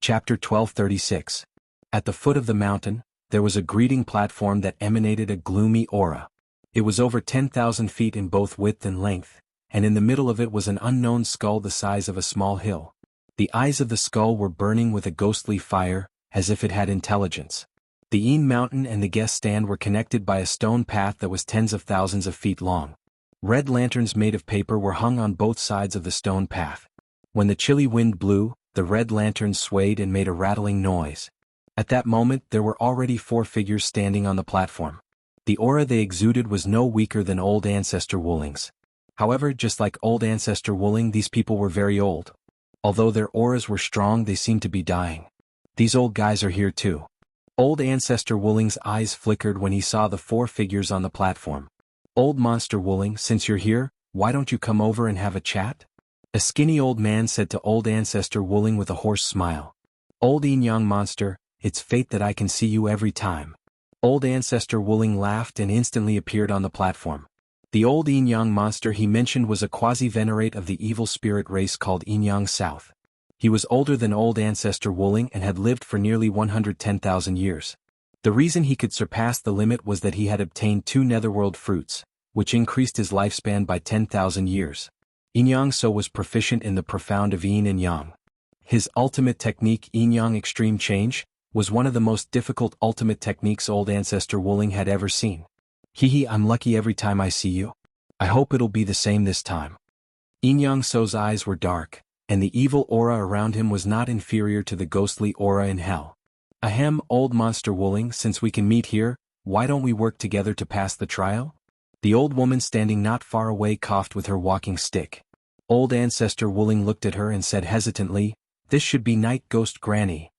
Chapter 1236. At the foot of the mountain, there was a greeting platform that emanated a gloomy aura. It was over 10,000 feet in both width and length, and in the middle of it was an unknown skull the size of a small hill. The eyes of the skull were burning with a ghostly fire, as if it had intelligence. The Een Mountain and the guest stand were connected by a stone path that was tens of thousands of feet long. Red lanterns made of paper were hung on both sides of the stone path. When the chilly wind blew, the red lanterns swayed and made a rattling noise. At that moment there were already 4 figures standing on the platform. The aura they exuded was no weaker than old ancestor Wulling's. However, just like old ancestor Wulling, these people were very old. Although their auras were strong, they seemed to be dying. These old guys are here too. Old ancestor Wulling's eyes flickered when he saw the 4 figures on the platform. Old monster Wulling, since you're here, why don't you come over and have a chat? A skinny old man said to old ancestor Wulling with a hoarse smile. Old young monster, it's fate that I can see you every time. Old ancestor Wulling laughed and instantly appeared on the platform. The old young monster he mentioned was a quasi-venerate of the evil spirit race called Yang South. He was older than old ancestor Wulling and had lived for nearly 110,000 years. The reason he could surpass the limit was that he had obtained 2 netherworld fruits, which increased his lifespan by 10,000 years. Yang So was proficient in the profound of Yin and Yang. His ultimate technique, Yin Yang Extreme Change, was one of the most difficult ultimate techniques old ancestor Wulling had ever seen. Hee, I'm lucky every time I see you. I hope it'll be the same this time. Yang So's eyes were dark, and the evil aura around him was not inferior to the ghostly aura in hell. Ahem, old monster Wulling, since we can meet here, why don't we work together to pass the trial? The old woman standing not far away coughed with her walking stick. Old ancestor Wulling looked at her and said hesitantly, "This should be Night Ghost Granny."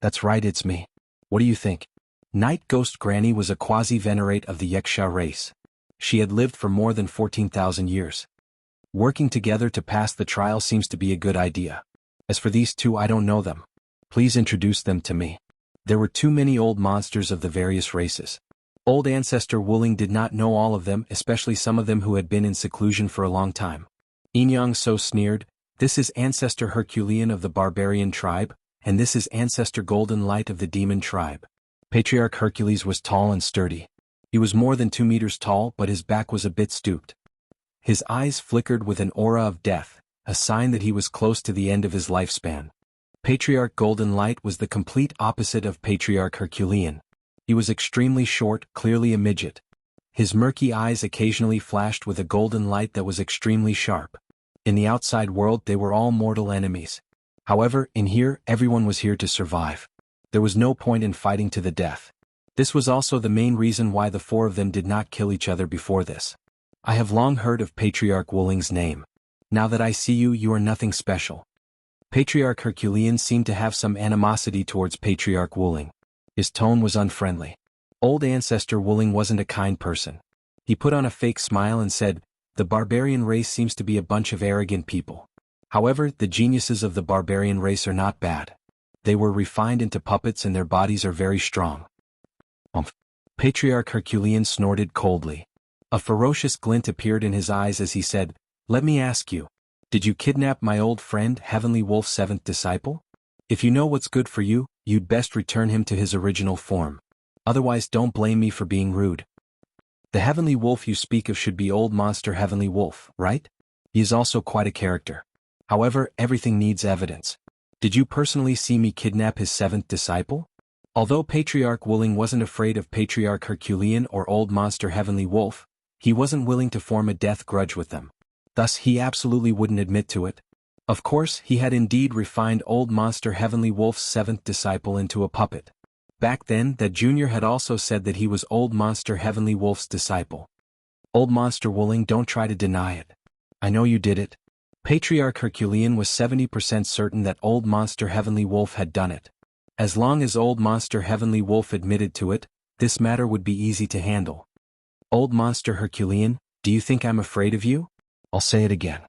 "That's right, it's me. What do you think?" Night Ghost Granny was a quasi-venerate of the Wuxia race. She had lived for more than 14,000 years. Working together to pass the trial seems to be a good idea. As for these 2, I don't know them. Please introduce them to me. There were too many old monsters of the various races. Old ancestor Wulling did not know all of them, especially some of them who had been in seclusion for a long time. Yang So sneered, "This is ancestor Herculean of the barbarian tribe, and this is ancestor Golden Light of the demon tribe." Patriarch Hercules was tall and sturdy. He was more than 2 meters tall, but his back was a bit stooped. His eyes flickered with an aura of death, a sign that he was close to the end of his lifespan. Patriarch Golden Light was the complete opposite of Patriarch Herculean. He was extremely short, clearly a midget. His murky eyes occasionally flashed with a golden light that was extremely sharp. In the outside world they were all mortal enemies. However, in here, everyone was here to survive. There was no point in fighting to the death. This was also the main reason why the 4 of them did not kill each other before this. I have long heard of Patriarch Wulling's name. Now that I see you, you are nothing special. Patriarch Herculean seemed to have some animosity towards Patriarch Wulling. His tone was unfriendly. Old ancestor Wulling wasn't a kind person. He put on a fake smile and said, "The barbarian race seems to be a bunch of arrogant people. However, the geniuses of the barbarian race are not bad. They were refined into puppets and their bodies are very strong." Patriarch Herculean snorted coldly. A ferocious glint appeared in his eyes as he said, "Let me ask you, did you kidnap my old friend Heavenly Wolf's 7th disciple? If you know what's good for you, you'd best return him to his original form. Otherwise don't blame me for being rude." The Heavenly Wolf you speak of should be old monster Heavenly Wolf, right? He is also quite a character. However, everything needs evidence. Did you personally see me kidnap his 7th disciple? Although Patriarch Wulling wasn't afraid of Patriarch Herculean or old monster Heavenly Wolf, he wasn't willing to form a death grudge with them. Thus he absolutely wouldn't admit to it. Of course, he had indeed refined old monster Heavenly Wolf's 7th disciple into a puppet. Back then, that junior had also said that he was old monster Heavenly Wolf's disciple. Old monster Wulling, don't try to deny it. I know you did it. Patriarch Herculean was 70% certain that old monster Heavenly Wolf had done it. As long as old monster Heavenly Wolf admitted to it, this matter would be easy to handle. Old monster Herculean, do you think I'm afraid of you? I'll say it again.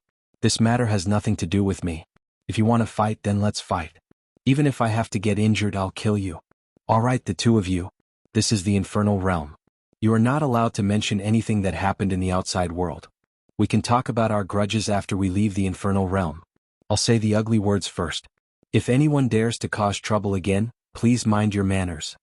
This matter has nothing to do with me. If you want to fight, then let's fight. Even if I have to get injured, I'll kill you. All right, the 2 of you. This is the infernal realm. You are not allowed to mention anything that happened in the outside world. We can talk about our grudges after we leave the infernal realm. I'll say the ugly words first. If anyone dares to cause trouble again, please mind your manners.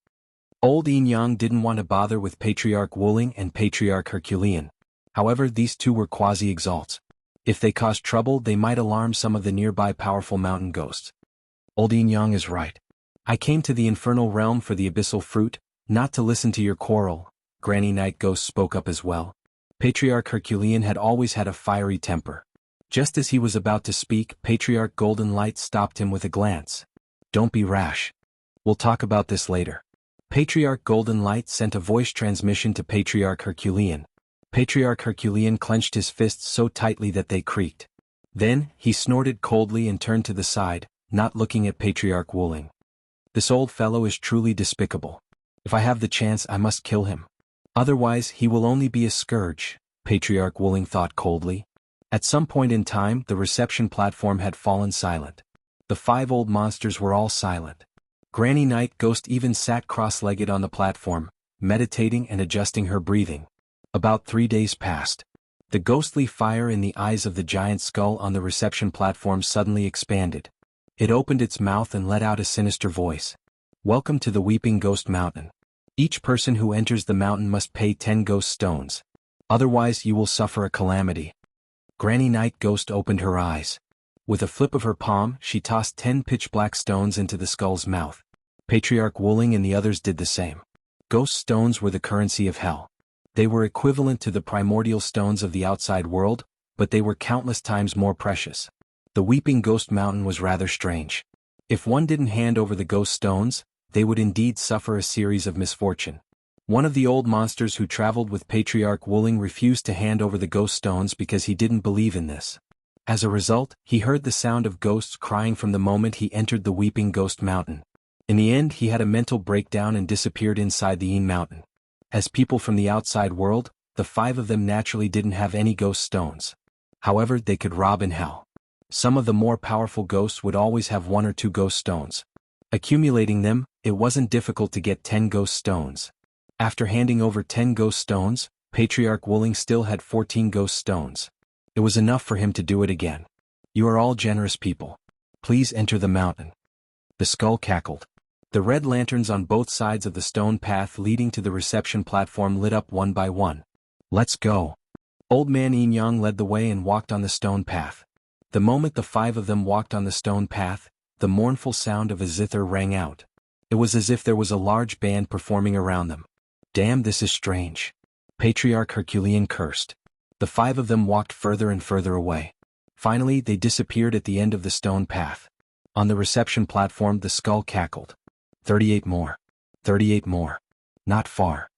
Old Yin Yang didn't want to bother with Patriarch Wuling and Patriarch Herculean. However, these two were quasi-exalts. If they caused trouble, they might alarm some of the nearby powerful mountain ghosts. Old Yin Yang is right. I came to the infernal realm for the abyssal fruit, not to listen to your quarrel. Granny Night Ghost spoke up as well. Patriarch Herculean had always had a fiery temper. Just as he was about to speak, Patriarch Golden Light stopped him with a glance. Don't be rash. We'll talk about this later. Patriarch Golden Light sent a voice transmission to Patriarch Herculean. Patriarch Herculean clenched his fists so tightly that they creaked. Then, he snorted coldly and turned to the side, not looking at Patriarch Wuling. This old fellow is truly despicable. If I have the chance, I must kill him. Otherwise, he will only be a scourge, Patriarch Wuling thought coldly. At some point in time, the reception platform had fallen silent. The 5 old monsters were all silent. Granny Night Ghost even sat cross-legged on the platform, meditating and adjusting her breathing. About 3 days passed. The ghostly fire in the eyes of the giant skull on the reception platform suddenly expanded. It opened its mouth and let out a sinister voice. Welcome to the Weeping Ghost Mountain. Each person who enters the mountain must pay 10 ghost stones. Otherwise you will suffer a calamity. Granny Night Ghost opened her eyes. With a flip of her palm, she tossed 10 pitch-black stones into the skull's mouth. Patriarch Wuling and the others did the same. Ghost stones were the currency of hell. They were equivalent to the primordial stones of the outside world, but they were countless times more precious. The Weeping Ghost Mountain was rather strange. If one didn't hand over the ghost stones, they would indeed suffer a series of misfortune. One of the old monsters who traveled with Patriarch Wuling refused to hand over the ghost stones because he didn't believe in this. As a result, he heard the sound of ghosts crying from the moment he entered the Weeping Ghost Mountain. In the end, he had a mental breakdown and disappeared inside the Yin Mountain. As people from the outside world, the 5 of them naturally didn't have any ghost stones. However, they could rob in hell. Some of the more powerful ghosts would always have 1 or 2 ghost stones. Accumulating them, it wasn't difficult to get 10 ghost stones. After handing over 10 ghost stones, Patriarch Wuling still had 14 ghost stones. It was enough for him to do it again. You are all generous people. Please enter the mountain. The skull cackled. The red lanterns on both sides of the stone path leading to the reception platform lit up one by one. Let's go. Old Man Yin Yang led the way and walked on the stone path. The moment the 5 of them walked on the stone path, the mournful sound of a zither rang out. It was as if there was a large band performing around them. Damn, this is strange. Patriarch Herculean cursed. The 5 of them walked further and further away. Finally, they disappeared at the end of the stone path. On the reception platform, the skull cackled. 38 more. 38 more. Not far.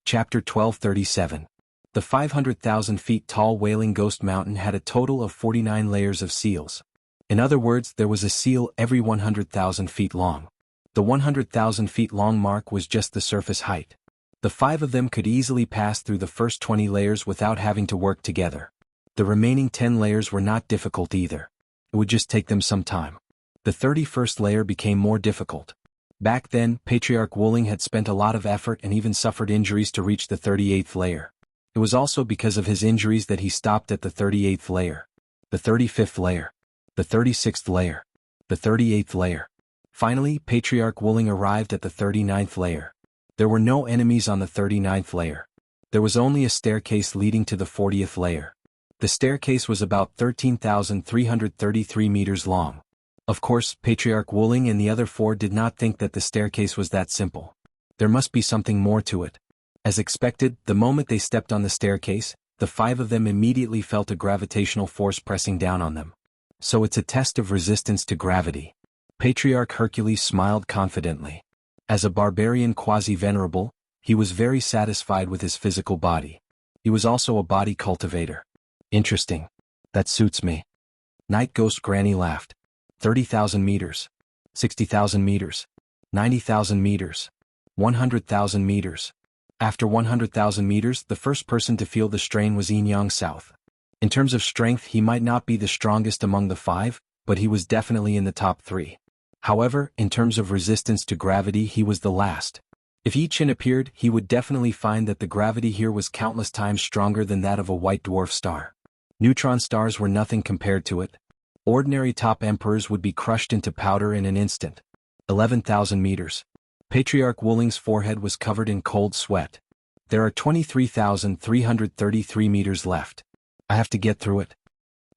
Chapter 1237. The 500,000 feet tall Wailing Ghost Mountain had a total of 49 layers of seals. In other words, there was a seal every 100,000 feet long. The 100,000 feet long mark was just the surface height. The 5 of them could easily pass through the first 20 layers without having to work together. The remaining 10 layers were not difficult either. It would just take them some time. The 31st layer became more difficult. Back then, Patriarch Wuling had spent a lot of effort and even suffered injuries to reach the 38th layer. It was also because of his injuries that he stopped at the 38th layer. The 35th layer. The 36th layer. The 38th layer. Finally, Patriarch Wuling arrived at the 39th layer. There were no enemies on the 39th layer. There was only a staircase leading to the 40th layer. The staircase was about 13,333 meters long. Of course, Patriarch Wuling and the other 4 did not think that the staircase was that simple. There must be something more to it. As expected, the moment they stepped on the staircase, the 5 of them immediately felt a gravitational force pressing down on them. So it's a test of resistance to gravity. Patriarch Hercules smiled confidently. As a barbarian quasi-venerable, he was very satisfied with his physical body. He was also a body cultivator. Interesting. That suits me. Night Ghost Granny laughed. 30,000 meters. 60,000 meters. 90,000 meters. 100,000 meters. After 100,000 meters, the first person to feel the strain was Yin Yang South. In terms of strength, he might not be the strongest among the 5, but he was definitely in the top 3. However, in terms of resistance to gravity, he was the last. If Yi Qin appeared, he would definitely find that the gravity here was countless times stronger than that of a white dwarf star. Neutron stars were nothing compared to it. Ordinary top emperors would be crushed into powder in an instant. 11,000 meters. Patriarch Wuling's forehead was covered in cold sweat. There are 23,333 meters left. I have to get through it.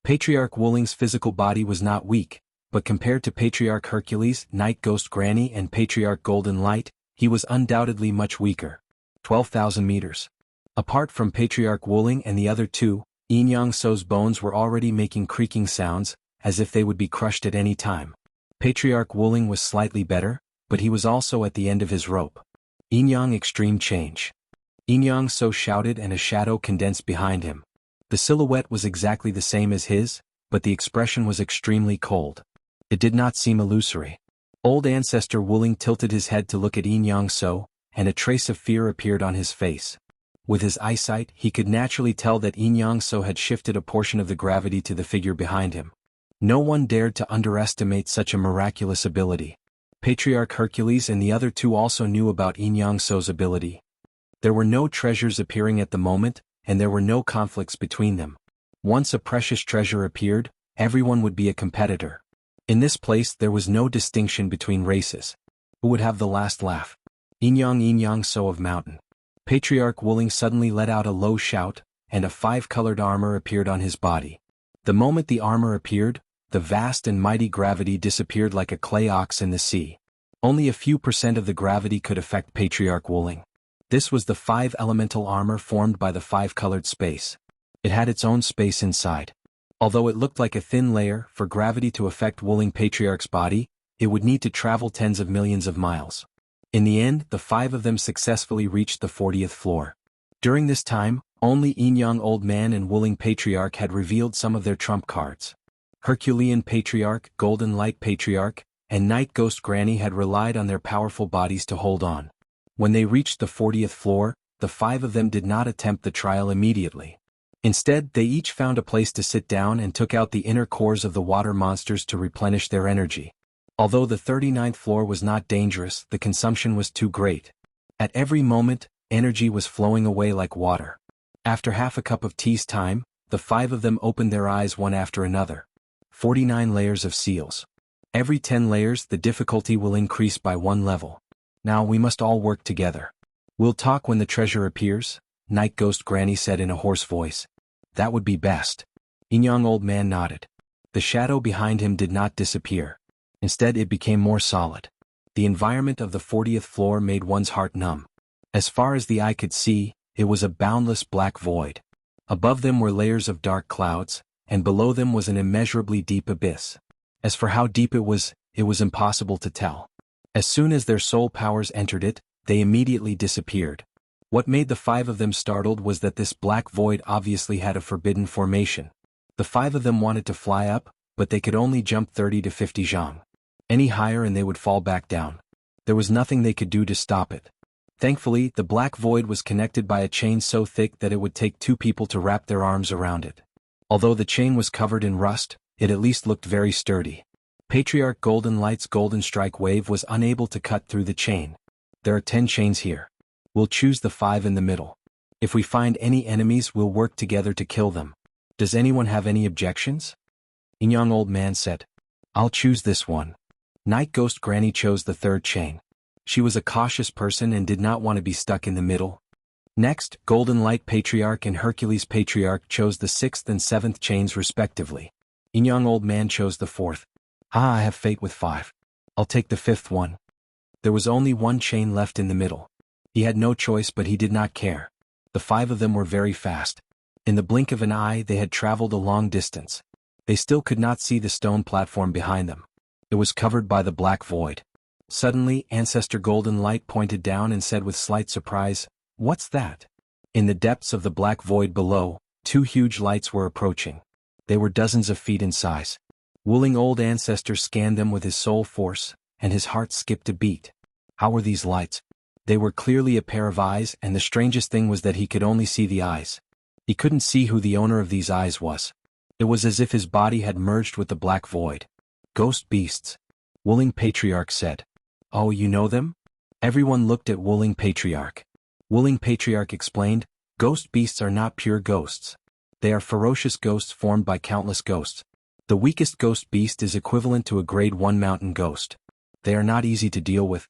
Patriarch Wuling's physical body was not weak, but compared to Patriarch Hercules, Night Ghost Granny and Patriarch Golden Light, he was undoubtedly much weaker. 12,000 meters. Apart from Patriarch Wuling and the other two, Yin Yang So's bones were already making creaking sounds, as if they would be crushed at any time. Patriarch Wuling was slightly better, but he was also at the end of his rope. Yin Yang Extreme Change. Yin Yang So shouted and a shadow condensed behind him. The silhouette was exactly the same as his, but the expression was extremely cold. It did not seem illusory. Old Ancestor Wuling tilted his head to look at Yin Yang So, and a trace of fear appeared on his face. With his eyesight, he could naturally tell that Yin Yang So had shifted a portion of the gravity to the figure behind him. No one dared to underestimate such a miraculous ability. Patriarch Hercules and the other two also knew about Yin Yang So's ability. There were no treasures appearing at the moment, and there were no conflicts between them. Once a precious treasure appeared, everyone would be a competitor. In this place there was no distinction between races. Who would have the last laugh? Yin Yang So of Mountain. Patriarch Wuling suddenly let out a low shout, and a five-colored armor appeared on his body. The moment the armor appeared, the vast and mighty gravity disappeared like a clay ox in the sea. Only a few % of the gravity could affect Patriarch Wuling. This was the five-elemental armor formed by the five-colored space. It had its own space inside. Although it looked like a thin layer, for gravity to affect Wuling Patriarch's body, it would need to travel tens of millions of miles. In the end, the five of them successfully reached the 40th floor. During this time, only Yin Yang Old Man and Wuling Patriarch had revealed some of their trump cards. Herculean Patriarch, Golden Light Patriarch, and Night Ghost Granny had relied on their powerful bodies to hold on. When they reached the 40th floor, the five of them did not attempt the trial immediately. Instead, they each found a place to sit down and took out the inner cores of the water monsters to replenish their energy. Although the 39th floor was not dangerous, the consumption was too great. At every moment, energy was flowing away like water. After half a cup of tea's time, the five of them opened their eyes one after another. 49 layers of seals. Every 10 layers the difficulty will increase by 1 level. Now we must all work together. We'll talk when the treasure appears, Night Ghost Granny said in a hoarse voice. That would be best. Yin Yang Old Man nodded. The shadow behind him did not disappear. Instead it became more solid. The environment of the 40th floor made one's heart numb. As far as the eye could see, it was a boundless black void. Above them were layers of dark clouds, and below them was an immeasurably deep abyss. As for how deep it was impossible to tell. As soon as their soul powers entered it, they immediately disappeared. What made the five of them startled was that this black void obviously had a forbidden formation. The five of them wanted to fly up, but they could only jump 30 to 50 zhang. Any higher and they would fall back down. There was nothing they could do to stop it. Thankfully, the black void was connected by a chain so thick that it would take 2 people to wrap their arms around it. Although the chain was covered in rust, it at least looked very sturdy. Patriarch Golden Light's Golden Strike Wave was unable to cut through the chain. There are 10 chains here. We'll choose the 5 in the middle. If we find any enemies, we'll work together to kill them. Does anyone have any objections? Yin Yang Old Man said. I'll choose this one. Night Ghost Granny chose the 3rd chain. She was a cautious person and did not want to be stuck in the middle. Next, Golden Light Patriarch and Hercules Patriarch chose the 6th and 7th chains respectively. Yin Yang Old Man chose the 4th. I have fate with 5. I'll take the 5th one. There was only 1 chain left in the middle. He had no choice, but he did not care. The 5 of them were very fast. In the blink of an eye they had traveled a long distance. They still could not see the stone platform behind them. It was covered by the black void. Suddenly, Ancestor Golden Light pointed down and said with slight surprise, "What's that?" In the depths of the black void below, 2 huge lights were approaching. They were dozens of feet in size. Wuling Old Ancestor scanned them with his soul force, and his heart skipped a beat. How were these lights? They were clearly a pair of eyes, and the strangest thing was that he could only see the eyes. He couldn't see who the owner of these eyes was. It was as if his body had merged with the black void. Ghost beasts. Wuling Patriarch said. Oh, you know them? Everyone looked at Wuling Patriarch. Wuling Patriarch explained, ghost beasts are not pure ghosts. They are ferocious ghosts formed by countless ghosts. The weakest ghost beast is equivalent to a grade 1 mountain ghost. They are not easy to deal with.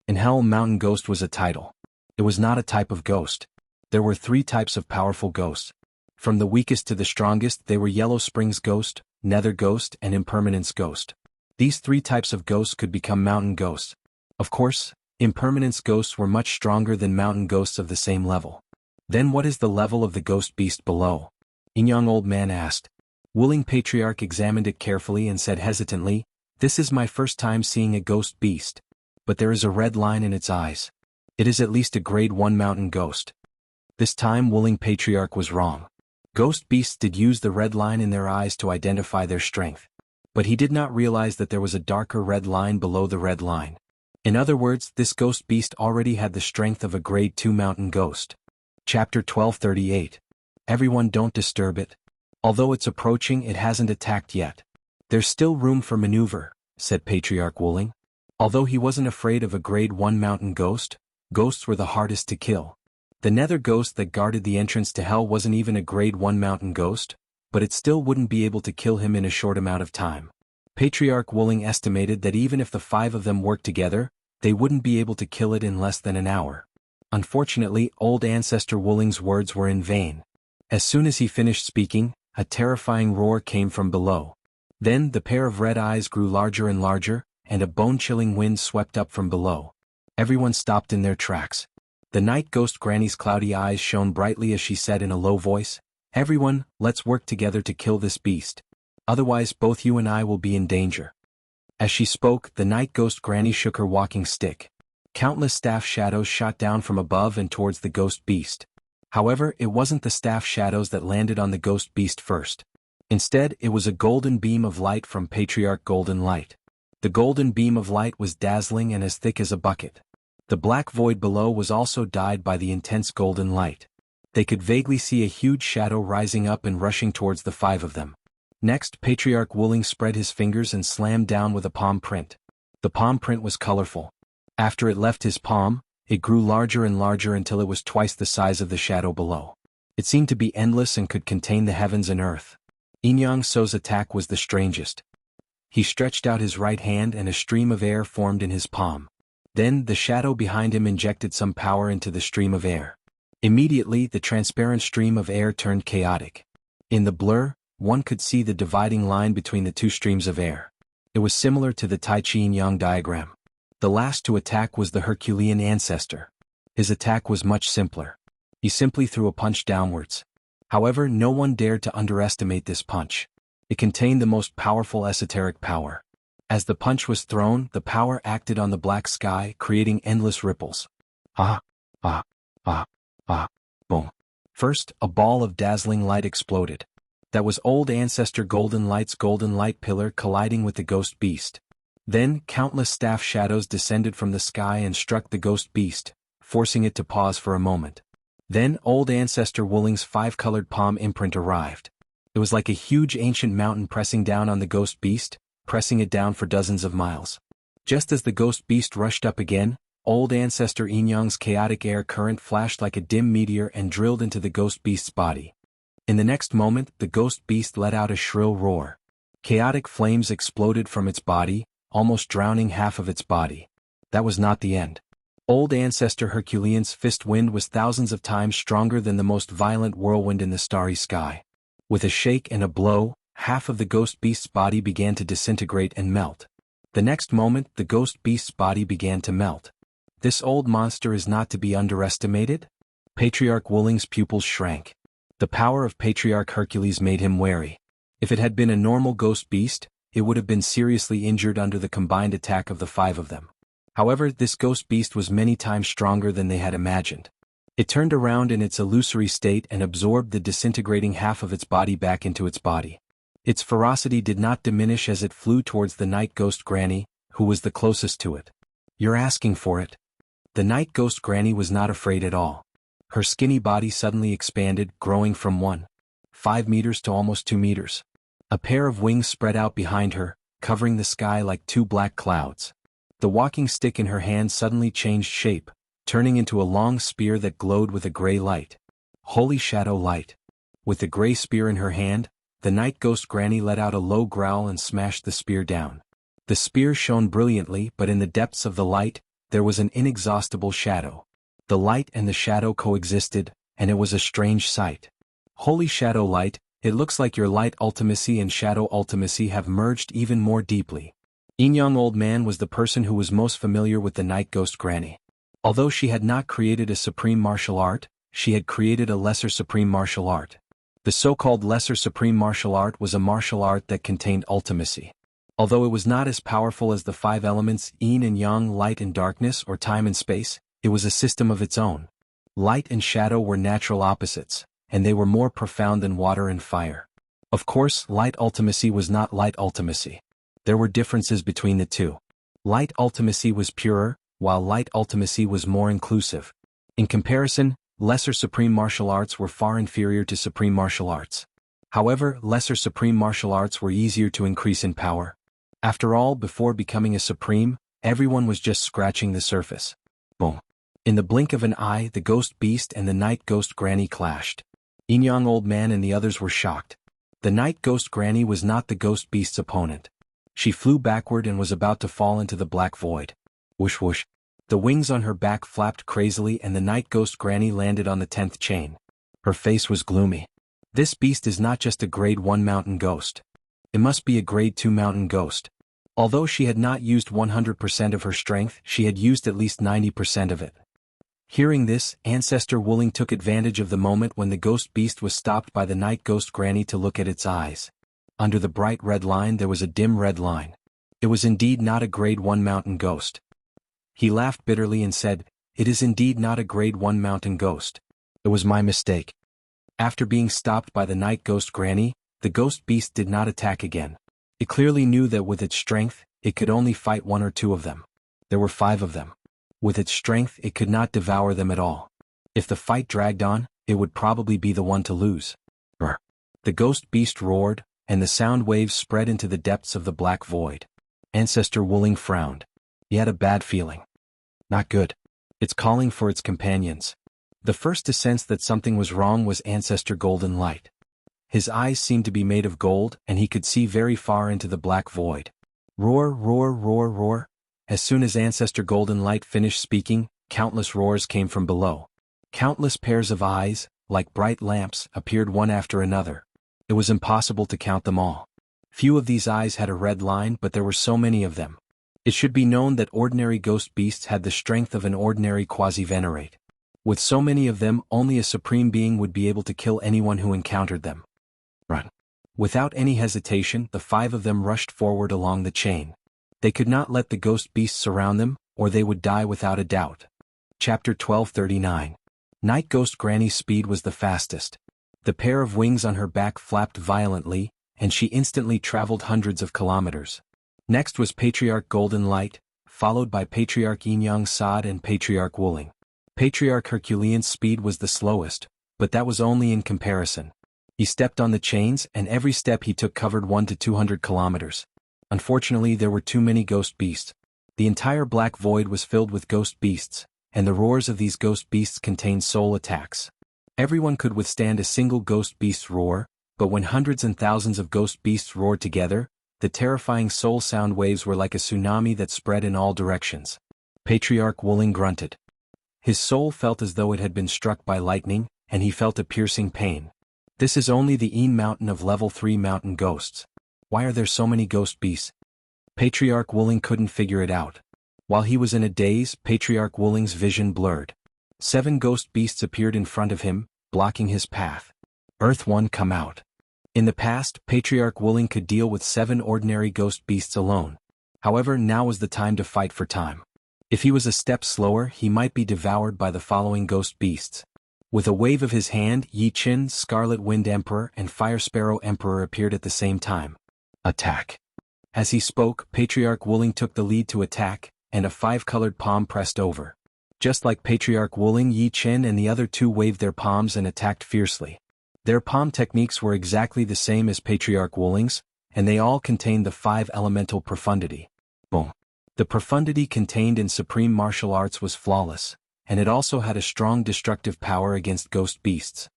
In hell, mountain ghost was a title. It was not a type of ghost. There were 3 types of powerful ghosts. From the weakest to the strongest, they were Yellow Springs ghost, Nether ghost, and Impermanence ghost. These 3 types of ghosts could become mountain ghosts. Of course, Impermanence ghosts were much stronger than mountain ghosts of the same level. Then what is the level of the ghost beast below? Young old man asked. Wuling Patriarch examined it carefully and said hesitantly, "This is my first time seeing a ghost beast. But there is a red line in its eyes. It is at least a grade 1 mountain ghost." This time Wuling Patriarch was wrong. Ghost beasts did use the red line in their eyes to identify their strength. But he did not realize that there was a darker red line below the red line. In other words, this ghost beast already had the strength of a grade 2 mountain ghost. Chapter 1238. Everyone, don't disturb it. Although it's approaching, it hasn't attacked yet. There's still room for maneuver, said Patriarch Wuling. Although he wasn't afraid of a grade 1 mountain ghost, ghosts were the hardest to kill. The Nether ghost that guarded the entrance to hell wasn't even a grade 1 mountain ghost, but it still wouldn't be able to kill him in a short amount of time. Patriarch Wuling estimated that even if the 5 of them worked together, they wouldn't be able to kill it in less than an hour. Unfortunately, old ancestor Wuling's words were in vain. As soon as he finished speaking, a terrifying roar came from below. Then the pair of red eyes grew larger and larger, and a bone-chilling wind swept up from below. Everyone stopped in their tracks. The night ghost Granny's cloudy eyes shone brightly as she said in a low voice, "Everyone, let's work together to kill this beast. Otherwise both you and I will be in danger." As she spoke, the night ghost Granny shook her walking stick. Countless staff shadows shot down from above and towards the ghost beast. However, it wasn't the staff shadows that landed on the ghost beast first. Instead, it was a golden beam of light from Patriarch Golden Light. The golden beam of light was dazzling and as thick as a bucket. The black void below was also dyed by the intense golden light. They could vaguely see a huge shadow rising up and rushing towards the 5 of them. Next, Patriarch Wuling spread his fingers and slammed down with a palm print. The palm print was colorful. After it left his palm, it grew larger and larger until it was twice the size of the shadow below. It seemed to be endless and could contain the heavens and earth. Inyang So's attack was the strangest. He stretched out his right hand and a stream of air formed in his palm. Then the shadow behind him injected some power into the stream of air. Immediately, the transparent stream of air turned chaotic. In the blur, one could see the dividing line between the 2 streams of air. It was similar to the Tai Chi Yin-Yang diagram. The last to attack was the Herculean ancestor. His attack was much simpler. He simply threw a punch downwards. However, no one dared to underestimate this punch. It contained the most powerful esoteric power. As the punch was thrown, the power acted on the black sky, creating endless ripples. Ah, ah, ah, ah, boom. First, a ball of dazzling light exploded. That was old ancestor Golden Light's golden light pillar colliding with the ghost beast. Then, countless staff shadows descended from the sky and struck the ghost beast, forcing it to pause for a moment. Then, old ancestor Wuling's 5-colored palm imprint arrived. It was like a huge ancient mountain pressing down on the ghost beast, pressing it down for dozens of miles. Just as the ghost beast rushed up again, old ancestor Inyang's chaotic air current flashed like a dim meteor and drilled into the ghost beast's body. In the next moment, the ghost beast let out a shrill roar. Chaotic flames exploded from its body, almost drowning half of its body. That was not the end. Old ancestor Herculean's fist wind was thousands of times stronger than the most violent whirlwind in the starry sky. With a shake and a blow, half of the ghost beast's body began to disintegrate and melt. The next moment, the ghost beast's body began to melt. This old monster is not to be underestimated? Patriarch Wuling's pupils shrank. The power of Patriarch Hercules made him wary. If it had been a normal ghost beast, it would have been seriously injured under the combined attack of the 5 of them. However, this ghost beast was many times stronger than they had imagined. It turned around in its illusory state and absorbed the disintegrating half of its body back into its body. Its ferocity did not diminish as it flew towards the night ghost Granny, who was the closest to it. "You're asking for it." The night ghost Granny was not afraid at all. Her skinny body suddenly expanded, growing from 1.5 meters to almost 2 meters. A pair of wings spread out behind her, covering the sky like 2 black clouds. The walking stick in her hand suddenly changed shape, turning into a long spear that glowed with a gray light. Holy shadow light. With the gray spear in her hand, the night ghost granny let out a low growl and smashed the spear down. The spear shone brilliantly, but in the depths of the light, there was an inexhaustible shadow. The light and the shadow coexisted, and it was a strange sight. Holy shadow light, it looks like your light ultimacy and shadow ultimacy have merged even more deeply. Young old man was the person who was most familiar with the night ghost granny. Although she had not created a supreme martial art, she had created a lesser supreme martial art. The so-called lesser supreme martial art was a martial art that contained ultimacy. Although it was not as powerful as the five elements yin and yang, light and darkness, or time and space, it was a system of its own. Light and shadow were natural opposites, and they were more profound than water and fire. Of course, light ultimacy was not light ultimacy. There were differences between the two. Light ultimacy was purer, while light ultimacy was more inclusive. In comparison, lesser supreme martial arts were far inferior to supreme martial arts. However, lesser supreme martial arts were easier to increase in power. After all, before becoming a supreme, everyone was just scratching the surface. Boom. In the blink of an eye, the ghost beast and the night ghost granny clashed. Young old man and the others were shocked. The night ghost granny was not the ghost beast's opponent. She flew backward and was about to fall into the black void. Whoosh whoosh. The wings on her back flapped crazily and the night ghost granny landed on the 10th chain. Her face was gloomy. This beast is not just a grade 1 mountain ghost. It must be a grade 2 mountain ghost. Although she had not used 100% of her strength, she had used at least 90% of it. Hearing this, Ancestor Wuling took advantage of the moment when the ghost beast was stopped by the night ghost granny to look at its eyes. Under the bright red line there was a dim red line. It was indeed not a grade 1 mountain ghost. He laughed bitterly and said, "It is indeed not a grade 1 mountain ghost. It was my mistake." After being stopped by the night ghost granny, the ghost beast did not attack again. It clearly knew that with its strength, it could only fight one or two of them. There were 5 of them. With its strength, it could not devour them at all. If the fight dragged on, it would probably be the one to lose. Brr. The ghost beast roared, and the sound waves spread into the depths of the black void. Ancestor Wuling frowned. He had a bad feeling. Not good. It's calling for its companions. The first to sense that something was wrong was Ancestor Golden Light. His eyes seemed to be made of gold, and he could see very far into the black void. Roar, roar, roar, roar. As soon as Ancestor Golden Light finished speaking, countless roars came from below. Countless pairs of eyes, like bright lamps, appeared one after another. It was impossible to count them all. Few of these eyes had a red line, but there were so many of them. It should be known that ordinary ghost beasts had the strength of an ordinary quasi-venerate. With so many of them, only a supreme being would be able to kill anyone who encountered them. Run. Without any hesitation, the 5 of them rushed forward along the chain. They could not let the ghost beasts surround them, or they would die without a doubt. Chapter 1239. Night Ghost Granny's speed was the fastest. The pair of wings on her back flapped violently, and she instantly traveled hundreds of kilometers. Next was Patriarch Golden Light, followed by Patriarch Yin Sod and Patriarch Wuling. Patriarch Herculean's speed was the slowest, but that was only in comparison. He stepped on the chains, and every step he took covered 100 to 200 kilometers. Unfortunately, there were too many ghost beasts. The entire black void was filled with ghost beasts, and the roars of these ghost beasts contained soul attacks. Everyone could withstand a single ghost beast's roar, but when hundreds and thousands of ghost beasts roared together, the terrifying soul sound waves were like a tsunami that spread in all directions. Patriarch Wuling grunted. His soul felt as though it had been struck by lightning, and he felt a piercing pain. This is only the Een Mountain of level 3 mountain ghosts. Why are there so many ghost beasts? Patriarch Wuling couldn't figure it out. While he was in a daze, Patriarch Wuling's vision blurred. 7 ghost beasts appeared in front of him, blocking his path. Earth 1, come out. In the past, Patriarch Wuling could deal with 7 ordinary ghost beasts alone. However, now was the time to fight for time. If he was a step slower, he might be devoured by the following ghost beasts. With a wave of his hand, Yi Qin, Scarlet Wind Emperor, and Fire Sparrow Emperor appeared at the same time. Attack. As he spoke, Patriarch Wuling took the lead to attack, and a 5-colored palm pressed over. Just like Patriarch Wuling, Yi Qin and the other 2 waved their palms and attacked fiercely. Their palm techniques were exactly the same as Patriarch Wuling's, and they all contained the 5 elemental profundity. Boom. The profundity contained in supreme martial arts was flawless, and it also had a strong destructive power against ghost beasts.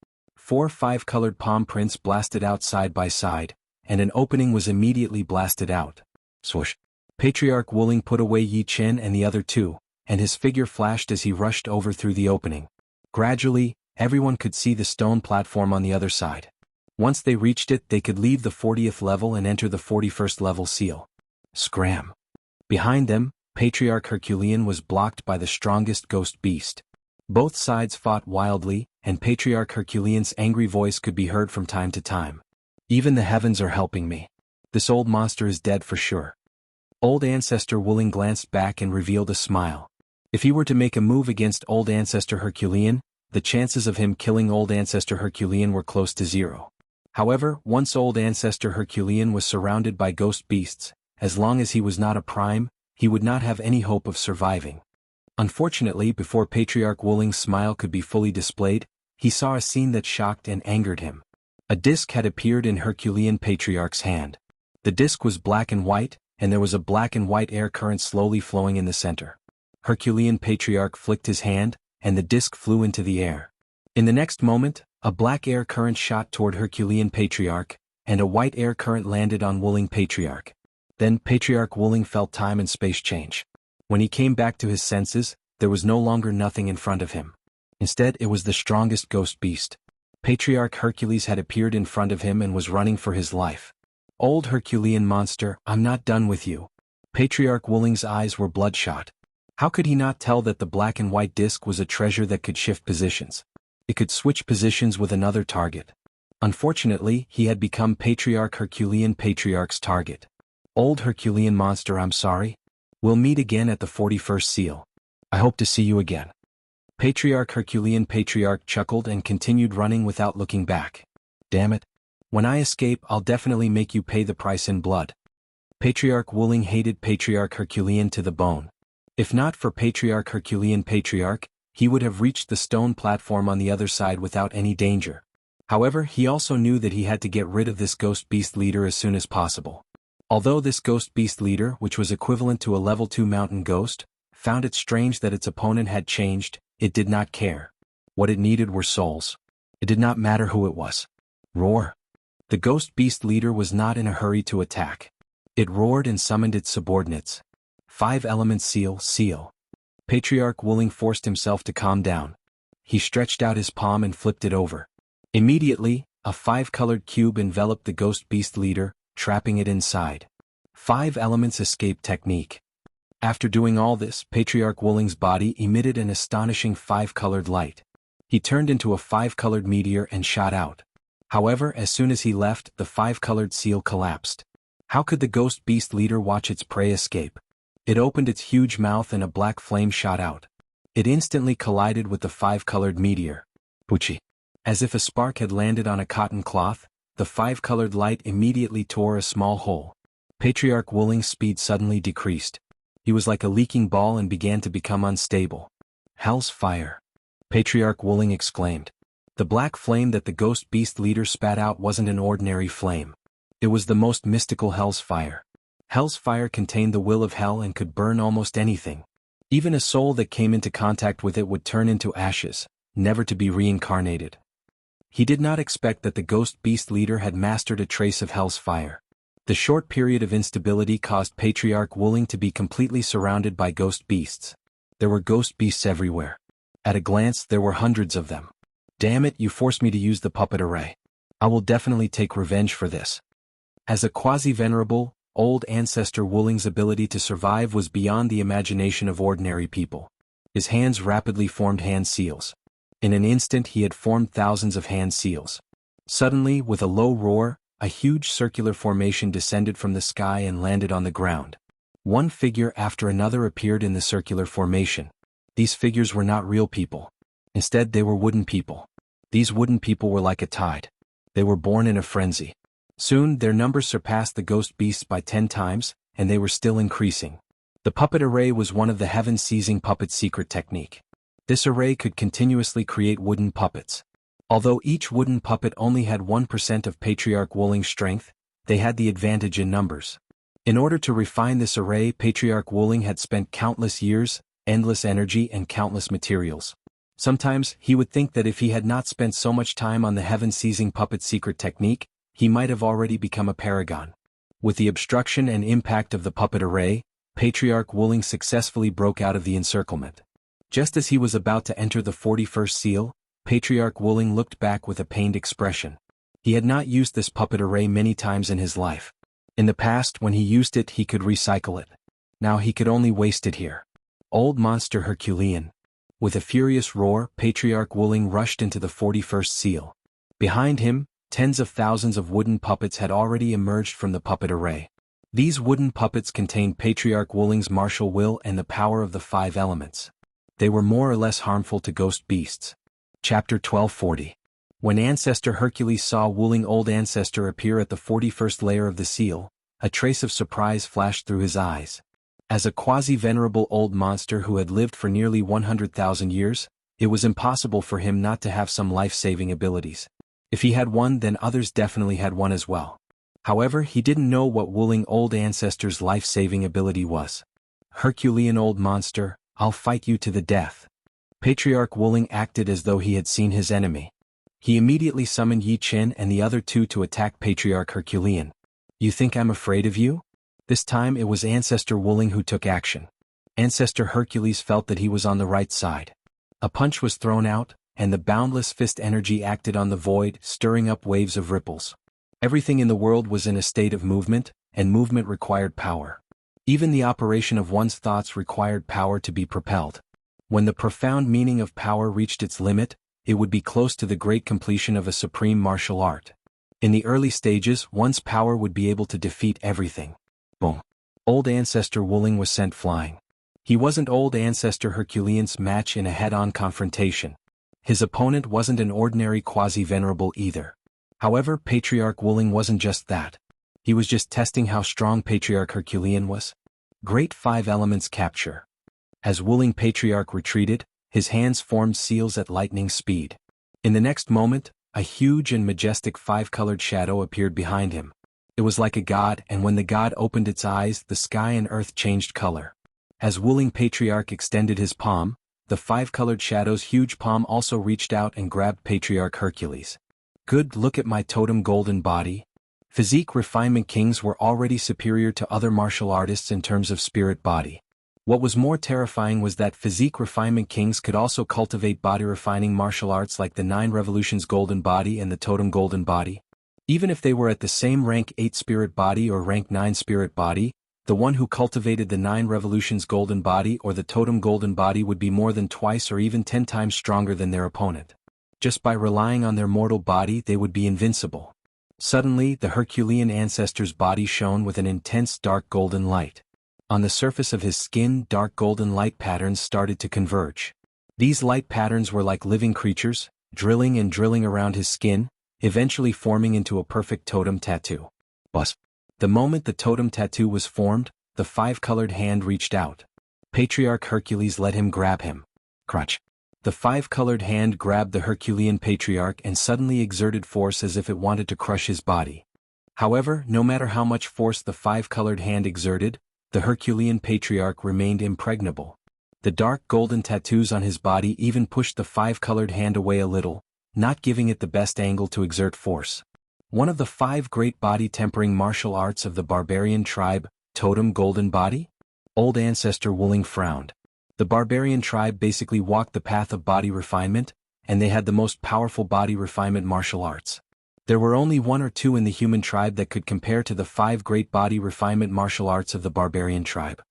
4 5-colored palm prints blasted out side by side, and an opening was immediately blasted out. Swoosh. Patriarch Wuling put away Yi Chen and the other two, and his figure flashed as he rushed over through the opening. Gradually, everyone could see the stone platform on the other side. Once they reached it, they could leave the 40th level and enter the 41st level seal. Scram. Behind them, Patriarch Herculean was blocked by the strongest ghost beast. Both sides fought wildly, and Patriarch Herculean's angry voice could be heard from time to time. Even the heavens are helping me. This old monster is dead for sure. Old Ancestor Wuling glanced back and revealed a smile. If he were to make a move against Old Ancestor Herculean, the chances of him killing Old Ancestor Herculean were close to zero. However, once Old Ancestor Herculean was surrounded by ghost beasts, as long as he was not a prime, he would not have any hope of surviving. Unfortunately, before Patriarch Wuling's smile could be fully displayed, he saw a scene that shocked and angered him. A disc had appeared in Herculean Patriarch's hand. The disc was black and white, and there was a black and white air current slowly flowing in the center. Herculean Patriarch flicked his hand, and the disc flew into the air. In the next moment, a black air current shot toward Herculean Patriarch, and a white air current landed on Wuling Patriarch. Then Patriarch Wuling felt time and space change. When he came back to his senses, there was no longer nothing in front of him. Instead, it was the strongest ghost beast. Patriarch Hercules had appeared in front of him and was running for his life. Old Herculean monster, I'm not done with you. Patriarch Wuling's eyes were bloodshot. How could he not tell that the black and white disc was a treasure that could shift positions? It could switch positions with another target. Unfortunately, he had become Patriarch Herculean Patriarch's target. Old Herculean monster, I'm sorry. We'll meet again at the 41st seal. I hope to see you again. Patriarch Herculean Patriarch chuckled and continued running without looking back. Damn it. When I escape, I'll definitely make you pay the price in blood. Patriarch Wuling hated Patriarch Herculean to the bone. If not for Patriarch Herculean Patriarch, he would have reached the stone platform on the other side without any danger. However, he also knew that he had to get rid of this ghost beast leader as soon as possible. Although this ghost beast leader, which was equivalent to a level 2 mountain ghost, found it strange that its opponent had changed, it did not care. What it needed were souls. It did not matter who it was. Roar. The ghost beast leader was not in a hurry to attack. It roared and summoned its subordinates. 5 elements seal. Patriarch Wuling forced himself to calm down. He stretched out his palm and flipped it over. Immediately, a 5-colored cube enveloped the ghost beast leader, trapping it inside. 5 elements escape technique. After doing all this, Patriarch Wuling's body emitted an astonishing 5-colored light. He turned into a 5-colored meteor and shot out. However, as soon as he left, the 5-colored seal collapsed. How could the ghost beast leader watch its prey escape? It opened its huge mouth and a black flame shot out. It instantly collided with the 5-colored meteor. Poochie. As if a spark had landed on a cotton cloth, the 5-colored light immediately tore a small hole. Patriarch Wuling's speed suddenly decreased. He was like a leaking ball and began to become unstable. Hell's fire. Patriarch Wuling exclaimed. The black flame that the ghost beast leader spat out wasn't an ordinary flame. It was the most mystical Hell's fire. Hell's fire contained the will of hell and could burn almost anything. Even a soul that came into contact with it would turn into ashes, never to be reincarnated. He did not expect that the ghost beast leader had mastered a trace of Hell's fire. The short period of instability caused Patriarch Wuling to be completely surrounded by ghost beasts. There were ghost beasts everywhere. At a glance, there were hundreds of them. Damn it, you forced me to use the puppet array. I will definitely take revenge for this. As a quasi-venerable, old ancestor, Wuling's ability to survive was beyond the imagination of ordinary people. His hands rapidly formed hand seals. In an instant he had formed thousands of hand seals. Suddenly, with a low roar, a huge circular formation descended from the sky and landed on the ground. One figure after another appeared in the circular formation. These figures were not real people. Instead, they were wooden people. These wooden people were like a tide. They were born in a frenzy. Soon, their numbers surpassed the ghost beasts by 10 times, and they were still increasing. The puppet array was one of the heaven-seizing puppet's secret technique. This array could continuously create wooden puppets. Although each wooden puppet only had 1% of Patriarch Wuling's strength, they had the advantage in numbers. In order to refine this array, Patriarch Wuling had spent countless years, endless energy and countless materials. Sometimes, he would think that if he had not spent so much time on the heaven-seizing puppet's secret technique, he might have already become a paragon. With the obstruction and impact of the puppet array, Patriarch Wuling successfully broke out of the encirclement. Just as he was about to enter the 41st seal, Patriarch Wuling looked back with a pained expression. He had not used this puppet array many times in his life. In the past, when he used it, he could recycle it. Now he could only waste it here. Old monster Herculean. With a furious roar, Patriarch Wuling rushed into the 41st seal. Behind him, tens of thousands of wooden puppets had already emerged from the puppet array. These wooden puppets contained Patriarch Wuling's martial will and the power of the 5 elements. They were more or less harmful to ghost beasts. Chapter 1240. When Ancestor Hercules saw Wuling Old Ancestor appear at the 41st layer of the seal, a trace of surprise flashed through his eyes. As a quasi-venerable old monster who had lived for nearly 100,000 years, it was impossible for him not to have some life-saving abilities. If he had one, then others definitely had one as well. However, he didn't know what Wuling Old Ancestor's life-saving ability was. Herculean old monster, I'll fight you to the death. Patriarch Wuling acted as though he had seen his enemy. He immediately summoned Yi Chen and the other 2 to attack Patriarch Herculean. You think I'm afraid of you? This time it was Ancestor Wuling who took action. Ancestor Hercules felt that he was on the right side. A punch was thrown out, and the boundless fist energy acted on the void, stirring up waves of ripples. Everything in the world was in a state of movement, and movement required power. Even the operation of one's thoughts required power to be propelled. When the profound meaning of power reached its limit, it would be close to the great completion of a supreme martial art. In the early stages, one's power would be able to defeat everything. Boom. Old Ancestor Wuling was sent flying. He wasn't Old Ancestor Herculean's match in a head-on confrontation. His opponent wasn't an ordinary quasi-venerable either. However, Patriarch Wuling wasn't just that. He was just testing how strong Patriarch Herculean was. Great 5 elements capture. As Wuling Patriarch retreated, his hands formed seals at lightning speed. In the next moment, a huge and majestic 5-colored shadow appeared behind him. It was like a god, and when the god opened its eyes, the sky and earth changed color. As Wuling Patriarch extended his palm, the 5-colored shadow's huge palm also reached out and grabbed Patriarch Hercules. Good, look at my totem golden body. Physique refinement kings were already superior to other martial artists in terms of spirit body. What was more terrifying was that physique refinement kings could also cultivate body-refining martial arts like the 9 Revolutions golden body and the totem golden body. Even if they were at the same rank 8 spirit body or rank 9 spirit body, the one who cultivated the 9 Revolutions golden body or the totem golden body would be more than twice or even 10 times stronger than their opponent. Just by relying on their mortal body, they would be invincible. Suddenly, the Herculean ancestor's body shone with an intense dark golden light. On the surface of his skin, dark golden light patterns started to converge. These light patterns were like living creatures, drilling and drilling around his skin, eventually forming into a perfect totem tattoo. Bus. The moment the totem tattoo was formed, the 5-colored hand reached out. Patriarch Hercules let him grab him. Crutch. The 5-colored hand grabbed the Herculean Patriarch and suddenly exerted force as if it wanted to crush his body. However, no matter how much force the 5-colored hand exerted, the Herculean Patriarch remained impregnable. The dark golden tattoos on his body even pushed the 5-colored hand away a little, not giving it the best angle to exert force. One of the 5 great body-tempering martial arts of the barbarian tribe, totem golden body? Old Ancestor Wuling frowned. The barbarian tribe basically walked the path of body refinement, and they had the most powerful body refinement martial arts. There were only 1 or 2 in the human tribe that could compare to the 5 great body refinement martial arts of the barbarian tribe.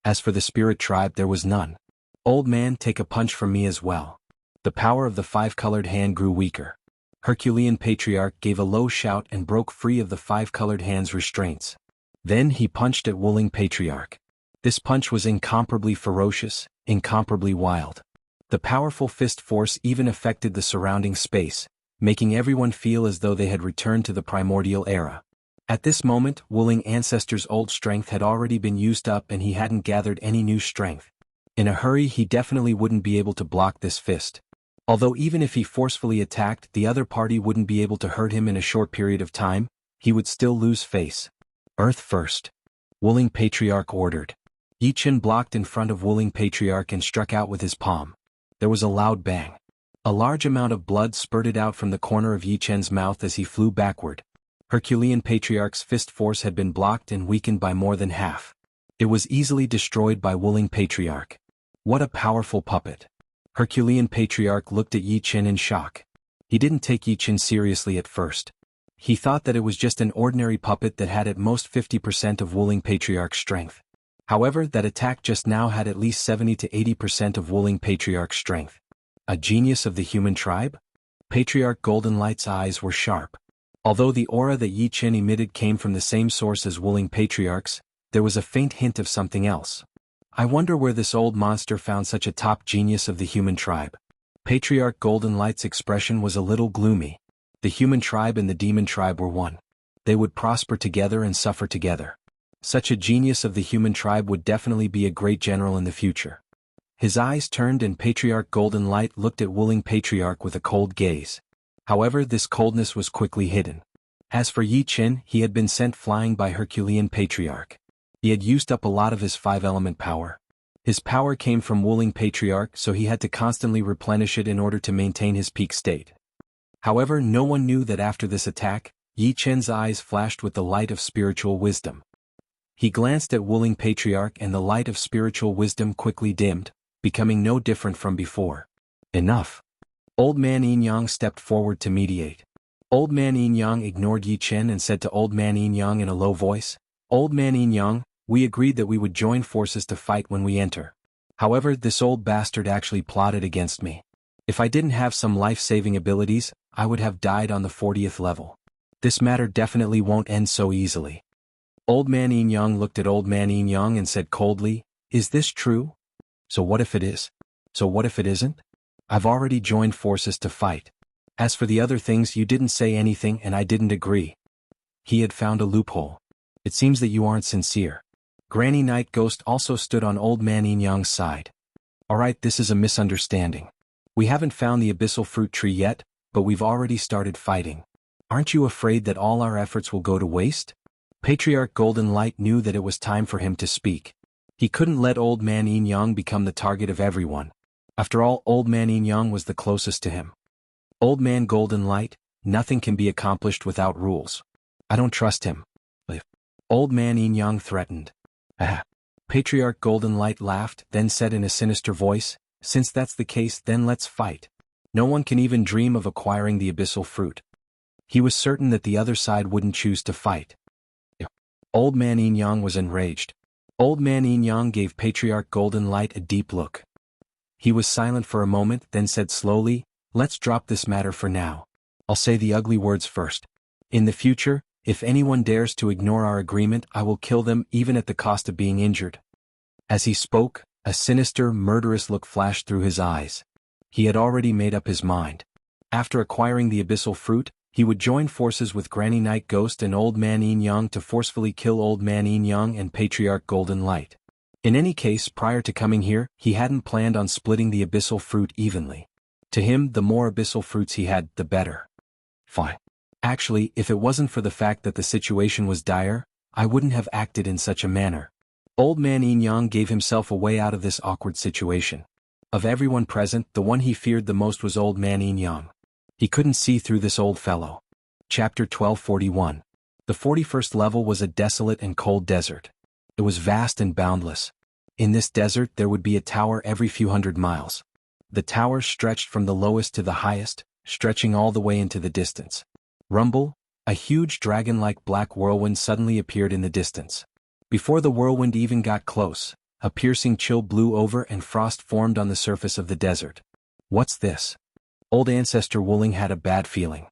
As for the spirit tribe, there was none. Old man, take a punch from me as well. The power of the 5-colored hand grew weaker. Herculean Patriarch gave a low shout and broke free of the 5-colored hand's restraints. Then he punched at Wuling Patriarch. This punch was incomparably ferocious, incomparably wild. The powerful fist force even affected the surrounding space, making everyone feel as though they had returned to the primordial era. At this moment, Wuling Ancestor's old strength had already been used up and he hadn't gathered any new strength. In a hurry, he definitely wouldn't be able to block this fist. Although even if he forcefully attacked, the other party wouldn't be able to hurt him in a short period of time, he would still lose face. Earth first. Wuling Patriarch ordered. Yi Chen blocked in front of Wuling Patriarch and struck out with his palm. There was a loud bang. A large amount of blood spurted out from the corner of Yi Chen's mouth as he flew backward. Herculean Patriarch's fist force had been blocked and weakened by more than half. It was easily destroyed by Wuling Patriarch. What a powerful puppet. Herculean Patriarch looked at Yi Chen in shock. He didn't take Yi Chen seriously at first. He thought that it was just an ordinary puppet that had at most 50% of Wuling Patriarch's strength. However, that attack just now had at least 70 to 80% of Wuling Patriarch's strength. A genius of the human tribe? Patriarch Golden Light's eyes were sharp. Although the aura that Yi Chen emitted came from the same source as Wuling Patriarch's, there was a faint hint of something else. I wonder where this old monster found such a top genius of the human tribe. Patriarch Golden Light's expression was a little gloomy. The human tribe and the demon tribe were one. They would prosper together and suffer together. Such a genius of the human tribe would definitely be a great general in the future. His eyes turned and Patriarch Golden Light looked at Wuling Patriarch with a cold gaze. However, this coldness was quickly hidden. As for Yi Chen, he had been sent flying by Herculean Patriarch. He had used up a lot of his 5-element power. His power came from Wuling Patriarch, so he had to constantly replenish it in order to maintain his peak state. However, no one knew that after this attack, Yi Chen's eyes flashed with the light of spiritual wisdom. He glanced at Wuling Patriarch and the light of spiritual wisdom quickly dimmed, becoming no different from before. Enough. Old Man Yin Yang stepped forward to mediate. Old Man Yin Yang ignored Yi Chen and said to Old Man Yin Yang in a low voice, "Old Man Yin Yang, we agreed that we would join forces to fight when we enter. However, this old bastard actually plotted against me. If I didn't have some life-saving abilities, I would have died on the 40th level. This matter definitely won't end so easily." Old Man Yin Yang looked at Old Man Yin Yang and said coldly, "Is this true? So what if it is? So what if it isn't? I've already joined forces to fight. As for the other things, you didn't say anything and I didn't agree." He had found a loophole. "It seems that you aren't sincere." Granny Night Ghost also stood on Old Man Yin Yang's side. "Alright, this is a misunderstanding. We haven't found the abyssal fruit tree yet, but we've already started fighting. Aren't you afraid that all our efforts will go to waste?" Patriarch Golden Light knew that it was time for him to speak. He couldn't let Old Man Yin Yang become the target of everyone. After all, Old Man Yin Yang was the closest to him. "Old Man Golden Light, nothing can be accomplished without rules. I don't trust him." Old Man Yin Yang threatened. "Ah." Patriarch Golden Light laughed, then said in a sinister voice, "Since that's the case, then let's fight. No one can even dream of acquiring the abyssal fruit." He was certain that the other side wouldn't choose to fight. Old Man Yin Yang was enraged. Old Man Yin Yang gave Patriarch Golden Light a deep look. He was silent for a moment, then said slowly, "Let's drop this matter for now. I'll say the ugly words first. In the future, if anyone dares to ignore our agreement, I will kill them even at the cost of being injured." As he spoke, a sinister, murderous look flashed through his eyes. He had already made up his mind. After acquiring the abyssal fruit, he would join forces with Granny Night Ghost and Old Man Yin Yang to forcefully kill Old Man Yin Yang and Patriarch Golden Light. In any case, prior to coming here, he hadn't planned on splitting the abyssal fruit evenly. To him, the more abyssal fruits he had, the better. Fine. Actually, if it wasn't for the fact that the situation was dire, I wouldn't have acted in such a manner. Old Man Yin Yang gave himself a way out of this awkward situation. Of everyone present, the one he feared the most was Old Man Yin Yang. He couldn't see through this old fellow. Chapter 1241. The 41st level was a desolate and cold desert. It was vast and boundless. In this desert there would be a tower every few hundred miles. The towers stretched from the lowest to the highest, stretching all the way into the distance. Rumble, a huge dragon-like black whirlwind suddenly appeared in the distance. Before the whirlwind even got close, a piercing chill blew over and frost formed on the surface of the desert. What's this? Old Ancestor Wuling had a bad feeling.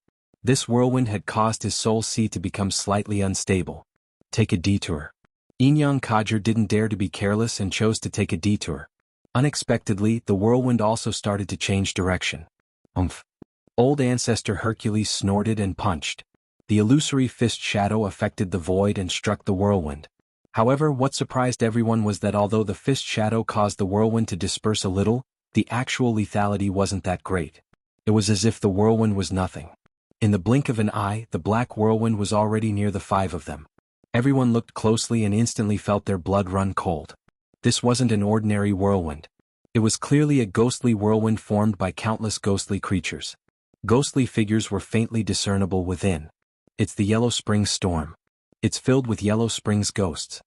This whirlwind had caused his soul sea to become slightly unstable. Take a detour. Yin Yang Kajer didn't dare to be careless and chose to take a detour. Unexpectedly, the whirlwind also started to change direction. Umph. Old Ancestor Hercules snorted and punched. The illusory fist shadow affected the void and struck the whirlwind. However, what surprised everyone was that although the fist shadow caused the whirlwind to disperse a little, the actual lethality wasn't that great. It was as if the whirlwind was nothing. In the blink of an eye, the black whirlwind was already near the 5 of them. Everyone looked closely and instantly felt their blood run cold. This wasn't an ordinary whirlwind. It was clearly a ghostly whirlwind formed by countless ghostly creatures. Ghostly figures were faintly discernible within. It's the Yellow Spring Storm. It's filled with Yellow Spring's ghosts.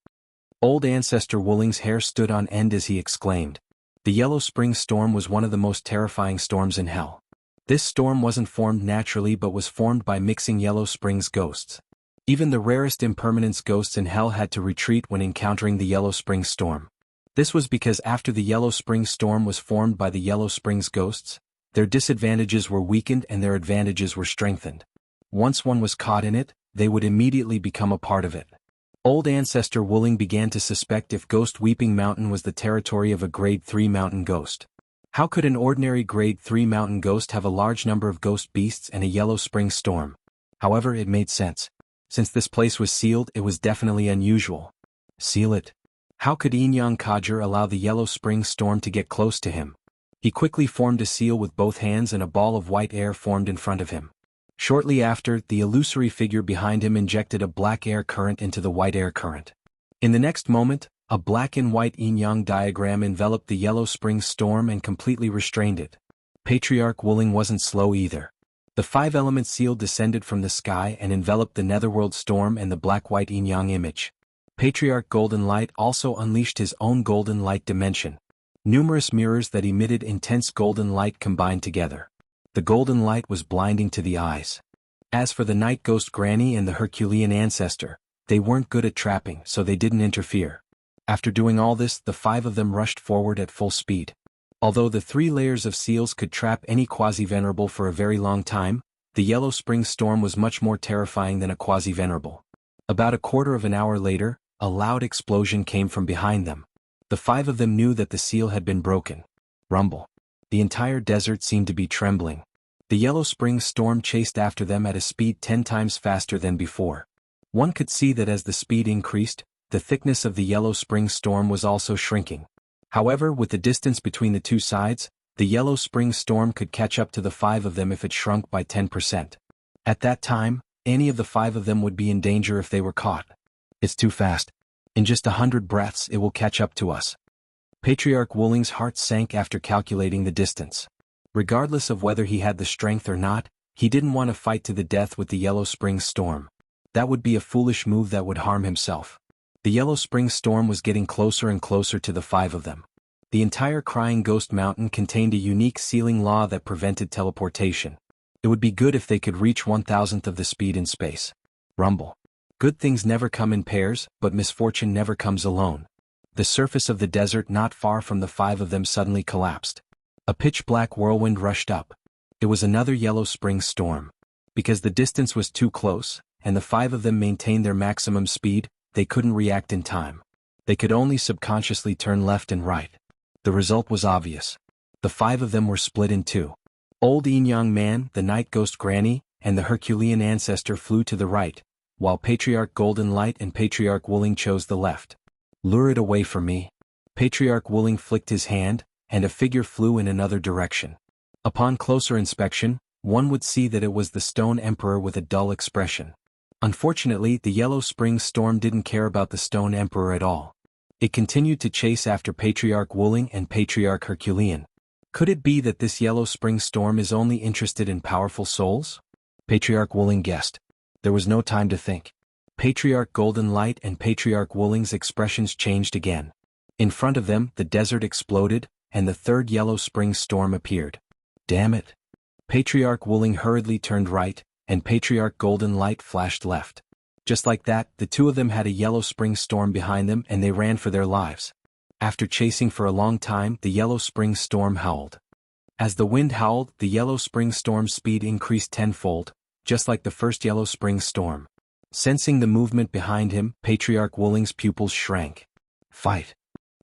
Old Ancestor Wooling's hair stood on end as he exclaimed. The Yellow Spring Storm was one of the most terrifying storms in hell. This storm wasn't formed naturally but was formed by mixing Yellow Spring's ghosts. Even the rarest impermanence ghosts in hell had to retreat when encountering the Yellow Spring Storm. This was because after the Yellow Spring Storm was formed by the Yellow Spring's ghosts, their disadvantages were weakened and their advantages were strengthened. Once one was caught in it, they would immediately become a part of it. Old Ancestor Wooling began to suspect if Ghost Weeping Mountain was the territory of a Grade 3 mountain ghost. How could an ordinary Grade 3 mountain ghost have a large number of ghost beasts and a Yellow Spring Storm? However, it made sense. Since this place was sealed, it was definitely unusual. Seal it? How could Inyang Kajar allow the Yellow Spring Storm to get close to him? He quickly formed a seal with both hands and a ball of white air formed in front of him. Shortly after, the illusory figure behind him injected a black air current into the white air current. In the next moment, a black and white yin-yang diagram enveloped the Yellow Spring Storm and completely restrained it. Patriarch Wooling wasn't slow either. The 5-element seal descended from the sky and enveloped the Netherworld Storm and the black-white yin-yang image. Patriarch Golden Light also unleashed his own golden light dimension. Numerous mirrors that emitted intense golden light combined together. The golden light was blinding to the eyes. As for the Night Ghost Granny and the Herculean Ancestor, they weren't good at trapping, so they didn't interfere. After doing all this, the 5 of them rushed forward at full speed. Although the 3 layers of seals could trap any quasi-venerable for a very long time, the Yellow Spring Storm was much more terrifying than a quasi-venerable. About a quarter of an hour later, a loud explosion came from behind them. The 5 of them knew that the seal had been broken. Rumble. The entire desert seemed to be trembling. The Yellow Spring Storm chased after them at a speed 10 times faster than before. One could see that as the speed increased, the thickness of the Yellow Spring Storm was also shrinking. However, with the distance between the two sides, the Yellow Spring Storm could catch up to the 5 of them if it shrunk by 10%. At that time, any of the 5 of them would be in danger if they were caught. It's too fast. In just 100 breaths it will catch up to us. Patriarch Wooling's heart sank after calculating the distance. Regardless of whether he had the strength or not, he didn't want to fight to the death with the Yellow Spring Storm. That would be a foolish move that would harm himself. The Yellow Spring Storm was getting closer and closer to the 5 of them. The entire Crying Ghost Mountain contained a unique sealing law that prevented teleportation. It would be good if they could reach 1,000th of the speed in space. Rumble. Good things never come in pairs, but misfortune never comes alone. The surface of the desert not far from the 5 of them suddenly collapsed. A pitch-black whirlwind rushed up. It was another Yellow Spring Storm. Because the distance was too close, and the 5 of them maintained their maximum speed, they couldn't react in time. They could only subconsciously turn left and right. The result was obvious. The 5 of them were split in two. Old Yin-Yang Man, the Night Ghost Granny, and the Herculean Ancestor flew to the right, while Patriarch Golden Light and Patriarch Wooling chose the left. Lure it away from me. Patriarch Wooling flicked his hand, and a figure flew in another direction. Upon closer inspection, one would see that it was the Stone Emperor with a dull expression. Unfortunately, the Yellow Spring Storm didn't care about the Stone Emperor at all. It continued to chase after Patriarch Wooling and Patriarch Herculean. Could it be that this Yellow Spring Storm is only interested in powerful souls? Patriarch Wooling guessed. There was no time to think. Patriarch Golden Light and Patriarch Wooling's expressions changed again. In front of them, the desert exploded, and the 3rd Yellow Spring Storm appeared. Damn it. Patriarch Wooling hurriedly turned right, and Patriarch Golden Light flashed left. Just like that, the 2 of them had a Yellow Spring Storm behind them and they ran for their lives. After chasing for a long time, the Yellow Spring Storm howled. As the wind howled, the Yellow Spring Storm's speed increased tenfold, just like the first Yellow Spring Storm. Sensing the movement behind him, Patriarch Wooling's pupils shrank. Fight.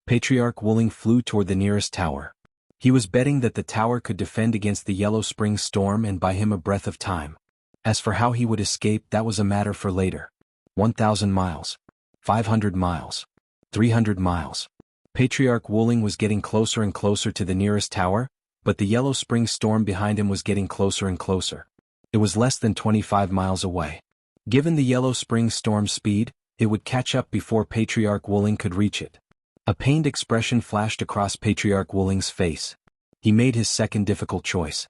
Patriarch Wooling flew toward the nearest tower. He was betting that the tower could defend against the Yellow Spring Storm and buy him a breath of time. As for how he would escape, that was a matter for later. 1,000 miles. 500 miles. 300 miles. Patriarch Wooling was getting closer and closer to the nearest tower, but the Yellow Spring Storm behind him was getting closer and closer. It was less than 25 miles away. Given the Yellow Spring Storm's speed, it would catch up before Patriarch Wooling could reach it. A pained expression flashed across Patriarch Wuling's face. He made his second difficult choice.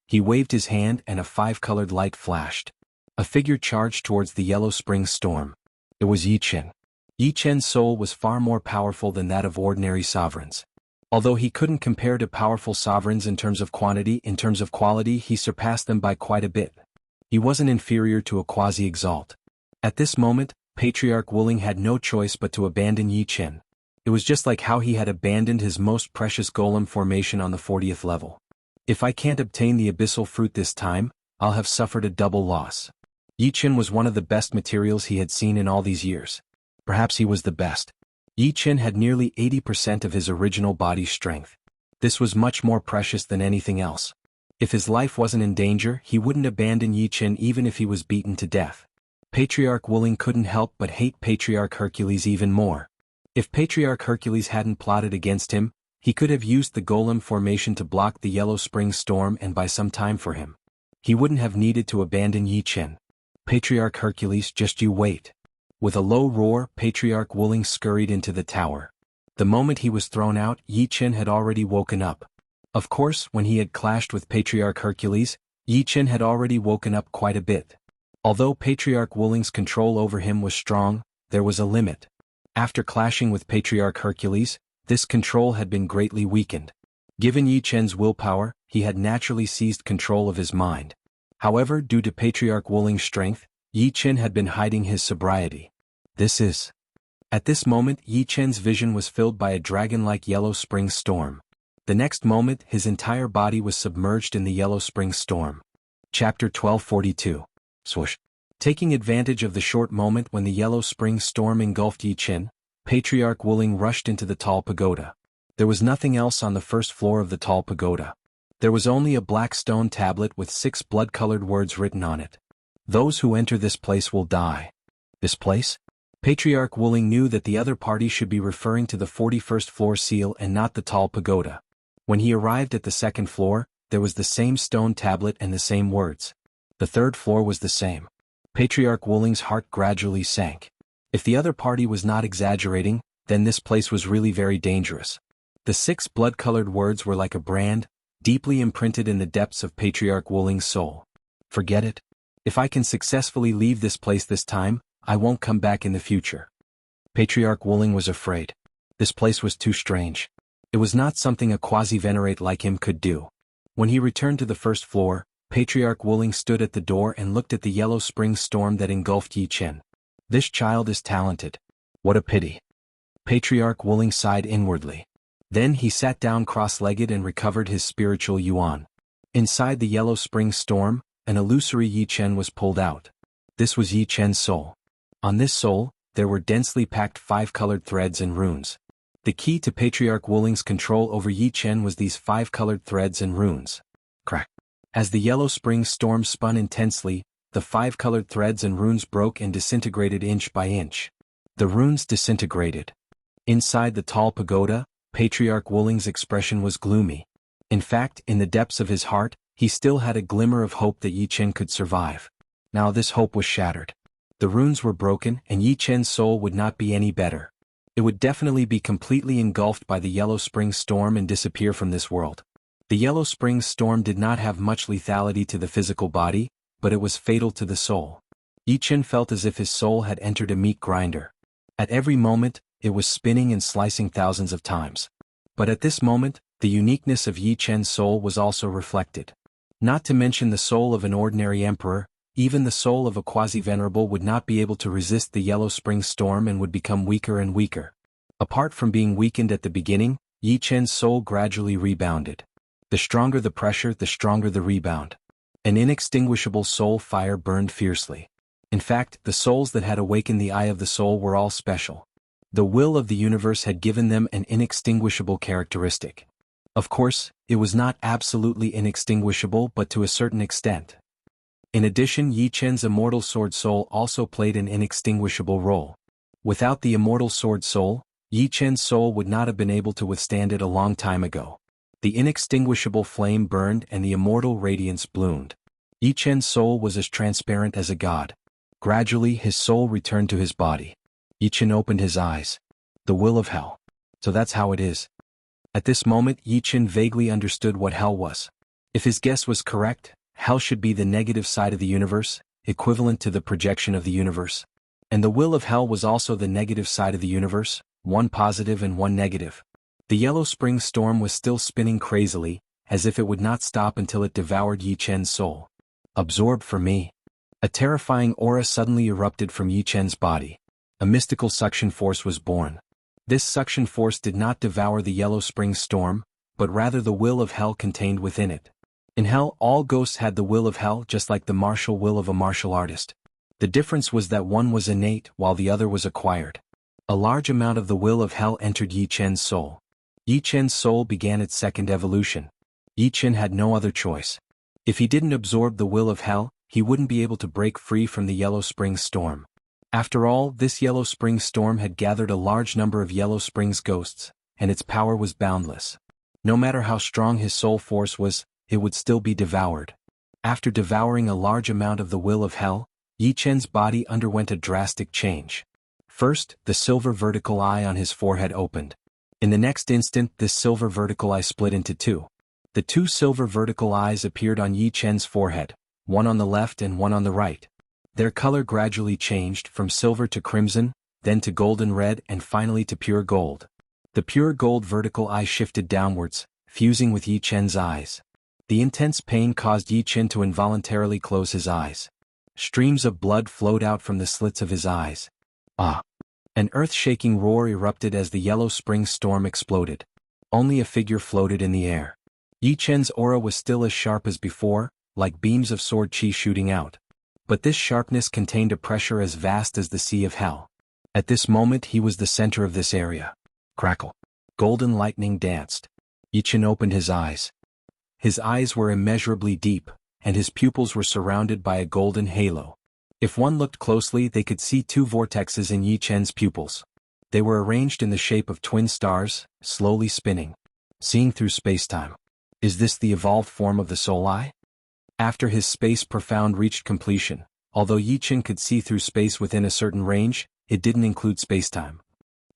He waved his hand and a five-colored light flashed. A figure charged towards the Yellow Spring storm. It was Yi Chen. Yi Chen's soul was far more powerful than that of ordinary sovereigns. Although he couldn't compare to powerful sovereigns in terms of quantity, in terms of quality he surpassed them by quite a bit. He wasn't inferior to a quasi-exalt. At this moment, Patriarch Wuling had no choice but to abandon Yi Chen. It was just like how he had abandoned his most precious golem formation on the 40th level. If I can't obtain the abyssal fruit this time, I'll have suffered a double loss. Yi Chen was one of the best materials he had seen in all these years. Perhaps he was the best. Yi Chen had nearly 80% of his original body's strength. This was much more precious than anything else. If his life wasn't in danger, he wouldn't abandon Yi Chen even if he was beaten to death. Patriarch Wuling couldn't help but hate Patriarch Hercules even more. If Patriarch Hercules hadn't plotted against him, he could have used the golem formation to block the Yellow Spring storm and buy some time for him. He wouldn't have needed to abandon Yi Chen. Patriarch Hercules, just you wait. With a low roar, Patriarch Wuling scurried into the tower. The moment he was thrown out, Yi Chen had already woken up. Of course, when he had clashed with Patriarch Hercules, Yi Chen had already woken up quite a bit. Although Patriarch Wuling's control over him was strong, there was a limit. After clashing with Patriarch Hercules, this control had been greatly weakened. Given Yi Chen's willpower, he had naturally seized control of his mind. However, due to Patriarch Wuling's strength, Yi Chen had been hiding his sobriety. At this moment, Yi Chen's vision was filled by a dragon-like Yellow Spring storm. The next moment, his entire body was submerged in the Yellow Spring storm. Chapter 1242. Swoosh. Taking advantage of the short moment when the Yellow Spring storm engulfed Yi Chen, Patriarch Wuling rushed into the tall pagoda. There was nothing else on the first floor of the tall pagoda. There was only a black stone tablet with 6 blood-colored words written on it. Those who enter this place will die. This place? Patriarch Wuling knew that the other party should be referring to the 41st floor seal and not the tall pagoda. When he arrived at the second floor, there was the same stone tablet and the same words. The third floor was the same. Patriarch Wuling's heart gradually sank. If the other party was not exaggerating, then this place was really very dangerous. The 6 blood-colored words were like a brand, deeply imprinted in the depths of Patriarch Wuling's soul. Forget it. If I can successfully leave this place this time, I won't come back in the future. Patriarch Wuling was afraid. This place was too strange. It was not something a quasi-venerate like him could do. When he returned to the first floor, Patriarch Wuling stood at the door and looked at the Yellow Spring storm that engulfed Yi Chen. This child is talented. What a pity. Patriarch Wuling sighed inwardly. Then he sat down cross-legged and recovered his spiritual yuan. Inside the Yellow Spring storm, an illusory Yi Chen was pulled out. This was Yi Chen's soul. On this soul, there were densely packed 5-colored threads and runes. The key to Patriarch Wuling's control over Yi Chen was these 5-colored threads and runes. Crack. As the Yellow Spring storm spun intensely, the 5-colored threads and runes broke and disintegrated inch by inch. The runes disintegrated. Inside the tall pagoda, Patriarch Wuling's expression was gloomy. In fact, in the depths of his heart, he still had a glimmer of hope that Yi Chen could survive. Now this hope was shattered. The runes were broken and Yi Chen's soul would not be any better. It would definitely be completely engulfed by the Yellow Spring storm and disappear from this world. The Yellow Spring storm did not have much lethality to the physical body, but it was fatal to the soul. Yi Chen felt as if his soul had entered a meat grinder. At every moment, it was spinning and slicing thousands of times. But at this moment, the uniqueness of Yi Chen's soul was also reflected. Not to mention the soul of an ordinary emperor, even the soul of a quasi-venerable would not be able to resist the Yellow Spring storm and would become weaker and weaker. Apart from being weakened at the beginning, Yi Chen's soul gradually rebounded. The stronger the pressure, the stronger the rebound. An inextinguishable soul fire burned fiercely. In fact, the souls that had awakened the eye of the soul were all special. The will of the universe had given them an inextinguishable characteristic. Of course, it was not absolutely inextinguishable but to a certain extent. In addition, Yi Chen's immortal sword soul also played an inextinguishable role. Without the immortal sword soul, Yi Chen's soul would not have been able to withstand it a long time ago. The inextinguishable flame burned and the immortal radiance bloomed. Yi Chen's soul was as transparent as a god. Gradually his soul returned to his body. Yi Chen opened his eyes. The will of hell. So that's how it is. At this moment Yi Chen vaguely understood what hell was. If his guess was correct, hell should be the negative side of the universe, equivalent to the projection of the universe. And the will of hell was also the negative side of the universe, one positive and one negative. The yellow spring storm was still spinning crazily, as if it would not stop until it devoured Yi Chen's soul. Absorb for me. A terrifying aura suddenly erupted from Yi Chen's body. A mystical suction force was born. This suction force did not devour the yellow spring storm, but rather the will of hell contained within it. In hell, all ghosts had the will of hell, just like the martial will of a martial artist. The difference was that one was innate while the other was acquired. A large amount of the will of hell entered Yi Chen's soul. Yi Chen's soul began its second evolution. Yi Chen had no other choice. If he didn't absorb the will of hell, he wouldn't be able to break free from the yellow spring storm. After all, this yellow spring storm had gathered a large number of yellow spring's ghosts, and its power was boundless. No matter how strong his soul force was, it would still be devoured. After devouring a large amount of the will of hell, Yi Chen's body underwent a drastic change. First, the silver vertical eye on his forehead opened. In the next instant, this silver vertical eye split into two. The two silver vertical eyes appeared on Yi Chen's forehead, one on the left and one on the right. Their color gradually changed from silver to crimson, then to golden red and finally to pure gold. The pure gold vertical eye shifted downwards, fusing with Yi Chen's eyes. The intense pain caused Yi Chen to involuntarily close his eyes. Streams of blood flowed out from the slits of his eyes. Ah! An earth-shaking roar erupted as the yellow spring storm exploded. Only a figure floated in the air. Yi Chen's aura was still as sharp as before, like beams of sword chi shooting out. But this sharpness contained a pressure as vast as the sea of hell. At this moment he was the center of this area. Crackle. Golden lightning danced. Yi Chen opened his eyes. His eyes were immeasurably deep, and his pupils were surrounded by a golden halo. If one looked closely they could see two vortexes in Yi Chen's pupils. They were arranged in the shape of twin stars, slowly spinning. Seeing through space-time. Is this the evolved form of the soul eye? After his space profound reached completion, although Yi Chen could see through space within a certain range, it didn't include space-time.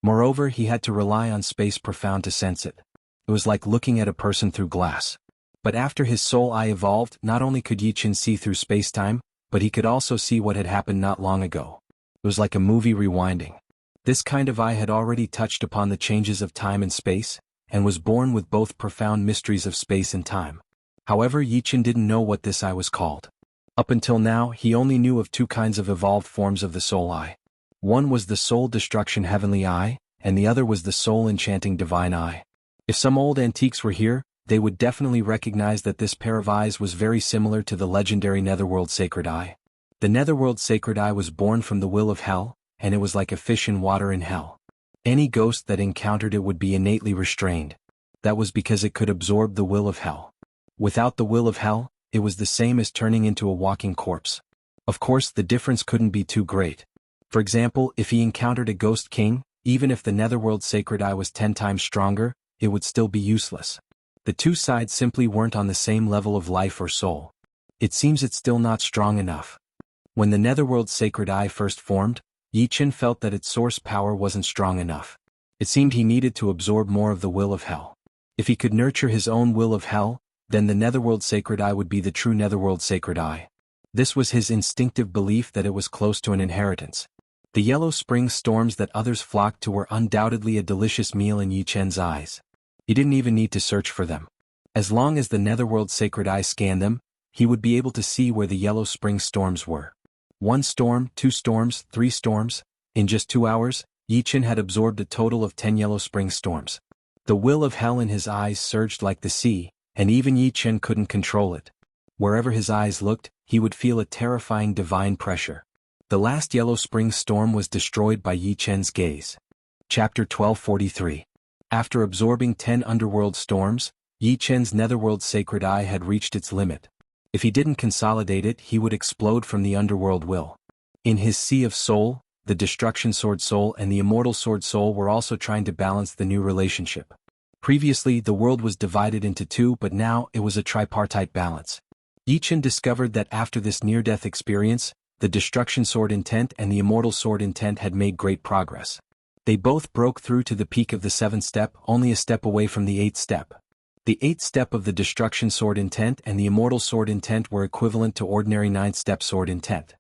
Moreover, he had to rely on space profound to sense it. It was like looking at a person through glass. But after his soul eye evolved, not only could Yi Chen see through space-time, but he could also see what had happened not long ago. It was like a movie rewinding. This kind of eye had already touched upon the changes of time and space, and was born with both profound mysteries of space and time. However, Yi Chen didn't know what this eye was called. Up until now, he only knew of two kinds of evolved forms of the soul eye. One was the soul destruction heavenly eye, and the other was the soul enchanting divine eye. If some old antiques were here, they would definitely recognize that this pair of eyes was very similar to the legendary Netherworld Sacred Eye. The Netherworld Sacred Eye was born from the will of hell, and it was like a fish in water in hell. Any ghost that encountered it would be innately restrained. That was because it could absorb the will of hell. Without the will of hell, it was the same as turning into a walking corpse. Of course, the difference couldn't be too great. For example, if he encountered a ghost king, even if the Netherworld Sacred Eye was 10 times stronger, it would still be useless. The two sides simply weren't on the same level of life or soul. It seems it's still not strong enough. When the Netherworld Sacred Eye first formed, Yi Chen felt that its source power wasn't strong enough. It seemed he needed to absorb more of the will of hell. If he could nurture his own will of hell, then the Netherworld Sacred Eye would be the true Netherworld Sacred Eye. This was his instinctive belief that it was close to an inheritance. The yellow spring storms that others flocked to were undoubtedly a delicious meal in Yi Chen's eyes. He didn't even need to search for them. As long as the Netherworld Sacred Eye scanned them, he would be able to see where the yellow spring storms were. 1 storm, 2 storms, 3 storms. In just 2 hours, Yi Chen had absorbed a total of 10 yellow spring storms. The will of hell in his eyes surged like the sea, and even Yi Chen couldn't control it. Wherever his eyes looked, he would feel a terrifying divine pressure. The last yellow spring storm was destroyed by Yi Chen's gaze. Chapter 1243. After absorbing 10 underworld storms, Yi Chen's Netherworld Sacred Eye had reached its limit. If he didn't consolidate it, he would explode from the underworld will. In his Sea of Soul, the Destruction Sword Soul and the Immortal Sword Soul were also trying to balance the new relationship. Previously, the world was divided into two, but now it was a tripartite balance. Yi Chen discovered that after this near-death experience, the Destruction Sword Intent and the Immortal Sword Intent had made great progress. They both broke through to the peak of the 7th step, only a step away from the 8th step. The 8th step of the Destruction Sword Intent and the Immortal Sword Intent were equivalent to ordinary 9th step Sword Intent.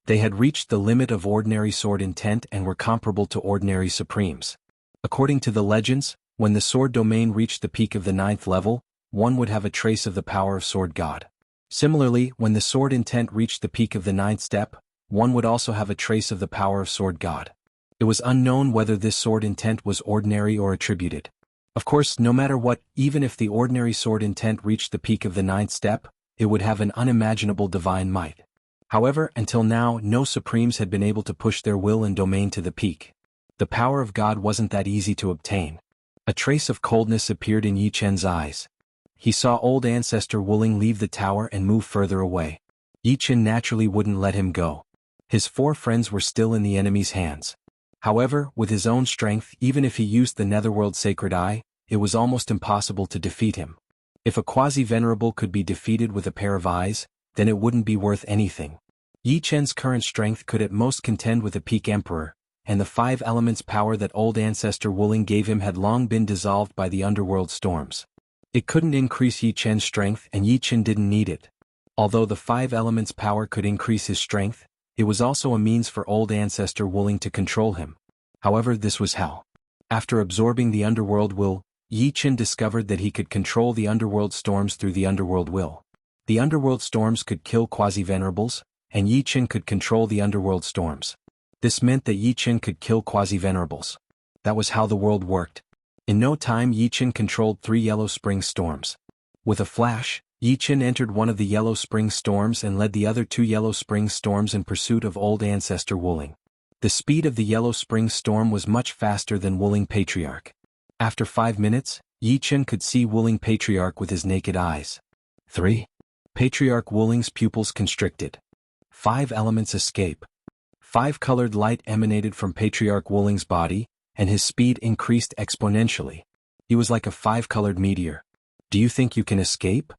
They had reached the limit of ordinary Sword Intent and were comparable to ordinary Supremes. According to the legends, when the Sword Domain reached the peak of the 9th level, one would have a trace of the power of Sword God. Similarly, when the Sword Intent reached the peak of the 9th step, one would also have a trace of the power of Sword God. It was unknown whether this Sword Intent was ordinary or attributed. Of course, no matter what, even if the ordinary Sword Intent reached the peak of the 9th step, it would have an unimaginable divine might. However, until now, no Supremes had been able to push their will and domain to the peak. The power of God wasn't that easy to obtain. A trace of coldness appeared in Yi Chen's eyes. He saw old ancestor Wuling leave the tower and move further away. Yi Chen naturally wouldn't let him go. His 4 friends were still in the enemy's hands. However, with his own strength, even if he used the Netherworld Sacred Eye, it was almost impossible to defeat him. If a quasi-venerable could be defeated with a pair of eyes, then it wouldn't be worth anything. Yi Chen's current strength could at most contend with a peak emperor, and the 5 elements power that old ancestor Wuling gave him had long been dissolved by the underworld storms. It couldn't increase Yi Chen's strength, and Yi Chen didn't need it. Although the 5 elements power could increase his strength, it was also a means for old ancestor Wuling to control him. However, this was hell. After absorbing the underworld will, Yi Chen discovered that he could control the underworld storms through the underworld will. The underworld storms could kill quasi-venerables, and Yi Chen could control the underworld storms. This meant that Yi Chen could kill quasi-venerables. That was how the world worked. In no time, Yi Chen controlled 3 Yellow Spring storms. With a flash, Yi Chen entered one of the Yellow Spring storms and led the other 2 Yellow Spring storms in pursuit of old ancestor Wuling. The speed of the Yellow Spring storm was much faster than Wuling Patriarch. After 5 minutes, Yi Chen could see Wuling Patriarch with his naked eyes. 3. Patriarch Wuling's pupils constricted. 5 elements escape. 5-colored light emanated from Patriarch Wuling's body, and his speed increased exponentially. He was like a 5-colored meteor. Do you think you can escape?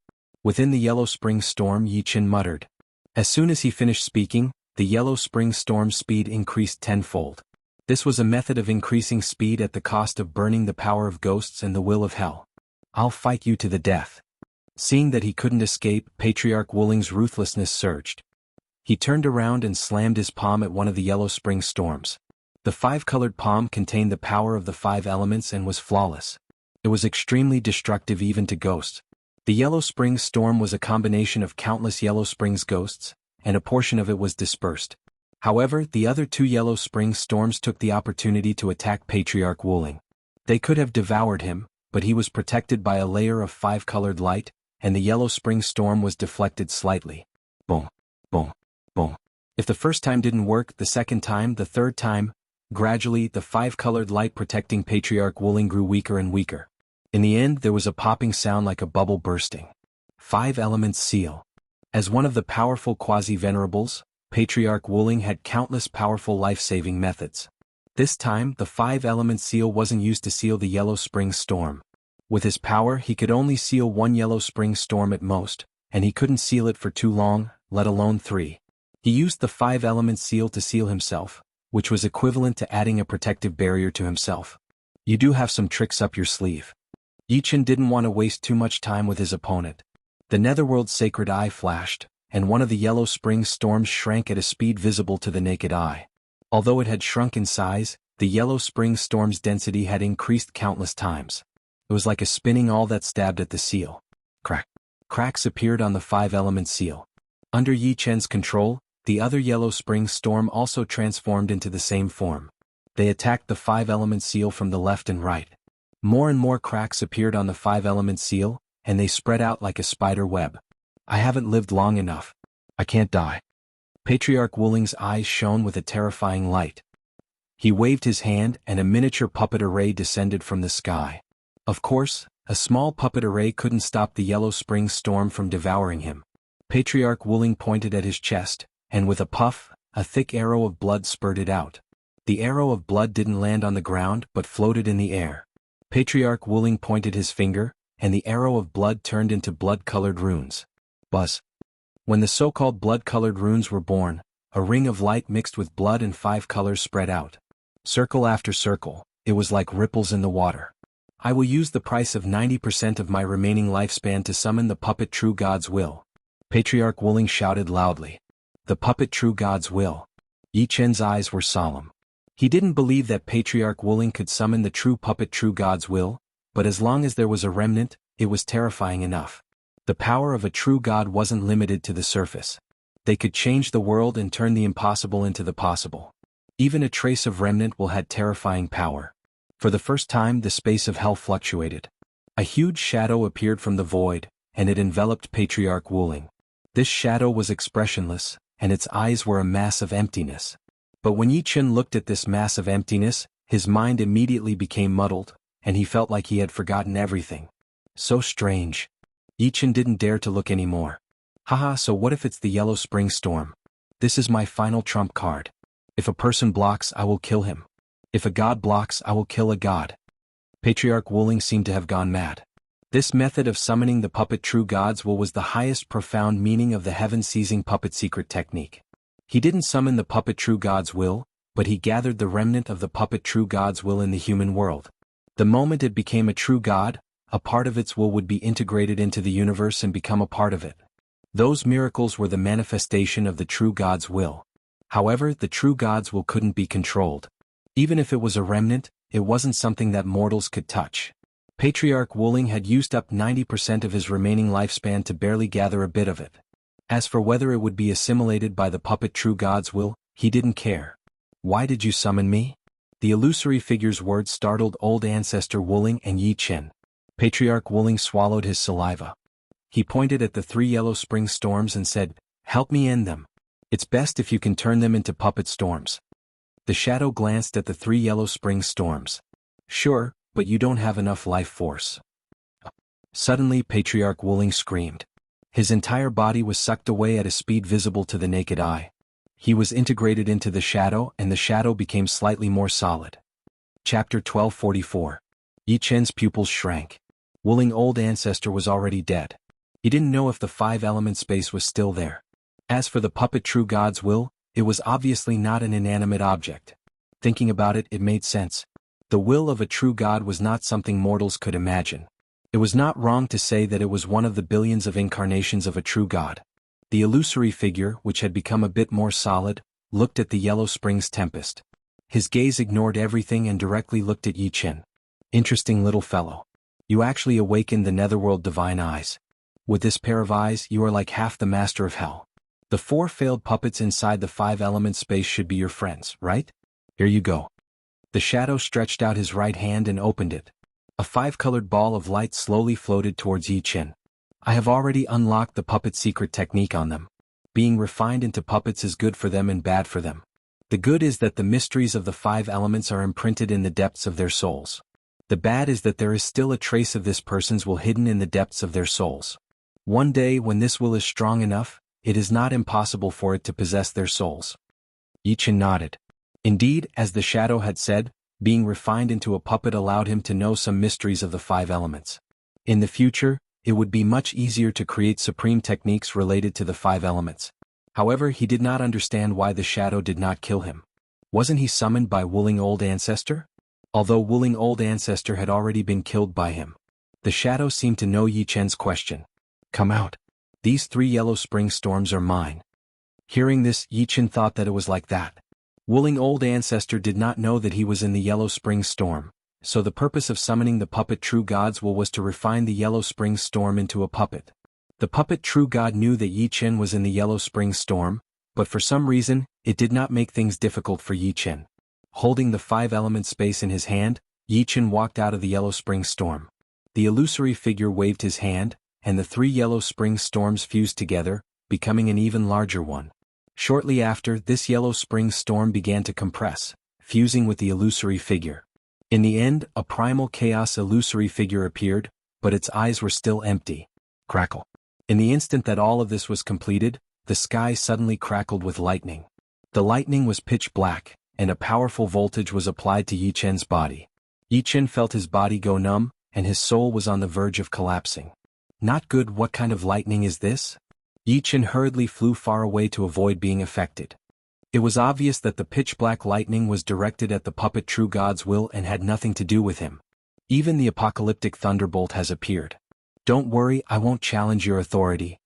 Within the Yellow Spring storm, Yi Chen muttered. As soon as he finished speaking, the Yellow Spring storm's speed increased tenfold. This was a method of increasing speed at the cost of burning the power of ghosts and the will of hell. I'll fight you to the death. Seeing that he couldn't escape, Patriarch Wuling's ruthlessness surged. He turned around and slammed his palm at one of the Yellow Spring storms. The 5-colored palm contained the power of the 5 elements and was flawless. It was extremely destructive even to ghosts. The Yellow Spring storm was a combination of countless Yellow Springs ghosts, and a portion of it was dispersed. However, the other 2 Yellow Spring storms took the opportunity to attack Patriarch Wuling. They could have devoured him, but he was protected by a layer of 5-colored light, and the Yellow Spring storm was deflected slightly. Boom, boom, boom. If the first time didn't work, the second time, the third time, gradually the 5-colored light protecting Patriarch Wuling grew weaker and weaker. In the end, there was a popping sound like a bubble bursting. 5 elements seal. As one of the powerful quasi-venerables, Patriarch Wuling had countless powerful life-saving methods. This time, the 5-element seal wasn't used to seal the Yellow Spring storm. With his power, he could only seal 1 Yellow Spring storm at most, and he couldn't seal it for too long, let alone 3. He used the 5-element seal to seal himself, which was equivalent to adding a protective barrier to himself. You do have some tricks up your sleeve. Yi Chen didn't want to waste too much time with his opponent. The Netherworld's Sacred Eye flashed, and one of the Yellow Spring storms shrank at a speed visible to the naked eye. Although it had shrunk in size, the Yellow Spring storm's density had increased countless times. It was like a spinning awl that stabbed at the seal. Crack. Cracks appeared on the 5-element seal. Under Yi Chen's control, the other Yellow Spring storm also transformed into the same form. They attacked the 5-element seal from the left and right. More and more cracks appeared on the 5-element seal, and they spread out like a spider web. I haven't lived long enough. I can't die. Patriarch Wuling's eyes shone with a terrifying light. He waved his hand and a miniature puppet array descended from the sky. Of course, a small puppet array couldn't stop the Yellow Spring storm from devouring him. Patriarch Wuling pointed at his chest, and with a puff, a thick arrow of blood spurted out. The arrow of blood didn't land on the ground but floated in the air. Patriarch Wuling pointed his finger, and the arrow of blood turned into blood-colored runes. Buzz. When the so-called blood-colored runes were born, a ring of light mixed with blood and 5 colors spread out. Circle after circle, it was like ripples in the water. I will use the price of 90% of my remaining lifespan to summon the puppet True God's will. Patriarch Wuling shouted loudly. The puppet True God's will. Yi Chen's eyes were solemn. He didn't believe that Patriarch Wuling could summon the true puppet True God's will, but as long as there was a remnant, it was terrifying enough. The power of a true god wasn't limited to the surface. They could change the world and turn the impossible into the possible. Even a trace of remnant will had terrifying power. For the first time the space of hell fluctuated. A huge shadow appeared from the void, and it enveloped Patriarch Wuling. This shadow was expressionless, and its eyes were a mass of emptiness. But when Yi Chen looked at this mass of emptiness, his mind immediately became muddled, and he felt like he had forgotten everything. So strange. Yi Chen didn't dare to look anymore. Haha, so what if it's the Yellow Spring Storm? This is my final trump card. If a person blocks, I will kill him. If a god blocks, I will kill a god. Patriarch Wuling seemed to have gone mad. This method of summoning the puppet True God's will was the highest profound meaning of the heaven-seizing puppet secret technique. He didn't summon the puppet True God's will, but he gathered the remnant of the puppet True God's will in the human world. The moment it became a true god, a part of its will would be integrated into the universe and become a part of it. Those miracles were the manifestation of the True God's will. However, the True God's will couldn't be controlled. Even if it was a remnant, it wasn't something that mortals could touch. Patriarch Wuling had used up 90% of his remaining lifespan to barely gather a bit of it. As for whether it would be assimilated by the puppet True God's will, he didn't care. Why did you summon me? The illusory figure's words startled old ancestor Wuling and Yi Chen. Patriarch Wuling swallowed his saliva. He pointed at the 3 yellow spring storms and said, "Help me end them. It's best if you can turn them into puppet storms." The shadow glanced at the 3 yellow spring storms. "Sure, but you don't have enough life force." Suddenly Patriarch Wuling screamed. His entire body was sucked away at a speed visible to the naked eye. He was integrated into the shadow, and the shadow became slightly more solid. Chapter 1244. Yi Chen's pupils shrank. Wuling old ancestor was already dead. He didn't know if the 5-element space was still there. As for the puppet True God's will, it was obviously not an inanimate object. Thinking about it, it made sense. The will of a true god was not something mortals could imagine. It was not wrong to say that it was one of the billions of incarnations of a true god. The illusory figure, which had become a bit more solid, looked at the Yellow Springs Tempest. His gaze ignored everything and directly looked at Yi Chen. "Interesting little fellow. You actually awakened the netherworld divine eyes. With this pair of eyes, you are like half the master of hell. The 4 failed puppets inside the 5-element space should be your friends, right? Here you go." The shadow stretched out his right hand and opened it. A 5-colored ball of light slowly floated towards Yi Chen. "I have already unlocked the puppet secret technique on them. Being refined into puppets is good for them and bad for them. The good is that the mysteries of the 5 elements are imprinted in the depths of their souls. The bad is that there is still a trace of this person's will hidden in the depths of their souls. One day, when this will is strong enough, it is not impossible for it to possess their souls." Yi Chen nodded. Indeed, as the shadow had said, being refined into a puppet allowed him to know some mysteries of the 5 elements. In the future, it would be much easier to create supreme techniques related to the 5 elements. However, he did not understand why the shadow did not kill him. Wasn't he summoned by Wuling Old Ancestor? Although Wuling Old Ancestor had already been killed by him. The shadow seemed to know Yi Chen's question. "Come out. These 3 yellow spring storms are mine." Hearing this, Yi Chen thought that it was like that. Wuling Old Ancestor did not know that he was in the Yellow Spring Storm, so the purpose of summoning the puppet True God's will was to refine the Yellow Spring Storm into a puppet. The puppet True God knew that Yi Chen was in the Yellow Spring Storm, but for some reason, it did not make things difficult for Yi Chen. Holding the 5-element space in his hand, Yi Chen walked out of the Yellow Spring Storm. The illusory figure waved his hand, and the 3 yellow spring storms fused together, becoming an even larger one. Shortly after, this yellow spring storm began to compress, fusing with the illusory figure. In the end, a primal chaos illusory figure appeared, but its eyes were still empty. Crackle. In the instant that all of this was completed, the sky suddenly crackled with lightning. The lightning was pitch black, and a powerful voltage was applied to Yi Chen's body. Yi Chen felt his body go numb, and his soul was on the verge of collapsing. Not good. What kind of lightning is this? Yi Chen hurriedly flew far away to avoid being affected. It was obvious that the pitch-black lightning was directed at the puppet True God's will and had nothing to do with him. Even the apocalyptic thunderbolt has appeared. Don't worry, I won't challenge your authority.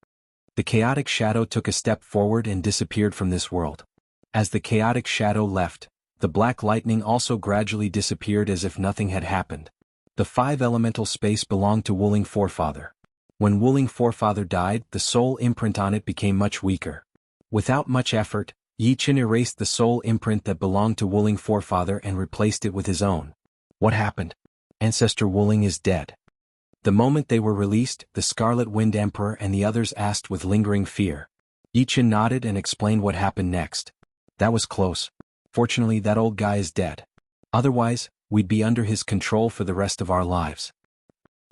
The chaotic shadow took a step forward and disappeared from this world. As the chaotic shadow left, the black lightning also gradually disappeared as if nothing had happened. The 5-elemental space belonged to Wuling Forefather. When Wuling Forefather died, the soul imprint on it became much weaker. Without much effort, Yi Qin erased the soul imprint that belonged to Wuling Forefather and replaced it with his own. What happened? Ancestor Wuling is dead. The moment they were released, the Scarlet Wind Emperor and the others asked with lingering fear. Yi Qin nodded and explained what happened next. That was close. Fortunately, that old guy is dead. Otherwise, we'd be under his control for the rest of our lives.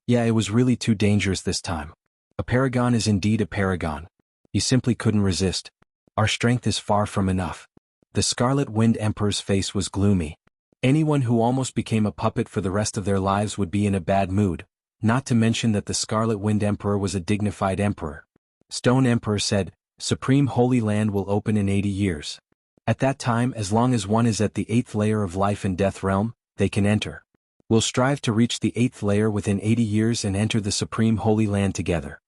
Yeah, it was really too dangerous this time. A paragon is indeed a paragon. You simply couldn't resist. Our strength is far from enough. The Scarlet Wind Emperor's face was gloomy. Anyone who almost became a puppet for the rest of their lives would be in a bad mood, not to mention that the Scarlet Wind Emperor was a dignified emperor. Stone Emperor said, "Supreme Holy Land will open in 80 years. At that time, as long as one is at the 8th layer of life and death realm, they can enter. We'll strive to reach the 8th layer within 80 years and enter the Supreme Holy Land together."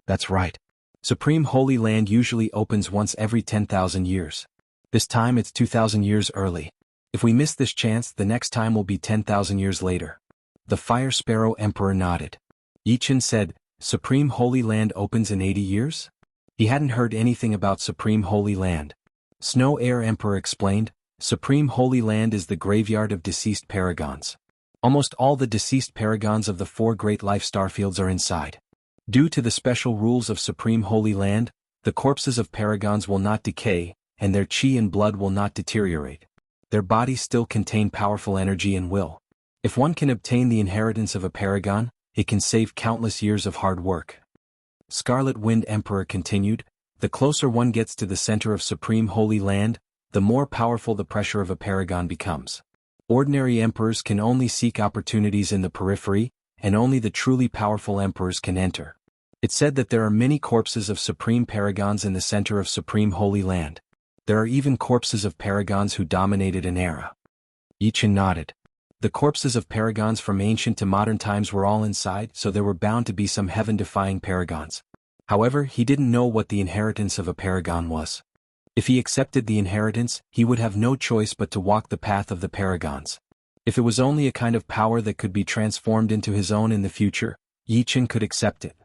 That's right. Supreme Holy Land usually opens once every 10,000 years. This time it's 2,000 years early. If we miss this chance, the next time will be 10,000 years later. The Fire Sparrow Emperor nodded. Yi Qin said, "Supreme Holy Land opens in 80 years? He hadn't heard anything about Supreme Holy Land. Snow Air Emperor explained, "Supreme Holy Land is the graveyard of deceased paragons. Almost all the deceased paragons of the 4 great life starfields are inside. Due to the special rules of Supreme Holy Land, the corpses of paragons will not decay, and their chi and blood will not deteriorate. Their bodies still contain powerful energy and will. If one can obtain the inheritance of a paragon, it can save countless years of hard work." Scarlet Wind Emperor continued, "The closer one gets to the center of Supreme Holy Land, the more powerful the pressure of a paragon becomes. Ordinary emperors can only seek opportunities in the periphery, and only the truly powerful emperors can enter. It's said that there are many corpses of supreme paragons in the center of Supreme Holy Land. There are even corpses of paragons who dominated an era." Yi Qin nodded. The corpses of paragons from ancient to modern times were all inside, so there were bound to be some heaven-defying paragons. However, he didn't know what the inheritance of a paragon was. If he accepted the inheritance, he would have no choice but to walk the path of the paragons. If it was only a kind of power that could be transformed into his own in the future, Yi Qin could accept it.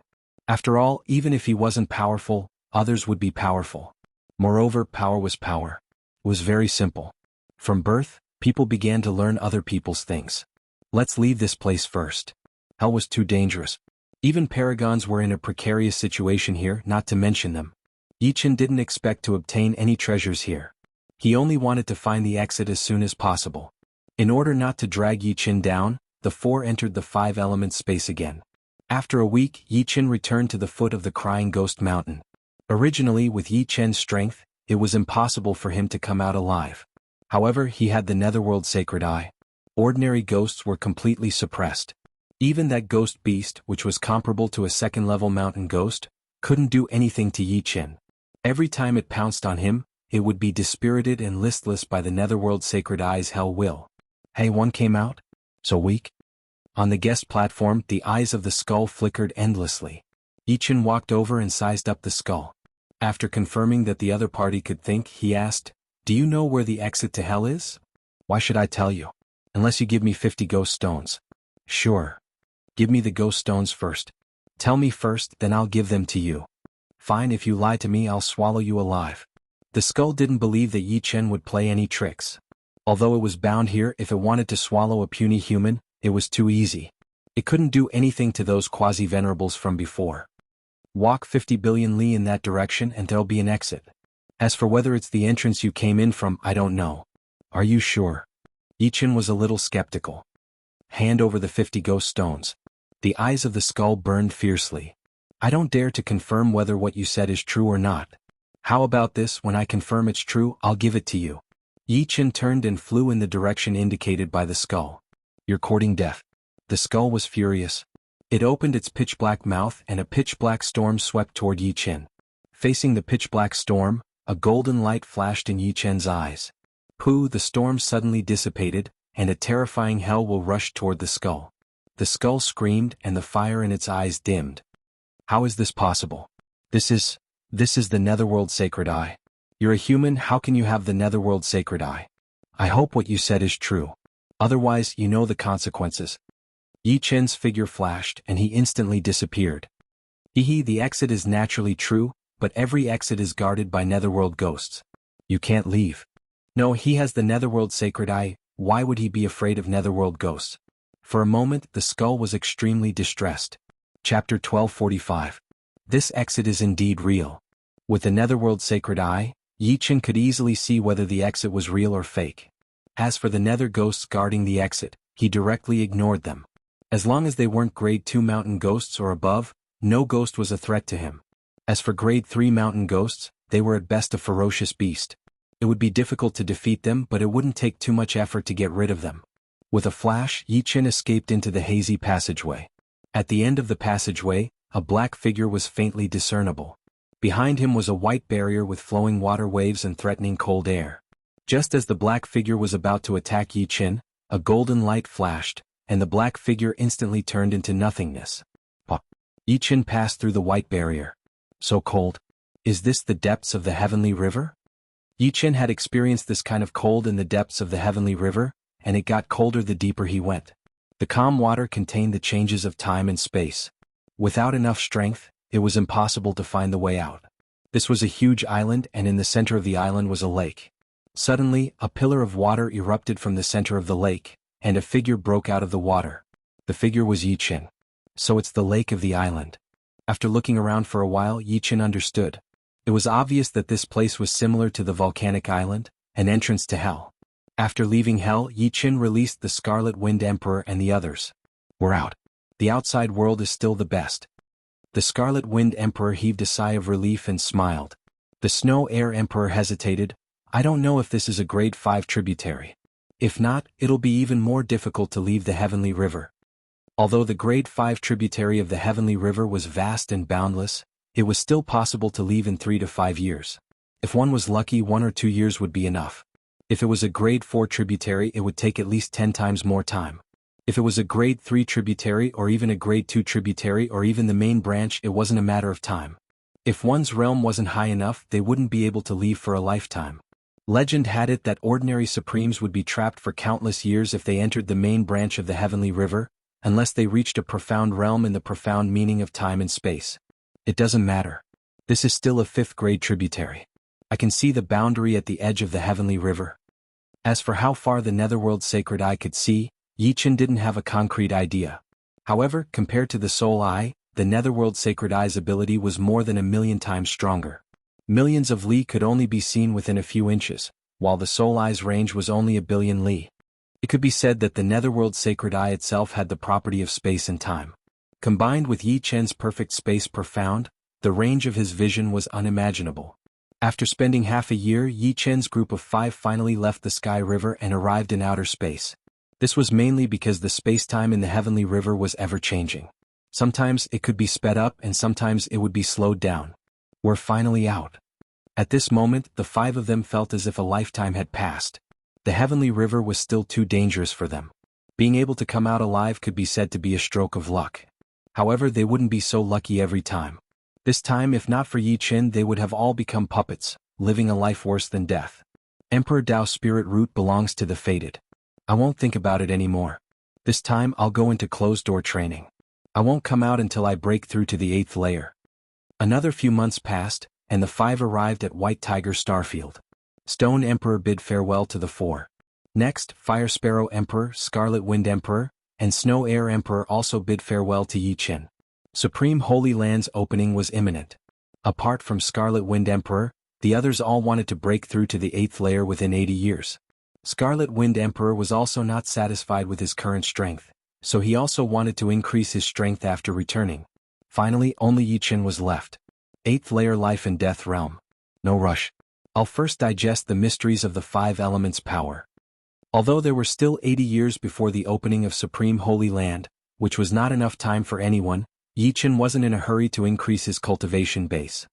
After all, even if he wasn't powerful, others would be powerful. Moreover, power was power. It was very simple. From birth, people began to learn other people's things. Let's leave this place first. Hell was too dangerous. Even paragons were in a precarious situation here, not to mention them. Yi Qin didn't expect to obtain any treasures here. He only wanted to find the exit as soon as possible. In order not to drag Yi Qin down, the 4 entered the 5-element space again. After a week, Yi Qin returned to the foot of the Crying Ghost Mountain. Originally, with Yi Qin's strength, it was impossible for him to come out alive. However, he had the Netherworld Sacred Eye. Ordinary ghosts were completely suppressed. Even that ghost beast, which was comparable to a 2nd-level mountain ghost, couldn't do anything to Yi Qin. Every time it pounced on him, it would be dispirited and listless by the Netherworld Sacred Eye's hell will. Hey, one came out? So weak? On the guest platform, the eyes of the skull flickered endlessly. Yi Qin walked over and sized up the skull. After confirming that the other party could think, he asked, "Do you know where the exit to hell is?" "Why should I tell you? Unless you give me 50 ghost stones." "Sure. Give me the ghost stones first. Tell me first, then I'll give them to you." "Fine, if you lie to me I'll swallow you alive." The skull didn't believe that Yi Qin would play any tricks. Although it was bound here, if it wanted to swallow a puny human, it was too easy. It couldn't do anything to those quasi-venerables from before. Walk 50 billion li in that direction and there'll be an exit. As for whether it's the entrance you came in from, I don't know. Are you sure? Yi Qin was a little skeptical. Hand over the 50 ghost stones. The eyes of the skull burned fiercely. I don't dare to confirm whether what you said is true or not. How about this, when I confirm it's true, I'll give it to you. Yi Qin turned and flew in the direction indicated by the skull. You're courting death. The skull was furious. It opened its pitch-black mouth and a pitch-black storm swept toward Yi Qin. Facing the pitch-black storm, A golden light flashed in Yi Chen's eyes. Pooh, the storm suddenly dissipated, and a terrifying hell will rushed toward the skull. The skull screamed and the fire in its eyes dimmed. How is this possible? This is the Netherworld Sacred Eye. You're a human, how can you have the Netherworld Sacred Eye? I hope what you said is true. Otherwise, you know the consequences. Yi Chen's figure flashed and he instantly disappeared. The exit is naturally true, but every exit is guarded by Netherworld ghosts. You can't leave. No, he has the Netherworld Sacred Eye, why would he be afraid of Netherworld ghosts? For a moment, the skull was extremely distressed. Chapter 1245. This exit is indeed real. With the Netherworld Sacred Eye, Yi Chen could easily see whether the exit was real or fake. As for the Nether ghosts guarding the exit, he directly ignored them. As long as they weren't Grade 2 mountain ghosts or above, no ghost was a threat to him. As for Grade 3 mountain ghosts, they were at best a ferocious beast. It would be difficult to defeat them, but it wouldn't take too much effort to get rid of them. With a flash, Yi Chen escaped into the hazy passageway. At the end of the passageway, a black figure was faintly discernible. Behind him was a white barrier with flowing water waves and threatening cold air. Just as the black figure was about to attack Yi Chen, a golden light flashed, and the black figure instantly turned into nothingness. Pop! Yi Chen passed through the white barrier. So cold. Is this the depths of the heavenly river? Yi Chen had experienced this kind of cold in the depths of the heavenly river, and it got colder the deeper he went. The calm water contained the changes of time and space. Without enough strength, it was impossible to find the way out. This was a huge island, and in the center of the island was a lake. Suddenly, a pillar of water erupted from the center of the lake, and a figure broke out of the water. The figure was Yi Chen. So it's the lake of the island. After looking around for a while, Yi Chen understood. It was obvious that this place was similar to the volcanic island, an entrance to hell. After leaving hell, Yi Chen released the Scarlet Wind Emperor and the others. We're out. The outside world is still the best. The Scarlet Wind Emperor heaved a sigh of relief and smiled. The Snow Air Emperor hesitated. I don't know if this is a Grade 5 tributary. If not, it'll be even more difficult to leave the Heavenly River. Although the Grade 5 tributary of the Heavenly River was vast and boundless, it was still possible to leave in 3 to 5 years. If one was lucky, 1 or 2 years would be enough. If it was a Grade 4 tributary, it would take at least 10 times more time. If it was a Grade 3 tributary or even a Grade 2 tributary or even the main branch, it wasn't a matter of time. If one's realm wasn't high enough, they wouldn't be able to leave for a lifetime. Legend had it that ordinary Supremes would be trapped for countless years if they entered the main branch of the Heavenly River, unless they reached a profound realm in the profound meaning of time and space. It doesn't matter. This is still a 5th grade tributary. I can see the boundary at the edge of the Heavenly River. As for how far the Netherworld Sacred Eye could see, Yi Chen didn't have a concrete idea. However, compared to the Soul Eye, the Netherworld Sacred Eye's ability was more than 1,000,000 times stronger. Millions of li could only be seen within a few inches, while the Soul Eye's range was only 1,000,000,000 li. It could be said that the Netherworld Sacred Eye itself had the property of space and time. Combined with Yi Chen's perfect space profound, the range of his vision was unimaginable. After spending half a year, Yi Chen's group of 5 finally left the Sky River and arrived in outer space. This was mainly because the space-time in the Heavenly River was ever-changing. Sometimes it could be sped up and sometimes it would be slowed down. We're finally out. At this moment, the 5 of them felt as if a lifetime had passed. The Heavenly River was still too dangerous for them. Being able to come out alive could be said to be a stroke of luck. However, they wouldn't be so lucky every time. This time, if not for Yi Chen, they would have all become puppets, living a life worse than death. Emperor Dao's spirit root belongs to the fated. I won't think about it anymore. This time I'll go into closed-door training. I won't come out until I break through to the 8th layer. Another few months passed, and the 5 arrived at White Tiger Starfield. Stone Emperor bid farewell to the 4. Next, Fire Sparrow Emperor, Scarlet Wind Emperor, and Snow Air Emperor also bid farewell to Yi Chen. Supreme Holy Land's opening was imminent. Apart from Scarlet Wind Emperor, the others all wanted to break through to the 8th layer within 80 years. Scarlet Wind Emperor was also not satisfied with his current strength, so he also wanted to increase his strength after returning. Finally, only Yi Chen was left. 8th layer life and death realm. No rush. I'll first digest the mysteries of the 5 elements' power. Although there were still 80 years before the opening of Supreme Holy Land, which was not enough time for anyone, Yi Chen wasn't in a hurry to increase his cultivation base.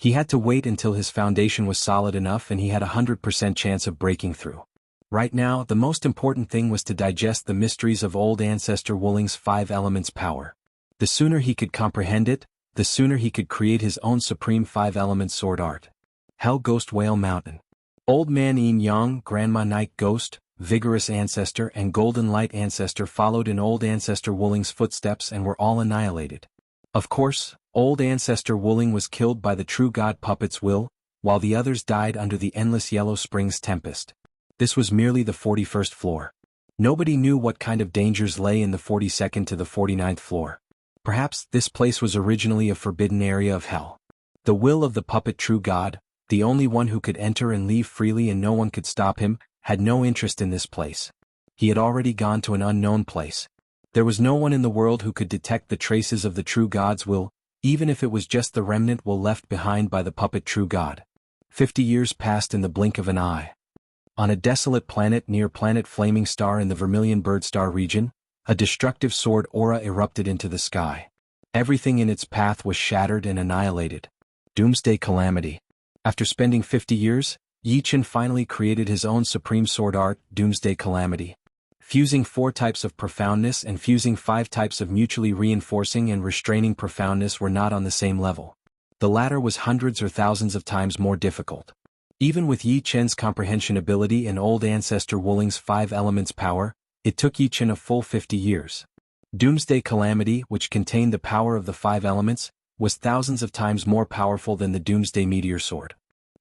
He had to wait until his foundation was solid enough and he had 100% chance of breaking through. Right now, the most important thing was to digest the mysteries of old ancestor Wuling's 5 elements power. The sooner he could comprehend it, the sooner he could create his own supreme 5 elements sword art. Hell Ghost Whale Mountain. Old Man Yin Yang, Grandma Night Ghost, Vigorous Ancestor and Golden Light Ancestor followed in old ancestor Wuling's footsteps and were all annihilated. Of course, old ancestor Wuling was killed by the true god puppet's will, while the others died under the endless Yellow Springs tempest. This was merely the 41st floor. Nobody knew what kind of dangers lay in the 42nd to the 49th floor. Perhaps this place was originally a forbidden area of hell. The will of the puppet true god, the only one who could enter and leave freely and no one could stop him, had no interest in this place. He had already gone to an unknown place. There was no one in the world who could detect the traces of the true god's will, even if it was just the remnant will left behind by the puppet true god. 50 years passed in the blink of an eye. On a desolate planet near planet Flaming Star in the Vermilion Bird Star region, a destructive sword aura erupted into the sky. Everything in its path was shattered and annihilated. Doomsday Calamity. After spending 50 years, Yi Chen finally created his own supreme sword art, Doomsday Calamity. Fusing 4 types of profoundness and fusing 5 types of mutually reinforcing and restraining profoundness were not on the same level. The latter was hundreds or thousands of times more difficult. Even with Yi Chen's comprehension ability and old ancestor Wuling's 5 elements power, it took Yi Chen a full 50 years. Doomsday Calamity, which contained the power of the 5 elements, was thousands of times more powerful than the Doomsday Meteor Sword.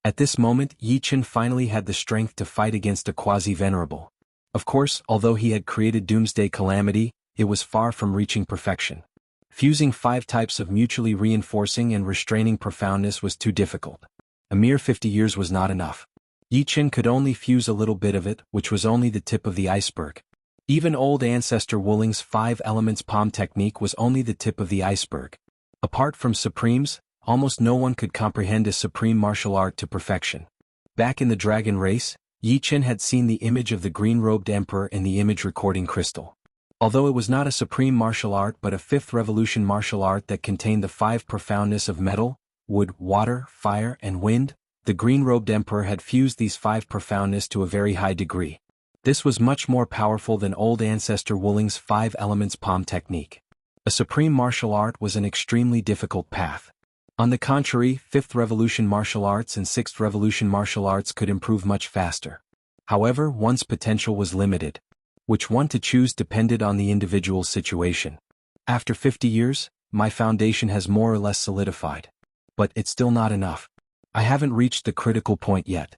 At this moment, Yi Chen finally had the strength to fight against a quasi-venerable. Of course, although he had created Doomsday Calamity, it was far from reaching perfection. Fusing 5 types of mutually reinforcing and restraining profoundness was too difficult. A mere 50 years was not enough. Yi Chen could only fuse a little bit of it, which was only the tip of the iceberg. Even old ancestor Wuling's 5 elements palm technique was only the tip of the iceberg. Apart from Supremes, almost no one could comprehend a supreme martial art to perfection. Back in the dragon race, Yi Chen had seen the image of the green-robed emperor in the image recording crystal. Although it was not a supreme martial art but a 5th revolution martial art that contained the 5 profoundness of metal, wood, water, fire, and wind, the green-robed emperor had fused these 5 profoundness to a very high degree. This was much more powerful than old ancestor Wuling's 5 elements palm technique. A supreme martial art was an extremely difficult path. On the contrary, 5th revolution martial arts and 6th revolution martial arts could improve much faster. However, one's potential was limited. Which one to choose depended on the individual's situation. After 50 years, my foundation has more or less solidified. But it's still not enough. I haven't reached the critical point yet.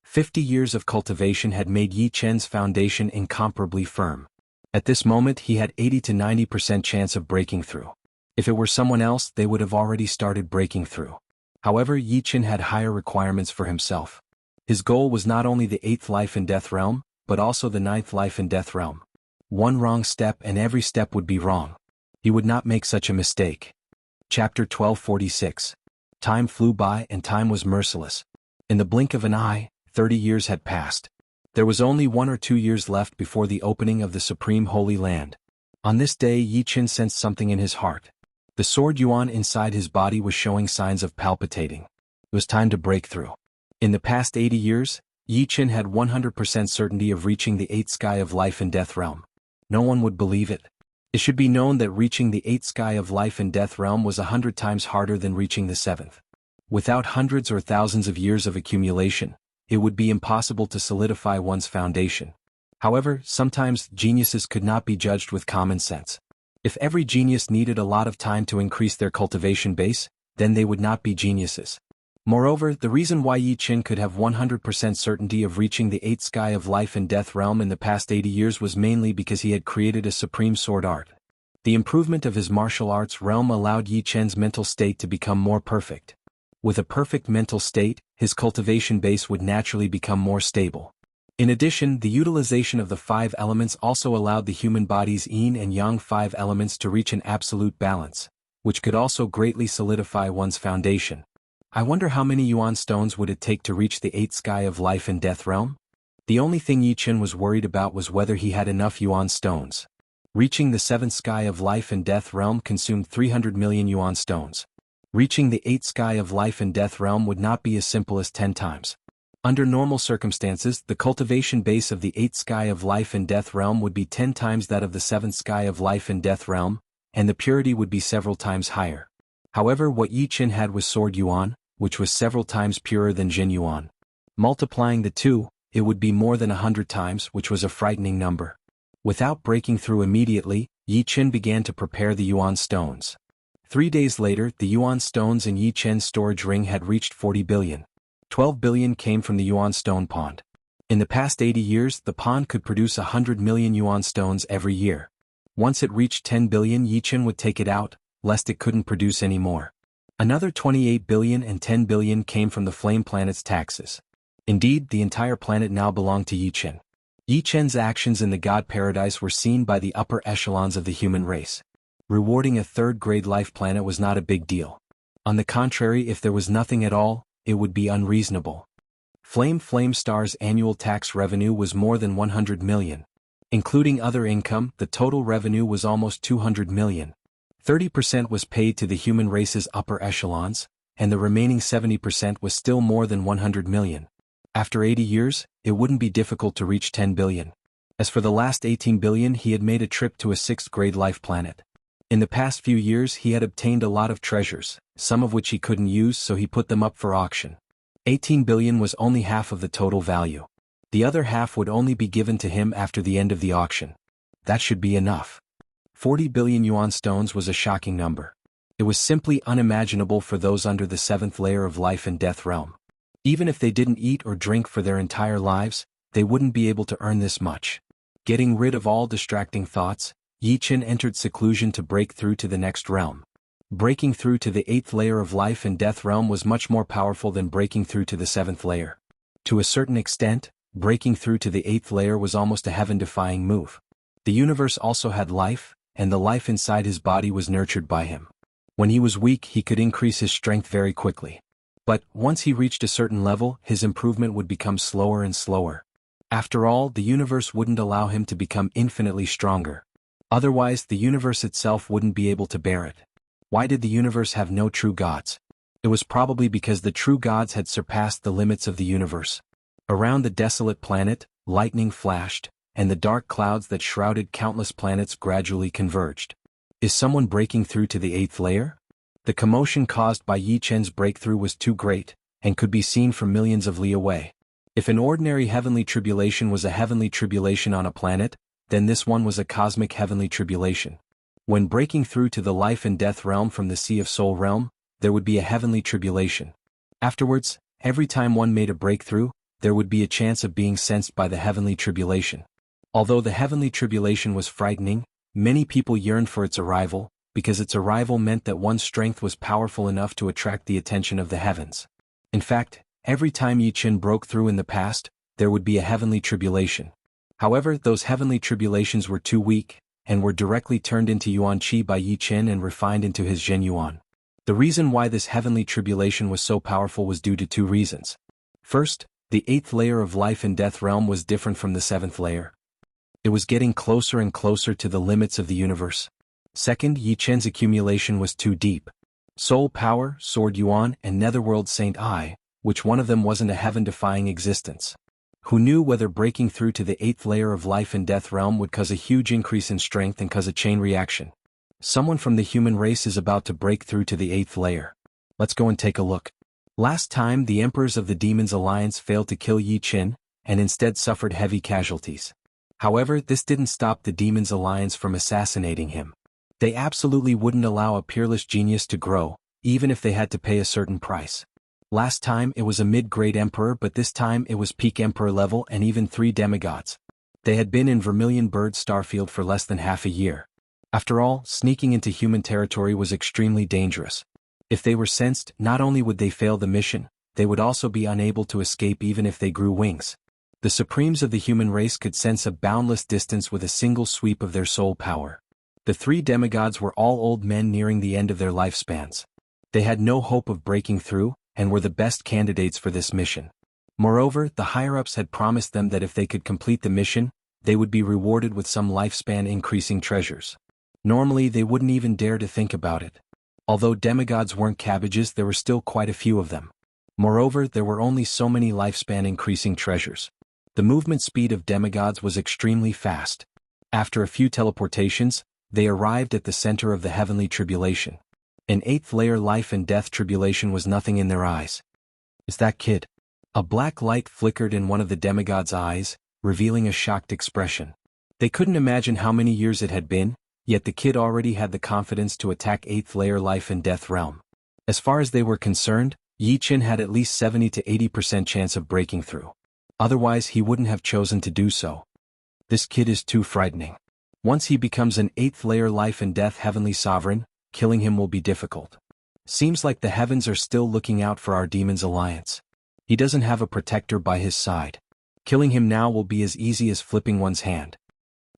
50 years of cultivation had made Yi Chen's foundation incomparably firm. At this moment he had 80 to 90% chance of breaking through. If it were someone else, they would have already started breaking through. However, Yi Chen had higher requirements for himself. His goal was not only the 8th life and death realm, but also the 9th life and death realm. One wrong step and every step would be wrong. He would not make such a mistake. Chapter 1246. Time flew by and time was merciless. In the blink of an eye, 30 years had passed. There was only 1 or 2 years left before the opening of the Supreme Holy Land. On this day Yi Chen sensed something in his heart. The sword yuan inside his body was showing signs of palpitating. It was time to break through. In the past 80 years, Yi Chen had 100% certainty of reaching the 8th sky of life and death realm. No one would believe it. It should be known that reaching the 8th sky of life and death realm was 100 times harder than reaching the 7th. Without hundreds or thousands of years of accumulation, it would be impossible to solidify one's foundation. However, sometimes geniuses could not be judged with common sense. If every genius needed a lot of time to increase their cultivation base, then they would not be geniuses. Moreover, the reason why Yi Chen could have 100% certainty of reaching the 8th sky of life and death realm in the past 80 years was mainly because he had created a supreme sword art. The improvement of his martial arts realm allowed Yi Chen's mental state to become more perfect. With a perfect mental state, his cultivation base would naturally become more stable. In addition, the utilization of the 5 elements also allowed the human body's yin and yang 5 elements to reach an absolute balance, which could also greatly solidify one's foundation. I wonder how many yuan stones would it take to reach the 8th sky of life and death realm? The only thing Yi Chen was worried about was whether he had enough yuan stones. Reaching the 7th sky of life and death realm consumed 300 million yuan stones. Reaching the 8th sky of life and death realm would not be as simple as 10 times. Under normal circumstances, the cultivation base of the 8th sky of life and death realm would be 10 times that of the 7th sky of life and death realm, and the purity would be several times higher. However, what Yi Qin had was Sword Yuan, which was several times purer than Jin Yuan. Multiplying the two, it would be more than 100 times, which was a frightening number. Without breaking through immediately, Yi Qin began to prepare the Yuan stones. 3 days later, the Yuan stones in Yi Qin's storage ring had reached 40 billion. 12 billion came from the Yuan stone pond. In the past 80 years, the pond could produce 100 million Yuan stones every year. Once it reached 10 billion, Yi Qin would take it out, lest it couldn't produce any more. Another 28 billion and 10 billion came from the flame planet's taxes. Indeed, the entire planet now belonged to Yi Qin. Yi Qin's actions in the God Paradise were seen by the upper echelons of the human race. Rewarding a third-grade life planet was not a big deal. On the contrary, if there was nothing at all, it would be unreasonable. Flame Star's annual tax revenue was more than 100 million. Including other income, the total revenue was almost 200 million. 30% was paid to the human race's upper echelons, and the remaining 70% was still more than 100 million. After 80 years, it wouldn't be difficult to reach 10 billion. As for the last 18 billion, he had made a trip to a 6th-grade life planet. In the past few years he had obtained a lot of treasures, some of which he couldn't use, so he put them up for auction. 18 billion was only half of the total value. The other half would only be given to him after the end of the auction. That should be enough. 40 billion Yuan stones was a shocking number. It was simply unimaginable for those under the 7th layer of life and death realm. Even if they didn't eat or drink for their entire lives, they wouldn't be able to earn this much. Getting rid of all distracting thoughts, Yi Qin entered seclusion to break through to the next realm. Breaking through to the 8th layer of life and death realm was much more powerful than breaking through to the 7th layer. To a certain extent, breaking through to the 8th layer was almost a heaven-defying move. The universe also had life, and the life inside his body was nurtured by him. When he was weak, he could increase his strength very quickly. But, once he reached a certain level, his improvement would become slower and slower. After all, the universe wouldn't allow him to become infinitely stronger. Otherwise, the universe itself wouldn't be able to bear it. Why did the universe have no true gods? It was probably because the true gods had surpassed the limits of the universe. Around the desolate planet, lightning flashed, and the dark clouds that shrouded countless planets gradually converged. Is someone breaking through to the 8th layer? The commotion caused by Yi Qin's breakthrough was too great, and could be seen from millions of li away. If an ordinary heavenly tribulation was a heavenly tribulation on a planet, then this one was a cosmic heavenly tribulation. When breaking through to the life and death realm from the Sea of Soul realm, there would be a heavenly tribulation. Afterwards, every time one made a breakthrough, there would be a chance of being sensed by the heavenly tribulation. Although the heavenly tribulation was frightening, many people yearned for its arrival, because its arrival meant that one's strength was powerful enough to attract the attention of the heavens. In fact, every time Yi Qin broke through in the past, there would be a heavenly tribulation. However, those heavenly tribulations were too weak, and were directly turned into Yuan Qi by Yi Qin and refined into his Zhen Yuan. The reason why this heavenly tribulation was so powerful was due to two reasons. First, the 8th layer of life and death realm was different from the 7th layer. It was getting closer and closer to the limits of the universe. Second, Yi Qin's accumulation was too deep. Soul Power, Sword Yuan, and Netherworld Saint I, which one of them wasn't a heaven-defying existence. Who knew whether breaking through to the 8th layer of life and death realm would cause a huge increase in strength and cause a chain reaction? Someone from the human race is about to break through to the 8th layer. Let's go and take a look. Last time, the Emperors of the Demons Alliance failed to kill Yi Qin, and instead suffered heavy casualties. However, this didn't stop the Demons Alliance from assassinating him. They absolutely wouldn't allow a peerless genius to grow, even if they had to pay a certain price. Last time it was a mid-grade emperor, but this time it was peak emperor level and even 3 demigods. They had been in Vermilion Bird Starfield for less than half a year. After all, sneaking into human territory was extremely dangerous. If they were sensed, not only would they fail the mission, they would also be unable to escape even if they grew wings. The supremes of the human race could sense a boundless distance with a single sweep of their soul power. The 3 demigods were all old men nearing the end of their lifespans. They had no hope of breaking through, and were the best candidates for this mission. Moreover, the higher-ups had promised them that if they could complete the mission, they would be rewarded with some lifespan-increasing treasures. Normally they wouldn't even dare to think about it. Although demigods weren't cabbages, there were still quite a few of them. Moreover, there were only so many lifespan increasing treasures. The movement speed of demigods was extremely fast. After a few teleportations, they arrived at the center of the heavenly tribulation. An 8th layer life and death tribulation was nothing in their eyes. Is that kid? A black light flickered in one of the demigods' eyes, revealing a shocked expression. They couldn't imagine how many years it had been, yet the kid already had the confidence to attack 8th layer life and death realm. As far as they were concerned, Yi Qin had at least 70 to 80% chance of breaking through. Otherwise he wouldn't have chosen to do so. This kid is too frightening. Once he becomes an 8th layer life and death heavenly sovereign, killing him will be difficult. Seems like the heavens are still looking out for our demon's alliance. He doesn't have a protector by his side. Killing him now will be as easy as flipping one's hand.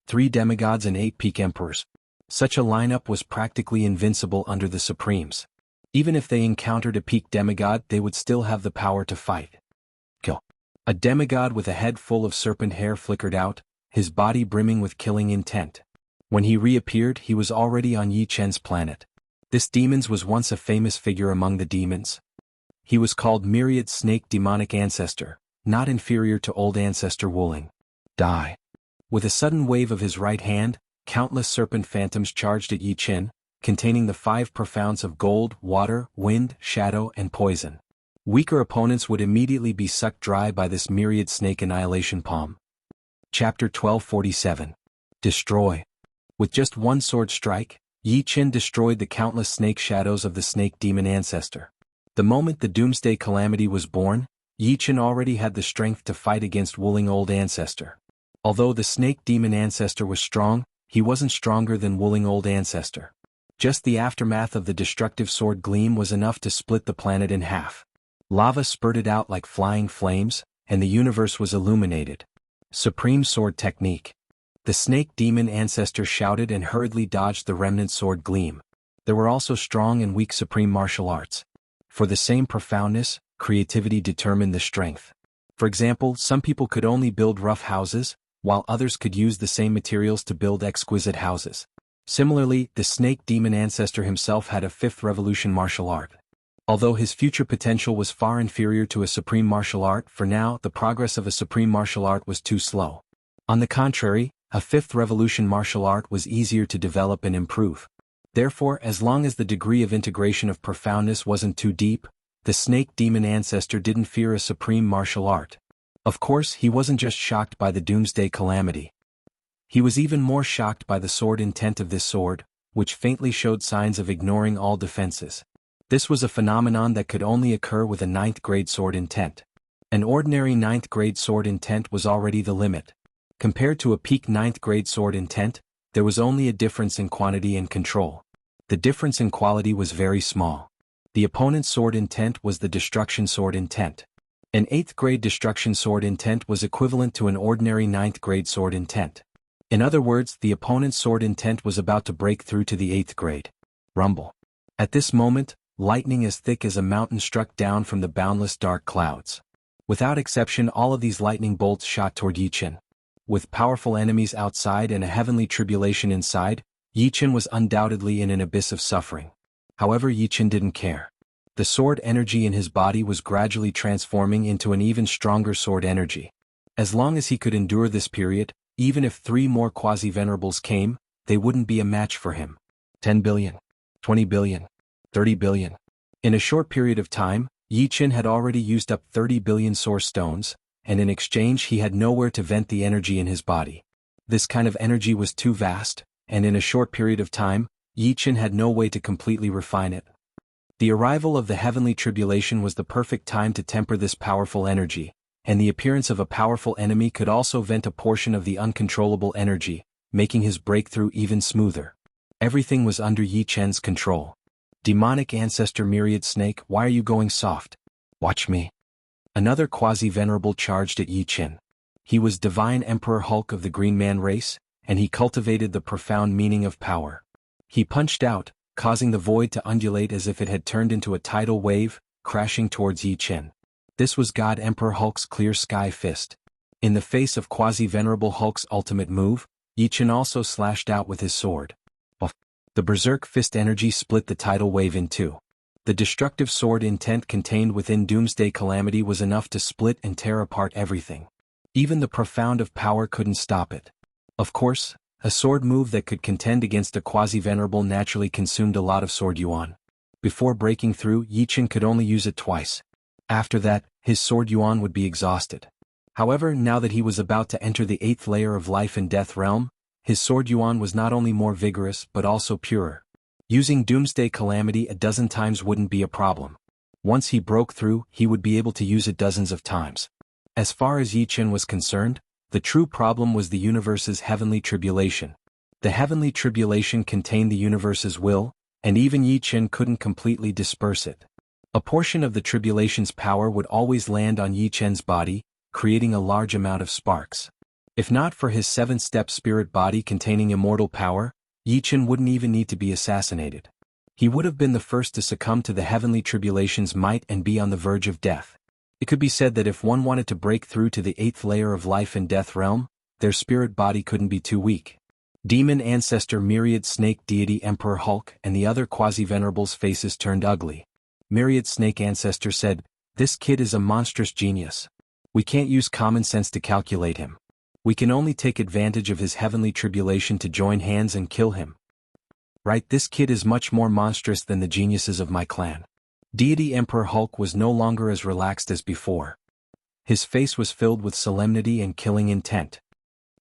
3 demigods and 8 peak emperors. Such a lineup was practically invincible under the Supremes. Even if they encountered a peak demigod, they would still have the power to fight. Kill. A demigod with a head full of serpent hair flickered out, his body brimming with killing intent. When he reappeared, he was already on Yi Chen's planet. This demons was once a famous figure among the demons. He was called Myriad Snake Demonic Ancestor, not inferior to Old Ancestor Wuling. Die. With a sudden wave of his right hand, countless serpent phantoms charged at Yi Chen, containing the 5 profounds of gold, water, wind, shadow, and poison. Weaker opponents would immediately be sucked dry by this myriad snake annihilation palm. Chapter 1247. Destroy. With just one sword strike, Yi Chen destroyed the countless snake shadows of the snake demon ancestor. The moment the doomsday calamity was born, Yi Chen already had the strength to fight against Wuling Old Ancestor. Although the snake demon ancestor was strong, he wasn't stronger than Wuling Old Ancestor. Just the aftermath of the destructive sword gleam was enough to split the planet in half. Lava spurted out like flying flames, and the universe was illuminated. Supreme Sword Technique. The snake demon ancestor shouted and hurriedly dodged the remnant sword gleam. There were also strong and weak supreme martial arts. For the same profoundness, creativity determined the strength. For example, some people could only build rough houses, while others could use the same materials to build exquisite houses. Similarly, the snake demon ancestor himself had a 5th revolution martial art. Although his future potential was far inferior to a supreme martial art, for now the progress of a supreme martial art was too slow. On the contrary, a 5th revolution martial art was easier to develop and improve. Therefore, as long as the degree of integration of profoundness wasn't too deep, the snake demon ancestor didn't fear a supreme martial art. Of course, he wasn't just shocked by the doomsday calamity. He was even more shocked by the sword intent of this sword, which faintly showed signs of ignoring all defenses. This was a phenomenon that could only occur with a 9th grade sword intent. An ordinary 9th grade sword intent was already the limit. Compared to a peak 9th grade sword intent, there was only a difference in quantity and control. The difference in quality was very small. The opponent's sword intent was the destruction sword intent. An 8th grade destruction sword intent was equivalent to an ordinary 9th grade sword intent. In other words, the opponent's sword intent was about to break through to the 8th grade. Rumble. At this moment, lightning as thick as a mountain struck down from the boundless dark clouds. Without exception, all of these lightning bolts shot toward Yi Chen. With powerful enemies outside and a heavenly tribulation inside, Yi Chen was undoubtedly in an abyss of suffering. However, Yi Chen didn't care. The sword energy in his body was gradually transforming into an even stronger sword energy. As long as he could endure this period, even if 3 more quasi-venerables came, they wouldn't be a match for him. 10 billion, 20 billion, 30 billion. In a short period of time, Yi Chen had already used up 30 billion source stones, and in exchange he had nowhere to vent the energy in his body. This kind of energy was too vast, and in a short period of time, Yi Chen had no way to completely refine it. The arrival of the heavenly tribulation was the perfect time to temper this powerful energy, and the appearance of a powerful enemy could also vent a portion of the uncontrollable energy, making his breakthrough even smoother. Everything was under Yi Chen's control. Demonic ancestor Myriad Snake, why are you going soft? Watch me. Another quasi-venerable charged at Yi Chen. He was Divine Emperor Hulk of the Green Man race, and he cultivated the profound meaning of power. He punched out, causing the void to undulate as if it had turned into a tidal wave, crashing towards Yi Chen. This was God Emperor Hulk's clear sky fist. In the face of quasi-venerable Hulk's ultimate move, Yi Chen also slashed out with his sword. The berserk fist energy split the tidal wave in two. The destructive sword intent contained within Doomsday Calamity was enough to split and tear apart everything. Even the profound of power couldn't stop it. Of course, a sword move that could contend against a quasi-venerable naturally consumed a lot of sword yuan. Before breaking through, Yichen could only use it twice. After that, his sword yuan would be exhausted. However, now that he was about to enter the 8th layer of life and death realm, his sword yuan was not only more vigorous but also purer. Using Doomsday Calamity a dozen times wouldn't be a problem. Once he broke through, he would be able to use it dozens of times. As far as Yichen was concerned, the true problem was the universe's heavenly tribulation. The heavenly tribulation contained the universe's will, and even Yichen couldn't completely disperse it. A portion of the tribulation's power would always land on Yichen's body, creating a large amount of sparks. If not for his 7-step spirit body containing immortal power, Yichen wouldn't even need to be assassinated. He would have been the first to succumb to the heavenly tribulation's might and be on the verge of death. It could be said that if one wanted to break through to the 8th layer of life and death realm, their spirit body couldn't be too weak. Demon Ancestor Myriad Snake Deity Emperor Hulk and the other quasi-venerables' faces turned ugly. Myriad Snake Ancestor said, "This kid is a monstrous genius. We can't use common sense to calculate him. We can only take advantage of his heavenly tribulation to join hands and kill him. Right, this kid is much more monstrous than the geniuses of my clan." Deity Emperor Hulk was no longer as relaxed as before. His face was filled with solemnity and killing intent.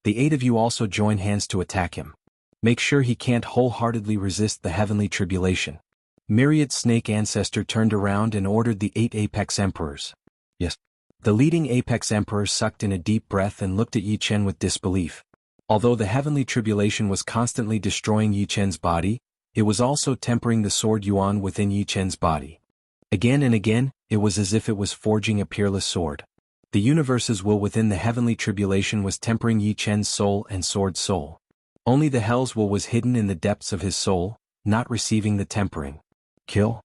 "The 8 of you also join hands to attack him. Make sure he can't wholeheartedly resist the heavenly tribulation." Myriad Snake Ancestor turned around and ordered the 8 Apex Emperors. "Yes." The leading Apex Emperor sucked in a deep breath and looked at Yichen with disbelief. Although the heavenly tribulation was constantly destroying Yichen's body, it was also tempering the sword yuan within Yichen's body. Again and again, it was as if it was forging a peerless sword. The universe's will within the heavenly tribulation was tempering Yichen's soul and sword soul. Only the hell's will was hidden in the depths of his soul, not receiving the tempering. Kill.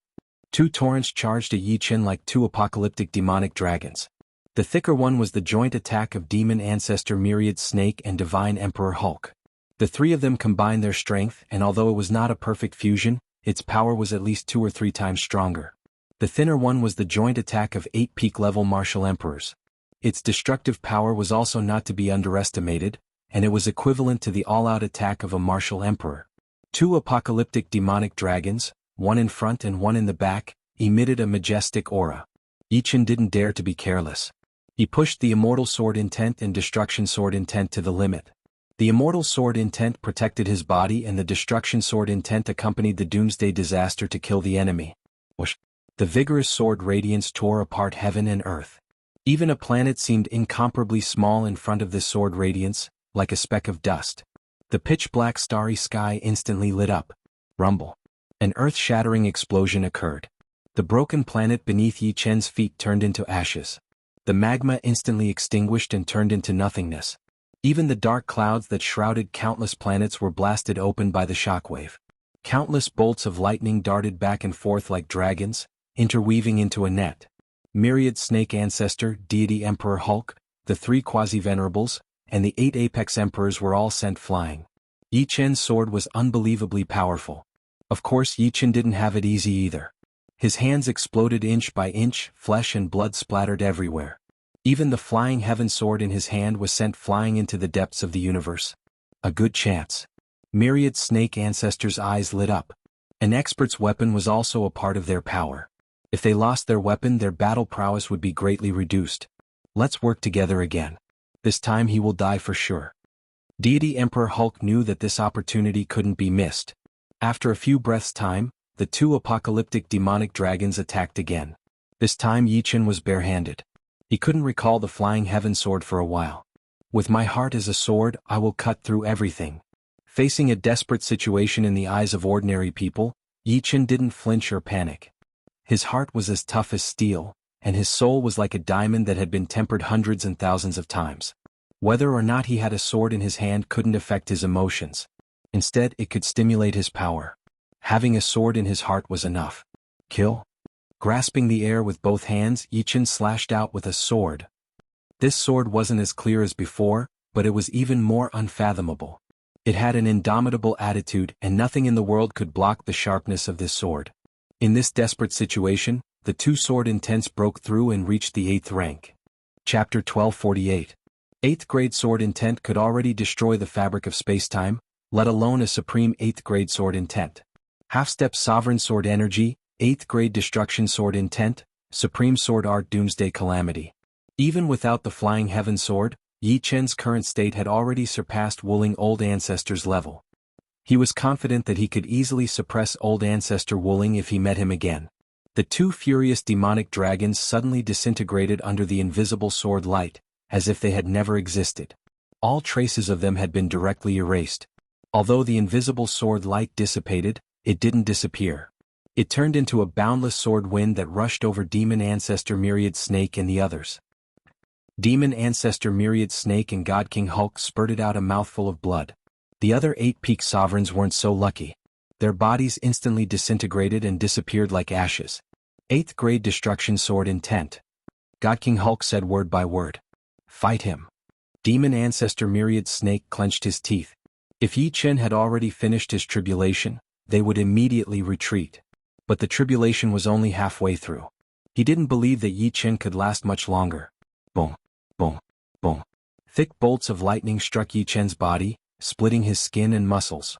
2 torrents charged at Yichen like 2 apocalyptic demonic dragons. The thicker one was the joint attack of Demon Ancestor Myriad Snake and Divine Emperor Hulk. The 3 of them combined their strength, and although it was not a perfect fusion, its power was at least 2 or 3 times stronger. The thinner one was the joint attack of 8 peak-level martial emperors. Its destructive power was also not to be underestimated, and it was equivalent to the all-out attack of a martial emperor. 2 apocalyptic demonic dragons, one in front and one in the back, emitted a majestic aura. Yichen didn't dare to be careless. He pushed the Immortal Sword Intent and Destruction Sword Intent to the limit. The Immortal Sword Intent protected his body and the Destruction Sword Intent accompanied the Doomsday Disaster to kill the enemy. Whoosh. The vigorous sword radiance tore apart heaven and earth. Even a planet seemed incomparably small in front of this sword radiance, like a speck of dust. The pitch-black starry sky instantly lit up. Rumble. An earth-shattering explosion occurred. The broken planet beneath Yichen's feet turned into ashes. The magma instantly extinguished and turned into nothingness. Even the dark clouds that shrouded countless planets were blasted open by the shockwave. Countless bolts of lightning darted back and forth like dragons, interweaving into a net. Myriad Snake Ancestor, Deity Emperor Hulk, the 3 quasi-venerables, and the 8 Apex Emperors were all sent flying. Yichen's sword was unbelievably powerful. Of course, Yichen didn't have it easy either. His hands exploded inch by inch, flesh and blood splattered everywhere. Even the flying heaven sword in his hand was sent flying into the depths of the universe. A good chance. Myriad Snake Ancestors' eyes lit up. An expert's weapon was also a part of their power. If they lost their weapon, their battle prowess would be greatly reduced. Let's work together again. This time he will die for sure. Deity Emperor Hulk knew that this opportunity couldn't be missed. After a few breaths' time, the 2 apocalyptic demonic dragons attacked again. This time Yichen was barehanded. He couldn't recall the flying heaven sword for a while. "With my heart as a sword, I will cut through everything." Facing a desperate situation in the eyes of ordinary people, Yichen didn't flinch or panic. His heart was as tough as steel, and his soul was like a diamond that had been tempered hundreds and thousands of times. Whether or not he had a sword in his hand couldn't affect his emotions. Instead, it could stimulate his power. Having a sword in his heart was enough. Kill. Grasping the air with both hands, Yichen slashed out with a sword. This sword wasn't as clear as before, but it was even more unfathomable. It had an indomitable attitude, and nothing in the world could block the sharpness of this sword. In this desperate situation, the two sword intents broke through and reached the 8th rank. Chapter 1248. 8th grade sword intent could already destroy the fabric of spacetime, let alone a supreme 8th grade sword intent. Half-step sovereign sword energy, 8th grade destruction sword intent, supreme sword art doomsday calamity. Even without the flying heaven sword, Yi Chen's current state had already surpassed Wuling Old Ancestor's level. He was confident that he could easily suppress Old Ancestor Wuling if he met him again. The two furious demonic dragons suddenly disintegrated under the invisible sword light, as if they had never existed. All traces of them had been directly erased. Although the invisible sword light dissipated, it didn't disappear. It turned into a boundless sword wind that rushed over Demon Ancestor Myriad Snake and the others. Demon Ancestor Myriad Snake and God King Hulk spurted out a mouthful of blood. The other 8 peak sovereigns weren't so lucky. Their bodies instantly disintegrated and disappeared like ashes. 8th grade destruction sword intent. God King Hulk said word by word. Fight him. Demon Ancestor Myriad Snake clenched his teeth. If Yi Chen had already finished his tribulation, they would immediately retreat. But the tribulation was only halfway through. He didn't believe that Yi Chen could last much longer. Boom, boom, boom. Thick bolts of lightning struck Yi Chen's body, splitting his skin and muscles.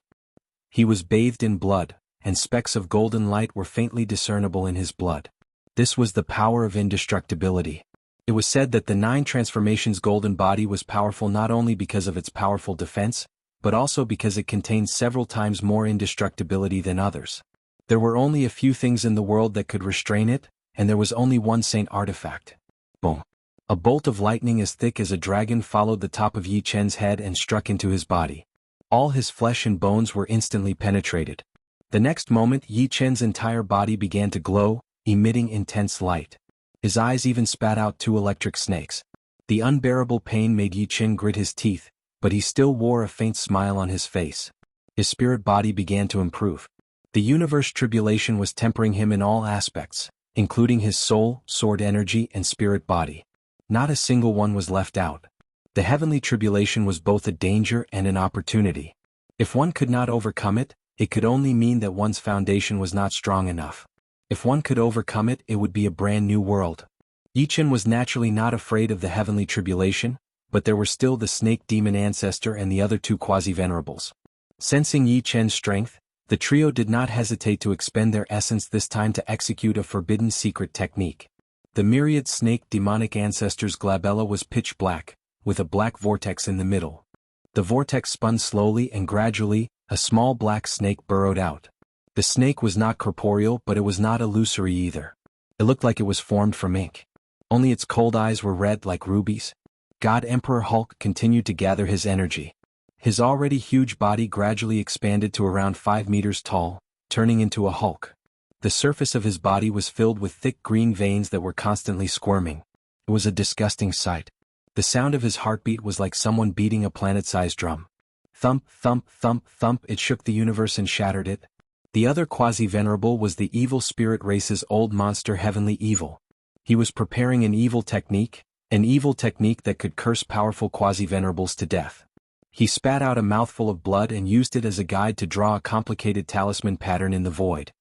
He was bathed in blood, and specks of golden light were faintly discernible in his blood. This was the power of indestructibility. It was said that the 9 transformations golden body was powerful not only because of its powerful defense, but also because it contained several times more indestructibility than others. There were only a few things in the world that could restrain it, and there was only one saint artifact. Boom. A bolt of lightning as thick as a dragon followed the top of Yi Chen's head and struck into his body. All his flesh and bones were instantly penetrated. The next moment Yi Chen's entire body began to glow, emitting intense light. His eyes even spat out 2 electric snakes. The unbearable pain made Yi Chen grit his teeth, but he still wore a faint smile on his face. His spirit body began to improve. The universe tribulation was tempering him in all aspects, including his soul, sword energy, and spirit body. Not a single one was left out. The heavenly tribulation was both a danger and an opportunity. If one could not overcome it, it could only mean that one's foundation was not strong enough. If one could overcome it, it would be a brand new world. Yi Chen was naturally not afraid of the heavenly tribulation, but there were still the snake demon ancestor and the other 2 quasi-venerables. Sensing Yi Chen's strength, the trio did not hesitate to expend their essence this time to execute a forbidden secret technique. The myriad snake demonic ancestor's glabella was pitch black, with a black vortex in the middle. The vortex spun slowly and gradually, a small black snake burrowed out. The snake was not corporeal, but it was not illusory either. It looked like it was formed from ink. Only its cold eyes were red like rubies. God Emperor Hulk continued to gather his energy. His already huge body gradually expanded to around 5 meters tall, turning into a Hulk. The surface of his body was filled with thick green veins that were constantly squirming. It was a disgusting sight. The sound of his heartbeat was like someone beating a planet-sized drum. Thump, thump, thump, thump, it shook the universe and shattered it. The other quasi-venerable was the evil spirit race's old monster Heavenly Evil. He was preparing an evil technique that could curse powerful quasi-venerables to death. He spat out a mouthful of blood and used it as a guide to draw a complicated talisman pattern in the void.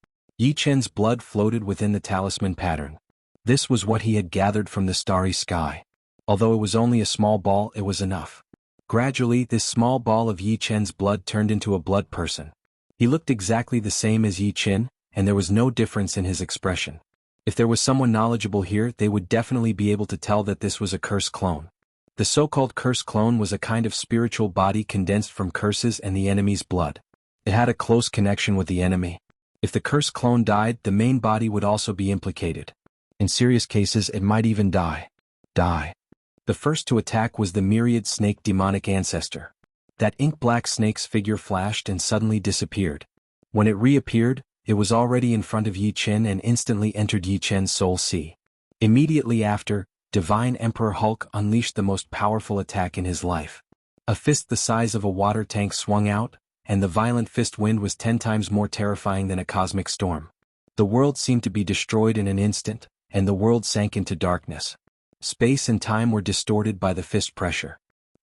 Yi Chen's blood floated within the talisman pattern. This was what he had gathered from the starry sky. Although it was only a small ball, it was enough. Gradually, this small ball of Yi Chen's blood turned into a blood person. He looked exactly the same as Yi Chen, and there was no difference in his expression. If there was someone knowledgeable here, they would definitely be able to tell that this was a curse clone. The so-called curse clone was a kind of spiritual body condensed from curses and the enemy's blood. It had a close connection with the enemy. If the curse clone died, the main body would also be implicated. In serious cases, it might even die. The first to attack was the myriad snake demonic ancestor. That ink-black snake's figure flashed and suddenly disappeared. When it reappeared, it was already in front of Yi Chen and instantly entered Yi Chen's soul sea. Immediately after, Divine Emperor Hulk unleashed the most powerful attack in his life. A fist the size of a water tank swung out, and the violent fist wind was 10 times more terrifying than a cosmic storm. The world seemed to be destroyed in an instant, and the world sank into darkness. Space and time were distorted by the fist pressure.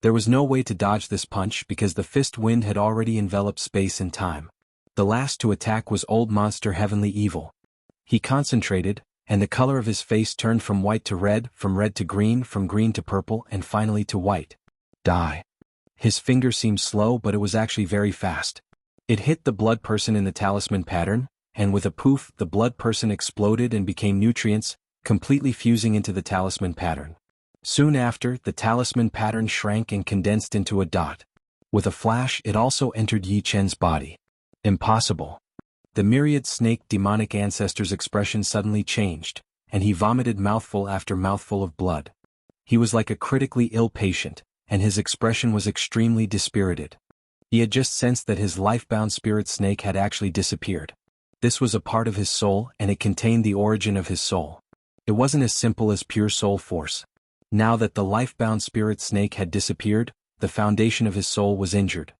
There was no way to dodge this punch because the fist wind had already enveloped space and time. The last to attack was Old Monster Heavenly Evil. He concentrated, and the color of his face turned from white to red, from red to green, from green to purple, and finally to white. Die. His finger seemed slow, but it was actually very fast. It hit the blood person in the talisman pattern, and with a poof, the blood person exploded and became nutrients, completely fusing into the talisman pattern. Soon after, the talisman pattern shrank and condensed into a dot. With a flash, it also entered Yi Chen's body. Impossible. The myriad snake demonic ancestor's expression suddenly changed, and he vomited mouthful after mouthful of blood. He was like a critically ill patient, and his expression was extremely dispirited. He had just sensed that his life-bound spirit snake had actually disappeared. This was a part of his soul, and it contained the origin of his soul. It wasn't as simple as pure soul force. Now that the life-bound spirit snake had disappeared, the foundation of his soul was injured.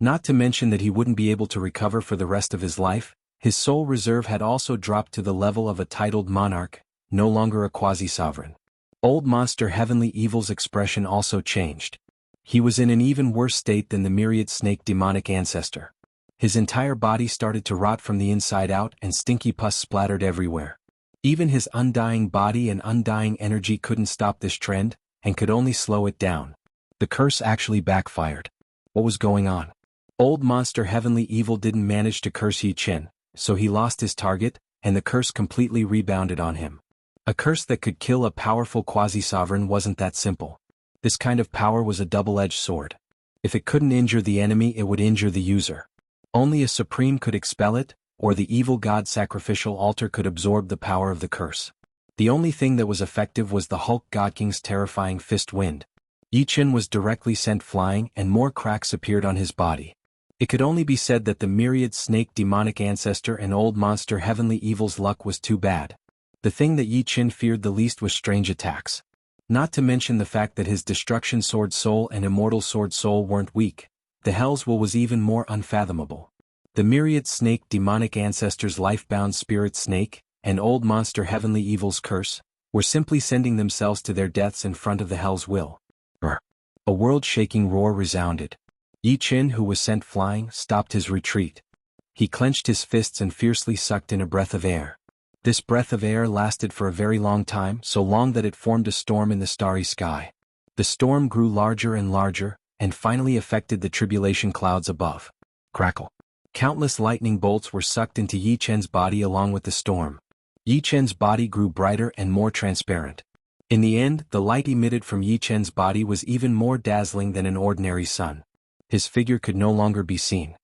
Not to mention that he wouldn't be able to recover for the rest of his life, his soul reserve had also dropped to the level of a titled monarch, no longer a quasi-sovereign. Old Monster Heavenly Evil's expression also changed. He was in an even worse state than the myriad snake demonic ancestor. His entire body started to rot from the inside out and stinky pus splattered everywhere. Even his undying body and undying energy couldn't stop this trend, and could only slow it down. The curse actually backfired. What was going on? Old Monster Heavenly Evil didn't manage to curse Yi Chen, so he lost his target, and the curse completely rebounded on him. A curse that could kill a powerful quasi-sovereign wasn't that simple. This kind of power was a double-edged sword. If it couldn't injure the enemy, it would injure the user. Only a supreme could expel it, or the evil god sacrificial altar could absorb the power of the curse. The only thing that was effective was the Hulk God King's terrifying fist wind. Yi Chen was directly sent flying, and more cracks appeared on his body. It could only be said that the myriad snake demonic ancestor and Old Monster Heavenly Evil's luck was too bad. The thing that Yi Chen feared the least was strange attacks. Not to mention the fact that his Destruction Sword Soul and Immortal Sword Soul weren't weak. The Hell's Will was even more unfathomable. The myriad snake demonic ancestor's life-bound spirit snake, and Old Monster Heavenly Evil's curse, were simply sending themselves to their deaths in front of the Hell's Will. A world-shaking roar resounded. Yi Chen, who was sent flying, stopped his retreat. He clenched his fists and fiercely sucked in a breath of air. This breath of air lasted for a very long time, so long that it formed a storm in the starry sky. The storm grew larger and larger, and finally affected the tribulation clouds above. Crackle. Countless lightning bolts were sucked into Yi Chen's body along with the storm. Yi Chen's body grew brighter and more transparent. In the end, the light emitted from Yi Chen's body was even more dazzling than an ordinary sun. His figure could no longer be seen.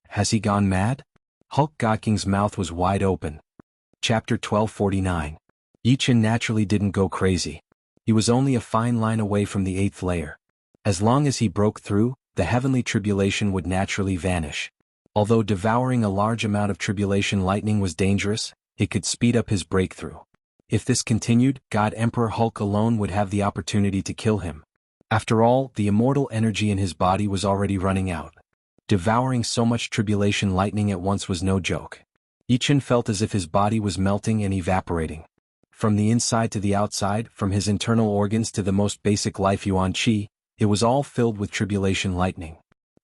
Has he gone mad? Hulk God King's mouth was wide open. Chapter 1249. Yi Chen naturally didn't go crazy. He was only a fine line away from the 8th layer. As long as he broke through, the heavenly tribulation would naturally vanish. Although devouring a large amount of tribulation lightning was dangerous, it could speed up his breakthrough. If this continued, God Emperor Hulk alone would have the opportunity to kill him. After all, the immortal energy in his body was already running out. Devouring so much tribulation lightning at once was no joke. Yi Chen felt as if his body was melting and evaporating. From the inside to the outside, from his internal organs to the most basic life yuan qi, it was all filled with tribulation lightning.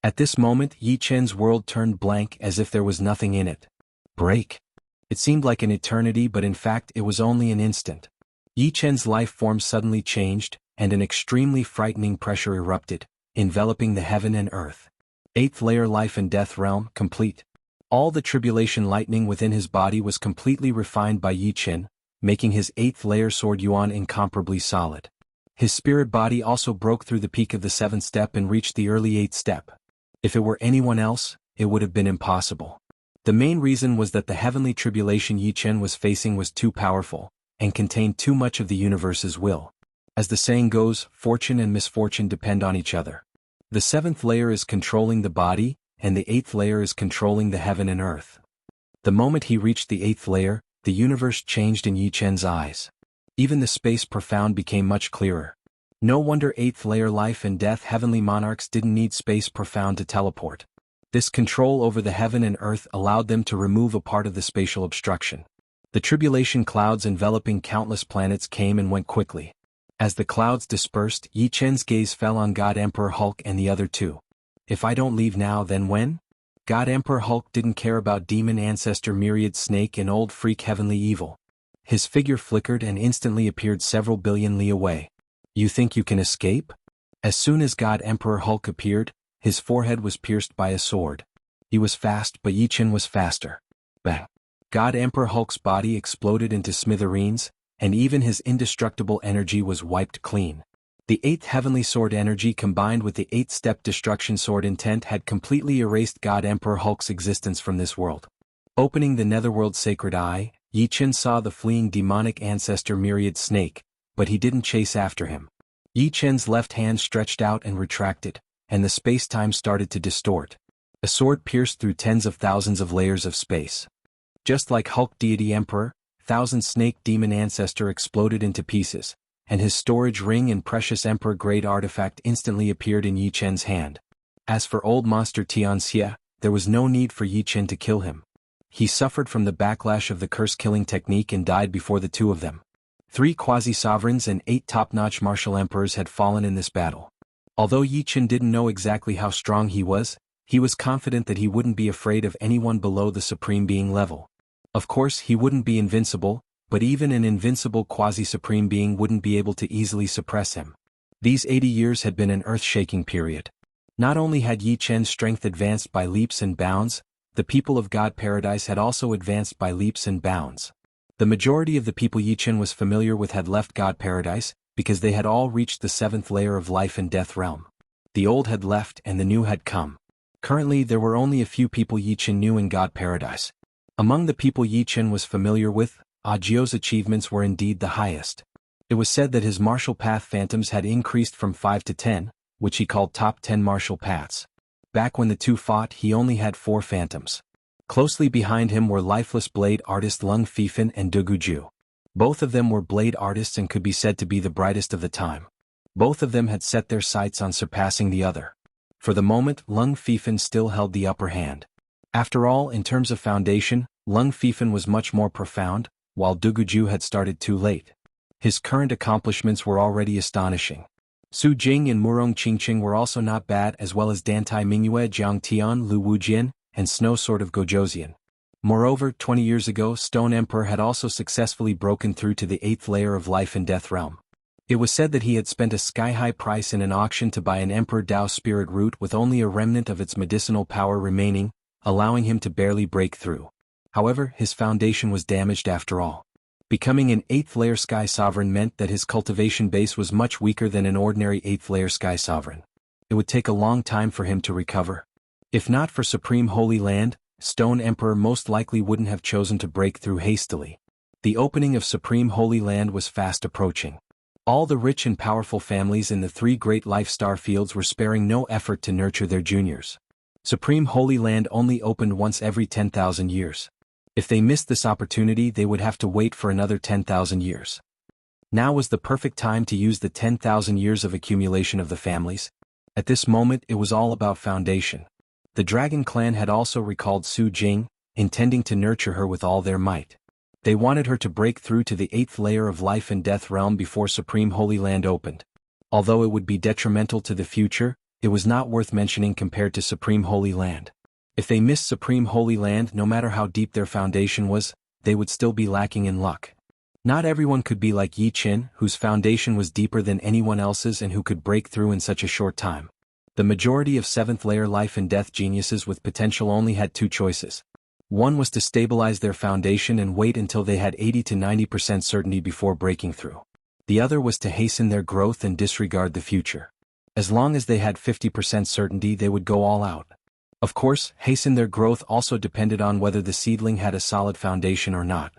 At this moment, Yi Chen's world turned blank as if there was nothing in it. Break. It seemed like an eternity, but in fact it was only an instant. Yi Chen's life form suddenly changed, and an extremely frightening pressure erupted, enveloping the heaven and earth. 8th layer life and death realm, complete. All the tribulation lightning within his body was completely refined by Yi Chen, making his 8th layer sword yuan incomparably solid. His spirit body also broke through the peak of the 7th step and reached the early 8th step. If it were anyone else, it would have been impossible. The main reason was that the heavenly tribulation Yi Chen was facing was too powerful, and contained too much of the universe's will. As the saying goes, fortune and misfortune depend on each other. The 7th layer is controlling the body, and the 8th layer is controlling the heaven and earth. The moment he reached the 8th layer, the universe changed in Yi Chen's eyes. Even the space profound became much clearer. No wonder 8th layer life and death heavenly monarchs didn't need space profound to teleport. This control over the heaven and earth allowed them to remove a part of the spatial obstruction. The tribulation clouds enveloping countless planets came and went quickly. As the clouds dispersed, Yi Chen's gaze fell on God Emperor Hulk and the other two. If I don't leave now, then when? God Emperor Hulk didn't care about demon ancestor Myriad Snake and old freak Heavenly Evil. His figure flickered and instantly appeared several billion li away. You think you can escape? As soon as God Emperor Hulk appeared, his forehead was pierced by a sword. He was fast, but Yi Chen was faster. Bang! God Emperor Hulk's body exploded into smithereens, and even his indestructible energy was wiped clean. The 8th Heavenly Sword energy combined with the 8th-step Destruction Sword intent had completely erased God Emperor Hulk's existence from this world. Opening the Netherworld's sacred eye, Yi Chen saw the fleeing demonic ancestor Myriad Snake, but he didn't chase after him. Yi Chen's left hand stretched out and retracted, and the space-time started to distort. A sword pierced through tens of thousands of layers of space. Just like Hulk Deity Emperor, Thousand Snake Demon Ancestor exploded into pieces, and his storage ring and precious Emperor-grade artifact instantly appeared in Yi Chen's hand. As for old monster Tianxia, there was no need for Yi Chen to kill him. He suffered from the backlash of the curse-killing technique and died before the two of them. 3 quasi-sovereigns and 8 top-notch martial emperors had fallen in this battle. Although Yi Chen didn't know exactly how strong he was confident that he wouldn't be afraid of anyone below the Supreme Being level. Of course, he wouldn't be invincible, but even an invincible quasi-supreme being wouldn't be able to easily suppress him. These 80 years had been an earth-shaking period. Not only had Yi Chen's strength advanced by leaps and bounds, the people of God Paradise had also advanced by leaps and bounds. The majority of the people Yi Chen was familiar with had left God Paradise, because they had all reached the 7th layer of life and death realm. The old had left and the new had come. Currently there were only a few people Yi Chen knew in God Paradise. Among the people Yi Chen was familiar with, Agio's achievements were indeed the highest. It was said that his martial path phantoms had increased from 5 to 10, which he called top 10 martial paths. Back when the two fought, he only had 4 phantoms. Closely behind him were lifeless blade artist Lung Fifan and Duguju. Both of them were blade artists and could be said to be the brightest of the time. Both of them had set their sights on surpassing the other. For the moment, Lung Fifan still held the upper hand. After all, in terms of foundation, Lung Fifan was much more profound, while Duguju had started too late. His current accomplishments were already astonishing. Su Jing and Murong Qingqing were also not bad, as well as Dantai Mingyue, Jiang Tian, Lu Wujian, and Snow Sword of Gojozian. Moreover, 20 years ago, Stone Emperor had also successfully broken through to the 8th layer of life and death realm. It was said that he had spent a sky-high price in an auction to buy an Emperor Dao spirit root with only a remnant of its medicinal power remaining, allowing him to barely break through. However, his foundation was damaged after all. Becoming an 8th layer Sky Sovereign meant that his cultivation base was much weaker than an ordinary 8th layer Sky Sovereign. It would take a long time for him to recover. If not for Supreme Holy Land, Stone Emperor most likely wouldn't have chosen to break through hastily. The opening of Supreme Holy Land was fast approaching. All the rich and powerful families in the 3 great life star fields were sparing no effort to nurture their juniors. Supreme Holy Land only opened once every 10,000 years. If they missed this opportunity, they would have to wait for another 10,000 years. Now was the perfect time to use the 10,000 years of accumulation of the families. At this moment, it was all about foundation. The Dragon Clan had also recalled Su Jing, intending to nurture her with all their might. They wanted her to break through to the 8th layer of life and death realm before Supreme Holy Land opened. Although it would be detrimental to the future, it was not worth mentioning compared to Supreme Holy Land. If they missed Supreme Holy Land, no matter how deep their foundation was, they would still be lacking in luck. Not everyone could be like Yi Chen, whose foundation was deeper than anyone else's and who could break through in such a short time. The majority of 7th layer life and death geniuses with potential only had 2 choices. One was to stabilize their foundation and wait until they had 80 to 90% certainty before breaking through. The other was to hasten their growth and disregard the future. As long as they had 50% certainty, they would go all out. Of course, hasten their growth also depended on whether the seedling had a solid foundation or not.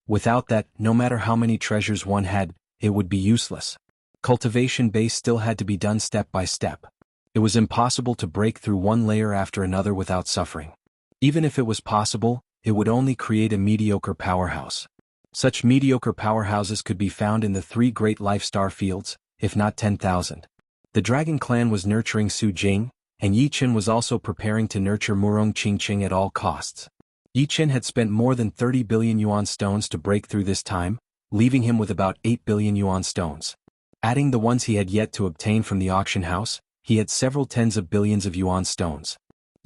Without that, no matter how many treasures one had, it would be useless. Cultivation base still had to be done step by step. It was impossible to break through one layer after another without suffering. Even if it was possible, it would only create a mediocre powerhouse. Such mediocre powerhouses could be found in the 3 great life star fields, if not 10,000. The Dragon Clan was nurturing Su Jing, and Yi Chen was also preparing to nurture Murong Qingqing at all costs. Yi Chen had spent more than 30 billion yuan stones to break through this time, leaving him with about 8 billion yuan stones. Adding the ones he had yet to obtain from the auction house, he had several tens of billions of yuan stones.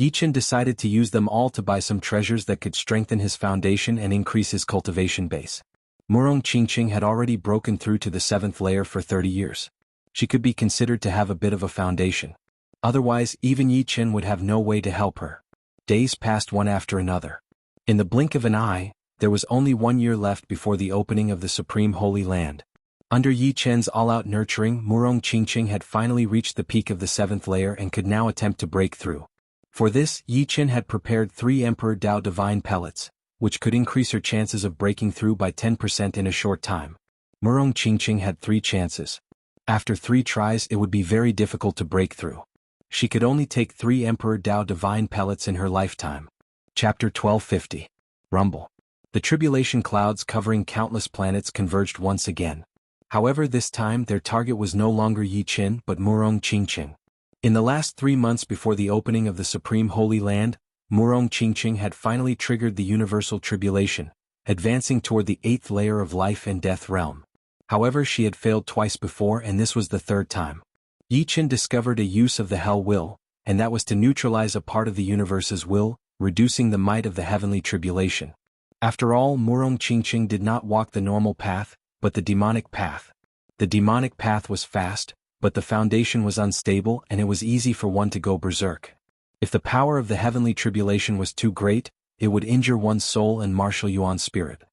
Yichen decided to use them all to buy some treasures that could strengthen his foundation and increase his cultivation base. Murong Qingqing had already broken through to the 7th layer for 30 years. She could be considered to have a bit of a foundation. Otherwise, even Yichen would have no way to help her. Days passed one after another. In the blink of an eye, there was only 1 year left before the opening of the Supreme Holy Land. Under Yi Chen's all-out nurturing, Murong Qingqing had finally reached the peak of the 7th layer and could now attempt to break through. For this, Yi Chen had prepared 3 Emperor Dao Divine Pellets, which could increase her chances of breaking through by 10% in a short time. Murong Qingqing had 3 chances. After 3 tries it would be very difficult to break through. She could only take 3 Emperor Dao Divine Pellets in her lifetime. Chapter 1250. Rumble. The tribulation clouds covering countless planets converged once again. However, this time their target was no longer Yi Chen but Murong Qingqing. In the last 3 months before the opening of the Supreme Holy Land, Murong Qingqing had finally triggered the universal tribulation, advancing toward the 8th layer of life and death realm. However, she had failed twice before and this was the 3rd time. Yi Chen discovered a use of the hell will, and that was to neutralize a part of the universe's will, reducing the might of the heavenly tribulation. After all, Murong Qingqing did not walk the normal path, but the demonic path. The demonic path was fast, but the foundation was unstable and it was easy for one to go berserk. If the power of the heavenly tribulation was too great, it would injure one's soul and martial yuan's spirit.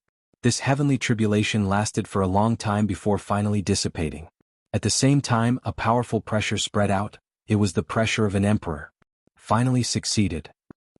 This heavenly tribulation lasted for a long time before finally dissipating. At the same time, a powerful pressure spread out. It was the pressure of an emperor. Finally succeeded.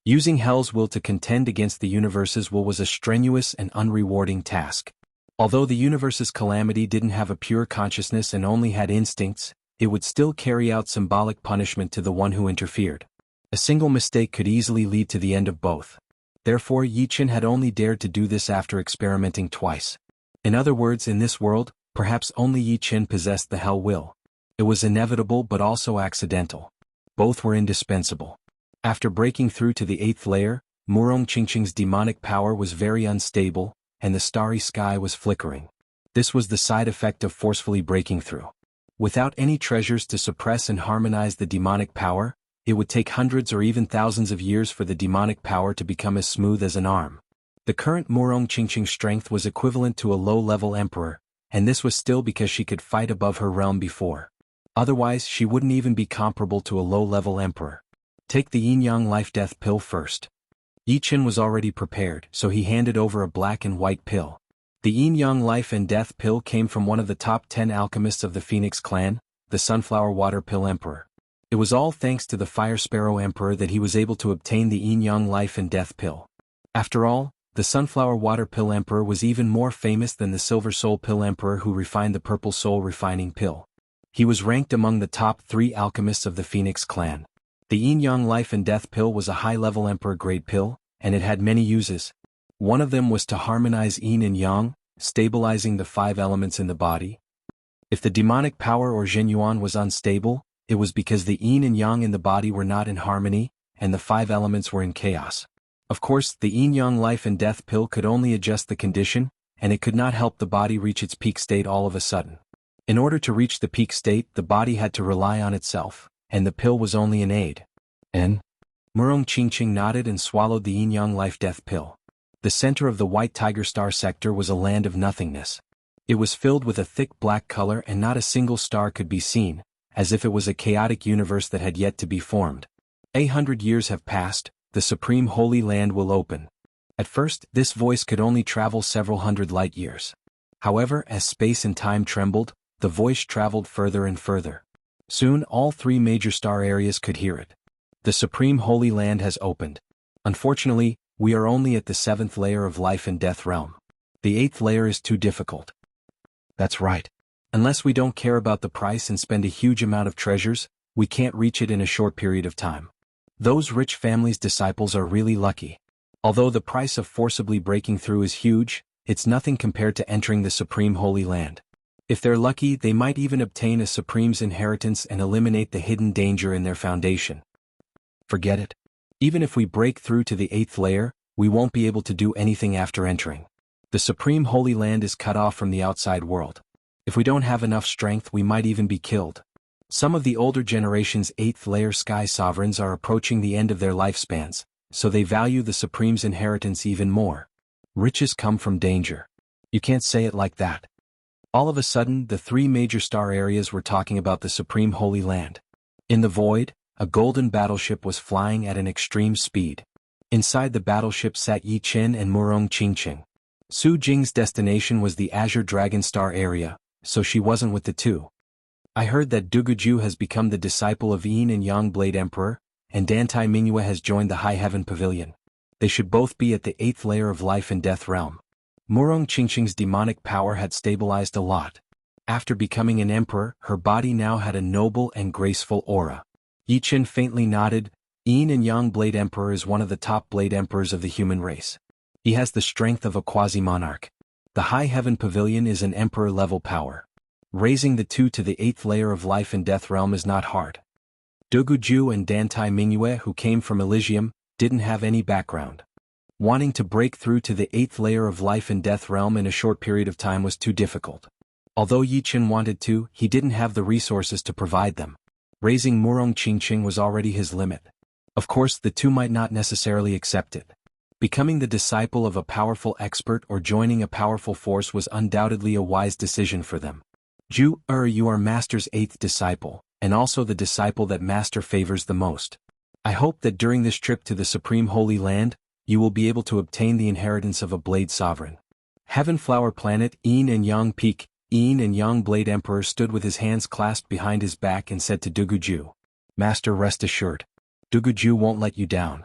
Using hell's will to contend against the universe's will was a strenuous and unrewarding task. Although the universe's calamity didn't have a pure consciousness and only had instincts, it would still carry out symbolic punishment to the one who interfered. A single mistake could easily lead to the end of both. Therefore, Yi Chen had only dared to do this after experimenting twice. In other words, in this world, perhaps only Yi Chen possessed the hell will. It was inevitable but also accidental. Both were indispensable. After breaking through to the 8th layer, Murong Qingqing's demonic power was very unstable, and the starry sky was flickering. This was the side effect of forcefully breaking through. Without any treasures to suppress and harmonize the demonic power, it would take hundreds or even thousands of years for the demonic power to become as smooth as an arm. The current Murong Qingqing's strength was equivalent to a low-level emperor, and this was still because she could fight above her realm before. Otherwise, she wouldn't even be comparable to a low-level emperor. Take the yin-yang life-death pill first. Yi Chen was already prepared, so he handed over a black and white pill. The yin-yang life and death pill came from one of the top 10 alchemists of the Phoenix clan, the Sunflower Water Pill Emperor. It was all thanks to the Fire Sparrow Emperor that he was able to obtain the yin-yang life and death pill. After all, the Sunflower Water Pill Emperor was even more famous than the Silver Soul Pill Emperor who refined the Purple Soul Refining Pill. He was ranked among the top 3 alchemists of the Phoenix clan. The yin-yang life and death pill was a high-level emperor-grade pill, and it had many uses. One of them was to harmonize yin and yang, stabilizing the 5 elements in the body. If the demonic power or Zhenyuan was unstable, it was because the yin and yang in the body were not in harmony, and the 5 elements were in chaos. Of course, the yin-yang life and death pill could only adjust the condition, and it could not help the body reach its peak state all of a sudden. In order to reach the peak state, the body had to rely on itself, and the pill was only an aid. Murong Qingqing nodded and swallowed the yin-yang life-death pill. The center of the White Tiger Star sector was a land of nothingness. It was filled with a thick black color and not a single star could be seen, as if it was a chaotic universe that had yet to be formed. 800 years have passed, the Supreme Holy Land will open. At first, this voice could only travel several hundred light years. However, as space and time trembled, the voice traveled further and further. Soon all 3 major star areas could hear it. The Supreme Holy Land has opened. Unfortunately, we are only at the 7th layer of life and death realm. The 8th layer is too difficult. That's right. Unless we don't care about the price and spend a huge amount of treasures, we can't reach it in a short period of time. Those rich families' disciples are really lucky. Although the price of forcibly breaking through is huge, it's nothing compared to entering the Supreme Holy Land. If they're lucky, they might even obtain a Supreme's inheritance and eliminate the hidden danger in their foundation. Forget it. Even if we break through to the 8th layer, we won't be able to do anything after entering. The Supreme Holy Land is cut off from the outside world. If we don't have enough strength, we might even be killed. Some of the older generation's 8th layer sky sovereigns are approaching the end of their lifespans, so they value the Supreme's inheritance even more. Riches come from danger. You can't say it like that. All of a sudden, the 3 major star areas were talking about the Supreme Holy Land. In the void, a golden battleship was flying at an extreme speed. Inside the battleship sat Yi Qin and Murong Qingqing. Su Jing's destination was the Azure Dragon Star area, so she wasn't with the two. I heard that Duguju has become the disciple of Yin and Yang Blade Emperor, and Dantai Mingyue has joined the High Heaven Pavilion. They should both be at the 8th layer of life and death realm. Murong Qingqing's demonic power had stabilized a lot. After becoming an emperor, her body now had a noble and graceful aura. Yi Qin faintly nodded. Yin and Yang Blade Emperor is one of the top blade emperors of the human race. He has the strength of a quasi-monarch. The High Heaven Pavilion is an emperor-level power. Raising the two to the 8th layer of life and death realm is not hard. Duguju and Dantai Mingyue, who came from Elysium, didn't have any background. Wanting to break through to the 8th layer of life and death realm in a short period of time was too difficult. Although Yi Qin wanted to, he didn't have the resources to provide them. Raising Murong Qingqing was already his limit. Of course, the two might not necessarily accept it. Becoming the disciple of a powerful expert or joining a powerful force was undoubtedly a wise decision for them. You are Master's 8th disciple, and also the disciple that Master favors the most. I hope that during this trip to the Supreme Holy Land, you will be able to obtain the inheritance of a Blade Sovereign. Heaven Flower Planet, Yin and Yang Peak. Yin and Yang Blade Emperor stood with his hands clasped behind his back and said to Duguju, "Master, rest assured. Duguju won't let you down."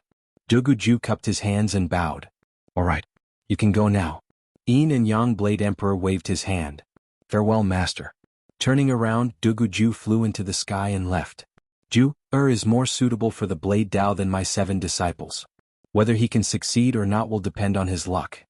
Duguju cupped his hands and bowed. "All right. You can go now." Yin and Yang Blade Emperor waved his hand. "Farewell, Master." Turning around, Duguju flew into the sky and left. Is more suitable for the Blade Dao than my 7 disciples. Whether he can succeed or not will depend on his luck.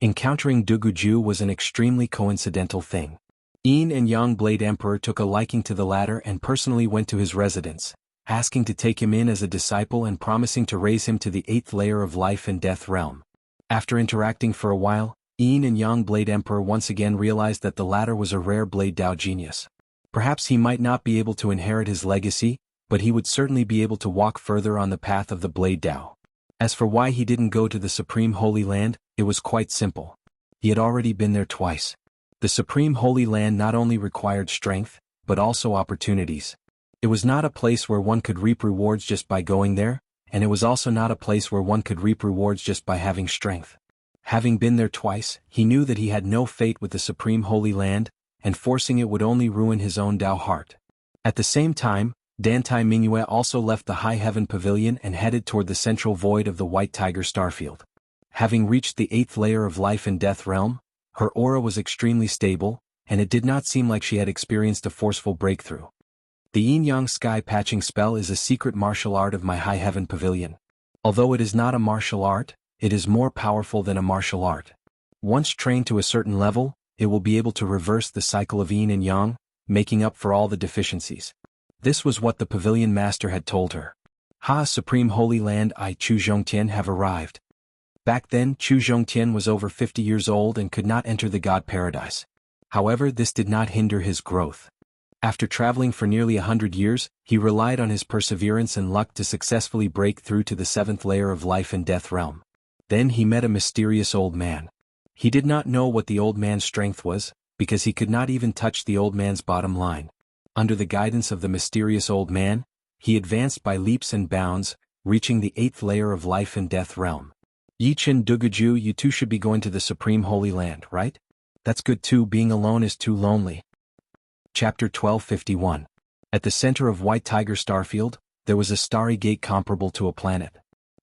Encountering Duguju was an extremely coincidental thing. Yin and Yang Blade Emperor took a liking to the latter and personally went to his residence, asking to take him in as a disciple and promising to raise him to the 8th layer of life and death realm. After interacting for a while, Yin and Yang Blade Emperor once again realized that the latter was a rare Blade Dao genius. Perhaps he might not be able to inherit his legacy, but he would certainly be able to walk further on the path of the Blade Dao. As for why he didn't go to the Supreme Holy Land, it was quite simple. He had already been there twice. The Supreme Holy Land not only required strength, but also opportunities. It was not a place where one could reap rewards just by going there, and it was also not a place where one could reap rewards just by having strength. Having been there twice, he knew that he had no fate with the Supreme Holy Land, and forcing it would only ruin his own Dao heart. At the same time, Dantai Mingyue also left the High Heaven Pavilion and headed toward the central void of the White Tiger Starfield. Having reached the 8th layer of life and death realm, her aura was extremely stable, and it did not seem like she had experienced a forceful breakthrough. The Yin-Yang Sky Patching spell is a secret martial art of my High Heaven Pavilion. Although it is not a martial art, it is more powerful than a martial art. Once trained to a certain level, it will be able to reverse the cycle of Yin and Yang, making up for all the deficiencies. This was what the Pavilion Master had told her. Supreme Holy Land I Chu Zhongtian have arrived. Back then, Chu Zhongtian was over 50 years old and could not enter the God Paradise. However, this did not hinder his growth. After traveling for nearly 100 years, he relied on his perseverance and luck to successfully break through to the 7th layer of life and death realm. Then he met a mysterious old man. He did not know what the old man's strength was, because he could not even touch the old man's bottom line. Under the guidance of the mysterious old man, he advanced by leaps and bounds, reaching the 8th layer of life and death realm. Yi Qin, Duguju, you two should be going to the Supreme Holy Land, right? That's good too, being alone is too lonely. Chapter 1251. At the center of White Tiger Starfield, there was a starry gate comparable to a planet.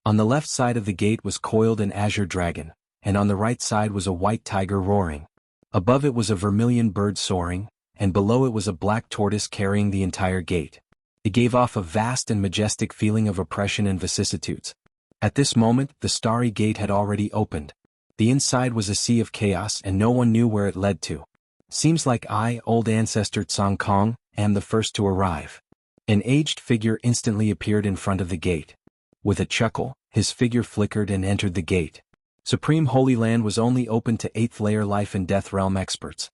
On the left side of the gate was coiled an azure dragon, and on the right side was a white tiger roaring. Above it was a vermilion bird soaring, and below it was a black tortoise carrying the entire gate. It gave off a vast and majestic feeling of oppression and vicissitudes. At this moment, the starry gate had already opened. The inside was a sea of chaos and no one knew where it led to. Seems like I, old ancestor Tsang Kong, am the first to arrive. An aged figure instantly appeared in front of the gate. With a chuckle, his figure flickered and entered the gate. Supreme Holy Land was only open to 8th layer life and death realm experts.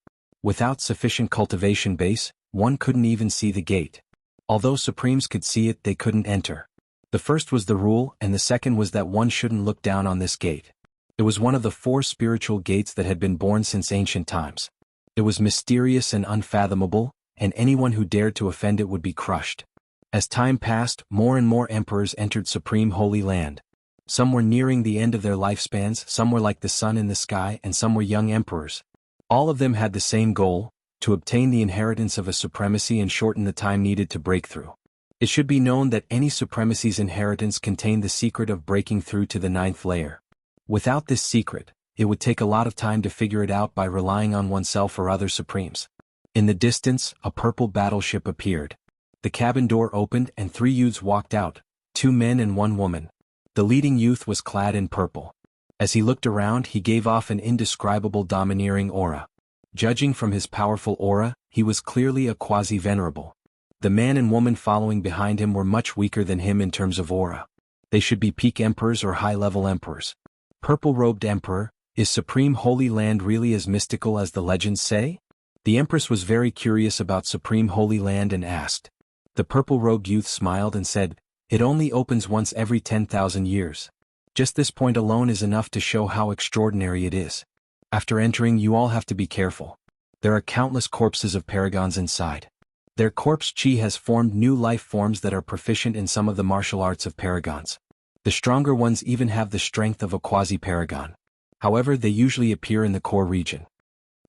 Without sufficient cultivation base, one couldn't even see the gate. Although Supremes could see it, they couldn't enter. The first was the rule, and the second was that one shouldn't look down on this gate. It was one of the 4 spiritual gates that had been born since ancient times. It was mysterious and unfathomable, and anyone who dared to offend it would be crushed. As time passed, more and more emperors entered Supreme Holy Land. Some were nearing the end of their lifespans, some were like the sun in the sky, and some were young emperors. All of them had the same goal: to obtain the inheritance of a supremacy and shorten the time needed to break through. It should be known that any supremacy's inheritance contained the secret of breaking through to the 9th layer. Without this secret, it would take a lot of time to figure it out by relying on oneself or other supremes. In the distance, a purple battleship appeared. The cabin door opened and 3 youths walked out, 2 men and 1 woman. The leading youth was clad in purple. As he looked around, he gave off an indescribable domineering aura. Judging from his powerful aura, he was clearly a quasi-venerable. The man and woman following behind him were much weaker than him in terms of aura. They should be peak emperors or high-level emperors. Purple-robed emperor, is Supreme Holy Land really as mystical as the legends say? The empress was very curious about Supreme Holy Land and asked. The purple-robed youth smiled and said, "It only opens once every 10,000 years. Just this point alone is enough to show how extraordinary it is. After entering, you all have to be careful. There are countless corpses of paragons inside. Their corpse chi has formed new life forms that are proficient in some of the martial arts of paragons. The stronger ones even have the strength of a quasi-paragon. However, they usually appear in the core region."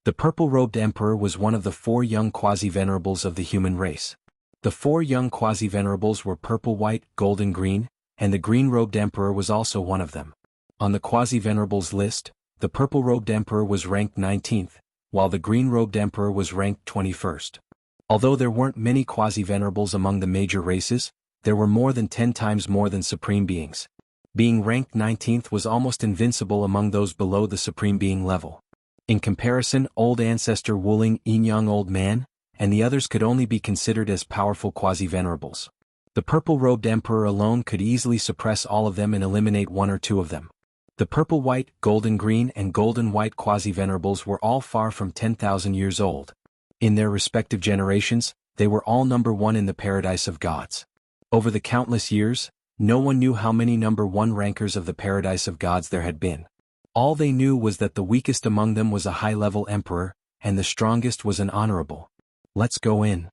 The purple-robed emperor was one of the 4 young quasi-venerables of the human race. The 4 young quasi-venerables were purple-white, golden-green, and the green-robed emperor was also one of them. On the quasi-venerables list, the purple-robed emperor was ranked 19th, while the green-robed emperor was ranked 21st. Although there weren't many quasi-venerables among the major races, there were more than 10 times more than supreme beings. Being ranked 19th was almost invincible among those below the supreme being level. In comparison, Old Ancestor Wuling Yinyang Old Man, and the others could only be considered as powerful quasi-venerables. The purple-robed emperor alone could easily suppress all of them and eliminate 1 or 2 of them. The purple-white, golden-green and golden-white quasi-venerables were all far from 10,000 years old. In their respective generations, they were all number 1 in the paradise of gods. Over the countless years, no one knew how many number 1 rankers of the paradise of gods there had been. All they knew was that the weakest among them was a high-level emperor, and the strongest was an honorable. "Let's go in."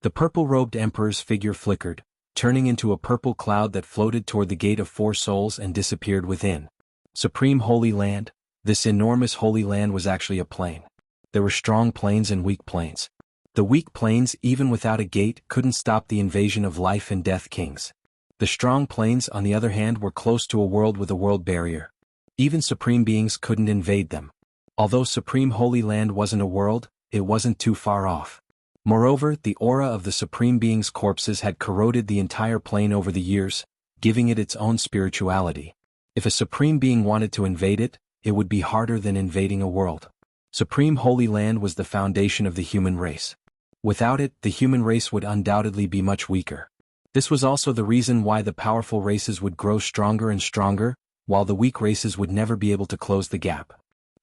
The purple-robed emperor's figure flickered, turning into a purple cloud that floated toward the Gate of 4 Souls and disappeared within. Supreme Holy Land, this enormous holy land was actually a plain. There were strong plains and weak plains. The weak plains, even without a gate, couldn't stop the invasion of life and death kings. The strong plains, on the other hand, were close to a world with a world barrier. Even supreme beings couldn't invade them. Although Supreme Holy Land wasn't a world, it wasn't too far off. Moreover, the aura of the supreme beings' corpses had corroded the entire plain over the years, giving it its own spirituality. If a supreme being wanted to invade it, it would be harder than invading a world. Supreme Holy Land was the foundation of the human race. Without it, the human race would undoubtedly be much weaker. This was also the reason why the powerful races would grow stronger and stronger, while the weak races would never be able to close the gap.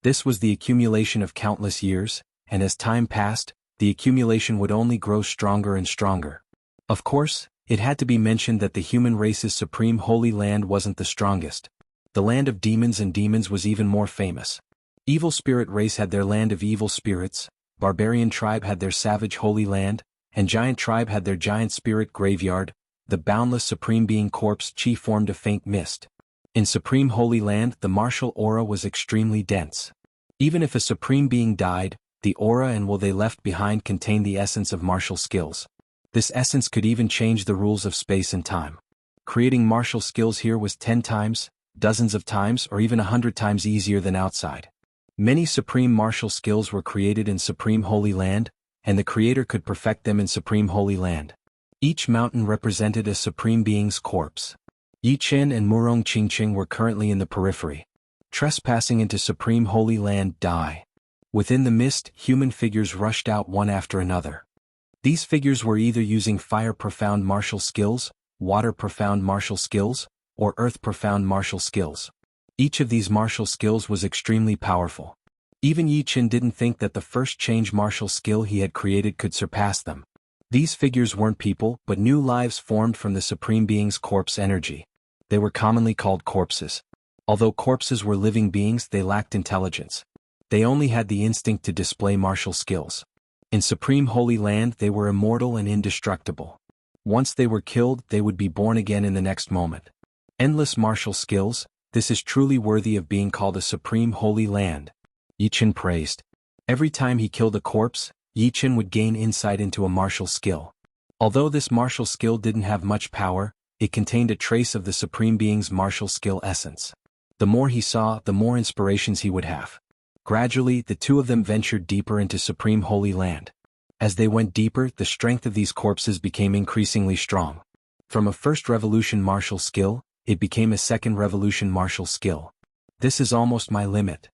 This was the accumulation of countless years, and as time passed, the accumulation would only grow stronger and stronger. Of course, it had to be mentioned that the human race's Supreme Holy Land wasn't the strongest. The land of demons and demons was even more famous. Evil Spirit race had their land of evil spirits, Barbarian tribe had their savage Holy Land, and Giant tribe had their giant spirit graveyard. The boundless Supreme Being corpse chi formed a faint mist. In Supreme Holy Land, the martial aura was extremely dense. Even if a Supreme Being died, the aura and will they left behind contained the essence of martial skills. This essence could even change the rules of space and time. Creating martial skills here was 10 times, dozens of times, or even 100 times easier than outside. Many supreme martial skills were created in Supreme Holy Land, and the creator could perfect them in Supreme Holy Land. Each mountain represented a Supreme Being's corpse. Yichen and Murong Qingqing were currently in the periphery. Trespassing into Supreme Holy Land, die. Within the mist, human figures rushed out one after another. These figures were either using fire profound martial skills, water profound martial skills, or earth profound martial skills. Each of these martial skills was extremely powerful. Even Yi Qin didn't think that the first change martial skill he had created could surpass them. These figures weren't people but new lives formed from the Supreme Being's corpse energy. They were commonly called corpses. Although corpses were living beings, they lacked intelligence. They only had the instinct to display martial skills. In Supreme Holy Land they were immortal and indestructible. Once they were killed, they would be born again in the next moment. Endless martial skills, this is truly worthy of being called a Supreme Holy Land, Yi Qin praised. Every time he killed a corpse, Yi Qin would gain insight into a martial skill. Although this martial skill didn't have much power, it contained a trace of the Supreme Being's martial skill essence. The more he saw, the more inspirations he would have. Gradually, the two of them ventured deeper into Supreme Holy Land. As they went deeper, the strength of these corpses became increasingly strong. From a first revolution martial skill, it became a second revolution martial skill. This is almost my limit.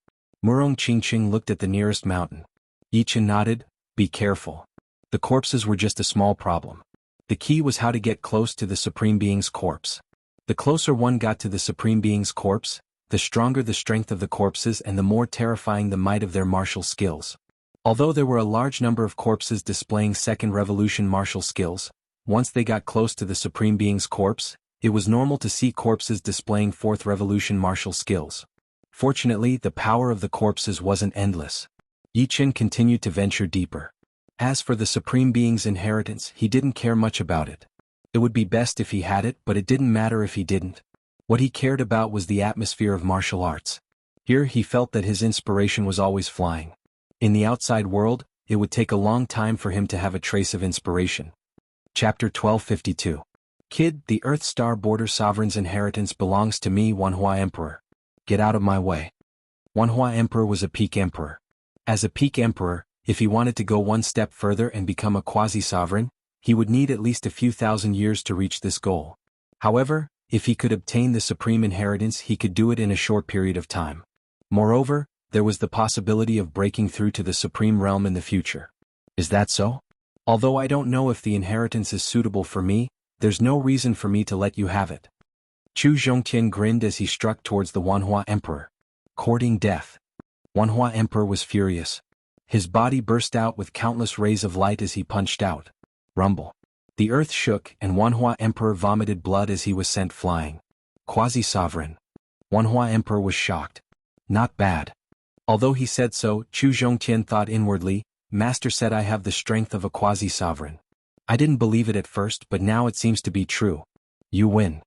Murong Qingqing looked at the nearest mountain. Yi Qin nodded. Be careful. The corpses were just a small problem. The key was how to get close to the Supreme Being's corpse. The closer one got to the Supreme Being's corpse, the stronger the strength of the corpses and the more terrifying the might of their martial skills. Although there were a large number of corpses displaying second revolution martial skills, once they got close to the Supreme Being's corpse, it was normal to see corpses displaying fourth revolution martial skills. Fortunately, the power of the corpses wasn't endless. Yi Qin continued to venture deeper. As for the Supreme Being's inheritance, he didn't care much about it. It would be best if he had it, but it didn't matter if he didn't. What he cared about was the atmosphere of martial arts. Here he felt that his inspiration was always flying. In the outside world, it would take a long time for him to have a trace of inspiration. Chapter 1252. Kid, the Earth Star Border Sovereign's inheritance belongs to me, Wanhua Emperor. Get out of my way. Wanhua Emperor was a peak emperor. As a peak emperor, if he wanted to go one step further and become a quasi-sovereign, he would need at least a few thousand years to reach this goal. However, if he could obtain the supreme inheritance, he could do it in a short period of time. Moreover, there was the possibility of breaking through to the supreme realm in the future. Is that so? Although I don't know if the inheritance is suitable for me, there's no reason for me to let you have it. Chu Zhongtian grinned as he struck towards the Wanhua Emperor. Courting death. Wanhua Emperor was furious. His body burst out with countless rays of light as he punched out. Rumble. The earth shook and Wanhua Emperor vomited blood as he was sent flying. Quasi-sovereign. Wanhua Emperor was shocked. Not bad. Although he said so, Chu Zhongtian thought inwardly, Master said I have the strength of a quasi-sovereign. I didn't believe it at first, but now it seems to be true. You win.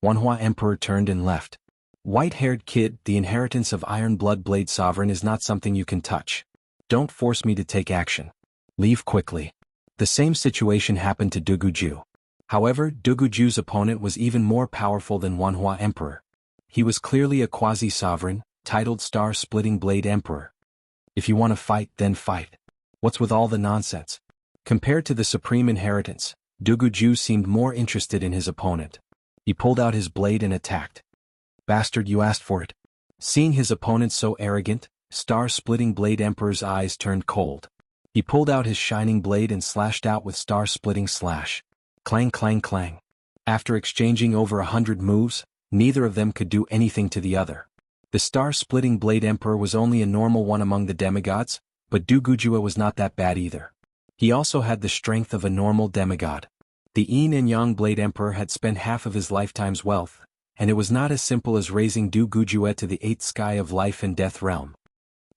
Wanhua Emperor turned and left. White-haired kid, the inheritance of Iron Blood Blade Sovereign is not something you can touch. Don't force me to take action. Leave quickly. The same situation happened to Duguju. However, Duguju's opponent was even more powerful than Wanhua Emperor. He was clearly a quasi-sovereign, titled Star-Splitting Blade Emperor. If you want to fight, then fight. What's with all the nonsense? Compared to the supreme inheritance, Duguju seemed more interested in his opponent. He pulled out his blade and attacked. Bastard, you asked for it. Seeing his opponent so arrogant, Star-Splitting Blade Emperor's eyes turned cold. He pulled out his shining blade and slashed out with star-splitting slash. Clang clang clang. After exchanging over 100 moves, neither of them could do anything to the other. The star-splitting Blade Emperor was only a normal one among the demigods, but Dugujua was not that bad either. He also had the strength of a normal demigod. The Yin and Yang Blade Emperor had spent half of his lifetime's wealth, and it was not as simple as raising Dugujua to the 8th sky of life and death realm.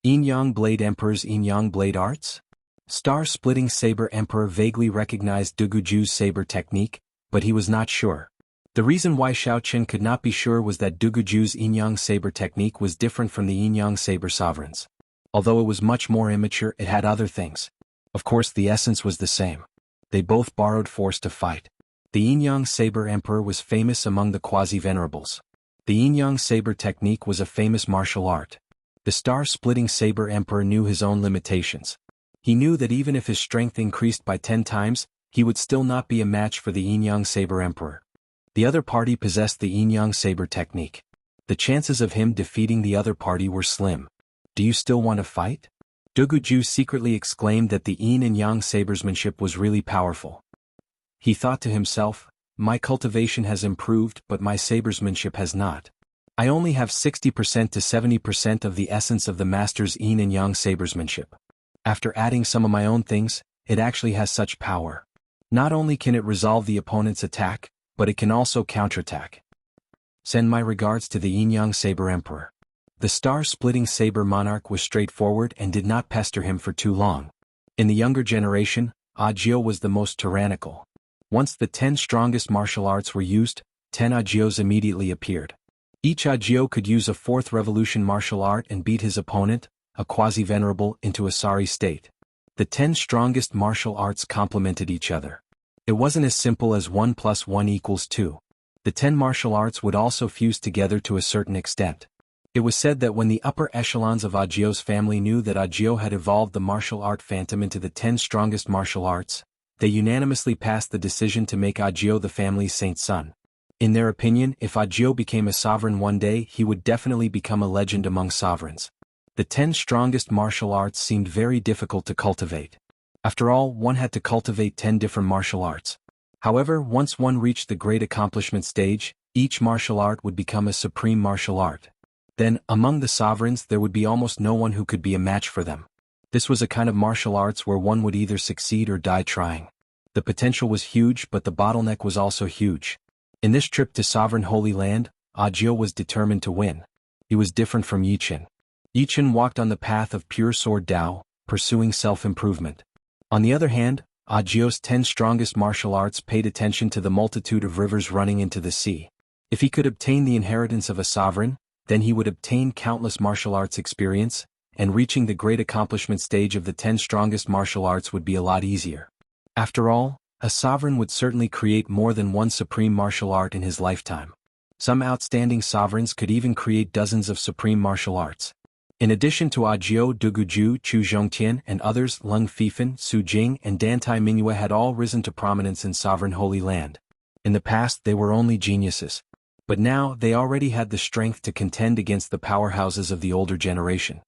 Yin Yang Blade Emperor's Yin Yang Blade Arts? Star-Splitting Saber Emperor vaguely recognized Duguju's saber technique, but he was not sure. The reason why Xiaoqin could not be sure was that Duguju's Yin-Yang saber technique was different from the Yin-Yang saber sovereigns. Although it was much more immature, it had other things. Of course, the essence was the same. They both borrowed force to fight. The Yin-Yang saber emperor was famous among the quasi-venerables. The Yin-Yang saber technique was a famous martial art. The star-splitting saber emperor knew his own limitations. He knew that even if his strength increased by 10 times, he would still not be a match for the Yin-Yang saber emperor. The other party possessed the Yin-Yang saber technique. The chances of him defeating the other party were slim. Do you still want to fight? Duguju secretly exclaimed that the Yin and Yang sabersmanship was really powerful. He thought to himself, my cultivation has improved but my sabersmanship has not. I only have 60% to 70% of the essence of the master's yin and yang sabersmanship. After adding some of my own things, it actually has such power. Not only can it resolve the opponent's attack, but it can also counterattack. Send my regards to the yin-yang saber emperor. The star-splitting saber monarch was straightforward and did not pester him for too long. In the younger generation, Ajiao was the most tyrannical. Once the 10 strongest martial arts were used, 10 Ajios immediately appeared. Each Ajiao could use a 4th revolution martial art and beat his opponent, a quasi-venerable, into a sorry state. The 10 strongest martial arts complemented each other. It wasn't as simple as 1 + 1 = 2. The 10 martial arts would also fuse together to a certain extent. It was said that when the upper echelons of Ajiao's family knew that Ajiao had evolved the martial art phantom into the 10 strongest martial arts, they unanimously passed the decision to make Ajiao the family's saint son. In their opinion, if Ajiao became a sovereign one day, he would definitely become a legend among sovereigns. The 10 strongest martial arts seemed very difficult to cultivate. After all, one had to cultivate 10 different martial arts. However, once one reached the great accomplishment stage, each martial art would become a supreme martial art. Then, among the sovereigns there would be almost no one who could be a match for them. This was a kind of martial arts where one would either succeed or die trying. The potential was huge, but the bottleneck was also huge. In this trip to Sovereign Holy Land, Ajiao was determined to win. He was different from Yichen. Yichen walked on the path of pure sword Dao, pursuing self-improvement. On the other hand, Ajiao's 10 strongest martial arts paid attention to the multitude of rivers running into the sea. If he could obtain the inheritance of a sovereign, then he would obtain countless martial arts experience, and reaching the great accomplishment stage of the 10 strongest martial arts would be a lot easier. After all, a sovereign would certainly create more than one supreme martial art in his lifetime. Some outstanding sovereigns could even create dozens of supreme martial arts. In addition to Ajiao, Duguju, Chu Zhongtian, and others, Leng Fifan, Su Jing, and Dantai Mingyue had all risen to prominence in Sovereign Holy Land. In the past they were only geniuses. But now they already had the strength to contend against the powerhouses of the older generation.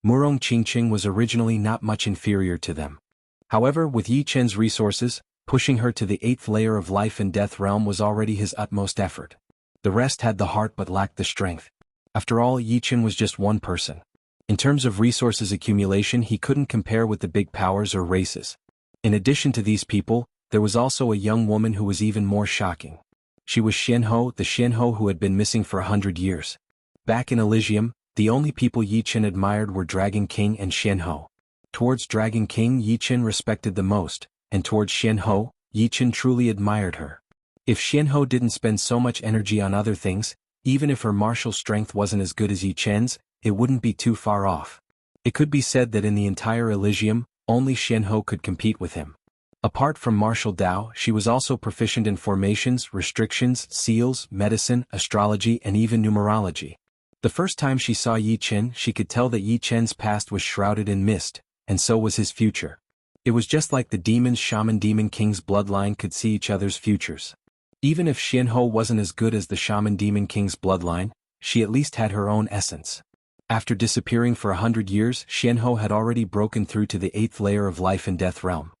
Murong Qingqing was originally not much inferior to them. However, with Yi Chen's resources, pushing her to the 8th layer of life and death realm was already his utmost effort. The rest had the heart but lacked the strength. After all, Yi Chen was just one person. In terms of resources accumulation, he couldn't compare with the big powers or races. In addition to these people, there was also a young woman who was even more shocking. She was Xianhou, the Xianhou who had been missing for 100 years. Back in Elysium, the only people Yi Chen admired were Dragon King and Xianhou. Towards Dragon King, Yi Chen respected the most, and towards Xianhou, Yi Chen truly admired her. If Xianhou didn't spend so much energy on other things, even if her martial strength wasn't as good as Yi Chen's, it wouldn't be too far off. It could be said that in the entire Elysium, only Xianhou could compete with him. Apart from martial Dao, she was also proficient in formations, restrictions, seals, medicine, astrology, and even numerology. The first time she saw Yi Chen, she could tell that Yi Chen's past was shrouded in mist, and so was his future. It was just like the demon's shaman demon king's bloodline could see each other's futures. Even if Xianhou wasn't as good as the shaman demon king's bloodline, she at least had her own essence. After disappearing for 100 years, Xianhou had already broken through to the 8th layer of life and death realm.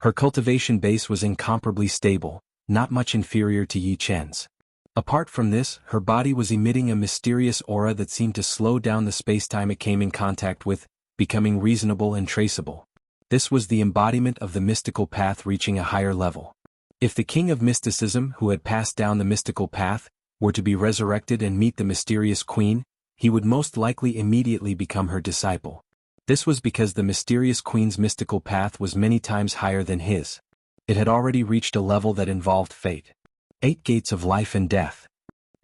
Her cultivation base was incomparably stable, not much inferior to Yi Chen's. Apart from this, her body was emitting a mysterious aura that seemed to slow down the spacetime it came in contact with, becoming reasonable and traceable. This was the embodiment of the mystical path reaching a higher level. If the king of mysticism, who had passed down the mystical path, were to be resurrected and meet the mysterious queen, he would most likely immediately become her disciple. This was because the mysterious queen's mystical path was many times higher than his. It had already reached a level that involved fate. 8 gates of life and death.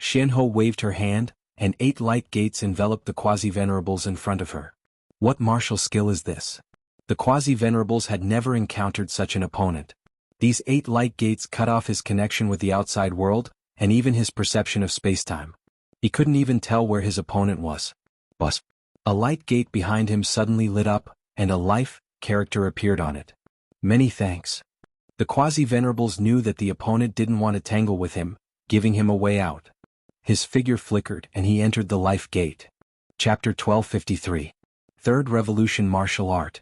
Xianhou waved her hand, and 8 light gates enveloped the quasi-venerables in front of her. What martial skill is this? The quasi-venerables had never encountered such an opponent. These 8 light gates cut off his connection with the outside world, and even his perception of spacetime. He couldn't even tell where his opponent was. But a light gate behind him suddenly lit up, and a life character appeared on it. Many thanks. The quasi-venerables knew that the opponent didn't want to tangle with him, giving him a way out. His figure flickered and he entered the life gate. Chapter 1253. Third Revolution Martial Art.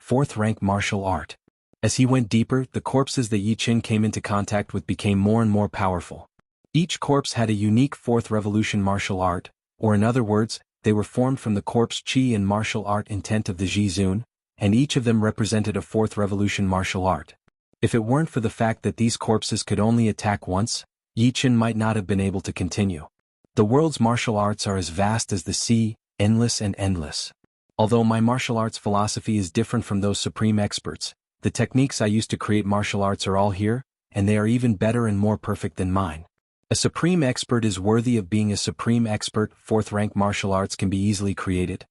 4th Rank Martial Art. As he went deeper, the corpses that Yi Chen came into contact with became more and more powerful. Each corpse had a unique 4th Revolution martial art, or in other words, they were formed from the corpse chi and martial art intent of the Jizun, and each of them represented a fourth revolution martial art. If it weren't for the fact that these corpses could only attack once, Yi Qin might not have been able to continue. The world's martial arts are as vast as the sea, endless and endless. Although my martial arts philosophy is different from those supreme experts, the techniques I use to create martial arts are all here, and they are even better and more perfect than mine. A supreme expert is worthy of being a supreme expert. Fourth-rank martial arts can be easily created.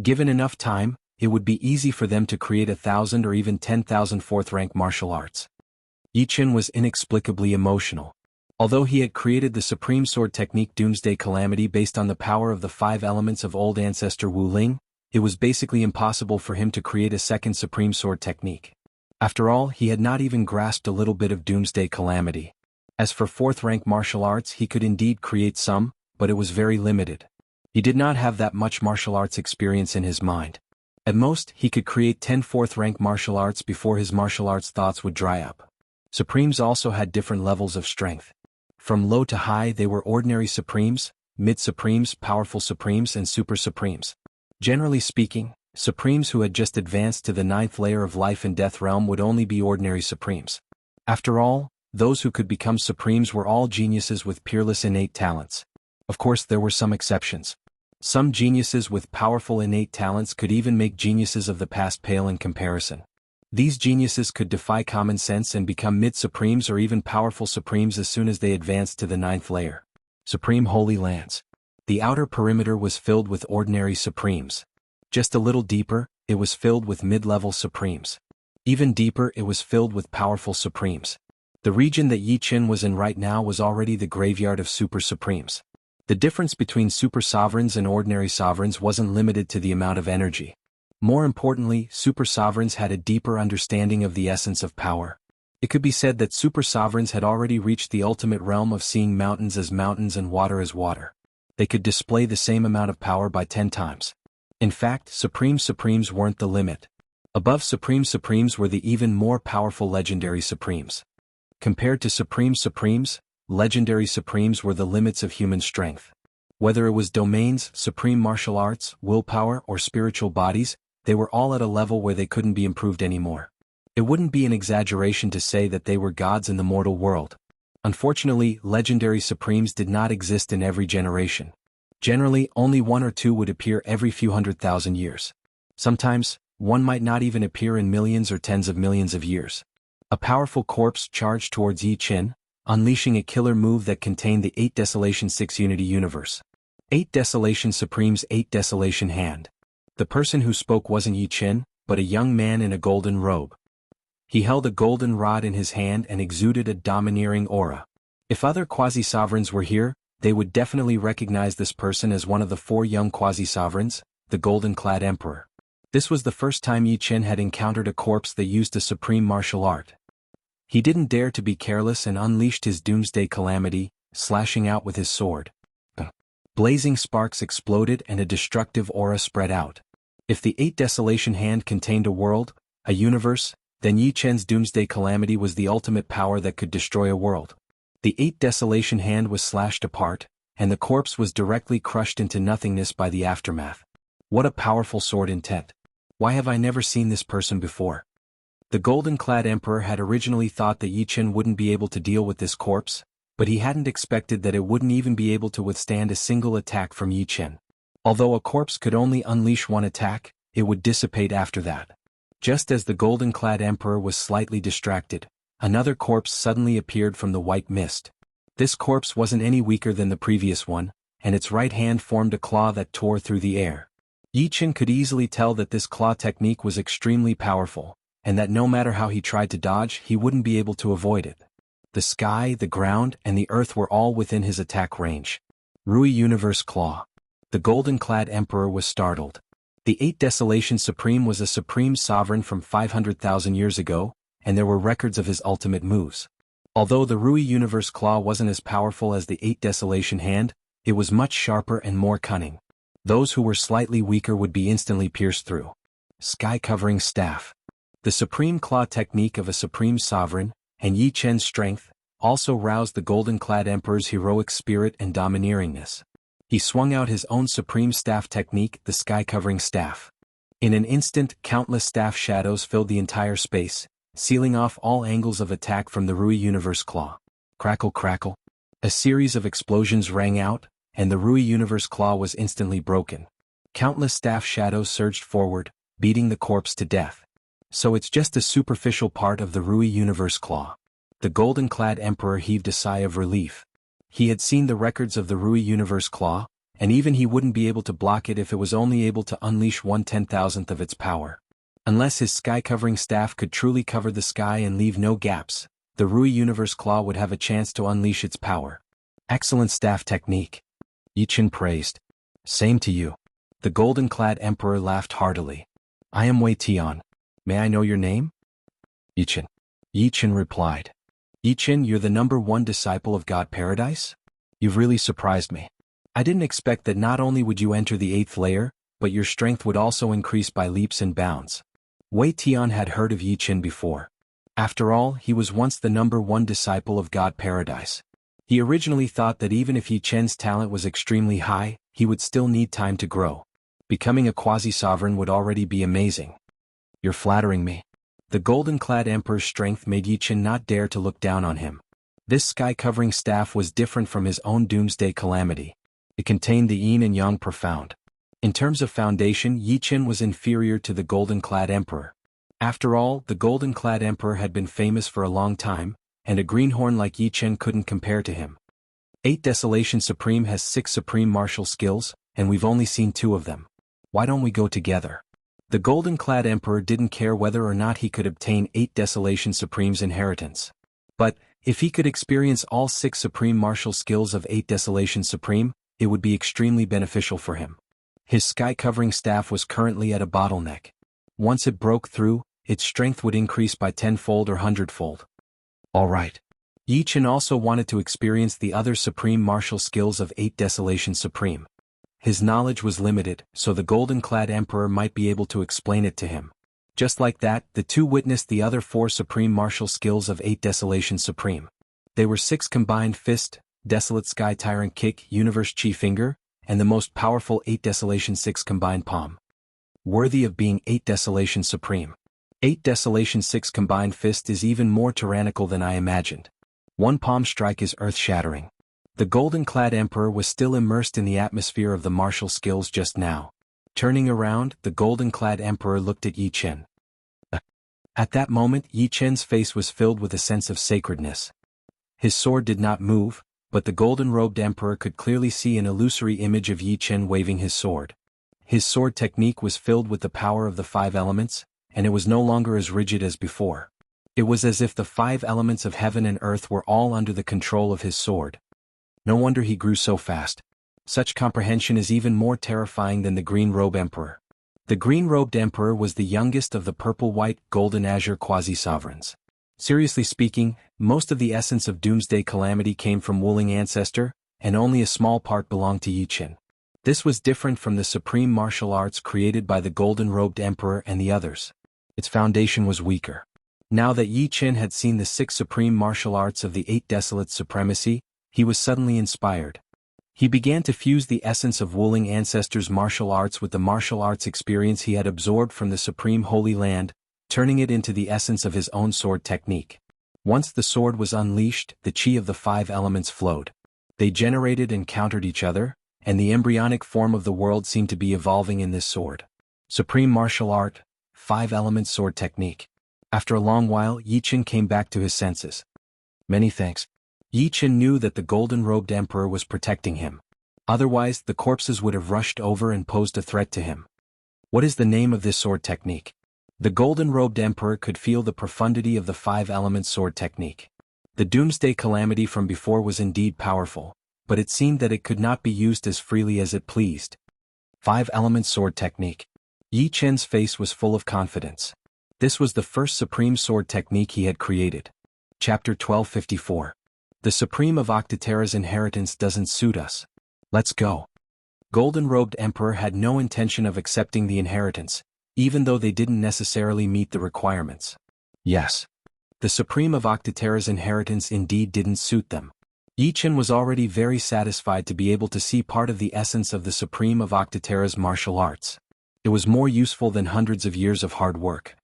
Given enough time, it would be easy for them to create 1,000 or even 10,000 fourth-rank martial arts. Yi Qin was inexplicably emotional. Although he had created the supreme sword technique Doomsday Calamity based on the power of the 5 elements of old ancestor Wu Ling, it was basically impossible for him to create a second supreme sword technique. After all, he had not even grasped a little bit of Doomsday Calamity. As for fourth-rank martial arts, he could indeed create some, but it was very limited. He did not have that much martial arts experience in his mind. At most, he could create 10 fourth-rank martial arts before his martial arts thoughts would dry up. Supremes also had different levels of strength. From low to high, they were ordinary supremes, mid-supremes, powerful supremes, and super supremes. Generally speaking, supremes who had just advanced to the 9th layer of life and death realm would only be ordinary supremes. After all, those who could become supremes were all geniuses with peerless innate talents. Of course, there were some exceptions. Some geniuses with powerful innate talents could even make geniuses of the past pale in comparison. These geniuses could defy common sense and become mid-supremes or even powerful supremes as soon as they advanced to the 9th layer. Supreme Holy Lands. The outer perimeter was filled with ordinary supremes. Just a little deeper, it was filled with mid-level supremes. Even deeper, it was filled with powerful supremes. The region that Yi Qin was in right now was already the graveyard of super supremes. The difference between super sovereigns and ordinary sovereigns wasn't limited to the amount of energy. More importantly, super sovereigns had a deeper understanding of the essence of power. It could be said that super sovereigns had already reached the ultimate realm of seeing mountains as mountains and water as water. They could display the same amount of power by 10 times. In fact, Supreme Supremes weren't the limit. Above Supreme Supremes were the even more powerful Legendary Supremes. Compared to Supreme Supremes, Legendary Supremes were the limits of human strength. Whether it was domains, supreme martial arts, willpower, or spiritual bodies, they were all at a level where they couldn't be improved anymore. It wouldn't be an exaggeration to say that they were gods in the mortal world. Unfortunately, Legendary Supremes did not exist in every generation. Generally, only 1 or 2 would appear every few 100,000 years. Sometimes, one might not even appear in millions or tens of millions of years. A powerful corpse charged towards Yi Qin, unleashing a killer move that contained the 8 Desolation 6 Unity Universe. 8 Desolation Supremes 8 Desolation Hand. The person who spoke wasn't Yi Qin, but a young man in a golden robe. He held a golden rod in his hand and exuded a domineering aura. If other quasi-sovereigns were here, they would definitely recognize this person as one of the 4 young quasi-sovereigns, the golden-clad emperor. This was the first time Yi Qin had encountered a corpse that used a supreme martial art. He didn't dare to be careless and unleashed his Doomsday Calamity, slashing out with his sword. Blazing sparks exploded and a destructive aura spread out. If the 8 Desolation Hand contained a world, a universe, then Yi Qin's Doomsday Calamity was the ultimate power that could destroy a world. The 8 Desolation Hand was slashed apart, and the corpse was directly crushed into nothingness by the aftermath. What a powerful sword intent. Why have I never seen this person before? The golden-clad emperor had originally thought that Yi Qin wouldn't be able to deal with this corpse, but he hadn't expected that it wouldn't even be able to withstand a single attack from Yi Qin. Although a corpse could only unleash one attack, it would dissipate after that. Just as the golden-clad emperor was slightly distracted, another corpse suddenly appeared from the white mist. This corpse wasn't any weaker than the previous one, and its right hand formed a claw that tore through the air. Yi Qin could easily tell that this claw technique was extremely powerful, and that no matter how he tried to dodge, he wouldn't be able to avoid it. The sky, the ground, and the earth were all within his attack range. Rui Universe Claw. The golden-clad emperor was startled. The 8 Desolation Supreme was a supreme sovereign from 500,000 years ago, and there were records of his ultimate moves. Although the Rui Universe Claw wasn't as powerful as the 8 Desolation Hand, it was much sharper and more cunning. Those who were slightly weaker would be instantly pierced through. Sky-covering staff. The supreme claw technique of a supreme sovereign, and Yi Qin's strength, also roused the golden-clad emperor's heroic spirit and domineeringness. He swung out his own supreme staff technique, the sky-covering staff. In an instant, countless staff shadows filled the entire space, sealing off all angles of attack from the Rui Universe Claw. Crackle crackle. A series of explosions rang out, and the Rui Universe Claw was instantly broken. Countless staff shadows surged forward, beating the corpse to death. So it's just a superficial part of the Rui Universe Claw. The golden-clad Emperor heaved a sigh of relief. He had seen the records of the Rui Universe Claw, and even he wouldn't be able to block it if it was only able to unleash 1/10,000th of its power. Unless his sky-covering staff could truly cover the sky and leave no gaps, the Rui Universe Claw would have a chance to unleash its power. Excellent staff technique. Yi Chen praised. Same to you. The golden-clad Emperor laughed heartily. I am Wei Tian. May I know your name? Yi Chen. Yi Chen replied. Yi Chen, you're the #1 disciple of God Paradise? You've really surprised me. I didn't expect that not only would you enter the 8th layer, but your strength would also increase by leaps and bounds. Wei Tian had heard of Yi Chen before. After all, he was once the #1 disciple of God Paradise. He originally thought that even if Yi Chen's talent was extremely high, he would still need time to grow. Becoming a quasi-sovereign would already be amazing. You're flattering me. The golden-clad Emperor's strength made Yi Chen not dare to look down on him. This sky-covering staff was different from his own doomsday calamity. It contained the yin and yang profound. In terms of foundation, Yi Chen was inferior to the golden-clad Emperor. After all, the golden-clad Emperor had been famous for a long time, and a greenhorn like Yi Chen couldn't compare to him. 8 Desolation Supreme has 6 supreme martial skills, and we've only seen 2 of them. Why don't we go together? The golden-clad Emperor didn't care whether or not he could obtain 8 Desolation Supreme's inheritance. But, if he could experience all 6 supreme martial skills of 8 Desolation Supreme, it would be extremely beneficial for him. His sky-covering staff was currently at a bottleneck. Once it broke through, its strength would increase by 10-fold or 100-fold. Alright. Yi Chen also wanted to experience the other supreme martial skills of 8 Desolation Supreme. His knowledge was limited, so the golden-clad Emperor might be able to explain it to him. Just like that, the two witnessed the other 4 supreme martial skills of 8 Desolation Supreme. They were 6 combined fist, Desolate Sky Tyrant Kick, Universe Chi Finger, and the most powerful 8 Desolation 6 combined palm. Worthy of being 8 Desolation Supreme. 8 Desolation 6 combined fist is even more tyrannical than I imagined. One palm strike is earth-shattering. The golden-clad Emperor was still immersed in the atmosphere of the martial skills just now. Turning around, the golden-clad Emperor looked at Yi Chen. At that moment, Yi Chen's face was filled with a sense of sacredness. His sword did not move, but the golden-robed Emperor could clearly see an illusory image of Yi Chen waving his sword. His sword technique was filled with the power of the 5 elements, and it was no longer as rigid as before. It was as if the 5 elements of heaven and earth were all under the control of his sword. No wonder he grew so fast. Such comprehension is even more terrifying than the green-robed Emperor. The green-robed Emperor was the youngest of the purple-white, golden-azure quasi-sovereigns. Seriously speaking, most of the essence of Doomsday Calamity came from Wuling Ancestor, and only a small part belonged to Yi Chen. This was different from the supreme martial arts created by the golden-robed Emperor and the others. Its foundation was weaker. Now that Yi Chen had seen the 6 supreme martial arts of the 8 Desolate Supremacy, he was suddenly inspired. He began to fuse the essence of Wuling Ancestor's martial arts with the martial arts experience he had absorbed from the Supreme Holy Land, turning it into the essence of his own sword technique. Once the sword was unleashed, the chi of the 5 elements flowed. They generated and countered each other, and the embryonic form of the world seemed to be evolving in this sword. Supreme martial art, 5 elements sword technique. After a long while, Yi Chen came back to his senses. Many thanks. Yi Chen knew that the golden-robed Emperor was protecting him. Otherwise, the corpses would have rushed over and posed a threat to him. What is the name of this sword technique? The golden-robed Emperor could feel the profundity of the 5 elements sword technique. The Doomsday Calamity from before was indeed powerful, but it seemed that it could not be used as freely as it pleased. 5 elements sword technique. Yi Chen's face was full of confidence. This was the first supreme sword technique he had created. Chapter 1254. The Supreme of Octaterra's inheritance doesn't suit us. Let's go. Golden-robed Emperor had no intention of accepting the inheritance, even though they didn't necessarily meet the requirements. Yes. The Supreme of Octaterra's inheritance indeed didn't suit them. Yi Chen was already very satisfied to be able to see part of the essence of the Supreme of Octaterra's martial arts. It was more useful than hundreds of years of hard work.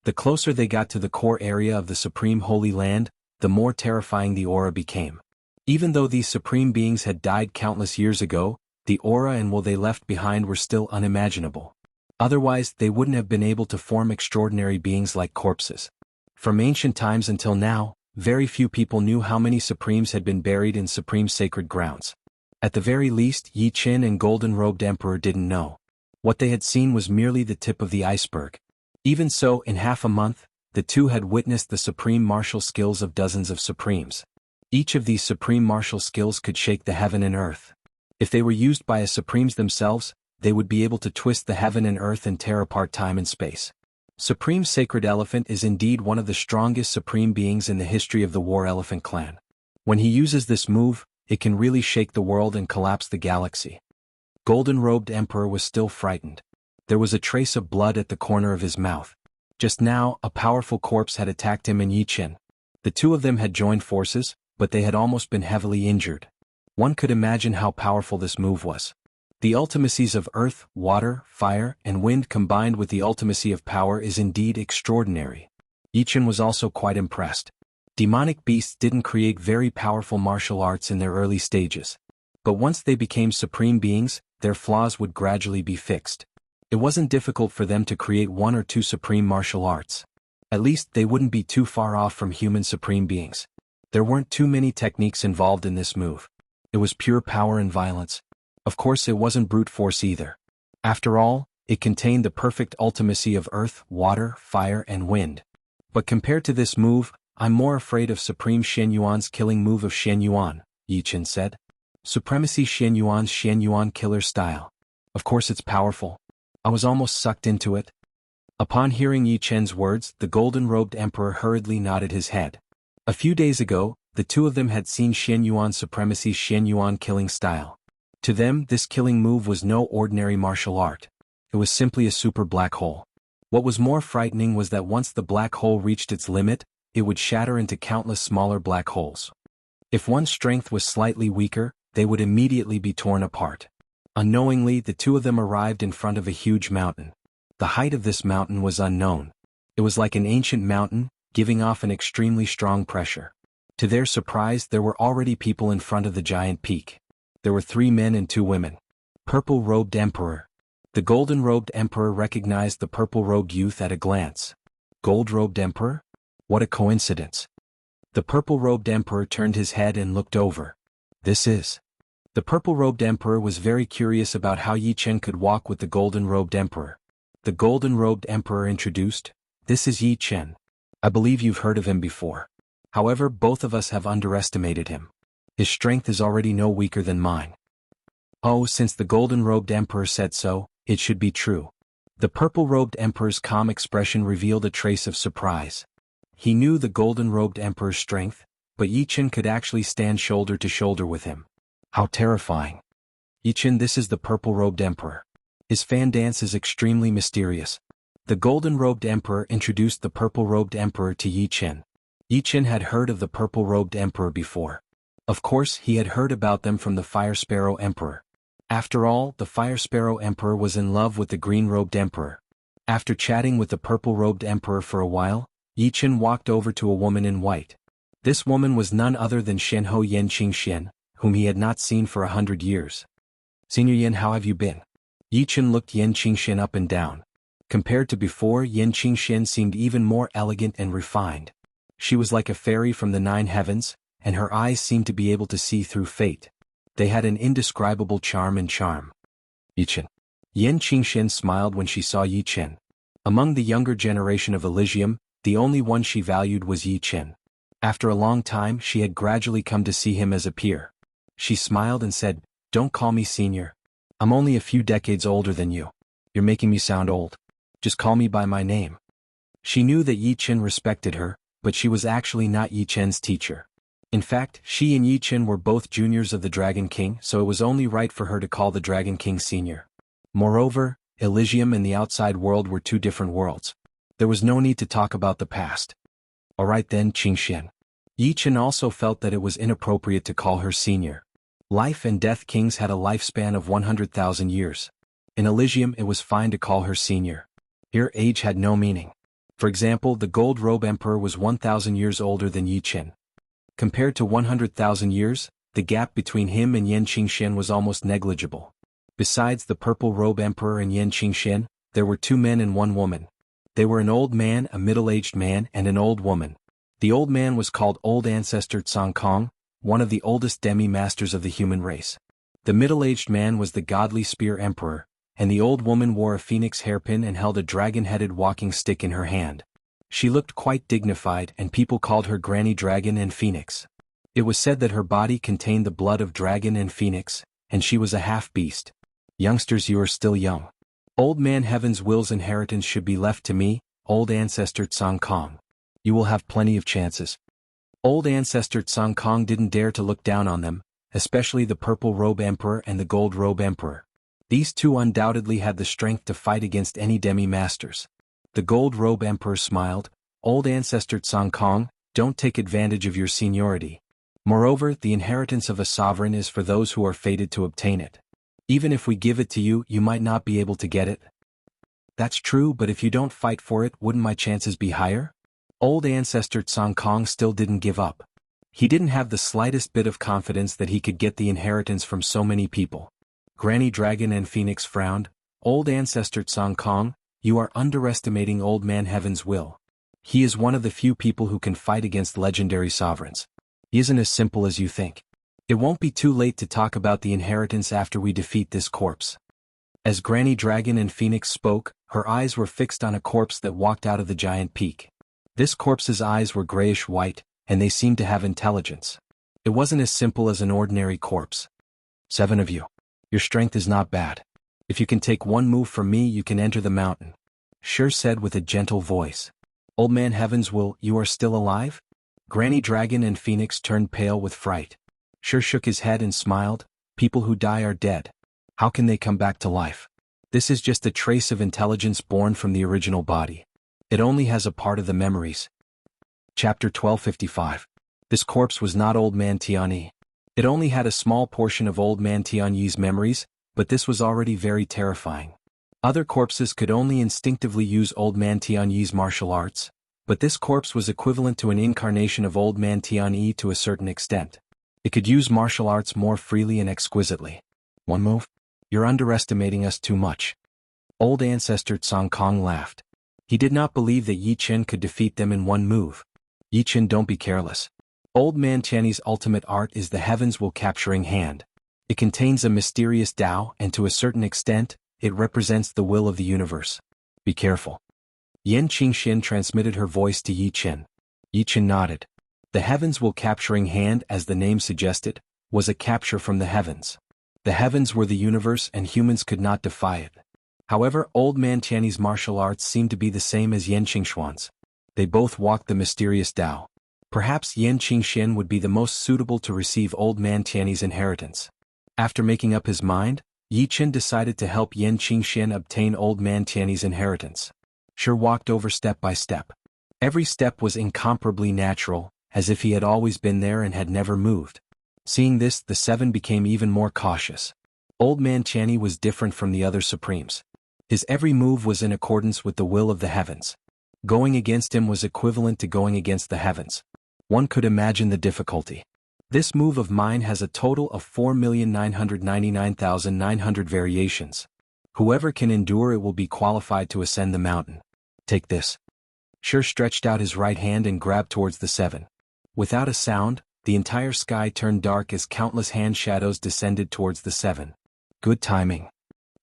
The closer they got to the core area of the Supreme Holy Land, the more terrifying the aura became. Even though these Supreme Beings had died countless years ago, the aura and will they left behind were still unimaginable. Otherwise, they wouldn't have been able to form extraordinary beings like corpses. From ancient times until now, very few people knew how many Supremes had been buried in Supreme sacred grounds. At the very least, Yi Chen and Golden-Robed Emperor didn't know. What they had seen was merely the tip of the iceberg. Even so, in half a month, the two had witnessed the supreme martial skills of dozens of Supremes. Each of these supreme martial skills could shake the heaven and earth. If they were used by as Supremes themselves, they would be able to twist the heaven and earth and tear apart time and space. Supreme Sacred Elephant is indeed one of the strongest supreme beings in the history of the War Elephant clan. When he uses this move, it can really shake the world and collapse the galaxy. Golden-Robed Emperor was still frightened. There was a trace of blood at the corner of his mouth. Just now, a powerful corpse had attacked him and Yi Chen. The two of them had joined forces, but they had almost been heavily injured. One could imagine how powerful this move was. The ultimacies of earth, water, fire, and wind combined with the ultimacy of power is indeed extraordinary. Yi Chen was also quite impressed. Demonic beasts didn't create very powerful martial arts in their early stages. But once they became supreme beings, their flaws would gradually be fixed. It wasn't difficult for them to create one or two supreme martial arts. At least they wouldn't be too far off from human supreme beings. There weren't too many techniques involved in this move. It was pure power and violence. Of course, it wasn't brute force either. After all, it contained the perfect ultimacy of earth, water, fire, and wind. But compared to this move, I'm more afraid of Supreme Shen Yuan's killing move of Shen Yuan, Yi Chen said. Supremacy Shen Yuan's Shen Yuan killer style. Of course it's powerful. I was almost sucked into it. Upon hearing Yi Chen's words, the Golden-Robed Emperor hurriedly nodded his head. A few days ago, the two of them had seen Shen Yuan's Supremacy's Shen Yuan killing style. To them, this killing move was no ordinary martial art. It was simply a super black hole. What was more frightening was that once the black hole reached its limit, it would shatter into countless smaller black holes. If one's strength was slightly weaker, they would immediately be torn apart. Unknowingly, the two of them arrived in front of a huge mountain. The height of this mountain was unknown. It was like an ancient mountain, giving off an extremely strong pressure. To their surprise, there were already people in front of the giant peak. There were 3 men and 2 women. Purple-Robed Emperor. The Golden-Robed Emperor recognized the purple-robed youth at a glance. Gold-Robed Emperor? What a coincidence. The Purple-Robed Emperor turned his head and looked over. This is. The Purple-Robed Emperor was very curious about how Yi Chen could walk with the Golden-Robed Emperor. The Golden-Robed Emperor introduced, "This is Yi Chen. I believe you've heard of him before. However, both of us have underestimated him. His strength is already no weaker than mine." Oh, since the Golden-Robed Emperor said so, it should be true. The Purple-Robed Emperor's calm expression revealed a trace of surprise. He knew the Golden-Robed Emperor's strength, but Yi Chen could actually stand shoulder to shoulder with him. How terrifying. Yi Chen, this is the Purple-Robed Emperor. His fan dance is extremely mysterious. The Golden-Robed Emperor introduced the Purple-Robed Emperor to Yi Chen. Yi Chen had heard of the Purple-Robed Emperor before. Of course, he had heard about them from the Fire Sparrow Emperor. After all, the Fire Sparrow Emperor was in love with the Green-Robed Emperor. After chatting with the Purple-Robed Emperor for a while, Yi Chen walked over to a woman in white. This woman was none other than Shenhou Yen Qingxian, whom he had not seen for 100 years. "Senior Yen, how have you been?" Yi Chen looked Yen Qingxian up and down. Compared to before, Yen Qingxian seemed even more elegant and refined. She was like a fairy from the 9 heavens, and her eyes seemed to be able to see through fate. They had an indescribable charm. Yi Chen. Yen Qingxian smiled when she saw Yi Chen. Among the younger generation of Elysium, the only one she valued was Yi Chen. After a long time, she had gradually come to see him as a peer. She smiled and said, "Don't call me senior. I'm only a few decades older than you. You're making me sound old. Just call me by my name." She knew that Yi Chen respected her, but she was actually not Yi Chen's teacher. In fact, she and Yi Chen were both juniors of the Dragon King, so it was only right for her to call the Dragon King senior. Moreover, Elysium and the outside world were 2 different worlds. There was no need to talk about the past. "All right then, Qingxian. Yi Chen also felt that it was inappropriate to call her senior. Life and Death Kings had a lifespan of 100,000 years. In Elysium it was fine to call her senior. Here age had no meaning. For example, the Gold Robe Emperor was 1,000 years older than Yi Chen. Compared to 100,000 years, the gap between him and Yan Qingxian was almost negligible. Besides the Purple Robe Emperor and Yan Qingxian, there were 2 men and 1 woman. They were an old man, a middle-aged man, and an old woman. The old man was called Old Ancestor Tsang Kong, one of the oldest demi-masters of the human race. The middle-aged man was the Godly Spear Emperor, and the old woman wore a phoenix hairpin and held a dragon-headed walking stick in her hand. She looked quite dignified, and people called her Granny Dragon and Phoenix. It was said that her body contained the blood of dragon and phoenix, and she was a half-beast. Youngsters, you are still young. Old Man Heaven's will's inheritance should be left to me, Old Ancestor Tsang Kong. You will have plenty of chances. Old Ancestor Tsang Kong didn't dare to look down on them, especially the Purple Robe Emperor and the Gold Robe Emperor. These two undoubtedly had the strength to fight against any demi-masters. The Gold Robe Emperor smiled, Old Ancestor Tsang Kong, don't take advantage of your seniority. Moreover, the inheritance of a sovereign is for those who are fated to obtain it. Even if we give it to you, you might not be able to get it. That's true, but if you don't fight for it, wouldn't my chances be higher? Old Ancestor Tsang Kong still didn't give up. He didn't have the slightest bit of confidence that he could get the inheritance from so many people. Granny Dragon and Phoenix frowned, Old Ancestor Tsang Kong, you are underestimating Old Man Heaven's will. He is one of the few people who can fight against legendary sovereigns. He isn't as simple as you think. It won't be too late to talk about the inheritance after we defeat this corpse. As Granny Dragon and Phoenix spoke, her eyes were fixed on a corpse that walked out of the giant peak. This corpse's eyes were grayish-white, and they seemed to have intelligence. It wasn't as simple as an ordinary corpse. 7 of you. Your strength is not bad. If you can take one move from me, you can enter the mountain. Sure said with a gentle voice. Old Man Heaven's will, you are still alive? Granny Dragon and Phoenix turned pale with fright. Sure shook his head and smiled, people who die are dead. How can they come back to life? This is just a trace of intelligence born from the original body. It only has a part of the memories. Chapter 1255. This corpse was not Old Man Tianyi. It only had a small portion of Old Man Tianyi's memories, but this was already very terrifying. Other corpses could only instinctively use Old Man Tianyi's martial arts, but this corpse was equivalent to an incarnation of Old Man Tianyi to a certain extent. It could use martial arts more freely and exquisitely. One move? You're underestimating us too much. Old Ancestor Tsang Kong laughed. He did not believe that Yi Chen could defeat them in one move. Yi Chen, don't be careless. Old Man Tianyi's ultimate art is the Heavens Will Capturing Hand. It contains a mysterious Tao, and to a certain extent, it represents the will of the universe. Be careful. Yan Qingxian transmitted her voice to Yi Chen. Yi Chen nodded. The Heavens Will Capturing Hand, as the name suggested, was a capture from the heavens. The heavens were the universe and humans could not defy it. However, Old Man Tianyi's martial arts seemed to be the same as Yan Qingxuan's. They both walked the mysterious Tao. Perhaps Yan Qingxian would be the most suitable to receive Old Man Tianyi's inheritance. After making up his mind, Yi Chen decided to help Yan Qingxian obtain Old Man Tianyi's inheritance. She walked over step by step. Every step was incomparably natural, as if he had always been there and had never moved. Seeing this, the 7 became even more cautious. Old Man Tianyi was different from the other Supremes. His every move was in accordance with the will of the heavens. Going against him was equivalent to going against the heavens. One could imagine the difficulty. This move of mine has a total of 4,999,900 variations. Whoever can endure it will be qualified to ascend the mountain. Take this. Sure stretched out his right hand and grabbed towards the 7. Without a sound, the entire sky turned dark as countless hand shadows descended towards the 7. Good timing.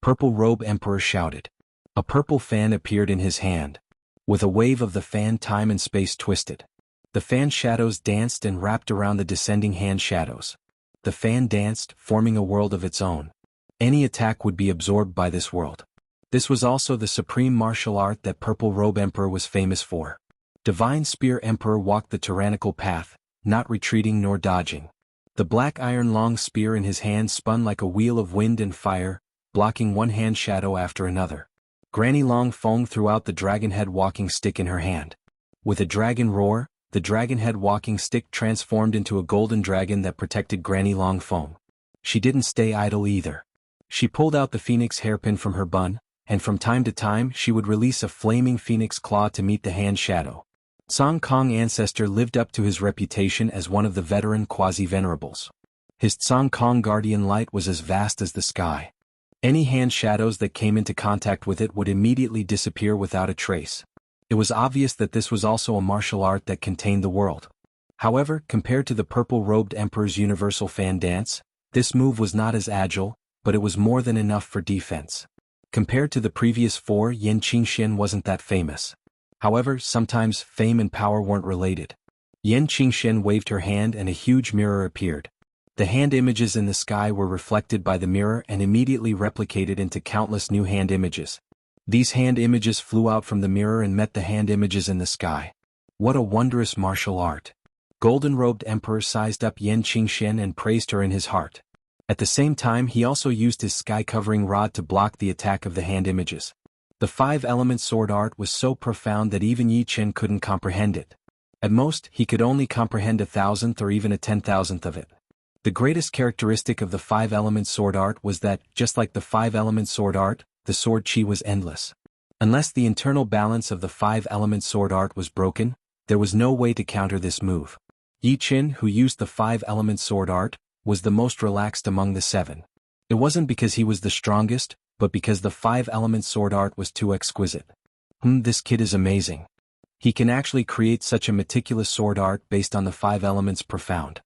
Purple Robe Emperor shouted. A purple fan appeared in his hand. With a wave of the fan, time and space twisted. The fan shadows danced and wrapped around the descending hand shadows. The fan danced, forming a world of its own. Any attack would be absorbed by this world. This was also the supreme martial art that Purple Robe Emperor was famous for. Divine Spear Emperor walked the tyrannical path, not retreating nor dodging. The black iron long spear in his hand spun like a wheel of wind and fire, blocking one hand shadow after another. Granny Long Fong threw out the dragon head walking stick in her hand. With a dragon roar, the dragon-head walking stick transformed into a golden dragon that protected Granny Longphone. She didn't stay idle either. She pulled out the phoenix hairpin from her bun, and from time to time she would release a flaming phoenix claw to meet the hand shadow. Song Kong ancestor lived up to his reputation as one of the veteran quasi-venerables. His Song Kong guardian light was as vast as the sky. Any hand shadows that came into contact with it would immediately disappear without a trace. It was obvious that this was also a martial art that contained the world. However, compared to the purple-robed emperor's universal fan dance, this move was not as agile, but it was more than enough for defense. Compared to the previous four, Yan Qingxian wasn't that famous. However, sometimes fame and power weren't related. Yan Qingxian waved her hand and a huge mirror appeared. The hand images in the sky were reflected by the mirror and immediately replicated into countless new hand images. These hand images flew out from the mirror and met the hand images in the sky. What a wondrous martial art! Golden-robed emperor sized up Yan Qingxian and praised her in his heart. At the same time he also used his sky-covering rod to block the attack of the hand images. The five-element sword art was so profound that even Yi Chen couldn't comprehend it. At most, he could only comprehend 1,000th or even 10,000th of it. The greatest characteristic of the five-element sword art was that, just like the five-element sword art, the sword chi was endless. Unless the internal balance of the five-element sword art was broken, there was no way to counter this move. Yi Chen, who used the five-element sword art, was the most relaxed among the seven. It wasn't because he was the strongest, but because the five-element sword art was too exquisite. This kid is amazing. He can actually create such a meticulous sword art based on the five elements. Profound.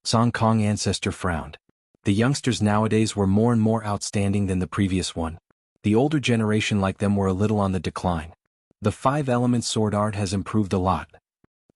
Song Kong ancestor frowned. The youngsters nowadays were more and more outstanding than the previous one. The older generation like them were a little on the decline. The five-element sword art has improved a lot.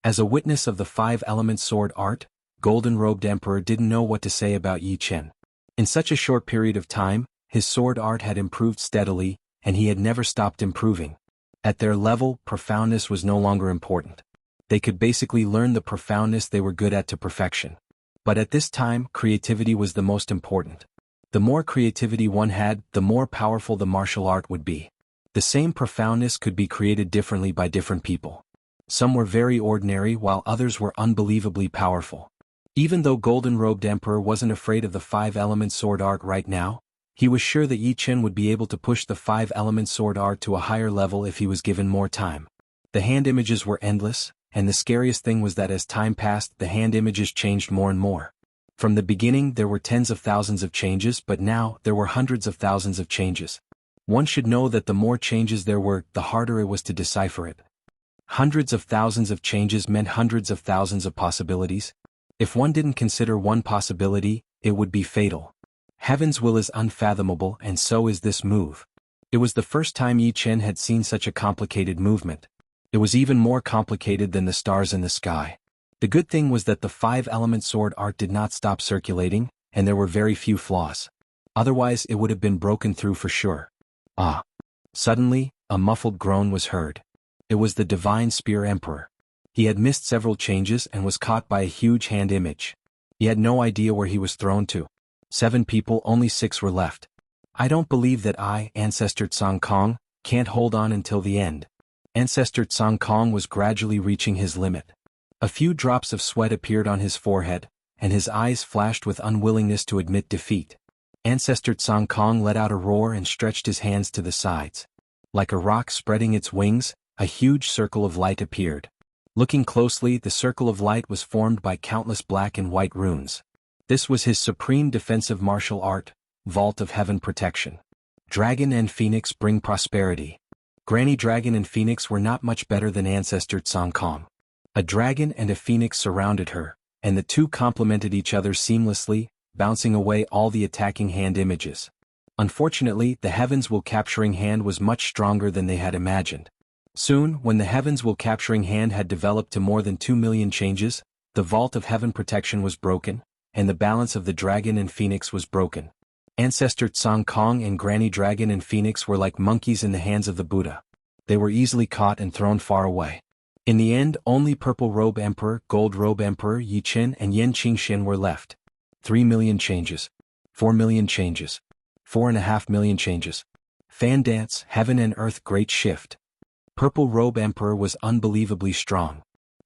As a witness of the five-element sword art, Golden-robed Emperor didn't know what to say about Yi Chen. In such a short period of time, his sword art had improved steadily, and he had never stopped improving. At their level, profoundness was no longer important. They could basically learn the profoundness they were good at to perfection. But at this time, creativity was the most important. The more creativity one had, the more powerful the martial art would be. The same profoundness could be created differently by different people. Some were very ordinary while others were unbelievably powerful. Even though Golden-robed Emperor wasn't afraid of the five-element sword art right now, he was sure that Yi Chen would be able to push the five-element sword art to a higher level if he was given more time. The hand images were endless, and the scariest thing was that as time passed the hand images changed more and more. From the beginning there were tens of thousands of changes, but now there were hundreds of thousands of changes. One should know that the more changes there were, the harder it was to decipher it. Hundreds of thousands of changes meant hundreds of thousands of possibilities. If one didn't consider one possibility, it would be fatal. Heaven's will is unfathomable, and so is this move. It was the first time Yi Chen had seen such a complicated movement. It was even more complicated than the stars in the sky. The good thing was that the five-element sword art did not stop circulating, and there were very few flaws. Otherwise it would have been broken through for sure. Ah! Suddenly, a muffled groan was heard. It was the Divine Spear Emperor. He had missed several changes and was caught by a huge hand image. He had no idea where he was thrown to. 7 people, only 6 were left. I don't believe that I, Ancestor Song Kong, can't hold on until the end. Ancestor Song Kong was gradually reaching his limit. A few drops of sweat appeared on his forehead, and his eyes flashed with unwillingness to admit defeat. Ancestor Song Kong let out a roar and stretched his hands to the sides. Like a rock spreading its wings, a huge circle of light appeared. Looking closely, the circle of light was formed by countless black and white runes. This was his supreme defensive martial art, Vault of Heaven Protection. Dragon and Phoenix bring prosperity. Granny Dragon and Phoenix were not much better than Ancestor Song Kong. A dragon and a phoenix surrounded her, and the two complemented each other seamlessly, bouncing away all the attacking hand images. Unfortunately, the Heavens Will capturing hand was much stronger than they had imagined. Soon, when the Heavens Will capturing hand had developed to more than 2 million changes, the Vault of Heaven Protection was broken, and the balance of the dragon and phoenix was broken. Ancestor Song Kong and Granny Dragon and Phoenix were like monkeys in the hands of the Buddha. They were easily caught and thrown far away. In the end, only Purple Robe Emperor, Gold Robe Emperor, Yi Chen and Yan Qingxian were left. 3 million changes. 4 million changes. 4.5 million changes. Fan dance, heaven and earth great shift. Purple Robe Emperor was unbelievably strong.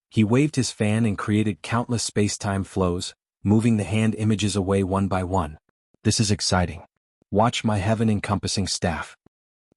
He waved his fan and created countless space-time flows, moving the hand images away one by one. This is exciting. Watch my heaven-encompassing staff.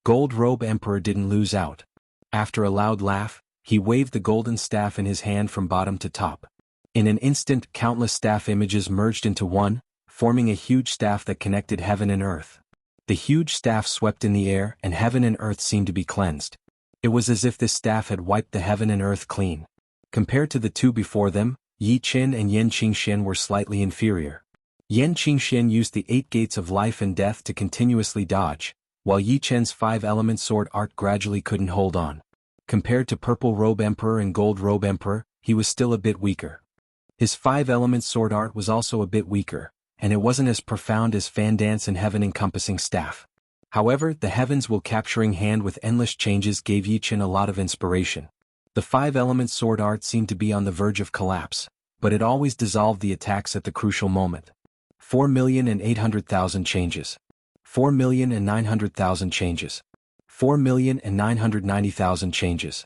Gold Robe Emperor didn't lose out. After a loud laugh, he waved the golden staff in his hand from bottom to top. In an instant, countless staff images merged into one, forming a huge staff that connected heaven and earth. The huge staff swept in the air, and heaven and earth seemed to be cleansed. It was as if this staff had wiped the heaven and earth clean. Compared to the two before them, Yi Qin and Yan Qingxian were slightly inferior. Yan Qingxian used the 8 gates of life and death to continuously dodge, while Yi Chen's 5-element sword art gradually couldn't hold on. Compared to Purple Robe Emperor and Gold Robe Emperor, he was still a bit weaker. His 5-element sword art was also a bit weaker, and it wasn't as profound as Fan Dance and Heaven-encompassing staff. However, the Heavens Will Capturing Hand with endless changes gave Yi Chen a lot of inspiration. The 5-element sword art seemed to be on the verge of collapse, but it always dissolved the attacks at the crucial moment. 4,800,000 changes. 4,900,000 changes. 4,990,000 changes.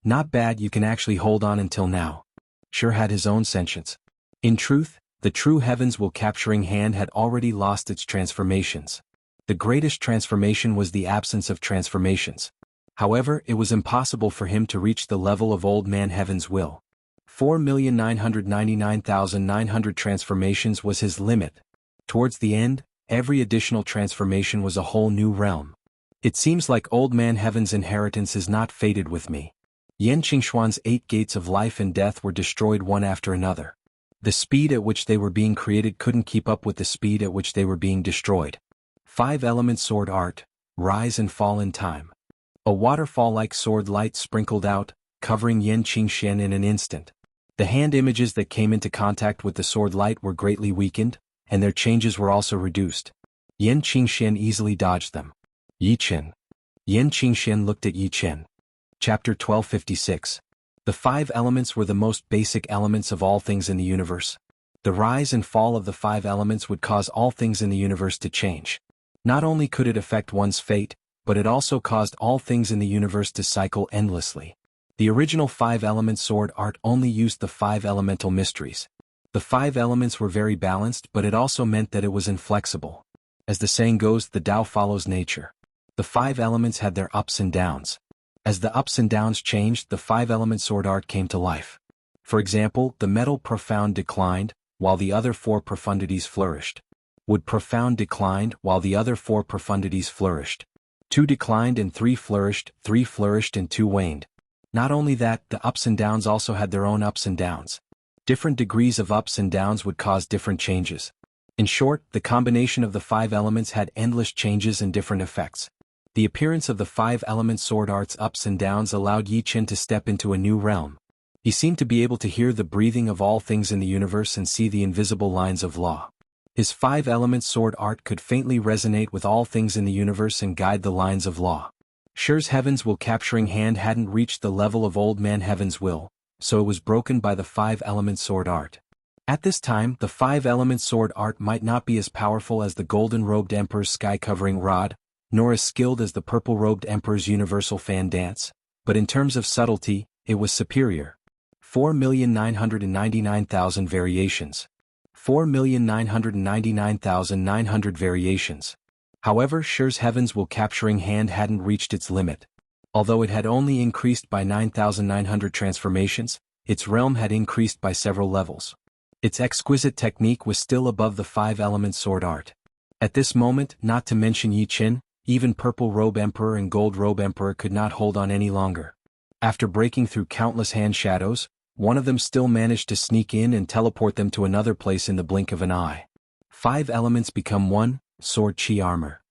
Not bad, you can actually hold on until now. Sure had his own sentience. In truth, the true Heavens Will Capturing Hand had already lost its transformations. The greatest transformation was the absence of transformations. However, it was impossible for him to reach the level of Old Man Heaven's will. 4,999,900 transformations was his limit. Towards the end, every additional transformation was a whole new realm. It seems like Old Man Heaven's inheritance is not fated with me. Yan Qingxuan's 8 gates of life and death were destroyed one after another. The speed at which they were being created couldn't keep up with the speed at which they were being destroyed. 5-element sword art, rise and fall in time. A waterfall-like sword light sprinkled out, covering Yan Qingxian in an instant. The hand images that came into contact with the sword light were greatly weakened, and their changes were also reduced. Yan Qingxian easily dodged them. Yi Chen. Yan Qingxian looked at Yi Chen. Chapter 1256. The 5 elements were the most basic elements of all things in the universe. The rise and fall of the 5 elements would cause all things in the universe to change. Not only could it affect one's fate, but it also caused all things in the universe to cycle endlessly. The original 5-element sword art only used the 5 elemental mysteries. The 5 elements were very balanced, but it also meant that it was inflexible. As the saying goes, the Tao follows nature. The 5 elements had their ups and downs. As the ups and downs changed, the 5-element sword art came to life. For example, the metal profound declined, while the other 4 profundities flourished. Wood profound declined, while the other 4 profundities flourished. 2 declined and 3 flourished and 2 waned. Not only that, the ups and downs also had their own ups and downs. Different degrees of ups and downs would cause different changes. In short, the combination of the 5 elements had endless changes and different effects. The appearance of the 5-element sword art's ups and downs allowed Yi Chen to step into a new realm. He seemed to be able to hear the breathing of all things in the universe and see the invisible lines of law. His 5-element sword art could faintly resonate with all things in the universe and guide the lines of law. Shure's Heaven's Will Capturing Hand hadn't reached the level of Old Man Heaven's will, so it was broken by the 5-element sword art. At this time, the 5-element sword art might not be as powerful as the Golden-Robed Emperor's sky-covering rod, nor as skilled as the Purple-Robed Emperor's universal fan dance, but in terms of subtlety, it was superior. 4,999,000 variations. 4,999,900 variations. However, Shure's Heaven's Will Capturing Hand hadn't reached its limit. Although it had only increased by 9,900 transformations, its realm had increased by several levels. Its exquisite technique was still above the 5-element sword art. At this moment, not to mention Yi Chen, even Purple Robe Emperor and Gold Robe Emperor could not hold on any longer. After breaking through countless hand shadows, one of them still managed to sneak in and teleport them to another place in the blink of an eye. 5 elements become one, sword chi armor.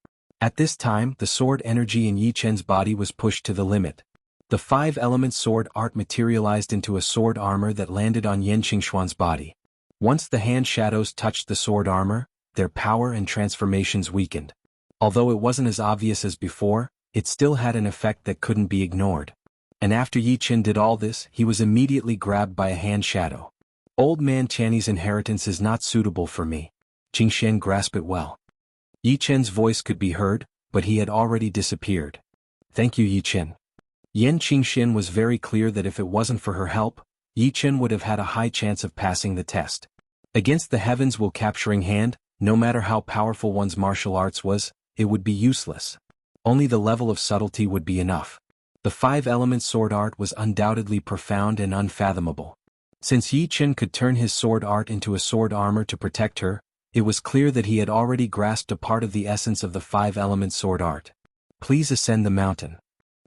At this time, the sword energy in Yi Chen's body was pushed to the limit. The 5-element sword art materialized into a sword armor that landed on Yan Qingxuan's body. Once the hand shadows touched the sword armor, their power and transformations weakened. Although it wasn't as obvious as before, it still had an effect that couldn't be ignored. And after Yi Chen did all this, he was immediately grabbed by a hand shadow. Old Man Channy's inheritance is not suitable for me. Qingxian grasped it well. Yi Chen's voice could be heard, but he had already disappeared. Thank you, Yi Chen. Yan Qingxian was very clear that if it wasn't for her help, Yi Chen would have had a high chance of passing the test. Against the heavens will capturing hand, no matter how powerful one's martial arts was, it would be useless. Only the level of subtlety would be enough. The five-element sword art was undoubtedly profound and unfathomable. Since Yi Chen could turn his sword art into a sword armor to protect her, it was clear that he had already grasped a part of the essence of the five-element sword art. Please ascend the mountain.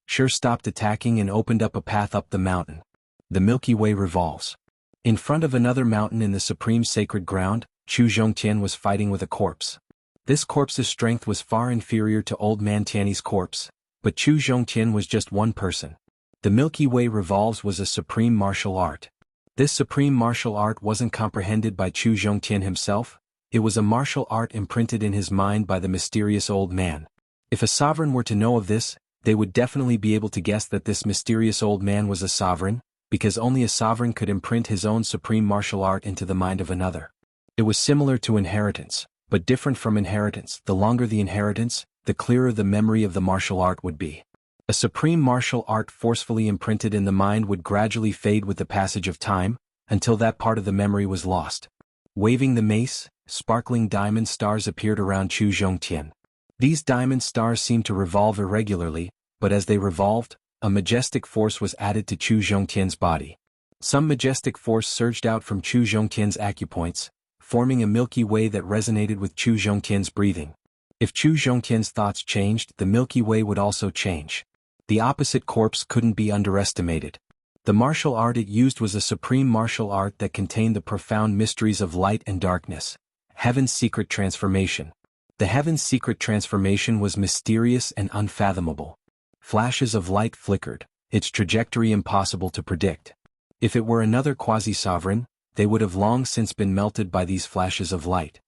Sure stopped attacking and opened up a path up the mountain. The Milky Way revolves. In front of another mountain in the supreme sacred ground, Chu Zhongtian was fighting with a corpse. This corpse's strength was far inferior to old man Tianyi's corpse, but Chu Zhongtian was just one person. The Milky Way revolves was a supreme martial art. This supreme martial art wasn't comprehended by Chu Zhongtian himself, it was a martial art imprinted in his mind by the mysterious old man. If a sovereign were to know of this, they would definitely be able to guess that this mysterious old man was a sovereign, because only a sovereign could imprint his own supreme martial art into the mind of another. It was similar to inheritance, but different from inheritance. The longer the inheritance, the clearer the memory of the martial art would be. A supreme martial art forcefully imprinted in the mind would gradually fade with the passage of time, until that part of the memory was lost. Waving the mace, sparkling diamond stars appeared around Chu Zhongtian. These diamond stars seemed to revolve irregularly, but as they revolved, a majestic force was added to Chu Zhongtian's body. Some majestic force surged out from Chu Zhongtian's acupoints, forming a Milky Way that resonated with Chu Zhongtian's breathing. If Chu Zhongtian's thoughts changed, the Milky Way would also change. The opposite corpse couldn't be underestimated. The martial art it used was a supreme martial art that contained the profound mysteries of light and darkness. Heaven's secret transformation. The heaven's secret transformation was mysterious and unfathomable. Flashes of light flickered, its trajectory impossible to predict. If it were another quasi-sovereign, they would have long since been melted by these flashes of light.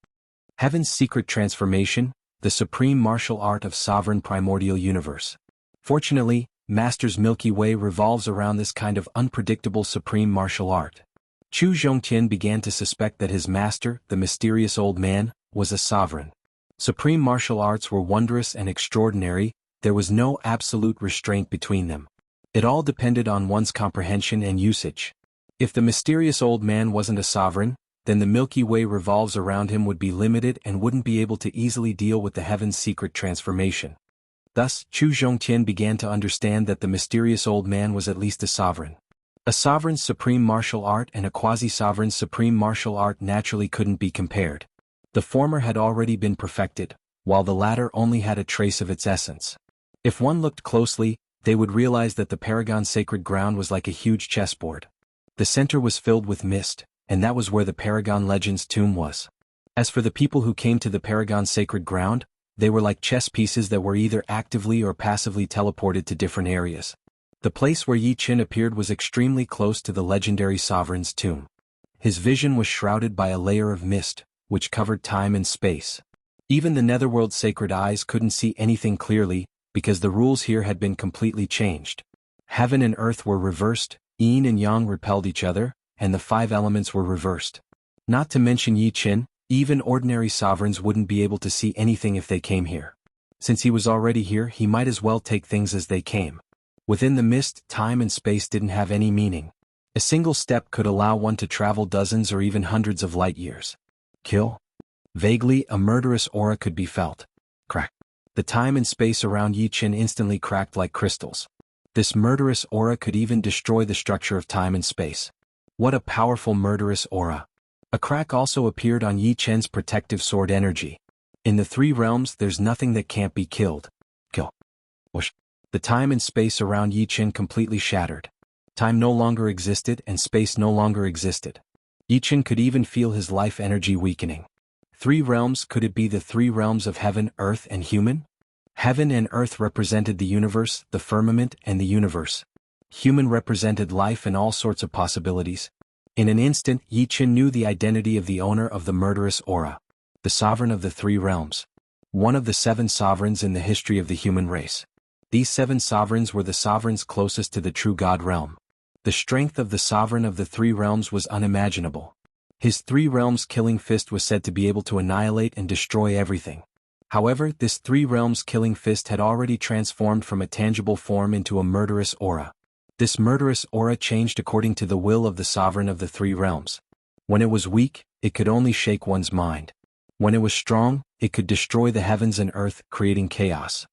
Heaven's secret transformation, the supreme martial art of sovereign primordial universe. Fortunately, Master's Milky Way revolves around this kind of unpredictable supreme martial art. Chu Zhongtian began to suspect that his master, the mysterious old man, was a sovereign. Supreme martial arts were wondrous and extraordinary, there was no absolute restraint between them. It all depended on one's comprehension and usage. If the mysterious old man wasn't a sovereign, then the Milky Way revolves around him would be limited and wouldn't be able to easily deal with the heaven's secret transformation. Thus, Chu Zhongtian began to understand that the mysterious old man was at least a sovereign. A sovereign's supreme martial art and a quasi-sovereign's supreme martial art naturally couldn't be compared. The former had already been perfected, while the latter only had a trace of its essence. If one looked closely, they would realize that the Paragon sacred ground was like a huge chessboard. The center was filled with mist, and that was where the Paragon legend's tomb was. As for the people who came to the Paragon sacred ground, they were like chess pieces that were either actively or passively teleported to different areas. The place where Yi Chen appeared was extremely close to the legendary sovereign's tomb. His vision was shrouded by a layer of mist, which covered time and space. Even the netherworld's sacred eyes couldn't see anything clearly, because the rules here had been completely changed. Heaven and earth were reversed, yin and yang repelled each other, and the five elements were reversed. Not to mention Yi Chen, even ordinary sovereigns wouldn't be able to see anything if they came here. Since he was already here, he might as well take things as they came. Within the mist, time and space didn't have any meaning. A single step could allow one to travel dozens or even hundreds of light years. Kill? Vaguely, a murderous aura could be felt. Crack. The time and space around Yi Chen instantly cracked like crystals. This murderous aura could even destroy the structure of time and space. What a powerful murderous aura. A crack also appeared on Yi Chen's protective sword energy. In the three realms, there's nothing that can't be killed. Kill. Whoosh. The time and space around Yi Chen completely shattered. Time no longer existed and space no longer existed. Yi Chen could even feel his life energy weakening. Three realms, could it be the three realms of heaven, earth, and human? Heaven and earth represented the universe, the firmament, and the universe. Human represented life and all sorts of possibilities. In an instant, Yi Chen knew the identity of the owner of the murderous aura. The sovereign of the three realms. One of the 7 sovereigns in the history of the human race. These 7 sovereigns were the sovereigns closest to the true God realm. The strength of the sovereign of the 3 realms was unimaginable. His 3 realms killing fist was said to be able to annihilate and destroy everything. However, this 3 realms killing fist had already transformed from a tangible form into a murderous aura. This murderous aura changed according to the will of the sovereign of the three realms. When it was weak, it could only shake one's mind. When it was strong, it could destroy the heavens and earth, creating chaos.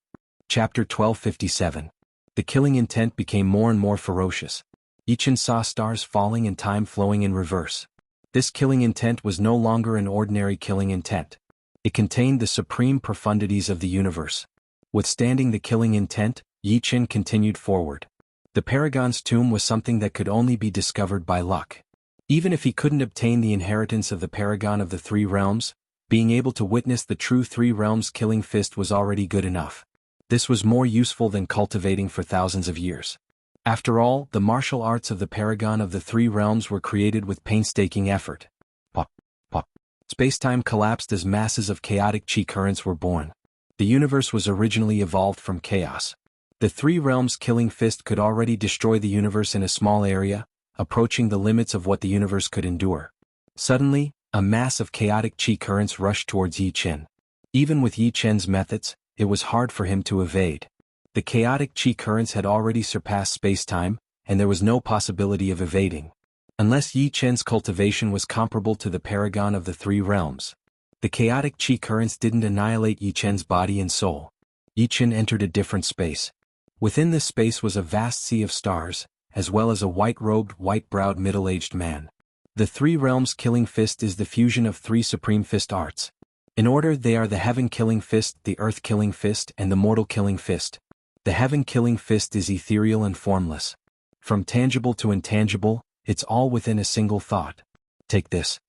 Chapter 1257. The killing intent became more and more ferocious. Yichen saw stars falling and time flowing in reverse. This killing intent was no longer an ordinary killing intent. It contained the supreme profundities of the universe. Withstanding the killing intent, Yichen continued forward. The Paragon's tomb was something that could only be discovered by luck. Even if he couldn't obtain the inheritance of the Paragon of the Three Realms, being able to witness the true Three Realms killing fist was already good enough. This was more useful than cultivating for thousands of years. After all, the martial arts of the Paragon of the Three Realms were created with painstaking effort. Pop, pop. Space-time collapsed as masses of chaotic chi currents were born. The universe was originally evolved from chaos. The Three Realms killing fist could already destroy the universe in a small area, approaching the limits of what the universe could endure. Suddenly, a mass of chaotic chi currents rushed towards Yichen. Even with Yichen's methods, it was hard for him to evade. The chaotic chi currents had already surpassed space-time, and there was no possibility of evading. Unless Yichen's cultivation was comparable to the Paragon of the Three Realms. The chaotic chi currents didn't annihilate Yichen's body and soul. Yichen entered a different space. Within this space was a vast sea of stars, as well as a white-robed, white-browed middle-aged man. The Three Realms killing fist is the fusion of three supreme fist arts. In order, they are the Heaven killing fist, the Earth killing fist, and the Mortal killing fist. The Heaven killing fist is ethereal and formless. From tangible to intangible, it's all within a single thought. Take this.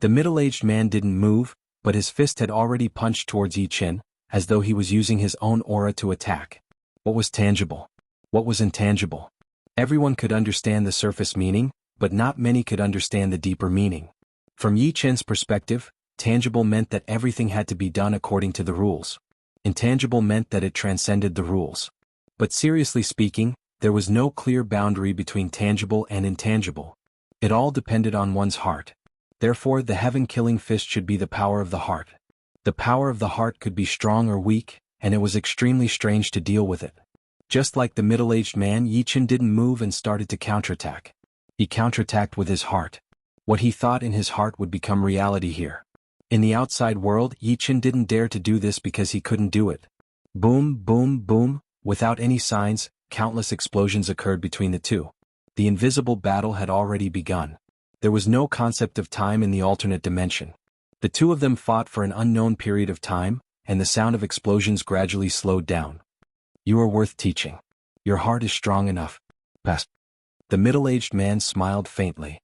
The middle-aged man didn't move, but his fist had already punched towards Yichen, as though he was using his own aura to attack. What was tangible? What was intangible? Everyone could understand the surface meaning, but not many could understand the deeper meaning. From Yichen's perspective, tangible meant that everything had to be done according to the rules. Intangible meant that it transcended the rules. But seriously speaking, there was no clear boundary between tangible and intangible. It all depended on one's heart. Therefore, the Heaven killing fist should be the power of the heart. The power of the heart could be strong or weak, and it was extremely strange to deal with it. Just like the middle-aged man, Yichen didn't move and started to counterattack. He counterattacked with his heart. What he thought in his heart would become reality here. In the outside world, Yichen didn't dare to do this because he couldn't do it. Boom, boom, boom, without any signs, countless explosions occurred between the two. The invisible battle had already begun. There was no concept of time in the alternate dimension. The two of them fought for an unknown period of time, and the sound of explosions gradually slowed down. You are worth teaching. Your heart is strong enough. Pass. The middle-aged man smiled faintly.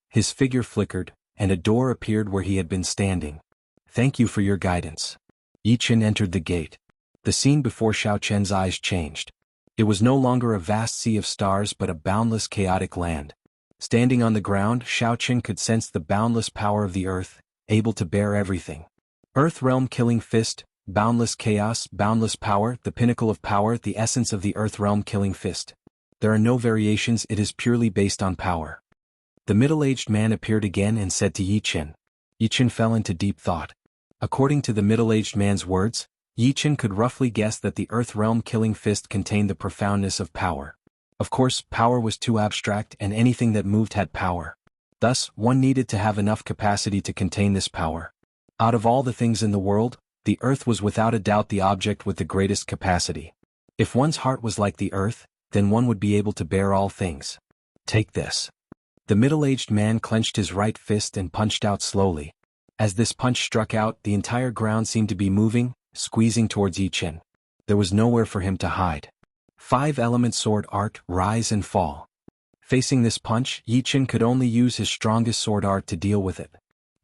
His figure flickered, and a door appeared where he had been standing. Thank you for your guidance. Yichen entered the gate. The scene before Xiao Chen's eyes changed. It was no longer a vast sea of stars but a boundless chaotic land. Standing on the ground, Xiao Chen could sense the boundless power of the earth, able to bear everything. Earth realm killing fist, boundless chaos, boundless power, the pinnacle of power, the essence of the earth realm killing fist. There are no variations, it is purely based on power. The middle-aged man appeared again and said to Yichen. Yichen fell into deep thought. According to the middle-aged man's words, Yichen could roughly guess that the earth realm killing fist contained the profoundness of power. Of course, power was too abstract and anything that moved had power. Thus, one needed to have enough capacity to contain this power. Out of all the things in the world, the earth was without a doubt the object with the greatest capacity. If one's heart was like the earth, then one would be able to bear all things. Take this. The middle-aged man clenched his right fist and punched out slowly. As this punch struck out, the entire ground seemed to be moving, squeezing towards Yichen. There was nowhere for him to hide. 5-element sword art, rise and fall. Facing this punch, Yichen could only use his strongest sword art to deal with it.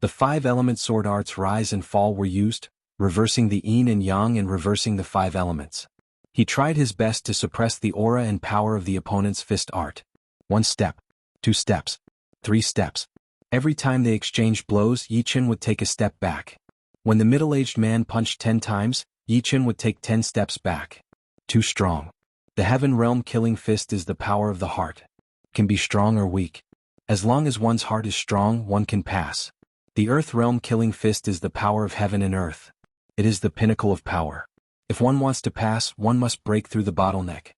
The 5-element sword arts rise and fall were used, reversing the yin and yang and reversing the 5 elements. He tried his best to suppress the aura and power of the opponent's fist art. 1 step. 2 steps. 3 steps. Every time they exchanged blows, Yichen would take a step back. When the middle-aged man punched 10 times, Yichen would take 10 steps back. Too strong. The heaven realm killing fist is the power of the heart. Can be strong or weak. As long as one's heart is strong, one can pass. The earth realm killing fist is the power of heaven and earth. It is the pinnacle of power. If one wants to pass, one must break through the bottleneck.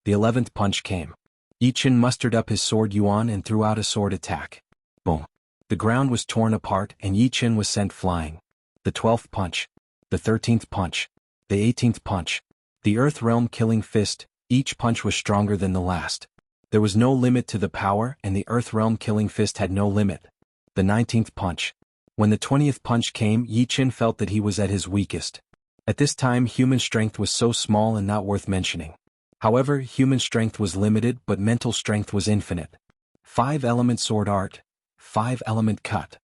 The 11th punch came. Yi Chen mustered up his sword yuan and threw out a sword attack. Boom. The ground was torn apart and Yi Chen was sent flying. The 12th punch. The 13th punch. The 18th punch. The Earth Realm killing fist, each punch was stronger than the last. There was no limit to the power and the Earth Realm killing fist had no limit. The 19th punch. When the 20th punch came, Yi Chen felt that he was at his weakest. At this time human strength was so small and not worth mentioning. However, human strength was limited but mental strength was infinite. 5-element sword art. 5-element cut.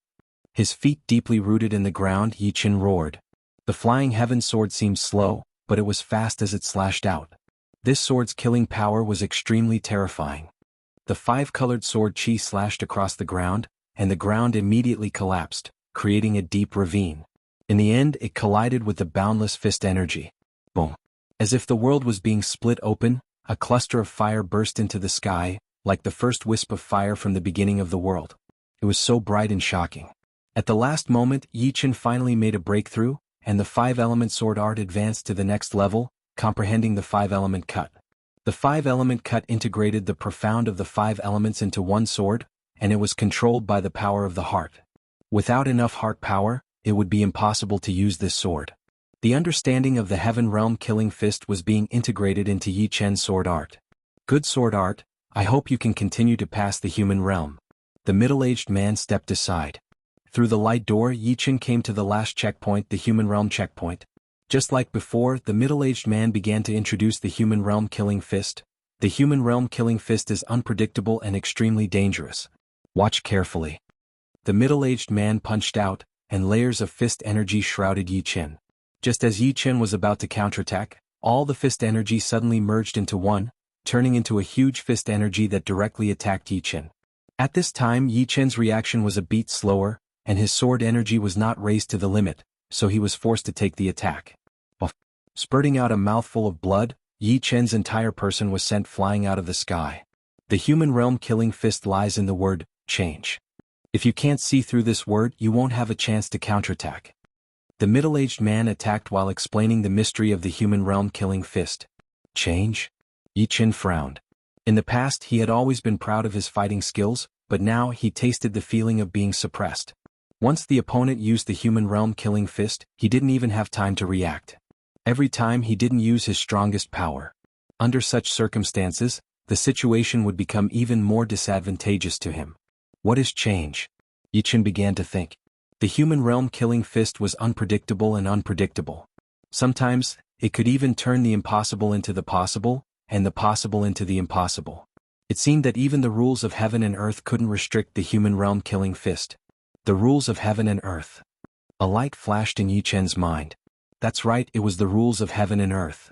His feet deeply rooted in the ground, Yi Chen roared. The flying heaven sword seemed slow, but it was fast as it slashed out. This sword's killing power was extremely terrifying. The 5-colored sword chi slashed across the ground, and the ground immediately collapsed, creating a deep ravine. In the end, it collided with the boundless fist energy. Boom. As if the world was being split open, a cluster of fire burst into the sky, like the first wisp of fire from the beginning of the world. It was so bright and shocking. At the last moment, Yi Chen finally made a breakthrough, and the 5-element sword art advanced to the next level, comprehending the 5-element cut. The 5-element cut integrated the profound of the 5 elements into one sword, and it was controlled by the power of the heart. Without enough heart power, it would be impossible to use this sword. The understanding of the Heaven Realm killing fist was being integrated into Yi Chen's sword art. Good sword art, I hope you can continue to pass the human realm. The middle-aged man stepped aside. Through the light door, Yi Chen came to the last checkpoint, the human realm checkpoint. Just like before, the middle-aged man began to introduce the human realm killing fist. The human realm killing fist is unpredictable and extremely dangerous. Watch carefully. The middle-aged man punched out, and layers of fist energy shrouded Yi Chen. Just as Yi Chen was about to counterattack, all the fist energy suddenly merged into one, turning into a huge fist energy that directly attacked Yi Chen. At this time, Yi Chen's reaction was a beat slower, and his sword energy was not raised to the limit, so he was forced to take the attack. Spurting out a mouthful of blood, Yi Chen's entire person was sent flying out of the sky. The human realm killing fist lies in the word, change. If you can't see through this word, you won't have a chance to counterattack. The middle-aged man attacked while explaining the mystery of the human realm killing fist. Change? Yi Chen frowned. In the past he had always been proud of his fighting skills, but now he tasted the feeling of being suppressed. Once the opponent used the human realm killing fist, he didn't even have time to react. Every time he didn't use his strongest power. Under such circumstances, the situation would become even more disadvantageous to him. What is change? Yi Chen began to think. The human realm killing fist was unpredictable and unpredictable. Sometimes, it could even turn the impossible into the possible, and the possible into the impossible. It seemed that even the rules of heaven and earth couldn't restrict the human realm killing fist. The rules of heaven and earth. A light flashed in Yi Chen's mind. That's right, it was the rules of heaven and earth.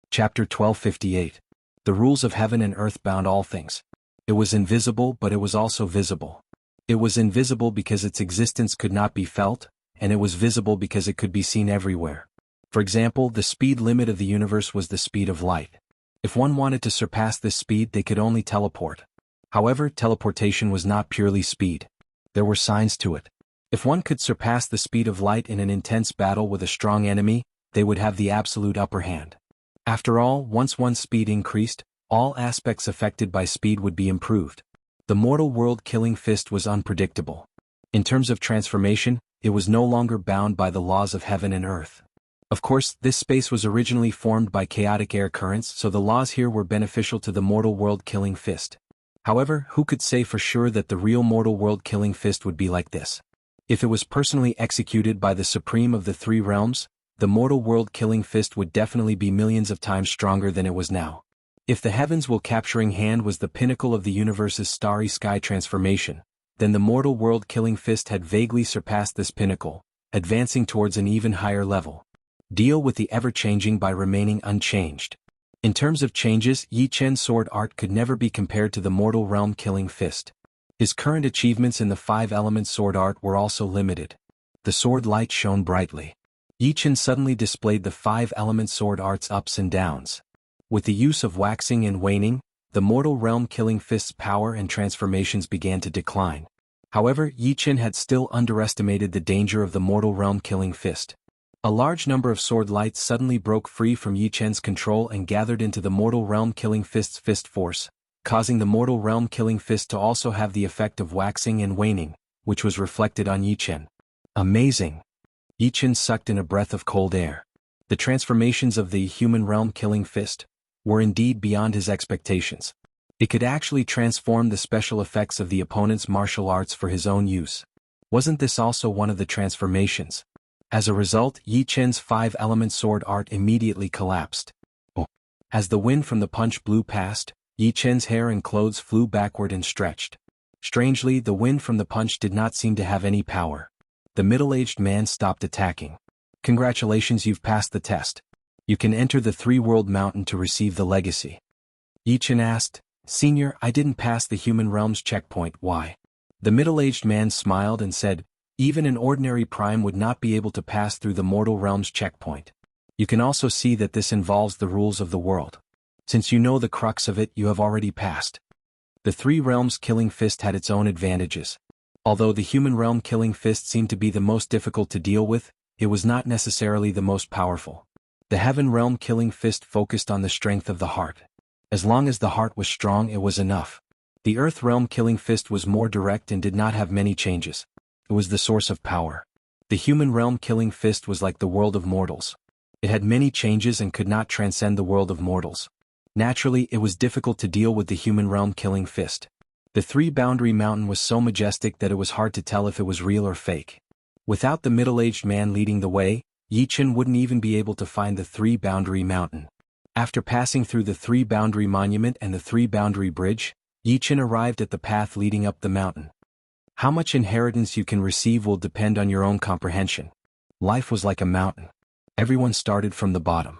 Chapter 1258. The rules of heaven and earth bound all things. It was invisible, but it was also visible. It was invisible because its existence could not be felt, and it was visible because it could be seen everywhere. For example, the speed limit of the universe was the speed of light. If one wanted to surpass this speed, they could only teleport. However, teleportation was not purely speed. There were signs to it. If one could surpass the speed of light in an intense battle with a strong enemy, they would have the absolute upper hand. After all, once one's speed increased, all aspects affected by speed would be improved. The mortal world killing fist was unpredictable. In terms of transformation, it was no longer bound by the laws of heaven and earth. Of course, this space was originally formed by chaotic air currents, so the laws here were beneficial to the mortal world killing fist. However, who could say for sure that the real mortal world killing fist would be like this? If it was personally executed by the supreme of the three realms, the mortal world killing fist would definitely be millions of times stronger than it was now. If the heavens will capturing hand was the pinnacle of the universe's starry sky transformation, then the mortal world killing fist had vaguely surpassed this pinnacle, advancing towards an even higher level. Deal with the ever-changing by remaining unchanged. In terms of changes, Yi Chen's sword art could never be compared to the mortal realm killing fist. His current achievements in the 5-element sword art were also limited. The sword light shone brightly. Yi Chen suddenly displayed the 5-element sword art's ups and downs. With the use of waxing and waning, the mortal realm killing fist's power and transformations began to decline. However, Yi Chen had still underestimated the danger of the mortal realm killing fist. A large number of sword lights suddenly broke free from Yi Chen's control and gathered into the mortal realm killing fist's fist force, causing the mortal realm killing fist to also have the effect of waxing and waning, which was reflected on Yi Chen. Amazing! Yi Chen sucked in a breath of cold air. The transformations of the human realm killing fist were indeed beyond his expectations. It could actually transform the special effects of the opponent's martial arts for his own use. Wasn't this also one of the transformations? As a result, Yi Chen's 5-element sword art immediately collapsed. As the wind from the punch blew past, Yi Chen's hair and clothes flew backward and stretched. Strangely, the wind from the punch did not seem to have any power. The middle-aged man stopped attacking. Congratulations, you've passed the test. You can enter the three-world mountain to receive the legacy. Yi Chen asked, Senior, I didn't pass the human realm's checkpoint, why? The middle-aged man smiled and said, even an ordinary prime would not be able to pass through the mortal realm's checkpoint. You can also see that this involves the rules of the world. Since you know the crux of it, you have already passed. The three realms killing fist had its own advantages. Although the human realm killing fist seemed to be the most difficult to deal with, it was not necessarily the most powerful. The heaven realm killing fist focused on the strength of the heart. As long as the heart was strong, it was enough. The earth realm killing fist was more direct and did not have many changes. It was the source of power. The human realm killing fist was like the world of mortals. It had many changes and could not transcend the world of mortals. Naturally, it was difficult to deal with the human realm killing fist. The three-boundary mountain was so majestic that it was hard to tell if it was real or fake. Without the middle-aged man leading the way, Yi Chen wouldn't even be able to find the three-boundary mountain. After passing through the three-boundary monument and the three-boundary bridge, Yi Chen arrived at the path leading up the mountain. How much inheritance you can receive will depend on your own comprehension. Life was like a mountain. Everyone started from the bottom.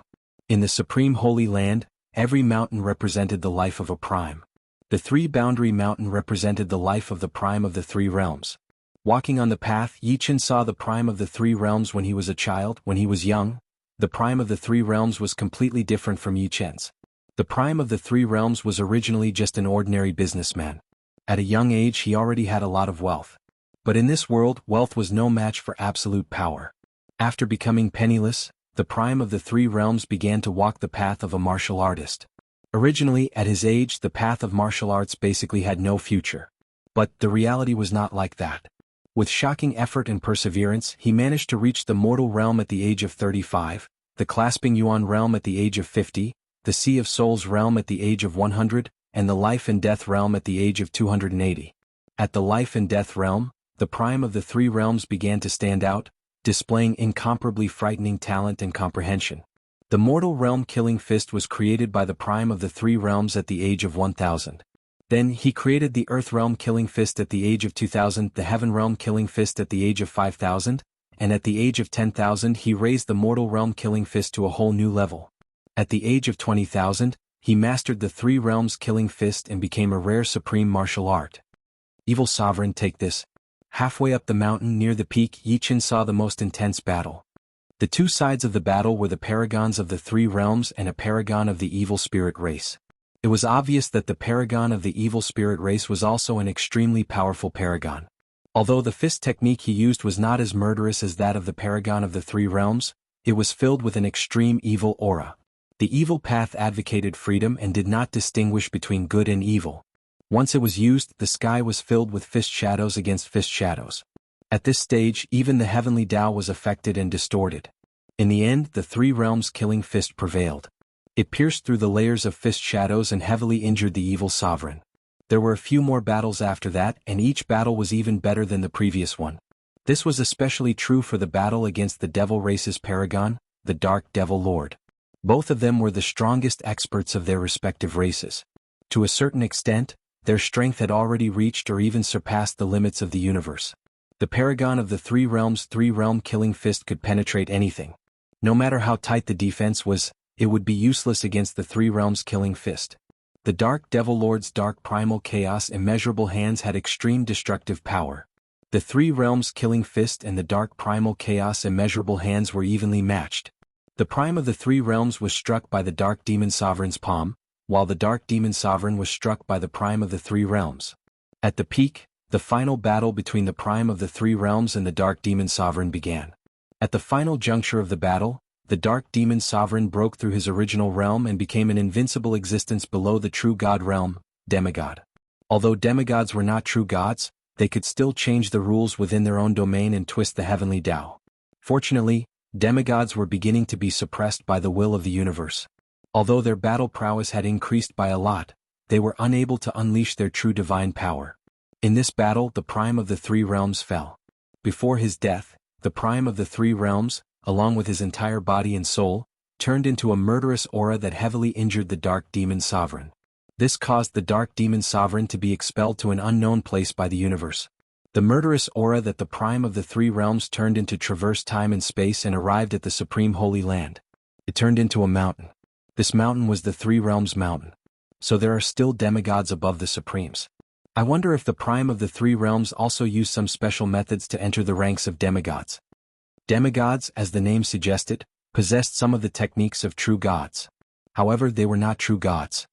In the Supreme Holy Land, every mountain represented the life of a prime. The three-boundary mountain represented the life of the prime of the three realms. Walking on the path, Yi Chen saw the prime of the three realms when he was a child, when he was young. The prime of the three realms was completely different from Yi Chen's. The prime of the three realms was originally just an ordinary businessman. At a young age he already had a lot of wealth. But in this world, wealth was no match for absolute power. After becoming penniless, the prime of the three realms began to walk the path of a martial artist. Originally, at his age, the path of martial arts basically had no future. But the reality was not like that. With shocking effort and perseverance, he managed to reach the mortal realm at the age of 35, the clasping yuan realm at the age of 50, the Sea of Souls realm at the age of 100, and the life and death realm at the age of 280. At the life and death realm, the prime of the three realms began to stand out, displaying incomparably frightening talent and comprehension. The mortal realm killing fist was created by the prime of the three realms at the age of 1000. Then he created the earth realm killing fist at the age of 2000, the heaven realm killing fist at the age of 5000, and at the age of 10,000 he raised the mortal realm killing fist to a whole new level. At the age of 20,000, he mastered the three realms killing fist and became a rare supreme martial art. Evil sovereign, take this. Halfway up the mountain near the peak, Yi Chen saw the most intense battle. The two sides of the battle were the paragons of the three realms and a paragon of the evil spirit race. It was obvious that the paragon of the evil spirit race was also an extremely powerful paragon. Although the fist technique he used was not as murderous as that of the paragon of the three realms, it was filled with an extreme evil aura. The evil path advocated freedom and did not distinguish between good and evil. Once it was used, the sky was filled with fist shadows against fist shadows. At this stage, even the heavenly Tao was affected and distorted. In the end, the three realms killing fist prevailed. It pierced through the layers of fist shadows and heavily injured the evil sovereign. There were a few more battles after that, and each battle was even better than the previous one. This was especially true for the battle against the devil race's paragon, the Dark Devil Lord. Both of them were the strongest experts of their respective races. To a certain extent, their strength had already reached or even surpassed the limits of the universe. The paragon of the three realms' three-realm killing fist could penetrate anything. No matter how tight the defense was, it would be useless against the three realms killing fist. The Dark Devil Lord's dark primal chaos immeasurable hands had extreme destructive power. The three realms killing fist and the dark primal chaos immeasurable hands were evenly matched. The prime of the three realms was struck by the Dark Demon Sovereign's palm, while the Dark Demon Sovereign was struck by the prime of the three realms. At the peak, the final battle between the prime of the three realms and the Dark Demon Sovereign began. At the final juncture of the battle, the Dark Demon Sovereign broke through his original realm and became an invincible existence below the true God realm, demigod. Although demigods were not true gods, they could still change the rules within their own domain and twist the heavenly Tao. Fortunately, demigods were beginning to be suppressed by the will of the universe. Although their battle prowess had increased by a lot, they were unable to unleash their true divine power. In this battle, the prime of the three realms fell. Before his death, the prime of the three realms, along with his entire body and soul, turned into a murderous aura that heavily injured the Dark Demon Sovereign. This caused the Dark Demon Sovereign to be expelled to an unknown place by the universe. The murderous aura that the prime of the three realms turned into traversed time and space and arrived at the Supreme Holy Land. It turned into a mountain. This mountain was the Three Realms Mountain. So there are still demigods above the Supremes. I wonder if the prime of the three realms also used some special methods to enter the ranks of demigods. Demigods, as the name suggested, possessed some of the techniques of true gods. However, they were not true gods.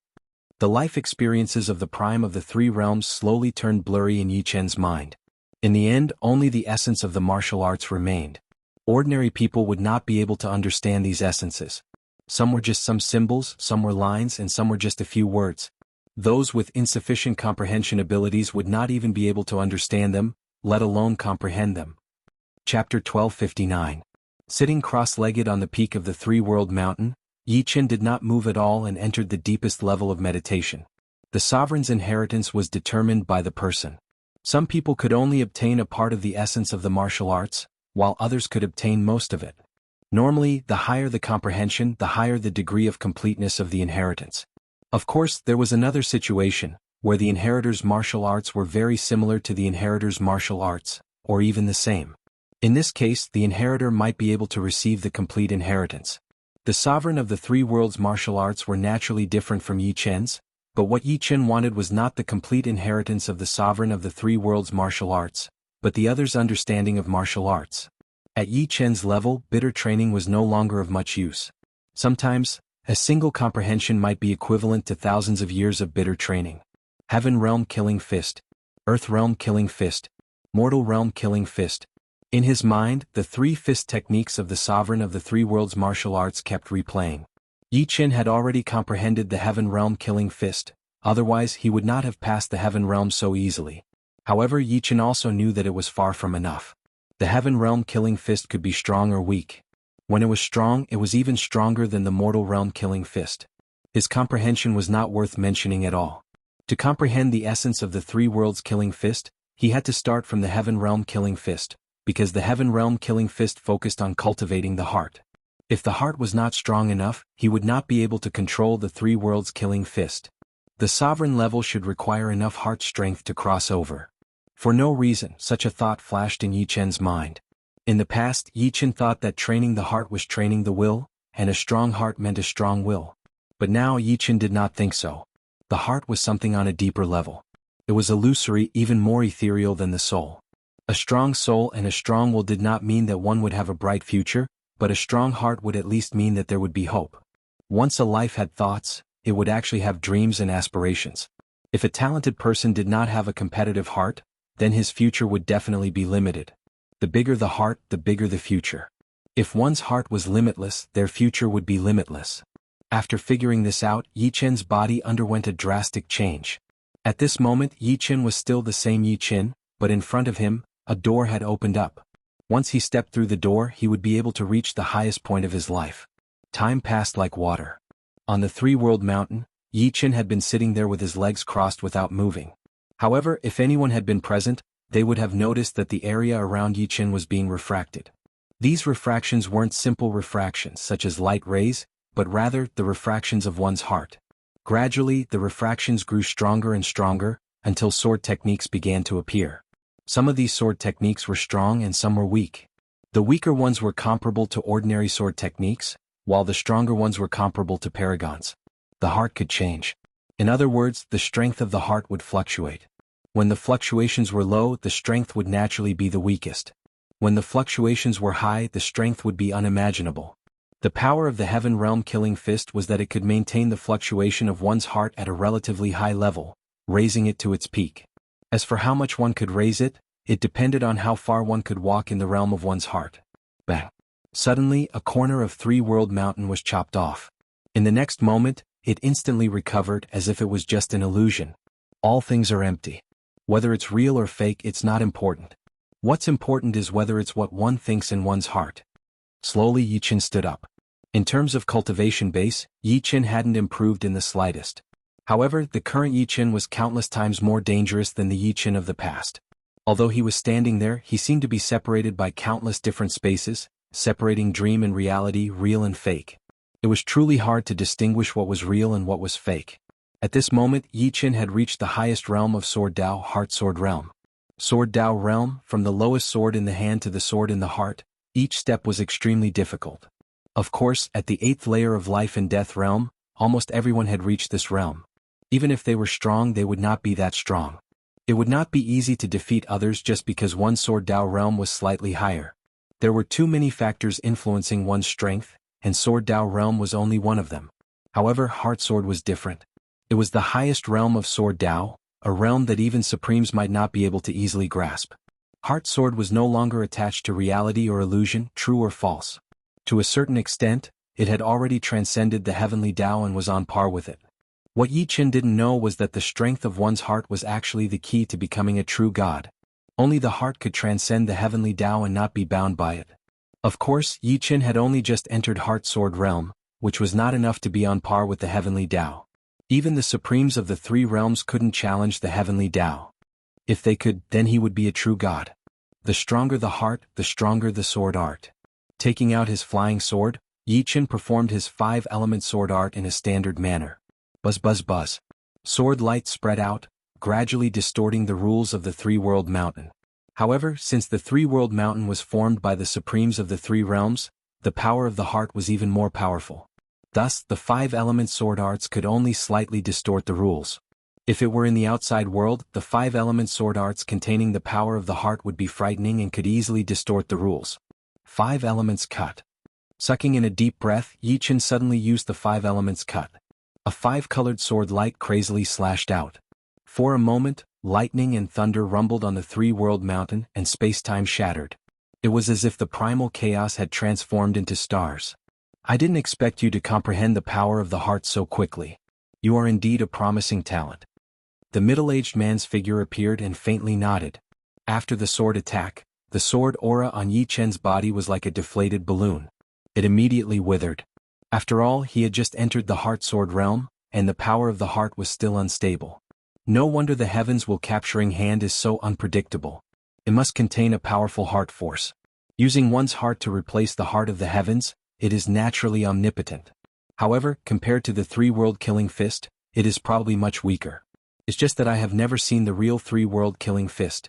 The life experiences of the prime of the three realms slowly turned blurry in Yi Chen's mind. In the end, only the essence of the martial arts remained. Ordinary people would not be able to understand these essences. Some were just some symbols, some were lines, and some were just a few words. Those with insufficient comprehension abilities would not even be able to understand them, let alone comprehend them. Chapter 1259. Sitting cross-legged on the peak of the three-world mountain, Yi Chen did not move at all and entered the deepest level of meditation. The sovereign's inheritance was determined by the person. Some people could only obtain a part of the essence of the martial arts, while others could obtain most of it. Normally, the higher the comprehension, the higher the degree of completeness of the inheritance. Of course, there was another situation, where the inheritor's martial arts were very similar to the inheritor's martial arts, or even the same. In this case, the inheritor might be able to receive the complete inheritance. The sovereign of the three worlds' martial arts were naturally different from Yi Chen's, but what Yi Chen wanted was not the complete inheritance of the sovereign of the three worlds' martial arts, but the other's understanding of martial arts. At Yi Chen's level, bitter training was no longer of much use. Sometimes, a single comprehension might be equivalent to thousands of years of bitter training. Heaven Realm Killing Fist, Earth Realm Killing Fist, Mortal Realm Killing Fist. In his mind, the three fist techniques of the sovereign of the three worlds martial arts kept replaying. Yi Chen had already comprehended the Heaven Realm Killing Fist, otherwise he would not have passed the Heaven Realm so easily. However, Yi Chen also knew that it was far from enough. The Heaven Realm Killing Fist could be strong or weak. When it was strong, it was even stronger than the Mortal Realm Killing Fist. His comprehension was not worth mentioning at all. To comprehend the essence of the three worlds Killing Fist, he had to start from the Heaven Realm Killing Fist, because the Heaven Realm Killing Fist focused on cultivating the heart. If the heart was not strong enough, he would not be able to control the three worlds Killing Fist. The sovereign level should require enough heart strength to cross over. For no reason, such a thought flashed in Yi Chen's mind. In the past, Yi Chen thought that training the heart was training the will, and a strong heart meant a strong will. But now Yi Chen did not think so. The heart was something on a deeper level. It was illusory, even more ethereal than the soul. A strong soul and a strong will did not mean that one would have a bright future, but a strong heart would at least mean that there would be hope. Once a life had thoughts, it would actually have dreams and aspirations. If a talented person did not have a competitive heart, then his future would definitely be limited. The bigger the heart, the bigger the future. If one's heart was limitless, their future would be limitless. After figuring this out, Yi Chen's body underwent a drastic change. At this moment, Yi Chen was still the same Yi Chen, but in front of him, a door had opened up. Once he stepped through the door, he would be able to reach the highest point of his life. Time passed like water. On the three-world mountain, Yi Chen had been sitting there with his legs crossed without moving. However, if anyone had been present, they would have noticed that the area around Yi Chen was being refracted. These refractions weren't simple refractions such as light rays, but rather the refractions of one's heart. Gradually, the refractions grew stronger and stronger, until sword techniques began to appear. Some of these sword techniques were strong and some were weak. The weaker ones were comparable to ordinary sword techniques, while the stronger ones were comparable to paragons. The heart could change. In other words, the strength of the heart would fluctuate. When the fluctuations were low, the strength would naturally be the weakest. When the fluctuations were high, the strength would be unimaginable. The power of the Heaven Realm Killing Fist was that it could maintain the fluctuation of one's heart at a relatively high level, raising it to its peak. As for how much one could raise it, it depended on how far one could walk in the realm of one's heart. Bang! Suddenly, a corner of Three-World Mountain was chopped off. In the next moment, it instantly recovered as if it was just an illusion. All things are empty. Whether it's real or fake, it's not important. What's important is whether it's what one thinks in one's heart. Slowly Yi Qin stood up. In terms of cultivation base, Yi Qin hadn't improved in the slightest. However, the current Yi Qin was countless times more dangerous than the Yi Qin of the past. Although he was standing there, he seemed to be separated by countless different spaces, separating dream and reality, real and fake. It was truly hard to distinguish what was real and what was fake. At this moment, Yi Qin had reached the highest realm of Sword Dao, Heart Sword Realm. Sword Dao Realm, from the lowest sword in the hand to the sword in the heart, each step was extremely difficult. Of course, at the 8th layer of Life and Death Realm, almost everyone had reached this realm. Even if they were strong, they would not be that strong. It would not be easy to defeat others just because one Sword Dao realm was slightly higher. There were too many factors influencing one's strength, and Sword Dao realm was only one of them. However, Heart Sword was different. It was the highest realm of Sword Dao, a realm that even Supremes might not be able to easily grasp. Heart Sword was no longer attached to reality or illusion, true or false. To a certain extent, it had already transcended the heavenly Dao and was on par with it. What Yi Qin didn't know was that the strength of one's heart was actually the key to becoming a true god. Only the heart could transcend the heavenly Dao and not be bound by it. Of course, Yi Qin had only just entered Heart Sword realm, which was not enough to be on par with the heavenly Dao. Even the Supremes of the 3 realms couldn't challenge the heavenly Dao. If they could, then he would be a true god. The stronger the heart, the stronger the sword art. Taking out his flying sword, Yi Qin performed his 5-element sword art in a standard manner. Buzz buzz buzz. Sword light spread out, gradually distorting the rules of the 3-world mountain. However, since the 3-world mountain was formed by the Supremes of the 3 realms, the power of the heart was even more powerful. Thus, the 5-element sword arts could only slightly distort the rules. If it were in the outside world, the 5-element sword arts containing the power of the heart would be frightening and could easily distort the rules. 5 elements cut. Sucking in a deep breath, Yi Qin suddenly used the 5 elements cut. A 5-colored sword light crazily slashed out. For a moment, lightning and thunder rumbled on the 3-world mountain and space-time shattered. It was as if the primal chaos had transformed into stars. I didn't expect you to comprehend the power of the heart so quickly. You are indeed a promising talent. The middle-aged man's figure appeared and faintly nodded. After the sword attack, the sword aura on Yi Qin's body was like a deflated balloon. It immediately withered. After all, he had just entered the Heart Sword realm, and the power of the heart was still unstable. No wonder the heavens will capturing hand is so unpredictable. It must contain a powerful heart force. Using one's heart to replace the heart of the heavens, it is naturally omnipotent. However, compared to the 3-world killing fist, it is probably much weaker. It's just that I have never seen the real 3-world killing fist.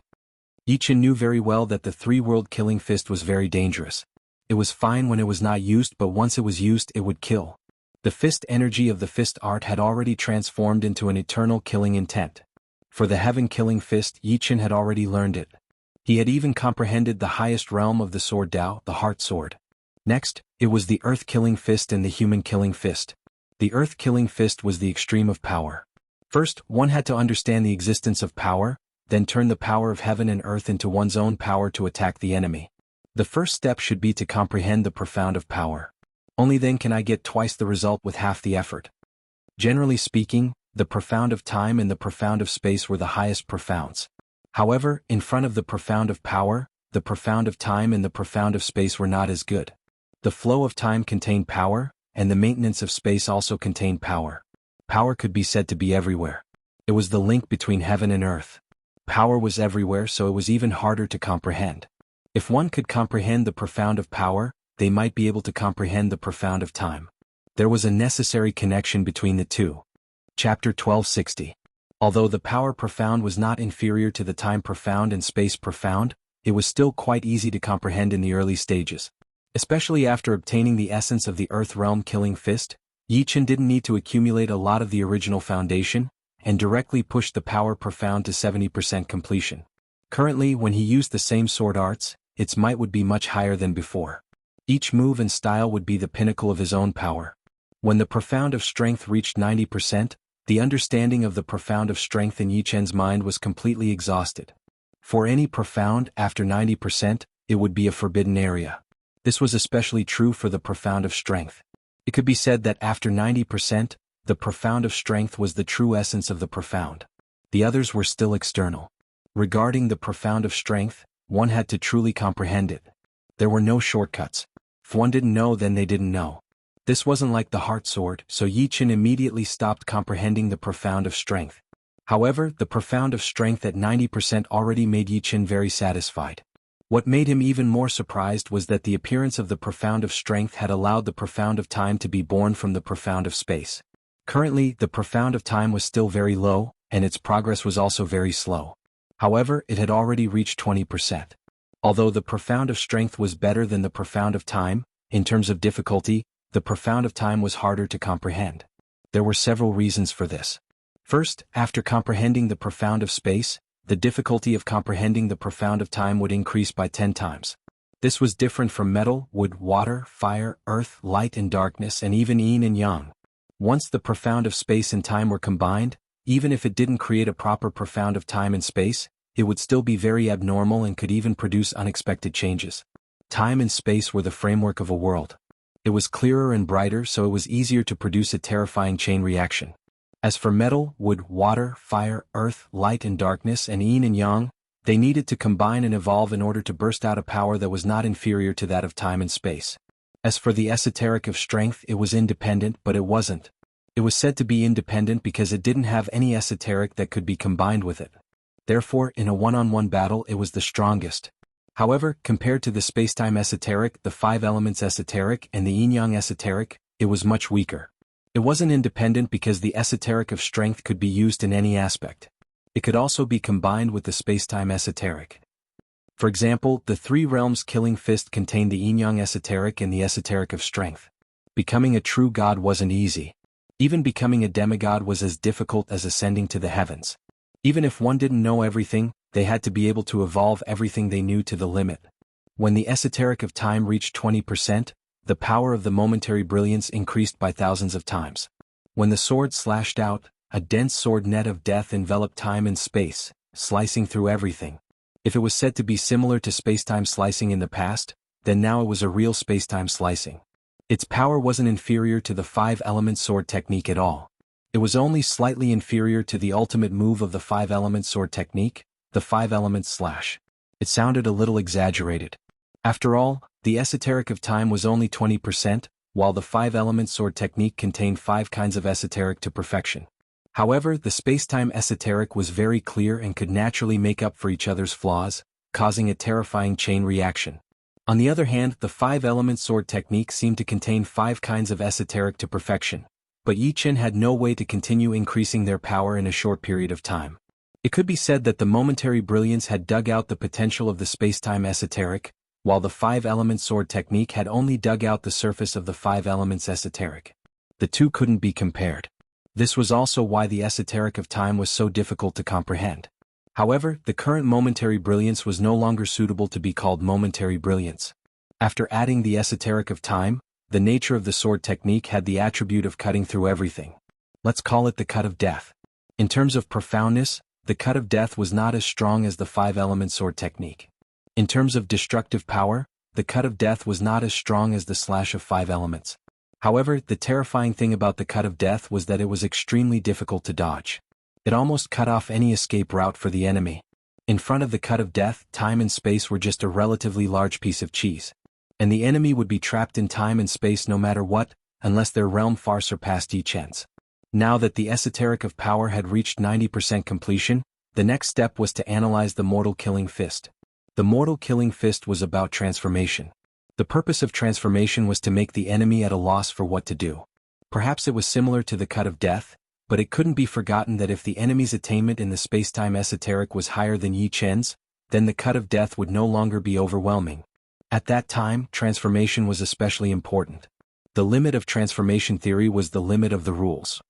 Yi Qin knew very well that the 3-world killing fist was very dangerous. It was fine when it was not used, but once it was used, it would kill. The fist energy of the fist art had already transformed into an eternal killing intent. For the heaven killing fist, Yi Qin had already learned it. He had even comprehended the highest realm of the Sword Dao, the Heart Sword. Next, it was the earth killing fist and the human killing fist. The earth killing fist was the extreme of power. First, one had to understand the existence of power, then turn the power of heaven and earth into one's own power to attack the enemy. The first step should be to comprehend the profound of power. Only then can I get twice the result with half the effort. Generally speaking, the profound of time and the profound of space were the highest profounds. However, in front of the profound of power, the profound of time and the profound of space were not as good. The flow of time contained power, and the maintenance of space also contained power. Power could be said to be everywhere. It was the link between heaven and earth. Power was everywhere, so it was even harder to comprehend. If one could comprehend the profound of power, they might be able to comprehend the profound of time. There was a necessary connection between the two. Chapter 1260. Although the power profound was not inferior to the time profound and space profound, it was still quite easy to comprehend in the early stages. Especially after obtaining the essence of the earth realm killing fist, Yi Qin didn't need to accumulate a lot of the original foundation, and directly pushed the power profound to 70% completion. Currently, when he used the same sword arts, its might would be much higher than before. Each move and style would be the pinnacle of his own power. When the profound of strength reached 90%, the understanding of the profound of strength in Yi Qin's mind was completely exhausted. For any profound, after 90%, it would be a forbidden area. This was especially true for the profound of strength. It could be said that after 90%, the profound of strength was the true essence of the profound. The others were still external. Regarding the profound of strength, one had to truly comprehend it. There were no shortcuts. If one didn't know, then they didn't know. This wasn't like the heart sword, so Yi Chen immediately stopped comprehending the profound of strength. However, the profound of strength at 90% already made Yi Chen very satisfied. What made him even more surprised was that the appearance of the profound of strength had allowed the profound of time to be born from the profound of space. Currently, the profound of time was still very low, and its progress was also very slow. However, it had already reached 20%. Although the profound of strength was better than the profound of time, in terms of difficulty, the profound of time was harder to comprehend. There were several reasons for this. First, after comprehending the profound of space, the difficulty of comprehending the profound of time would increase by 10 times. This was different from metal, wood, water, fire, earth, light and darkness, and even yin and yang. Once the profound of space and time were combined, even if it didn't create a proper profound of time and space, it would still be very abnormal and could even produce unexpected changes. Time and space were the framework of a world. It was clearer and brighter, so it was easier to produce a terrifying chain reaction. As for metal, wood, water, fire, earth, light and darkness, and yin and yang, they needed to combine and evolve in order to burst out a power that was not inferior to that of time and space. As for the esoteric of strength, it was independent, but it wasn't. It was said to be independent because it didn't have any esoteric that could be combined with it. Therefore, in a one-on-one battle, it was the strongest. However, compared to the spacetime esoteric, the five elements esoteric, and the yin-yang esoteric, it was much weaker. It wasn't independent because the esoteric of strength could be used in any aspect. It could also be combined with the spacetime esoteric. For example, the three realms killing fist contained the yin-yang esoteric and the esoteric of strength. Becoming a true god wasn't easy. Even becoming a demigod was as difficult as ascending to the heavens. Even if one didn't know everything, they had to be able to evolve everything they knew to the limit. When the esoteric of time reached 20%, the power of the momentary brilliance increased by thousands of times. When the sword slashed out, a dense sword net of death enveloped time and space, slicing through everything. If it was said to be similar to spacetime slicing in the past, then now it was a real spacetime slicing. Its power wasn't inferior to the five-element sword technique at all. It was only slightly inferior to the ultimate move of the five-element sword technique, the five-element slash. It sounded a little exaggerated. After all, the esoteric of time was only 20%, while the five-element sword technique contained 5 kinds of esoteric to perfection. However, the spacetime esoteric was very clear and could naturally make up for each other's flaws, causing a terrifying chain reaction. On the other hand, the five-element sword technique seemed to contain 5 kinds of esoteric to perfection, but Yi Chen had no way to continue increasing their power in a short period of time. It could be said that the momentary brilliance had dug out the potential of the spacetime esoteric, while the five-element sword technique had only dug out the surface of the 5 elements esoteric. The two couldn't be compared. This was also why the esoteric of time was so difficult to comprehend. However, the current momentary brilliance was no longer suitable to be called momentary brilliance. After adding the esoteric of time, the nature of the sword technique had the attribute of cutting through everything. Let's call it the cut of death. In terms of profoundness, the cut of death was not as strong as the five-element sword technique. In terms of destructive power, the cut of death was not as strong as the slash of 5 elements. However, the terrifying thing about the cut of death was that it was extremely difficult to dodge. It almost cut off any escape route for the enemy. In front of the cut of death, time and space were just a relatively large piece of cheese. And the enemy would be trapped in time and space no matter what, unless their realm far surpassed Yi Chen's. Now that the esoteric of power had reached 90% completion, the next step was to analyze the mortal killing fist. The mortal killing fist was about transformation. The purpose of transformation was to make the enemy at a loss for what to do. Perhaps it was similar to the cut of death, but it couldn't be forgotten that if the enemy's attainment in the spacetime esoteric was higher than Yi Chen's, then the cut of death would no longer be overwhelming. At that time, transformation was especially important. The limit of transformation theory was the limit of the rules.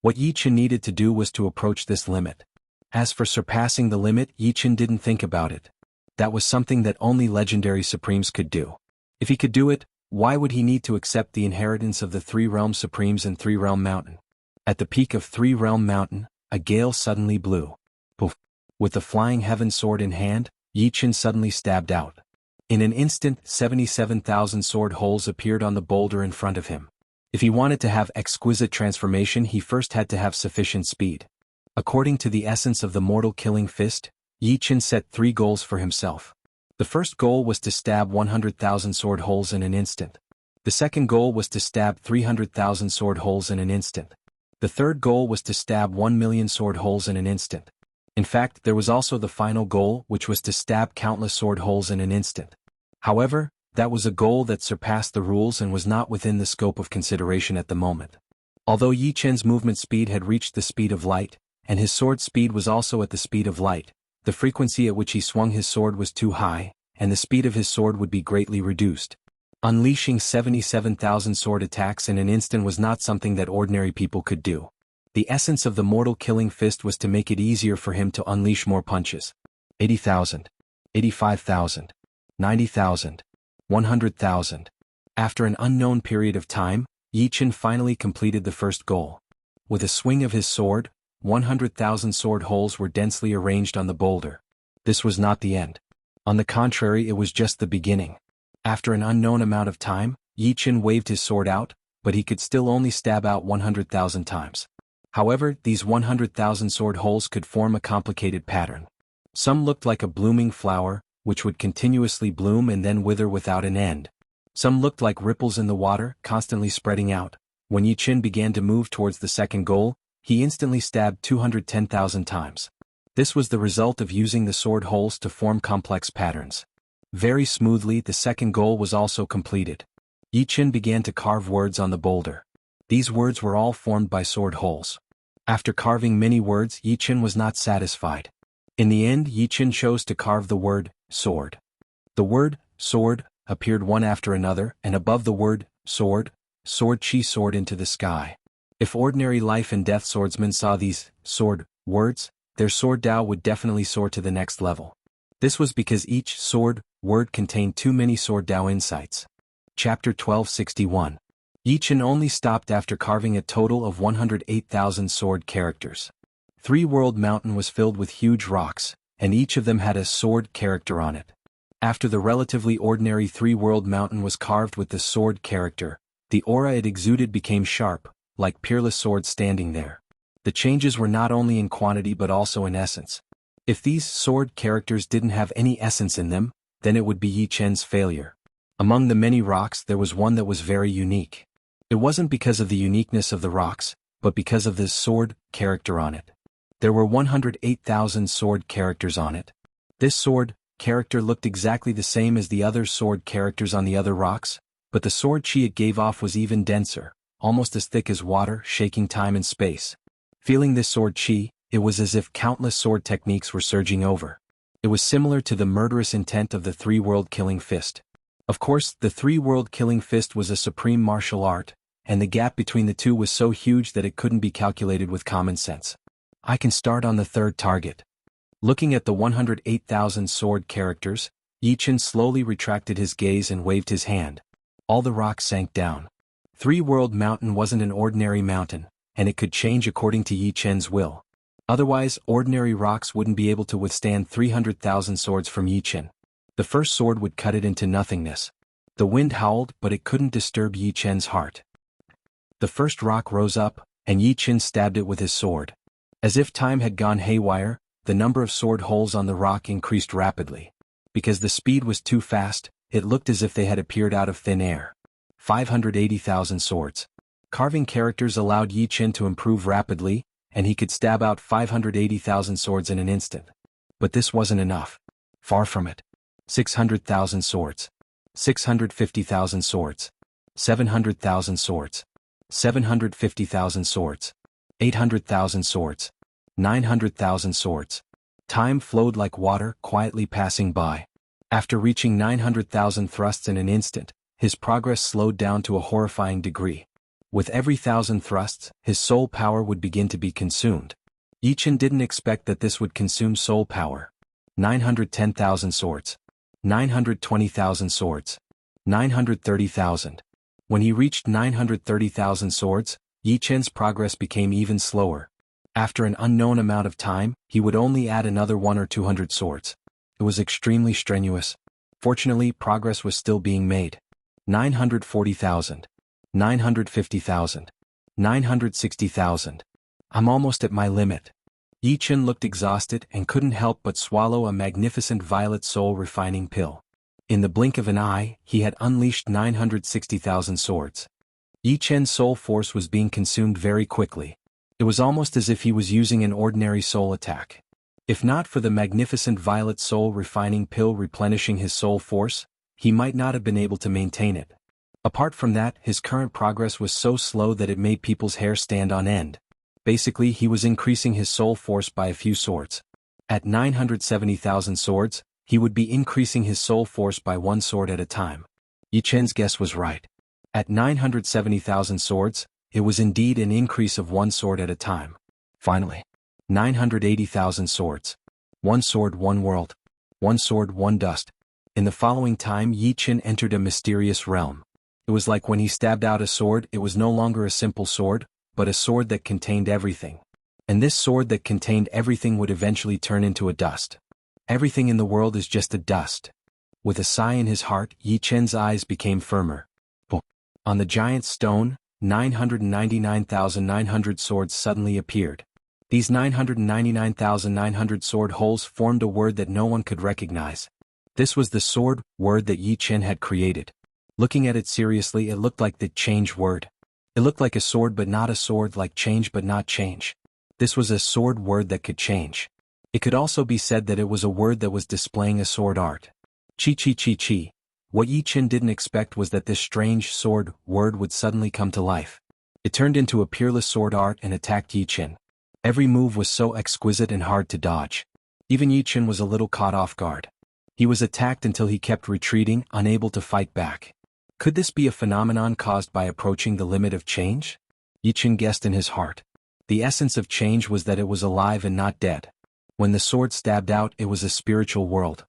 What Yi Chen needed to do was to approach this limit. As for surpassing the limit, Yi Chen didn't think about it. That was something that only legendary supremes could do. If he could do it, why would he need to accept the inheritance of the 3 Realm Supremes and 3 Realm Mountain? At the peak of 3 Realm Mountain, a gale suddenly blew. Poof! With the flying heaven sword in hand, Yi Chen suddenly stabbed out. In an instant, 77,000 sword holes appeared on the boulder in front of him. If he wanted to have exquisite transformation, he first had to have sufficient speed. According to the essence of the mortal killing fist, Yi Chen set 3 goals for himself. The first goal was to stab 100,000 sword holes in an instant. The second goal was to stab 300,000 sword holes in an instant. The third goal was to stab 1 million sword holes in an instant. In fact, there was also the final goal, which was to stab countless sword holes in an instant. However, that was a goal that surpassed the rules and was not within the scope of consideration at the moment. Although Yi Chen's movement speed had reached the speed of light, and his sword speed was also at the speed of light, the frequency at which he swung his sword was too high, and the speed of his sword would be greatly reduced. Unleashing 77,000 sword attacks in an instant was not something that ordinary people could do. The essence of the mortal killing fist was to make it easier for him to unleash more punches. 80,000. 85,000. 90,000. 100,000. After an unknown period of time, Yi Chen finally completed the first goal. With a swing of his sword, 100,000 sword holes were densely arranged on the boulder. This was not the end. On the contrary, it was just the beginning. After an unknown amount of time, Yi Chen waved his sword out, but he could still only stab out 100,000 times. However, these 100,000 sword holes could form a complicated pattern. Some looked like a blooming flower, which would continuously bloom and then wither without an end. Some looked like ripples in the water, constantly spreading out. When Yi Chen began to move towards the second goal, he instantly stabbed 210,000 times. This was the result of using the sword holes to form complex patterns. Very smoothly, the second goal was also completed. Yi Chen began to carve words on the boulder. These words were all formed by sword holes. After carving many words, Yi Chen was not satisfied. In the end, Yi Chen chose to carve the word, sword. The word, sword, appeared one after another, and above the word, sword, sword chi soared into the sky. If ordinary life and death swordsmen saw these, sword, words, their sword Dao would definitely soar to the next level. This was because each sword, word contained too many sword Dao insights. Chapter 1261. Yi Chen only stopped after carving a total of 108,000 sword characters. 3-World Mountain was filled with huge rocks, and each of them had a sword character on it. After the relatively ordinary 3-World Mountain was carved with the sword character, the aura it exuded became sharp, like peerless swords standing there. The changes were not only in quantity but also in essence. If these sword characters didn't have any essence in them, then it would be Yi Chen's failure. Among the many rocks there was one that was very unique. It wasn't because of the uniqueness of the rocks, but because of the sword character on it. There were 108,000 sword characters on it. This sword character looked exactly the same as the other sword characters on the other rocks, but the sword chi it gave off was even denser, almost as thick as water, shaking time and space. Feeling this sword chi, it was as if countless sword techniques were surging over. It was similar to the murderous intent of the 3-World Killing Fist. Of course, the 3-World Killing Fist was a supreme martial art, and the gap between the two was so huge that it couldn't be calculated with common sense. I can start on the third target. Looking at the 108,000 sword characters, Yi Chen slowly retracted his gaze and waved his hand. All the rocks sank down. 3-World Mountain wasn't an ordinary mountain, and it could change according to Yi Chen's will. Otherwise, ordinary rocks wouldn't be able to withstand 300,000 swords from Yi Chen. The first sword would cut it into nothingness. The wind howled, but it couldn't disturb Yi Chen's heart. The first rock rose up, and Yi Chen stabbed it with his sword. As if time had gone haywire, the number of sword holes on the rock increased rapidly. Because the speed was too fast, it looked as if they had appeared out of thin air. 580,000 swords. Carving characters allowed Yi Chen to improve rapidly, and he could stab out 580,000 swords in an instant. But this wasn't enough. Far from it. 600,000 swords. 650,000 swords. 700,000 swords. 750,000 swords. 800,000 swords. 900,000 swords. Time flowed like water, quietly passing by. After reaching 900,000 thrusts in an instant, his progress slowed down to a horrifying degree. With every 1,000 thrusts, his soul power would begin to be consumed. Yi Chen didn't expect that this would consume soul power. 910,000 swords. 920,000 swords. 930,000. When he reached 930,000 swords, Yi Chen's progress became even slower. After an unknown amount of time, he would only add another 100 or 200 swords. It was extremely strenuous. Fortunately, progress was still being made. 940,000. 950,000. 960,000. I'm almost at my limit. Yi Chen looked exhausted and couldn't help but swallow a magnificent violet soul-refining pill. In the blink of an eye, he had unleashed 960,000 swords. Yi Chen's soul force was being consumed very quickly. It was almost as if he was using an ordinary soul attack. If not for the magnificent violet soul-refining pill replenishing his soul force, he might not have been able to maintain it. Apart from that, his current progress was so slow that it made people's hair stand on end. Basically, he was increasing his soul force by a few swords. At 970,000 swords, he would be increasing his soul force by one sword at a time. Yi Chen's guess was right. At 970,000 swords, it was indeed an increase of one sword at a time. Finally, 980,000 swords. One sword, one world. One sword, one dust. In the following time, Yi Chen entered a mysterious realm. It was like when he stabbed out a sword, it was no longer a simple sword, but a sword that contained everything. And this sword that contained everything would eventually turn into a dust. Everything in the world is just a dust. With a sigh in his heart, Yi Chen's eyes became firmer. On the giant stone, 999,900 swords suddenly appeared. These 999,900 sword holes formed a word that no one could recognize. This was the sword word that Yi Chen had created. Looking at it seriously, it looked like the change word. It looked like a sword but not a sword, like change but not change. This was a sword word that could change. It could also be said that it was a word that was displaying a sword art. Chi chi chi chi. What Yi Chen didn't expect was that this strange sword word would suddenly come to life. It turned into a peerless sword art and attacked Yi Chen. Every move was so exquisite and hard to dodge. Even Yi Chen was a little caught off guard. He was attacked until he kept retreating, unable to fight back. Could this be a phenomenon caused by approaching the limit of change? Yi Chen guessed in his heart. The essence of change was that it was alive and not dead. When the sword stabbed out, it was a spiritual world.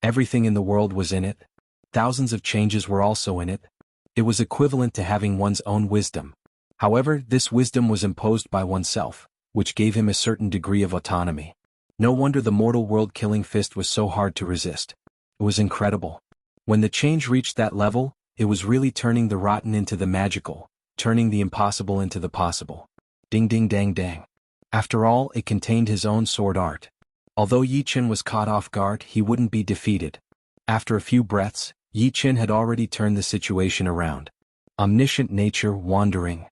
Everything in the world was in it. Thousands of changes were also in it. It was equivalent to having one's own wisdom. However, this wisdom was imposed by oneself, which gave him a certain degree of autonomy. No wonder the mortal world-killing fist was so hard to resist. It was incredible. When the change reached that level, it was really turning the rotten into the magical, turning the impossible into the possible. Ding ding dang dang. After all, it contained his own sword art. Although Yi Chen was caught off guard, he wouldn't be defeated. After a few breaths, Yi Chen had already turned the situation around. Omniscient nature wandering.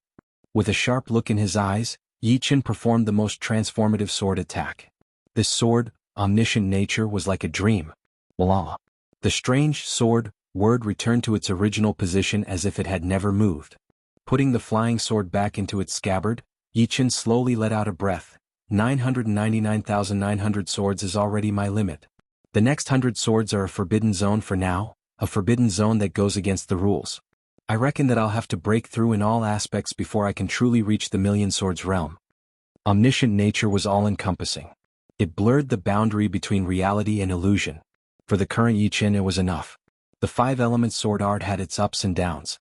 With a sharp look in his eyes, Yi Chen performed the most transformative sword attack. This sword, omniscient nature, was like a dream. Voila! The strange sword word returned to its original position as if it had never moved. Putting the flying sword back into its scabbard, Yi Chen slowly let out a breath. 999,900 swords is already my limit. The next 100 swords are a forbidden zone for now, a forbidden zone that goes against the rules. I reckon that I'll have to break through in all aspects before I can truly reach the million swords realm. Omniscient nature was all-encompassing. It blurred the boundary between reality and illusion. For the current Yi Chen, it was enough. The 5-element sword art had its ups and downs.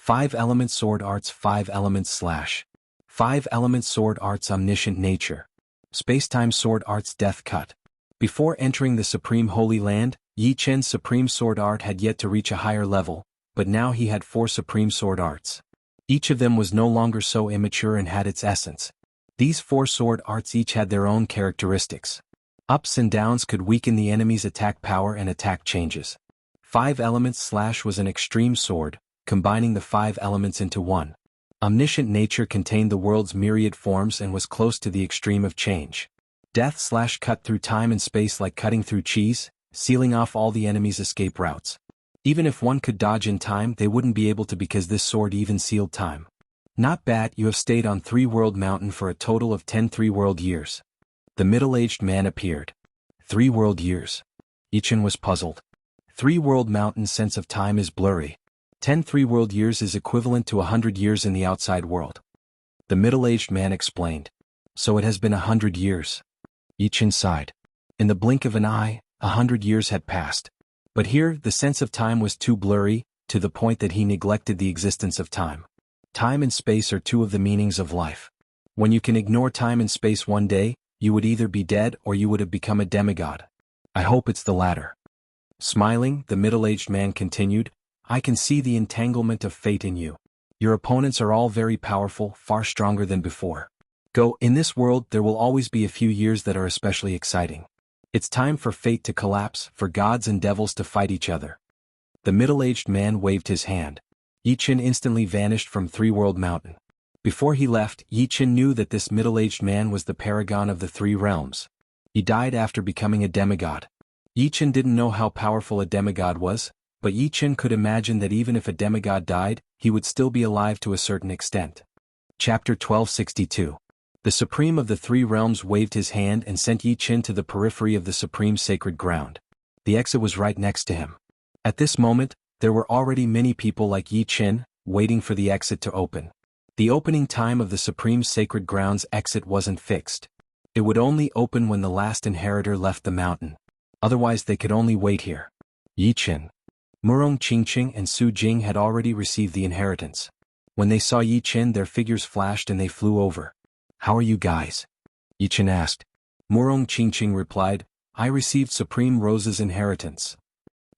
5-element sword arts, 5 elements / 5-element sword arts, omniscient nature. Space-time sword arts, death cut. Before entering the Supreme Holy Land, Yi Chen's Supreme Sword Art had yet to reach a higher level, but now he had 4 Supreme Sword Arts. Each of them was no longer so immature and had its essence. These 4 sword arts each had their own characteristics. Ups and downs could weaken the enemy's attack power and attack changes. 5 elements / was an extreme sword, combining the 5 elements into one. Omniscient nature contained the world's myriad forms and was close to the extreme of change. Death / cut through time and space like cutting through cheese, sealing off all the enemy's escape routes. Even if one could dodge in time, they wouldn't be able to because this sword even sealed time. Not bad, you have stayed on 3-World Mountain for a total of 10 3-world years. The middle-aged man appeared. 3 world years. Yi Chen was puzzled. 3-World Mountain's sense of time is blurry. 10 3-world years is equivalent to 100 years in the outside world. The middle-aged man explained. So it has been 100 years. Yi Chen sighed. In the blink of an eye, 100 years had passed. But here, the sense of time was too blurry, to the point that he neglected the existence of time. Time and space are 2 of the meanings of life. When you can ignore time and space one day, you would either be dead or you would have become a demigod. I hope it's the latter. Smiling, the middle-aged man continued, I can see the entanglement of fate in you. Your opponents are all very powerful, far stronger than before. Go, in this world there will always be a few years that are especially exciting. It's time for fate to collapse, for gods and devils to fight each other. The middle-aged man waved his hand. Yi Chen instantly vanished from Three World Mountain. Before he left, Yi Chen knew that this middle-aged man was the paragon of the three realms. He died after becoming a demigod. Yi Chen didn't know how powerful a demigod was, but Yi Chen could imagine that even if a demigod died, he would still be alive to a certain extent. Chapter 1262. The Supreme of the Three Realms waved his hand and sent Yi Chen to the periphery of the Supreme Sacred Ground. The exit was right next to him. At this moment, there were already many people like Yi Chen, waiting for the exit to open. The opening time of the Supreme Sacred Ground's exit wasn't fixed. It would only open when the last inheritor left the mountain. Otherwise they could only wait here. Yi Chen, Murong Qingqing and Su Jing had already received the inheritance. When they saw Yi Chen, their figures flashed and they flew over. "How are you guys?" Yi Chen asked. Murong Qingqing replied, "I received Supreme Rose's inheritance."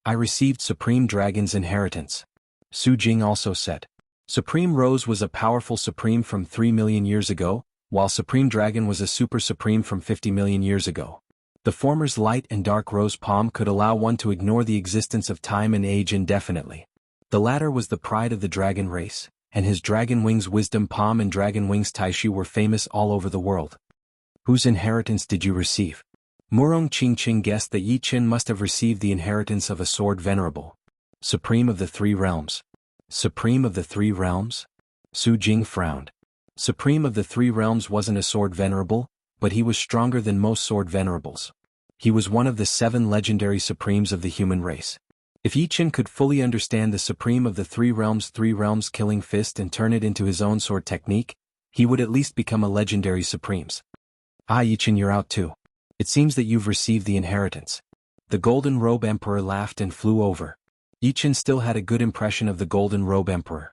"I received Supreme Dragon's inheritance," Su Jing also said. Supreme Rose was a powerful Supreme from 3 million years ago, while Supreme Dragon was a Super Supreme from 50 million years ago. The former's light and dark rose palm could allow one to ignore the existence of time and age indefinitely. The latter was the pride of the dragon race, and his Dragon Wings Wisdom Palm and Dragon Wings Taishu were famous all over the world. "Whose inheritance did you receive?" Murong Qingqing guessed that Yi Chen must have received the inheritance of a sword venerable. "Supreme of the Three Realms." "Supreme of the Three Realms?" Su Jing frowned. Supreme of the Three Realms wasn't a sword venerable, but he was stronger than most sword venerables. He was one of the 7 legendary Supremes of the human race. If Yi Chen could fully understand the Supreme of the Three Realms killing fist and turn it into his own sword technique, he would at least become a legendary Supremes. "Ah, Yi Chen, you're out too. It seems that you've received the inheritance." The Golden Robe Emperor laughed and flew over. Yi Chen still had a good impression of the Golden Robe Emperor.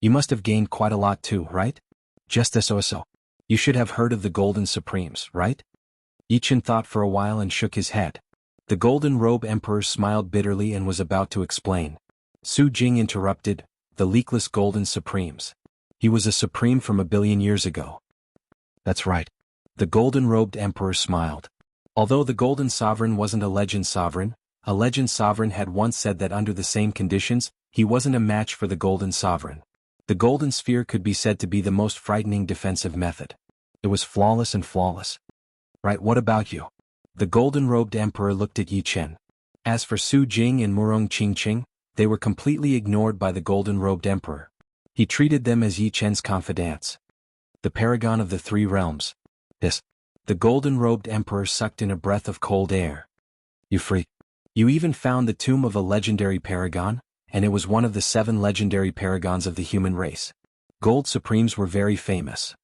"You must have gained quite a lot too, right? Just so. You should have heard of the Golden Supremes, right?" Yi Chen thought for a while and shook his head. The Golden Robe Emperor smiled bitterly and was about to explain. Su Jing interrupted, "The leakless Golden Supremes. He was a Supreme from 1,000,000,000 years ago." "That's right." The Golden-Robed Emperor smiled. Although the Golden Sovereign wasn't a legend sovereign, a legend sovereign had once said that under the same conditions, he wasn't a match for the Golden Sovereign. The Golden Sphere could be said to be the most frightening defensive method. It was flawless and flawless. "Right, what about you?" The Golden-Robed Emperor looked at Yi Chen. As for Su Jing and Murong Qingqing, they were completely ignored by the Golden-Robed Emperor. He treated them as Yi Chen's confidants. "The paragon of the Three Realms." "This." The Golden-Robed Emperor sucked in a breath of cold air. "You freak. You even found the tomb of a legendary paragon, and it was one of the 7 legendary paragons of the human race. Gold Supremes were very famous.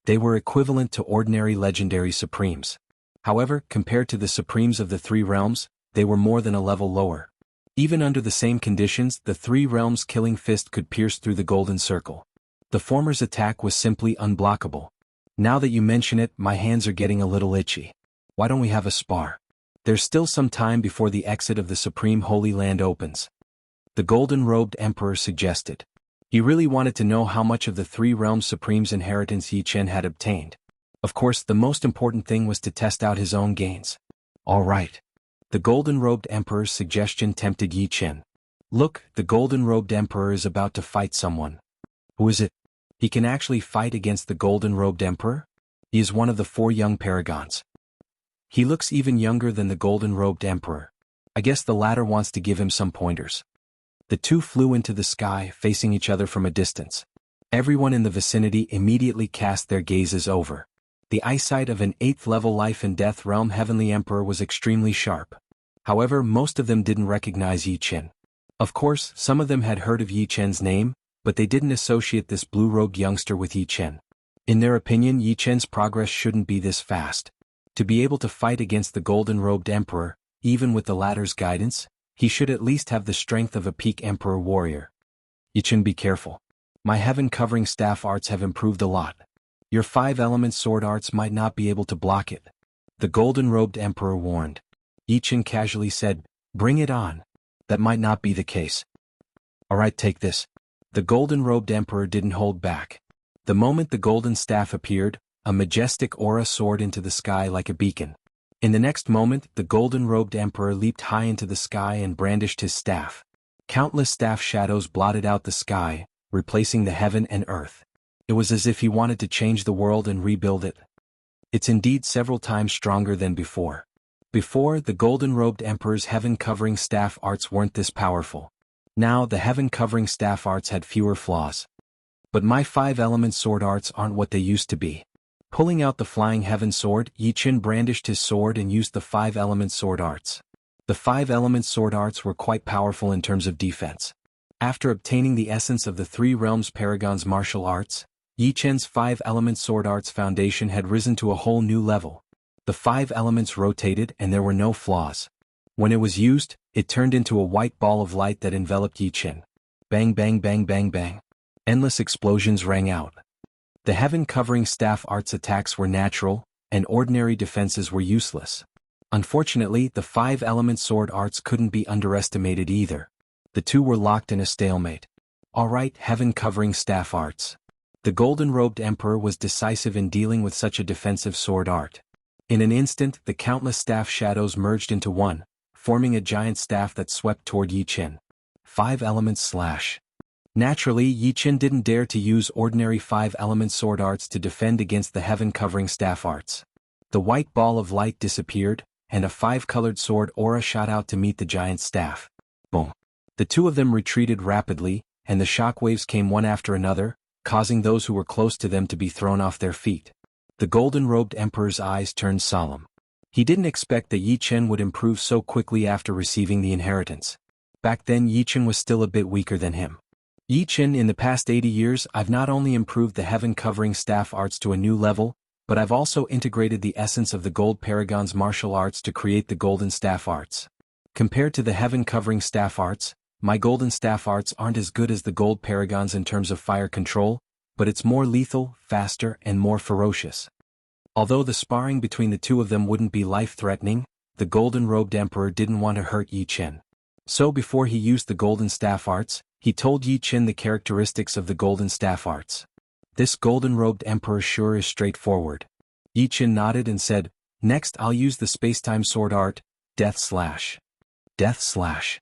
They were equivalent to ordinary legendary Supremes. However, compared to the Supremes of the Three Realms, they were more than a level lower. Even under the same conditions, the Three Realms killing fist could pierce through the golden circle. The former's attack was simply unblockable. Now that you mention it, my hands are getting a little itchy. Why don't we have a spar? There's still some time before the exit of the Supreme Holy Land opens." The Golden-Robed Emperor suggested. He really wanted to know how much of the Three Realms Supreme's inheritance Yi Chen had obtained. Of course, the most important thing was to test out his own gains. "All right." The Golden-Robed Emperor's suggestion tempted Yi Chen. "Look, the Golden-Robed Emperor is about to fight someone." "Who is it?" "He can actually fight against the Golden-Robed Emperor? He is one of the 4 young paragons. He looks even younger than the Golden-Robed Emperor. I guess the latter wants to give him some pointers." The two flew into the sky, facing each other from a distance. Everyone in the vicinity immediately cast their gazes over. The eyesight of an 8th-level life and death realm heavenly emperor was extremely sharp. However, most of them didn't recognize Yi Chen. Of course, some of them had heard of Yi Chen's name, but they didn't associate this blue-robed youngster with Yi Chen. In their opinion, Yi Chen's progress shouldn't be this fast. To be able to fight against the Golden-Robed Emperor, even with the latter's guidance, he should at least have the strength of a peak Emperor warrior. "Yi Chen, be careful. My heaven-covering staff arts have improved a lot. Your 5-element sword arts might not be able to block it," the Golden-Robed Emperor warned. Yi Chen casually said, "Bring it on." "That might not be the case." "All right, take this." The Golden-Robed Emperor didn't hold back. The moment the golden staff appeared, A majestic aura soared into the sky like a beacon. In the next moment, the golden-robed emperor leaped high into the sky and brandished his staff. Countless staff shadows blotted out the sky, replacing the heaven and earth. It was as if he wanted to change the world and rebuild it. It's indeed several times stronger than before. Before, the golden-robed emperor's heaven-covering staff arts weren't this powerful. Now, the heaven-covering staff arts had fewer flaws. But my 5-element sword arts aren't what they used to be. Pulling out the flying heaven sword, Yi Qin brandished his sword and used the 5-element sword arts. The 5-element sword arts were quite powerful in terms of defense. After obtaining the essence of the 3 realms Paragon's martial arts, Yi Qin's 5-element sword arts foundation had risen to a whole new level. The 5 elements rotated and there were no flaws. When it was used, it turned into a white ball of light that enveloped Yi Qin. Bang bang bang bang bang. Endless explosions rang out. The heaven-covering staff arts attacks were natural, and ordinary defenses were useless. Unfortunately, the 5-element sword arts couldn't be underestimated either. The two were locked in a stalemate. Alright, heaven-covering staff arts. The golden-robed emperor was decisive in dealing with such a defensive sword art. In an instant, the countless staff shadows merged into one, forming a giant staff that swept toward Yi Qin. 5-element slash. Naturally, Yi Qin didn't dare to use ordinary 5-element sword arts to defend against the heaven-covering staff arts. The white ball of light disappeared, and a 5-colored sword aura shot out to meet the giant staff. Boom. The two of them retreated rapidly, and the shockwaves came one after another, causing those who were close to them to be thrown off their feet. The golden-robed emperor's eyes turned solemn. He didn't expect that Yi Qin would improve so quickly after receiving the inheritance. Back then Yi Qin was still a bit weaker than him. Yi Qin, in the past 80 years, I've not only improved the heaven-covering staff arts to a new level, but I've also integrated the essence of the gold paragon's martial arts to create the golden staff arts. Compared to the heaven-covering staff arts, my golden staff arts aren't as good as the gold paragons in terms of fire control, but it's more lethal, faster, and more ferocious. Although the sparring between the two of them wouldn't be life-threatening, the golden-robed emperor didn't want to hurt Yi Qin. So before he used the golden staff arts, he told Yi Qin the characteristics of the golden staff arts. This golden-robed emperor sure is straightforward. Yi Qin nodded and said, next I'll use the spacetime sword art, Death Slash. Death Slash.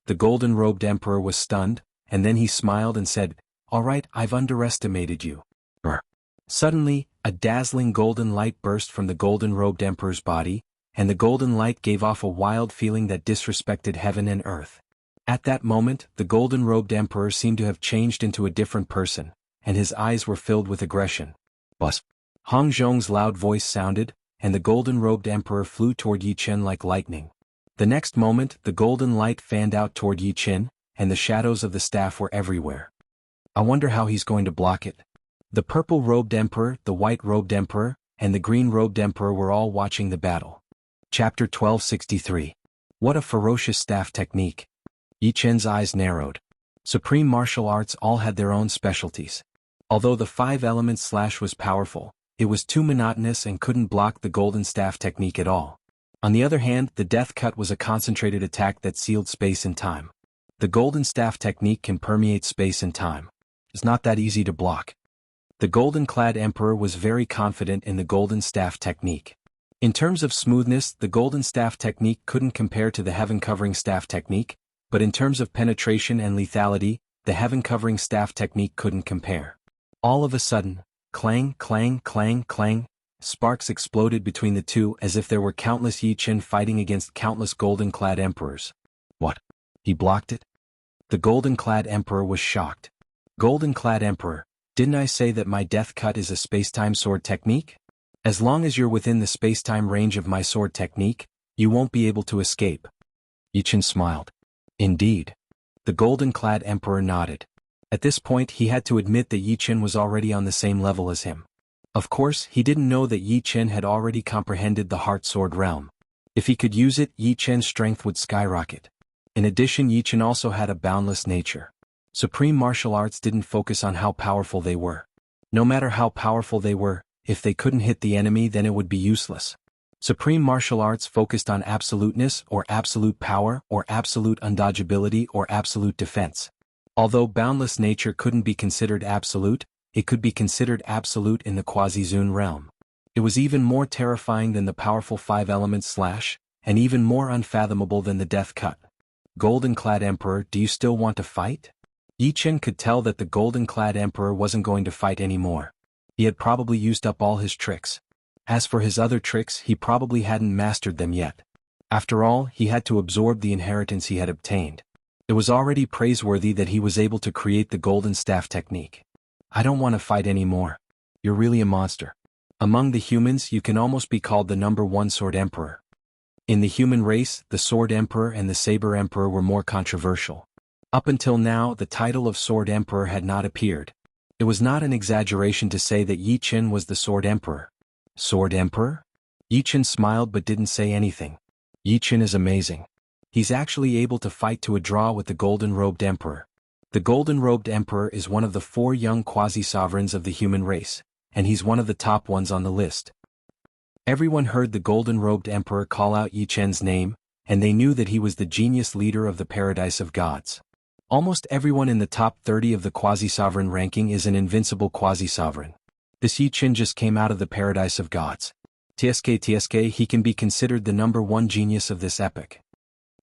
The golden-robed emperor was stunned, and then he smiled and said, alright, I've underestimated you. Brr. Suddenly, a dazzling golden light burst from the golden-robed emperor's body, and the golden light gave off a wild feeling that disrespected heaven and earth. At that moment, the golden-robed emperor seemed to have changed into a different person, and his eyes were filled with aggression. Buzz. Hong Zhong's loud voice sounded, and the golden-robed emperor flew toward Yi Qin like lightning. The next moment, the golden light fanned out toward Yi Qin, and the shadows of the staff were everywhere. I wonder how he's going to block it. The purple-robed emperor, the white-robed emperor, and the green-robed emperor were all watching the battle. Chapter 1263. What a ferocious staff technique. Yi Qin's eyes narrowed. Supreme martial arts all had their own specialties. Although the 5-element slash was powerful, it was too monotonous and couldn't block the golden staff technique at all. On the other hand, the death cut was a concentrated attack that sealed space and time. The golden staff technique can permeate space and time. It's not that easy to block. The golden-clad emperor was very confident in the golden staff technique. In terms of smoothness, the golden staff technique couldn't compare to the heaven-covering staff technique, but in terms of penetration and lethality, the heaven-covering staff technique couldn't compare. All of a sudden, clang, clang, clang, clang, sparks exploded between the two as if there were countless Yi Qin fighting against countless golden-clad emperors. What? He blocked it? The golden-clad emperor was shocked. Golden-clad emperor, didn't I say that my death cut is a spacetime sword technique? As long as you're within the spacetime range of my sword technique, you won't be able to escape. Yi Qin smiled. Indeed. The golden-clad emperor nodded. At this point he had to admit that Yi Qin was already on the same level as him. Of course, he didn't know that Yi Qin had already comprehended the heart sword realm. If he could use it, Yi Qin's strength would skyrocket. In addition, Yi Qin also had a boundless nature. Supreme martial arts didn't focus on how powerful they were. No matter how powerful they were, if they couldn't hit the enemy, then it would be useless. Supreme martial arts focused on absoluteness or absolute power or absolute undodgeability or absolute defense. Although boundless nature couldn't be considered absolute, it could be considered absolute in the quasi-Zun realm. It was even more terrifying than the powerful five-element slash, and even more unfathomable than the death cut. Golden-clad Emperor, do you still want to fight? Yi Chen could tell that the golden-clad Emperor wasn't going to fight anymore. He had probably used up all his tricks. As for his other tricks, he probably hadn't mastered them yet. After all, he had to absorb the inheritance he had obtained. It was already praiseworthy that he was able to create the golden staff technique. I don't want to fight anymore. You're really a monster. Among the humans, you can almost be called the #1 Sword Emperor. In the human race, the Sword Emperor and the Saber Emperor were more controversial. Up until now, the title of Sword Emperor had not appeared. It was not an exaggeration to say that Yi Chen was the Sword Emperor. Sword Emperor? Yi Chen smiled but didn't say anything. Yi Chen is amazing. He's actually able to fight to a draw with the Golden-Robed Emperor. The Golden-Robed Emperor is one of the 4 young quasi-sovereigns of the human race, and he's one of the top ones on the list. Everyone heard the Golden-Robed Emperor call out Yi Chen's name, and they knew that he was the genius leader of the Paradise of Gods. Almost everyone in the top 30 of the quasi-sovereign ranking is an invincible quasi-sovereign. This Yi Chen just came out of the Paradise of Gods. TSK, he can be considered the #1 genius of this epoch.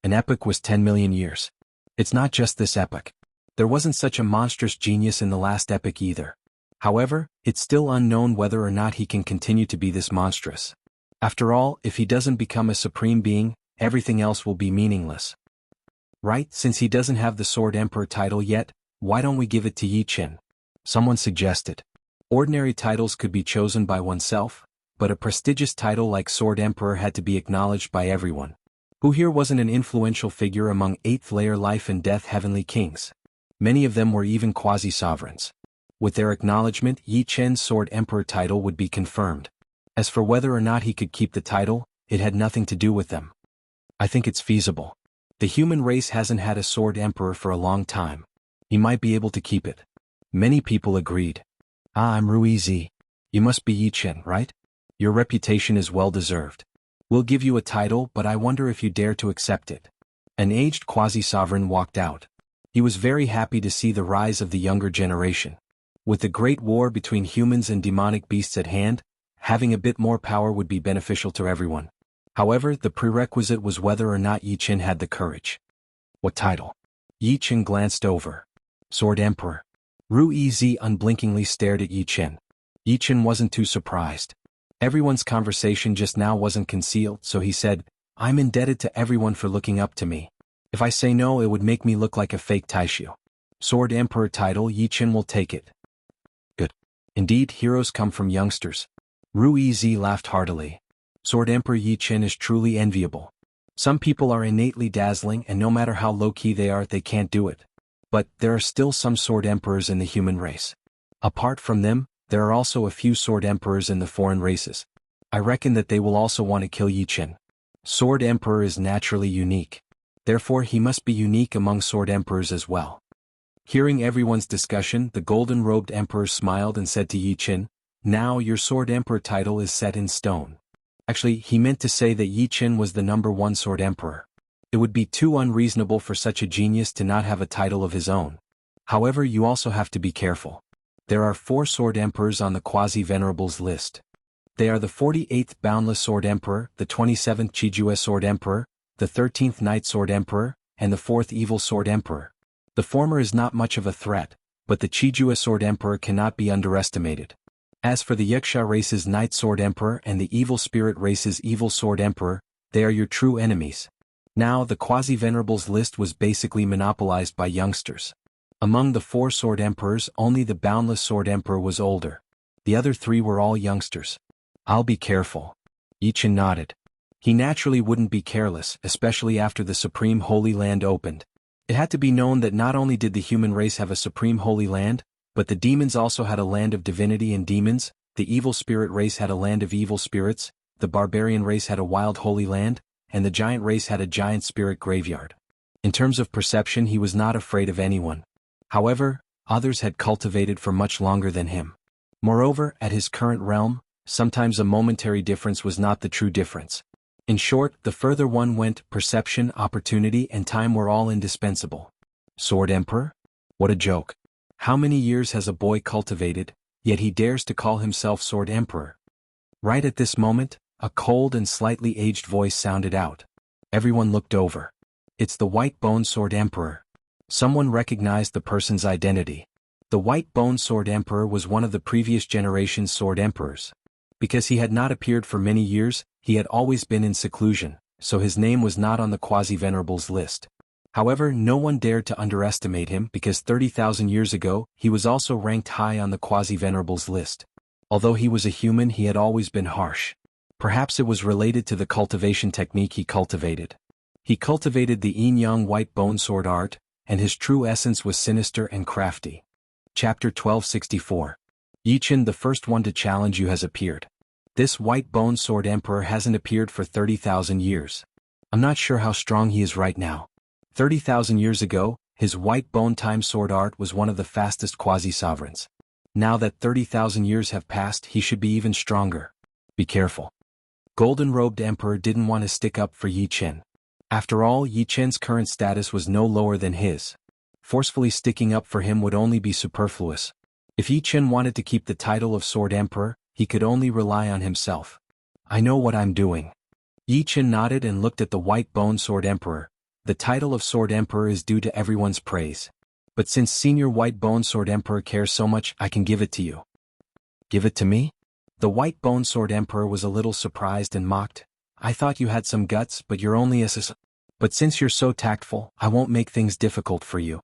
An epoch was 10 million years. It's not just this epoch. There wasn't such a monstrous genius in the last epoch either. However, it's still unknown whether or not he can continue to be this monstrous. After all, if he doesn't become a supreme being, everything else will be meaningless. Right, since he doesn't have the Sword Emperor title yet, why don't we give it to Yi Chen? Someone suggested. Ordinary titles could be chosen by oneself, but a prestigious title like Sword Emperor had to be acknowledged by everyone. Who here wasn't an influential figure among 8th-layer life and death heavenly kings? Many of them were even quasi-sovereigns. With their acknowledgement, Yi Chen's Sword Emperor title would be confirmed. As for whether or not he could keep the title, it had nothing to do with them. I think it's feasible. The human race hasn't had a Sword Emperor for a long time. He might be able to keep it. Many people agreed. I'm Ruizi. You must be Yi Chen, right? Your reputation is well-deserved. We'll give you a title, but I wonder if you dare to accept it. An aged quasi-sovereign walked out. He was very happy to see the rise of the younger generation. With the great war between humans and demonic beasts at hand, having a bit more power would be beneficial to everyone. However, the prerequisite was whether or not Yi Chen had the courage. What title? Yi Chen glanced over. Sword Emperor. Ruizi unblinkingly stared at Yi Chen. Yi Chen wasn't too surprised. Everyone's conversation just now wasn't concealed, so he said, I'm indebted to everyone for looking up to me. If I say no, it would make me look like a fake Taishu. Sword Emperor title, Yi Chen will take it. Good. Indeed, heroes come from youngsters. Ruizi laughed heartily. Sword Emperor Yi Chen is truly enviable. Some people are innately dazzling, and no matter how low-key they are, they can't do it. But there are still some Sword Emperors in the human race. Apart from them, there are also a few Sword Emperors in the foreign races. I reckon that they will also want to kill Yi Chen. Sword Emperor is naturally unique. Therefore he must be unique among Sword Emperors as well. Hearing everyone's discussion, the Golden-Robed Emperor smiled and said to Yi Chen, now your Sword Emperor title is set in stone. Actually, he meant to say that Yi Chen was the #1 Sword Emperor. It would be too unreasonable for such a genius to not have a title of his own. However, you also have to be careful. There are 4 Sword Emperors on the Quasi-Venerables list. They are the 48th Boundless Sword Emperor, the 27th Chijue Sword Emperor, the 13th Night Sword Emperor, and the 4th Evil Sword Emperor. The former is not much of a threat, but the Chijue Sword Emperor cannot be underestimated. As for the Wuxia race's Night Sword Emperor and the Evil Spirit race's Evil Sword Emperor, they are your true enemies. Now the Quasi-Venerables list was basically monopolized by youngsters. Among the 4 Sword Emperors, only the Boundless Sword Emperor was older. The other 3 were all youngsters. I'll be careful. Yi Chen nodded. He naturally wouldn't be careless, especially after the Supreme Holy Land opened. It had to be known that not only did the human race have a Supreme Holy Land, but the demons also had a land of divinity and demons, the Evil Spirit race had a land of evil spirits, the Barbarian race had a wild Holy Land, and the Giant race had a giant spirit graveyard. In terms of perception, he was not afraid of anyone. However, others had cultivated for much longer than him. Moreover, at his current realm, sometimes a momentary difference was not the true difference. In short, the further one went, perception, opportunity, and time were all indispensable. Sword Emperor? What a joke. How many years has a boy cultivated, yet he dares to call himself Sword Emperor. Right at this moment, a cold and slightly aged voice sounded out. Everyone looked over. It's the White-Bone Sword Emperor. Someone recognized the person's identity. The White-Bone Sword Emperor was one of the previous generation's Sword Emperors. Because he had not appeared for many years, he had always been in seclusion, so his name was not on the Quasi-Venerables list. However, no one dared to underestimate him because 30,000 years ago, he was also ranked high on the Quasi-Venerables list. Although he was a human, he had always been harsh. Perhaps it was related to the cultivation technique he cultivated. He cultivated the yin-yang white-bone sword art, and his true essence was sinister and crafty. Chapter 1264. Yichen, the first one to challenge you, has appeared. This white-bone sword emperor hasn't appeared for 30,000 years. I'm not sure how strong he is right now. 30,000 years ago, his white-bone time sword art was one of the fastest quasi-sovereigns. Now that 30,000 years have passed, he should be even stronger. Be careful. Golden-robed emperor didn't want to stick up for Yichen. After all, Yichen's current status was no lower than his. Forcefully sticking up for him would only be superfluous. If Yichen wanted to keep the title of Sword Emperor, he could only rely on himself. I know what I'm doing. Yichen nodded and looked at the white-bone Sword Emperor. The title of Sword Emperor is due to everyone's praise. But since Senior White-Bone Sword Emperor cares so much, I can give it to you. Give it to me? The White-Bone Sword Emperor was a little surprised and mocked. I thought you had some guts, but you're only a But since you're so tactful, I won't make things difficult for you.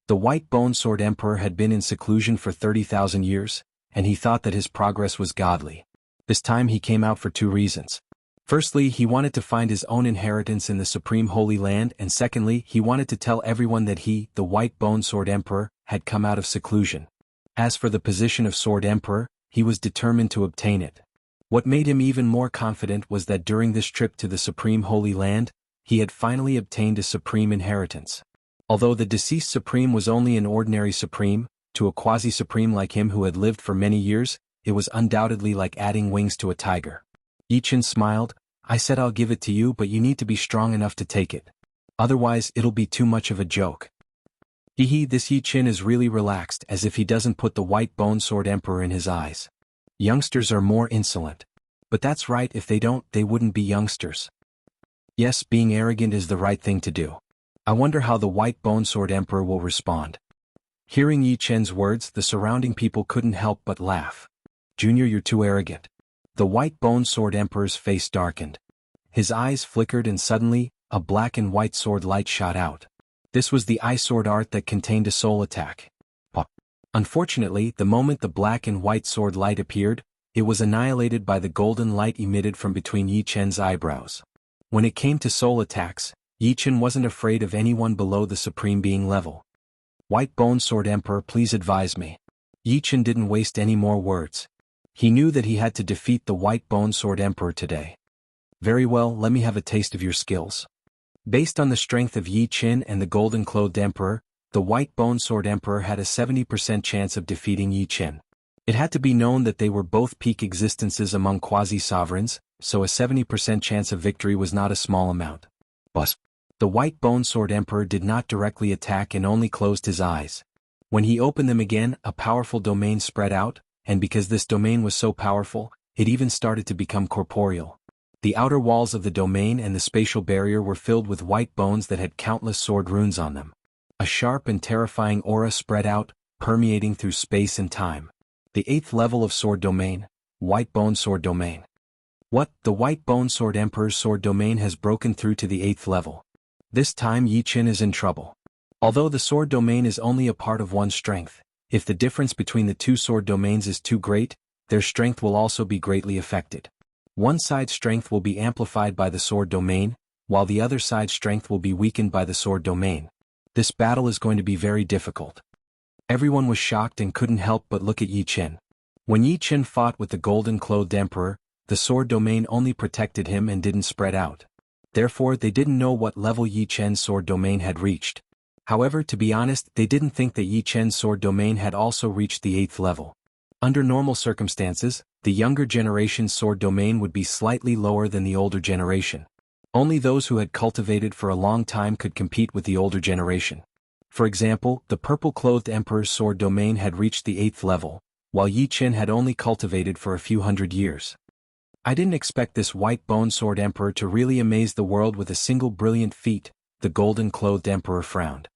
The White-Bone Sword Emperor had been in seclusion for 30,000 years, and he thought that his progress was godly. This time he came out for two reasons. Firstly, he wanted to find his own inheritance in the Supreme Holy Land, and secondly, he wanted to tell everyone that he, the White-Bone Sword Emperor, had come out of seclusion. As for the position of Sword Emperor, he was determined to obtain it. What made him even more confident was that during this trip to the Supreme Holy Land, he had finally obtained a supreme inheritance. Although the deceased Supreme was only an ordinary Supreme, to a quasi-Supreme like him who had lived for many years, it was undoubtedly like adding wings to a tiger. Yichen smiled. I said I'll give it to you, but you need to be strong enough to take it. Otherwise, it'll be too much of a joke. This Yichen is really relaxed, as if he doesn't put the White-Bone Sword Emperor in his eyes. Youngsters are more insolent. But that's right, if they don't, they wouldn't be youngsters. Yes, being arrogant is the right thing to do. I wonder how the White-Bone Sword Emperor will respond. Hearing Yichen's words, the surrounding people couldn't help but laugh. Junior, you're too arrogant. The White-Bone Sword Emperor's face darkened. His eyes flickered and suddenly, a black and white sword light shot out. This was the eye sword art that contained a soul attack. Unfortunately, the moment the black and white sword light appeared, it was annihilated by the golden light emitted from between Yichen's eyebrows. When it came to soul attacks, Yichen wasn't afraid of anyone below the Supreme Being level. White-Bone Sword Emperor, please advise me. Yichen didn't waste any more words. He knew that he had to defeat the White-Bone Sword Emperor today. Very well, let me have a taste of your skills. Based on the strength of Yichen and the Golden-Clothed Emperor, the White-Bone Sword Emperor had a 70% chance of defeating Yichen. It had to be known that they were both peak existences among quasi-sovereigns, so a 70% chance of victory was not a small amount. The White-Bone Sword Emperor did not directly attack and only closed his eyes. When he opened them again, a powerful domain spread out, and because this domain was so powerful, it even started to become corporeal. The outer walls of the domain and the spatial barrier were filled with white bones that had countless sword runes on them. A sharp and terrifying aura spread out, permeating through space and time. The 8th level of Sword Domain, White-Bone Sword Domain. What? The White-Bone Sword Emperor's sword domain has broken through to the 8th level. This time Yichen is in trouble. Although the sword domain is only a part of one's strength, if the difference between the two sword domains is too great, their strength will also be greatly affected. One side's strength will be amplified by the sword domain, while the other side's strength will be weakened by the sword domain. This battle is going to be very difficult. Everyone was shocked and couldn't help but look at Yichen. When Yichen fought with the Golden-Clothed Emperor, the sword domain only protected him and didn't spread out. Therefore, they didn't know what level Yichen's sword domain had reached. However, to be honest, they didn't think that Yichen's sword domain had also reached the 8th level. Under normal circumstances, the younger generation's sword domain would be slightly lower than the older generation. Only those who had cultivated for a long time could compete with the older generation. For example, the Purple-Clothed Emperor's sword domain had reached the 8th level, while Yi Qin had only cultivated for a few hundred years. I didn't expect this white bone sword emperor to really amaze the world with a single brilliant feat, the golden-clothed emperor frowned.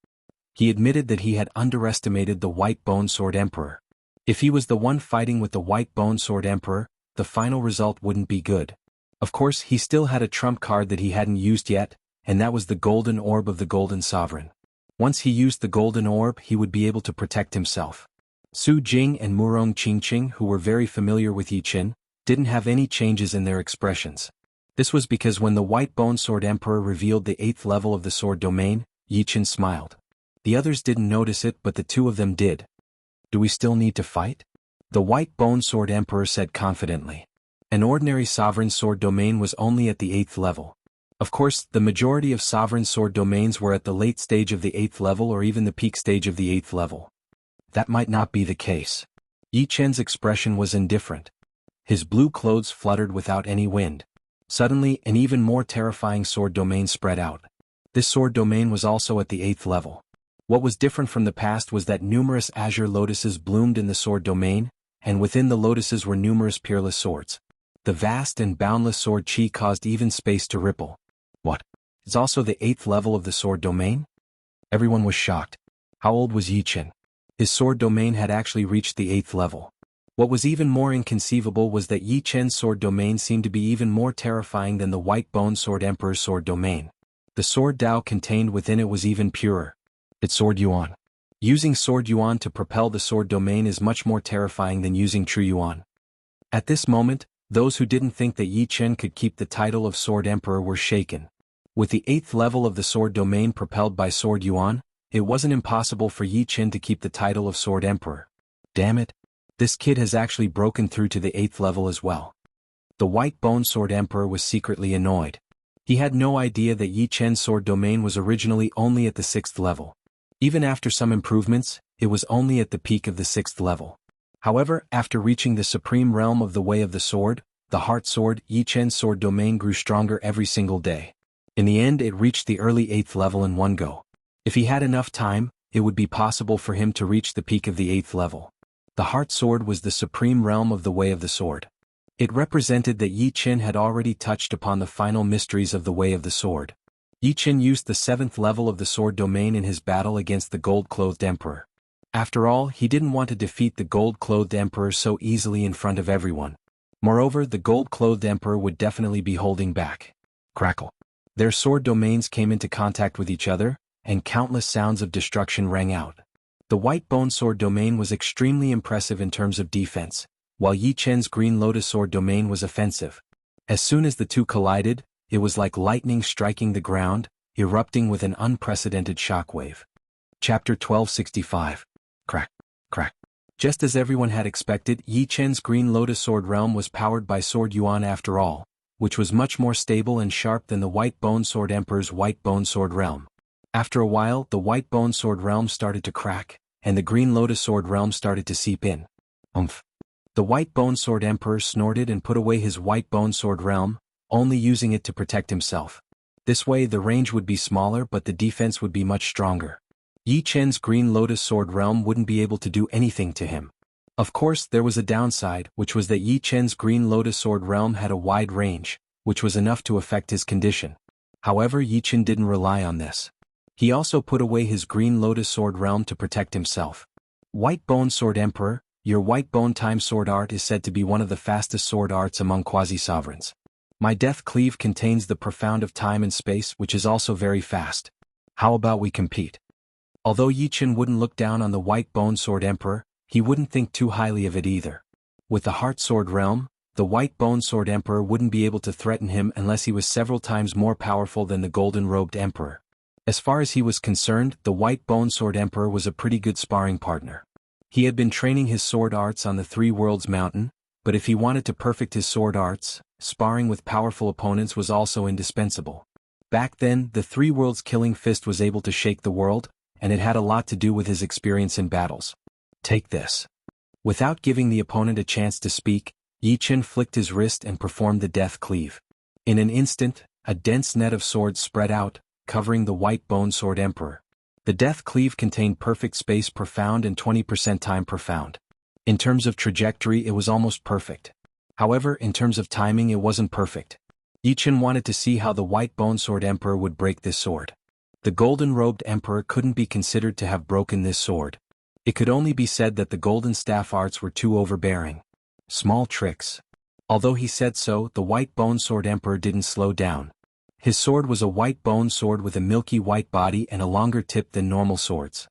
He admitted that he had underestimated the white bone sword emperor. If he was the one fighting with the white bone sword emperor, the final result wouldn't be good. Of course, he still had a trump card that he hadn't used yet, and that was the golden orb of the golden sovereign. Once he used the golden orb, he would be able to protect himself. Su Jing and Murong Qingqing, who were very familiar with Yi Qin, didn't have any changes in their expressions. This was because when the white bone sword emperor revealed the 8th level of the sword domain, Yi Qin smiled. The others didn't notice it, but the two of them did. Do we still need to fight? The white bone sword emperor said confidently. An ordinary sovereign sword domain was only at the 8th level. Of course, the majority of sovereign sword domains were at the late stage of the 8th level or even the peak stage of the 8th level. That might not be the case. Yi Chen's expression was indifferent. His blue clothes fluttered without any wind. Suddenly, an even more terrifying sword domain spread out. This sword domain was also at the 8th level. What was different from the past was that numerous azure lotuses bloomed in the sword domain, and within the lotuses were numerous peerless swords. The vast and boundless sword chi caused even space to ripple. What? It's also the 8th level of the sword domain? Everyone was shocked. How old was Yi Qin? His sword domain had actually reached the 8th level. What was even more inconceivable was that Yi Chen's sword domain seemed to be even more terrifying than the white bone sword emperor's sword domain. The sword Dao contained within it was even purer. It's sword yuan. Using sword yuan to propel the sword domain is much more terrifying than using true yuan. At this moment, those who didn't think that Yi Chen could keep the title of sword emperor were shaken. With the 8th level of the sword domain propelled by sword yuan, it wasn't impossible for Yi Chen to keep the title of sword emperor. Damn it. This kid has actually broken through to the 8th level as well. The white bone sword emperor was secretly annoyed. He had no idea that Yi Chen's sword domain was originally only at the 6th level. Even after some improvements, it was only at the peak of the 6th level. However, after reaching the supreme realm of the way of the sword, the heart sword, Yi Chen's sword domain grew stronger every single day. In the end, it reached the early 8th level in one go. If he had enough time, it would be possible for him to reach the peak of the 8th level. The heart sword was the supreme realm of the way of the sword. It represented that Yi Qin had already touched upon the final mysteries of the way of the sword. Yi Qin used the 7th level of the sword domain in his battle against the gold-clothed emperor. After all, he didn't want to defeat the gold-clothed emperor so easily in front of everyone. Moreover, the gold-clothed emperor would definitely be holding back. Crackle. Their sword domains came into contact with each other, and countless sounds of destruction rang out. The white bone sword domain was extremely impressive in terms of defense, while Yi Chen's green lotus sword domain was offensive. As soon as the two collided, it was like lightning striking the ground, erupting with an unprecedented shockwave. Chapter 1265. Crack. Crack. Just as everyone had expected, Yi Chen's green lotus sword realm was powered by sword yuan after all, which was much more stable and sharp than the white bone sword emperor's white bone sword realm. After a while, the white bone sword realm started to crack, and the green lotus sword realm started to seep in. Umph. The white bone sword emperor snorted and put away his white bone sword realm, only using it to protect himself. This way the range would be smaller but the defense would be much stronger. Yi Chen's green lotus sword realm wouldn't be able to do anything to him. Of course, there was a downside, which was that Yi Chen's green lotus sword realm had a wide range, which was enough to affect his condition. However, Yi Chen didn't rely on this. He also put away his green lotus sword realm to protect himself. White bone sword emperor, your white bone time sword art is said to be one of the fastest sword arts among quasi-sovereigns. My death cleave contains the profound of time and space, which is also very fast. How about we compete? Although Yi Chen wouldn't look down on the white bone sword emperor, he wouldn't think too highly of it either. With the heart sword realm, the white bone sword emperor wouldn't be able to threaten him unless he was several times more powerful than the golden-robed emperor. As far as he was concerned, the white bone sword emperor was a pretty good sparring partner. He had been training his sword arts on the Three Worlds Mountain, but if he wanted to perfect his sword arts, sparring with powerful opponents was also indispensable. Back then, the Three Worlds Killing Fist was able to shake the world, and it had a lot to do with his experience in battles. Take this. Without giving the opponent a chance to speak, Yi Chen flicked his wrist and performed the death cleave. In an instant, a dense net of swords spread out, covering the white bone sword emperor. The death cleave contained perfect space profound and 20% time profound. In terms of trajectory it was almost perfect. However, in terms of timing it wasn't perfect. Yi Chen wanted to see how the White Bone Sword Emperor would break this sword. The golden-robed emperor couldn't be considered to have broken this sword. It could only be said that the golden staff arts were too overbearing. Small tricks. Although he said so, the White Bone Sword Emperor didn't slow down. His sword was a white bone sword with a milky white body and a longer tip than normal swords.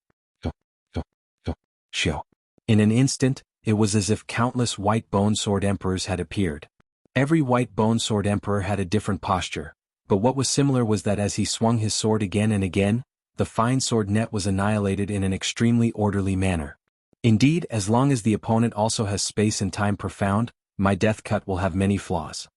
In an instant, it was as if countless White Bone Sword Emperors had appeared. Every White Bone Sword Emperor had a different posture, but what was similar was that as he swung his sword again and again, the fine sword net was annihilated in an extremely orderly manner. Indeed, as long as the opponent also has space and time profound, my death cut will have many flaws.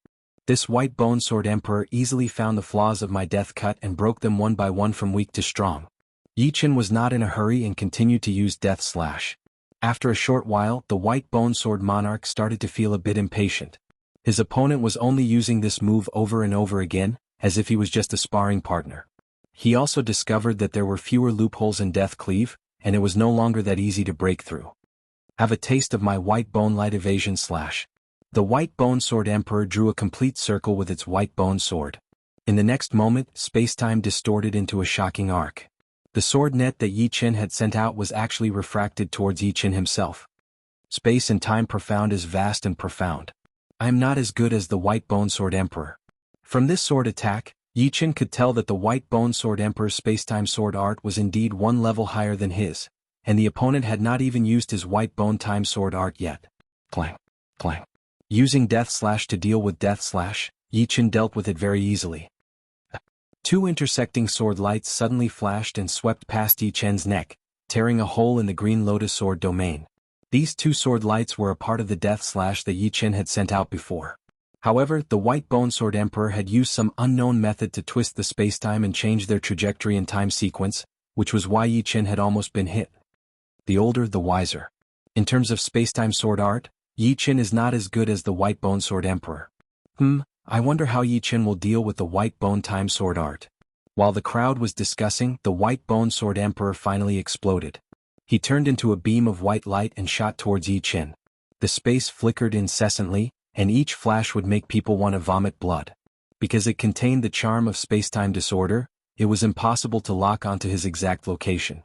This White Bone Sword Emperor easily found the flaws of my death cut and broke them one by one from weak to strong. Yi Chen was not in a hurry and continued to use Death Slash. After a short while, the White Bone Sword Monarch started to feel a bit impatient. His opponent was only using this move over and over again, as if he was just a sparring partner. He also discovered that there were fewer loopholes in Death Cleave, and it was no longer that easy to break through. Have a taste of my White Bone Light Evasion Slash. The White Bone Sword Emperor drew a complete circle with its white bone sword. In the next moment, space-time distorted into a shocking arc. The sword net that Yi Chen had sent out was actually refracted towards Yi Chen himself. Space and time profound is vast and profound. I am not as good as the White Bone Sword Emperor. From this sword attack, Yi Chen could tell that the White Bone Sword Emperor's space-time sword art was indeed one level higher than his, and the opponent had not even used his White Bone Time sword art yet. Clang, clang. Using Death Slash to deal with Death Slash, Yi Chen dealt with it very easily. Two intersecting sword lights suddenly flashed and swept past Yi Chen's neck, tearing a hole in the Green Lotus sword domain. These two sword lights were a part of the Death Slash that Yi Chen had sent out before. However, the White Bone Sword Emperor had used some unknown method to twist the spacetime and change their trajectory and time sequence, which was why Yi Chen had almost been hit. The older, the wiser. In terms of spacetime sword art, Yi Chen is not as good as the White Bone Sword Emperor. I wonder how Yi Chen will deal with the White Bone Time sword art. While the crowd was discussing, the White Bone Sword Emperor finally exploded. He turned into a beam of white light and shot towards Yi Chen. The space flickered incessantly, and each flash would make people want to vomit blood. Because it contained the charm of spacetime disorder, it was impossible to lock onto his exact location.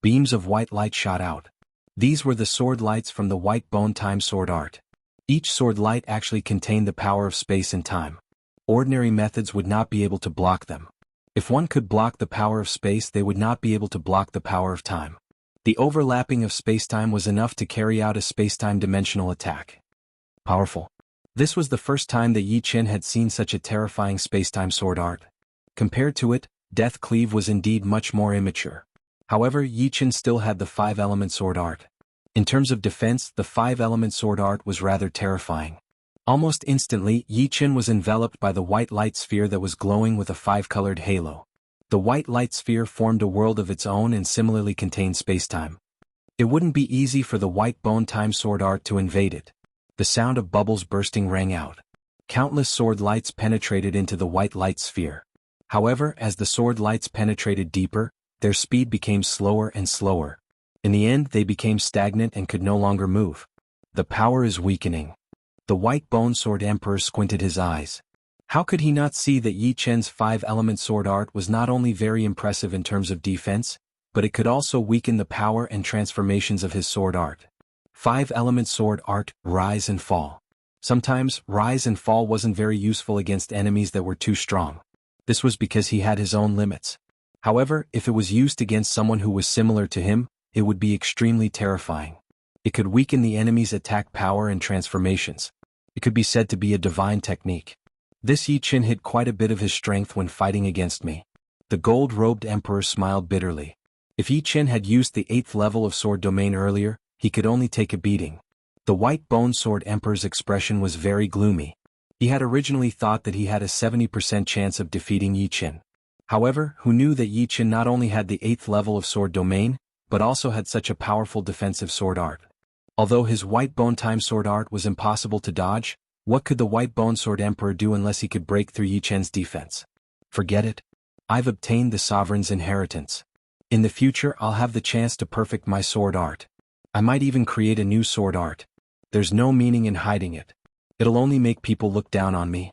Beams of white light shot out. These were the sword lights from the White Bone Time sword art. Each sword light actually contained the power of space and time. Ordinary methods would not be able to block them. If one could block the power of space, they would not be able to block the power of time. The overlapping of spacetime was enough to carry out a spacetime dimensional attack. Powerful. This was the first time that Yi Chen had seen such a terrifying spacetime sword art. Compared to it, Death Cleave was indeed much more immature. However, Yi Chen still had the 5-element sword art. In terms of defense, the 5-element sword art was rather terrifying. Almost instantly, Yi Chen was enveloped by the white light sphere that was glowing with a 5-colored halo. The white light sphere formed a world of its own and similarly contained spacetime. It wouldn't be easy for the White Bone Time sword art to invade it. The sound of bubbles bursting rang out. Countless sword lights penetrated into the white light sphere. However, as the sword lights penetrated deeper, their speed became slower and slower. In the end, they became stagnant and could no longer move. The power is weakening. The White Bone Sword Emperor squinted his eyes. How could he not see that Yi Chen's 5-element sword art was not only very impressive in terms of defense, but it could also weaken the power and transformations of his sword art. 5-element sword art, rise and fall. Sometimes, rise and fall wasn't very useful against enemies that were too strong. This was because he had his own limits. However, if it was used against someone who was similar to him, it would be extremely terrifying. It could weaken the enemy's attack power and transformations. It could be said to be a divine technique. This Yi Chen hid quite a bit of his strength when fighting against me. The gold-robed emperor smiled bitterly. If Yi Chen had used the 8th level of sword domain earlier, he could only take a beating. The White Bone Sword Emperor's expression was very gloomy. He had originally thought that he had a 70% chance of defeating Yi Chen. However, who knew that Yi Chen not only had the 8th level of sword domain, but also had such a powerful defensive sword art. Although his White Bone Time sword art was impossible to dodge, what could the White Bone Sword Emperor do unless he could break through Yi Chen's defense? Forget it. I've obtained the sovereign's inheritance. In the future I'll have the chance to perfect my sword art. I might even create a new sword art. There's no meaning in hiding it. It'll only make people look down on me.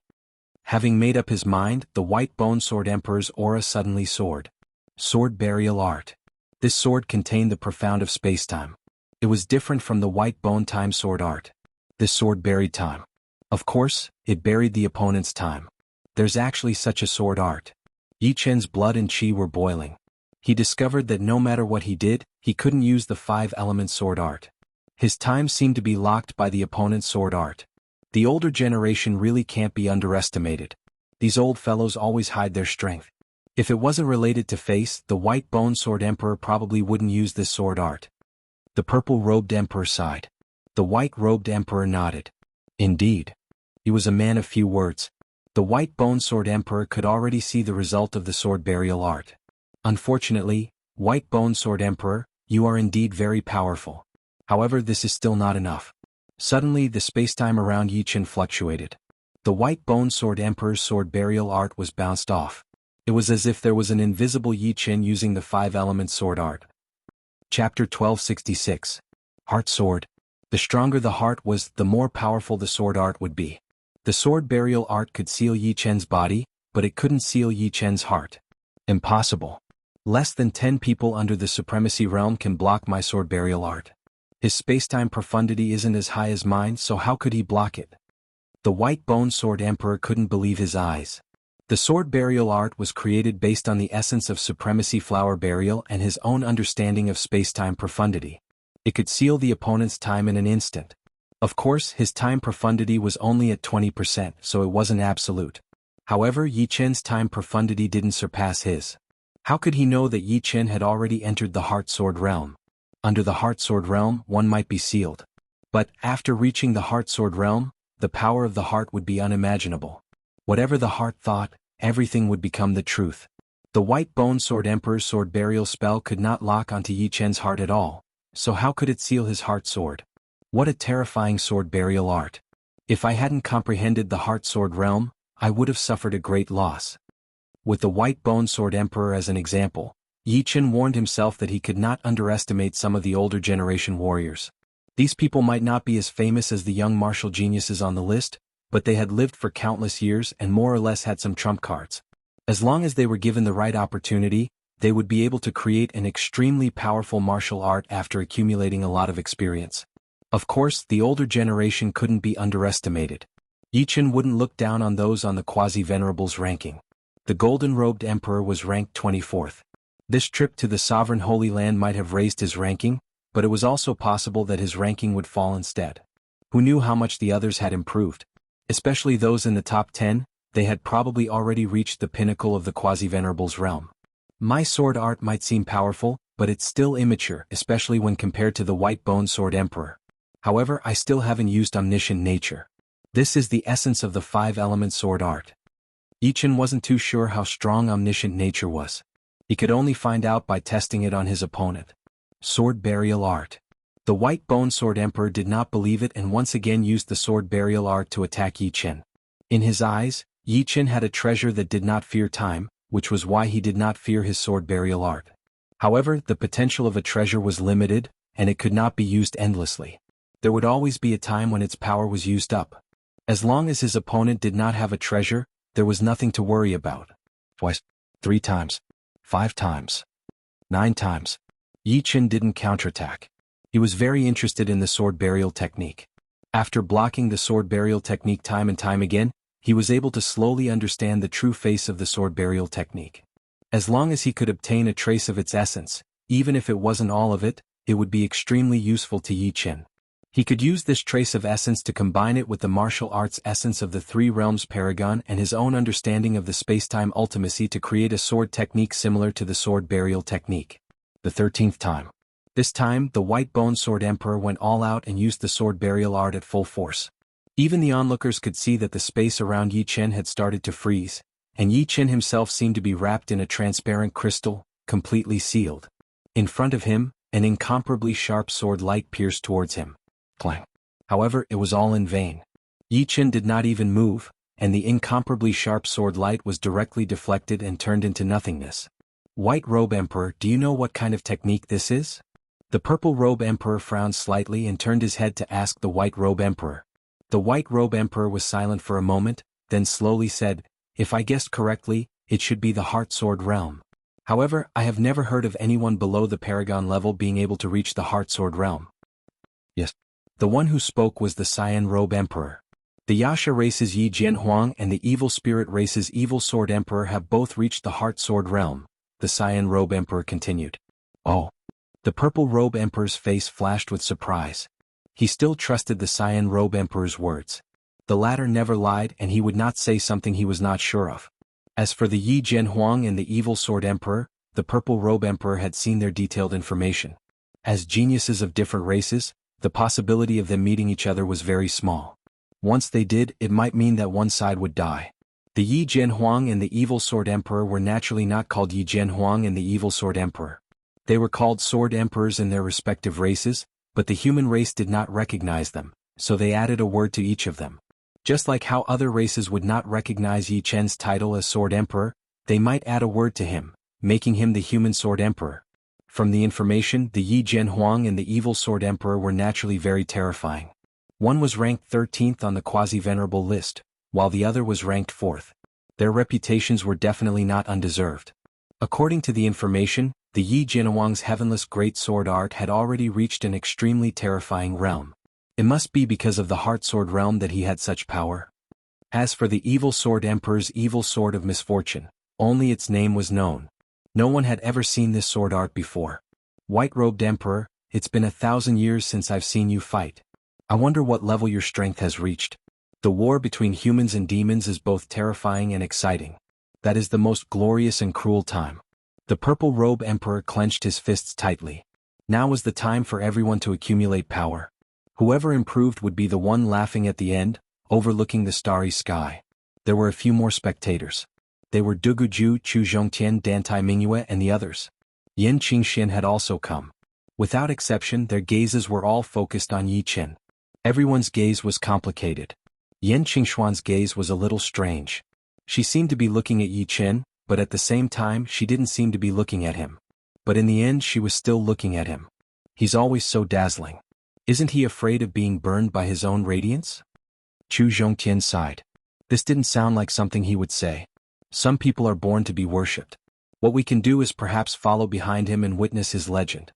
Having made up his mind, the White Bone Sword Emperor's aura suddenly soared. Sword Burial Art. This sword contained the profound of spacetime. It was different from the White Bone Time Sword Art. This sword buried time. Of course, it buried the opponent's time. There's actually such a sword art. Yi Chen's blood and qi were boiling. He discovered that no matter what he did, he couldn't use the 5-element sword art. His time seemed to be locked by the opponent's sword art. The older generation really can't be underestimated. These old fellows always hide their strength. If it wasn't related to face, the White Bone Sword Emperor probably wouldn't use this sword art. The purple-robed emperor sighed. The white-robed emperor nodded. Indeed. He was a man of few words. The White Bone Sword Emperor could already see the result of the sword burial art. Unfortunately, White Bone Sword Emperor, you are indeed very powerful. However, this is still not enough. Suddenly the spacetime around Yi Chen fluctuated. The White Bone Sword Emperor's sword burial art was bounced off. It was as if there was an invisible Yi Chen using the 5-element sword art. Chapter 1266. Heart Sword. The stronger the heart was, the more powerful the sword art would be. The sword burial art could seal Yi Chen's body, but it couldn't seal Yi Chen's heart. Impossible. Less than 10 people under the Supremacy Realm can block my sword burial art. His spacetime profundity isn't as high as mine, so how could he block it? The White Bone Sword Emperor couldn't believe his eyes. The sword burial art was created based on the essence of Supremacy Flower Burial and his own understanding of spacetime profundity. It could seal the opponent's time in an instant. Of course, his time profundity was only at 20%, so it wasn't absolute. However, Yi Chen's time profundity didn't surpass his. How could he know that Yi Chen had already entered the Heart Sword realm? Under the Heart Sword realm, one might be sealed. But, after reaching the Heart Sword realm, the power of the heart would be unimaginable. Whatever the heart thought, everything would become the truth. The White Bone Sword Emperor's sword burial spell could not lock onto Yi Chen's heart at all, so how could it seal his heart sword? What a terrifying sword burial art. If I hadn't comprehended the Heart Sword realm, I would have suffered a great loss. With the White Bone Sword Emperor as an example, Yi Chen warned himself that he could not underestimate some of the older generation warriors. These people might not be as famous as the young martial geniuses on the list, but they had lived for countless years and more or less had some trump cards. As long as they were given the right opportunity, they would be able to create an extremely powerful martial art after accumulating a lot of experience. Of course, the older generation couldn't be underestimated. Yi Chen wouldn't look down on those on the quasi-venerables ranking. The golden-robed emperor was ranked 24th. This trip to the sovereign Holy Land might have raised his ranking, but it was also possible that his ranking would fall instead. Who knew how much the others had improved? Especially those in the top 10, they had probably already reached the pinnacle of the quasi-venerables realm. My sword art might seem powerful, but it's still immature, especially when compared to the White Bone Sword Emperor. However, I still haven't used omniscient nature. This is the essence of the 5-element sword art. Yi Chen wasn't too sure how strong omniscient nature was. He could only find out by testing it on his opponent. Sword burial art. The White Bone Sword Emperor did not believe it and once again used the sword burial art to attack Yi Chen. In his eyes, Yi Chen had a treasure that did not fear time, which was why he did not fear his sword burial art. However, the potential of a treasure was limited, and it could not be used endlessly. There would always be a time when its power was used up. As long as his opponent did not have a treasure, there was nothing to worry about. Twice, 3 times, 5 times, 9 times. Yi Chen didn't counterattack. He was very interested in the sword burial technique. After blocking the sword burial technique time and time again, he was able to slowly understand the true face of the sword burial technique. As long as he could obtain a trace of its essence, even if it wasn't all of it, it would be extremely useful to Yi Chen. He could use this trace of essence to combine it with the martial arts essence of the 3 realms paragon and his own understanding of the spacetime ultimacy to create a sword technique similar to the sword burial technique. The 13th time. This time, the White Bone Sword Emperor went all out and used the sword burial art at full force. Even the onlookers could see that the space around Yi Chen had started to freeze, and Yi Chen himself seemed to be wrapped in a transparent crystal, completely sealed. In front of him, an incomparably sharp sword light pierced towards him. Clang. However, it was all in vain. Yi Chen did not even move, and the incomparably sharp sword light was directly deflected and turned into nothingness. White Robe Emperor, do you know what kind of technique this is? The Purple Robe Emperor frowned slightly and turned his head to ask the White Robe Emperor. The White Robe Emperor was silent for a moment, then slowly said, "If I guessed correctly, it should be the Heart Sword realm. However, I have never heard of anyone below the Paragon level being able to reach the Heart Sword realm." "Yes." The one who spoke was the Cyan Robe Emperor. "The Yasha races Yi Jian Huang and the Evil Spirit races Evil Sword Emperor have both reached the Heart Sword realm," the Cyan Robe Emperor continued. "Oh." The Purple Robe Emperor's face flashed with surprise. He still trusted the Cyan Robe Emperor's words. The latter never lied and he would not say something he was not sure of. As for the Yi Jian Huang and the Evil Sword Emperor, the Purple Robe Emperor had seen their detailed information. As geniuses of different races, the possibility of them meeting each other was very small. Once they did, it might mean that one side would die. The Yi Jian Huang and the Evil Sword Emperor were naturally not called Yi Jian Huang and the Evil Sword Emperor. They were called Sword Emperors in their respective races, but the human race did not recognize them, so they added a word to each of them. Just like how other races would not recognize Yi Chen's title as Sword Emperor, they might add a word to him, making him the Human Sword Emperor. From the information, the Yi Jian Huang and the Evil Sword Emperor were naturally very terrifying. One was ranked 13th on the quasi-venerable list, while the other was ranked 4th. Their reputations were definitely not undeserved. According to the information, the Yi Jianhuang's heavenless great sword art had already reached an extremely terrifying realm. It must be because of the Heart Sword realm that he had such power. As for the Evil Sword Emperor's Evil Sword of Misfortune, only its name was known. No one had ever seen this sword art before. "White-robed Emperor, it's been 1,000 years since I've seen you fight. I wonder what level your strength has reached. The war between humans and demons is both terrifying and exciting. That is the most glorious and cruel time." The Purple Robe Emperor clenched his fists tightly. Now was the time for everyone to accumulate power. Whoever improved would be the one laughing at the end, overlooking the starry sky. There were a few more spectators. They were Duguju, Chu Zhongtian, Dantai Mingyue and the others. Yin Qingxian had also come. Without exception, their gazes were all focused on Yi Chen. Everyone's gaze was complicated. Yin Qingxuan's gaze was a little strange. She seemed to be looking at Yi Chen, but at the same time she didn't seem to be looking at him. But in the end she was still looking at him. He's always so dazzling. Isn't he afraid of being burned by his own radiance? Chu Zhongtian sighed. This didn't sound like something he would say. Some people are born to be worshipped. What we can do is perhaps follow behind him and witness his legend.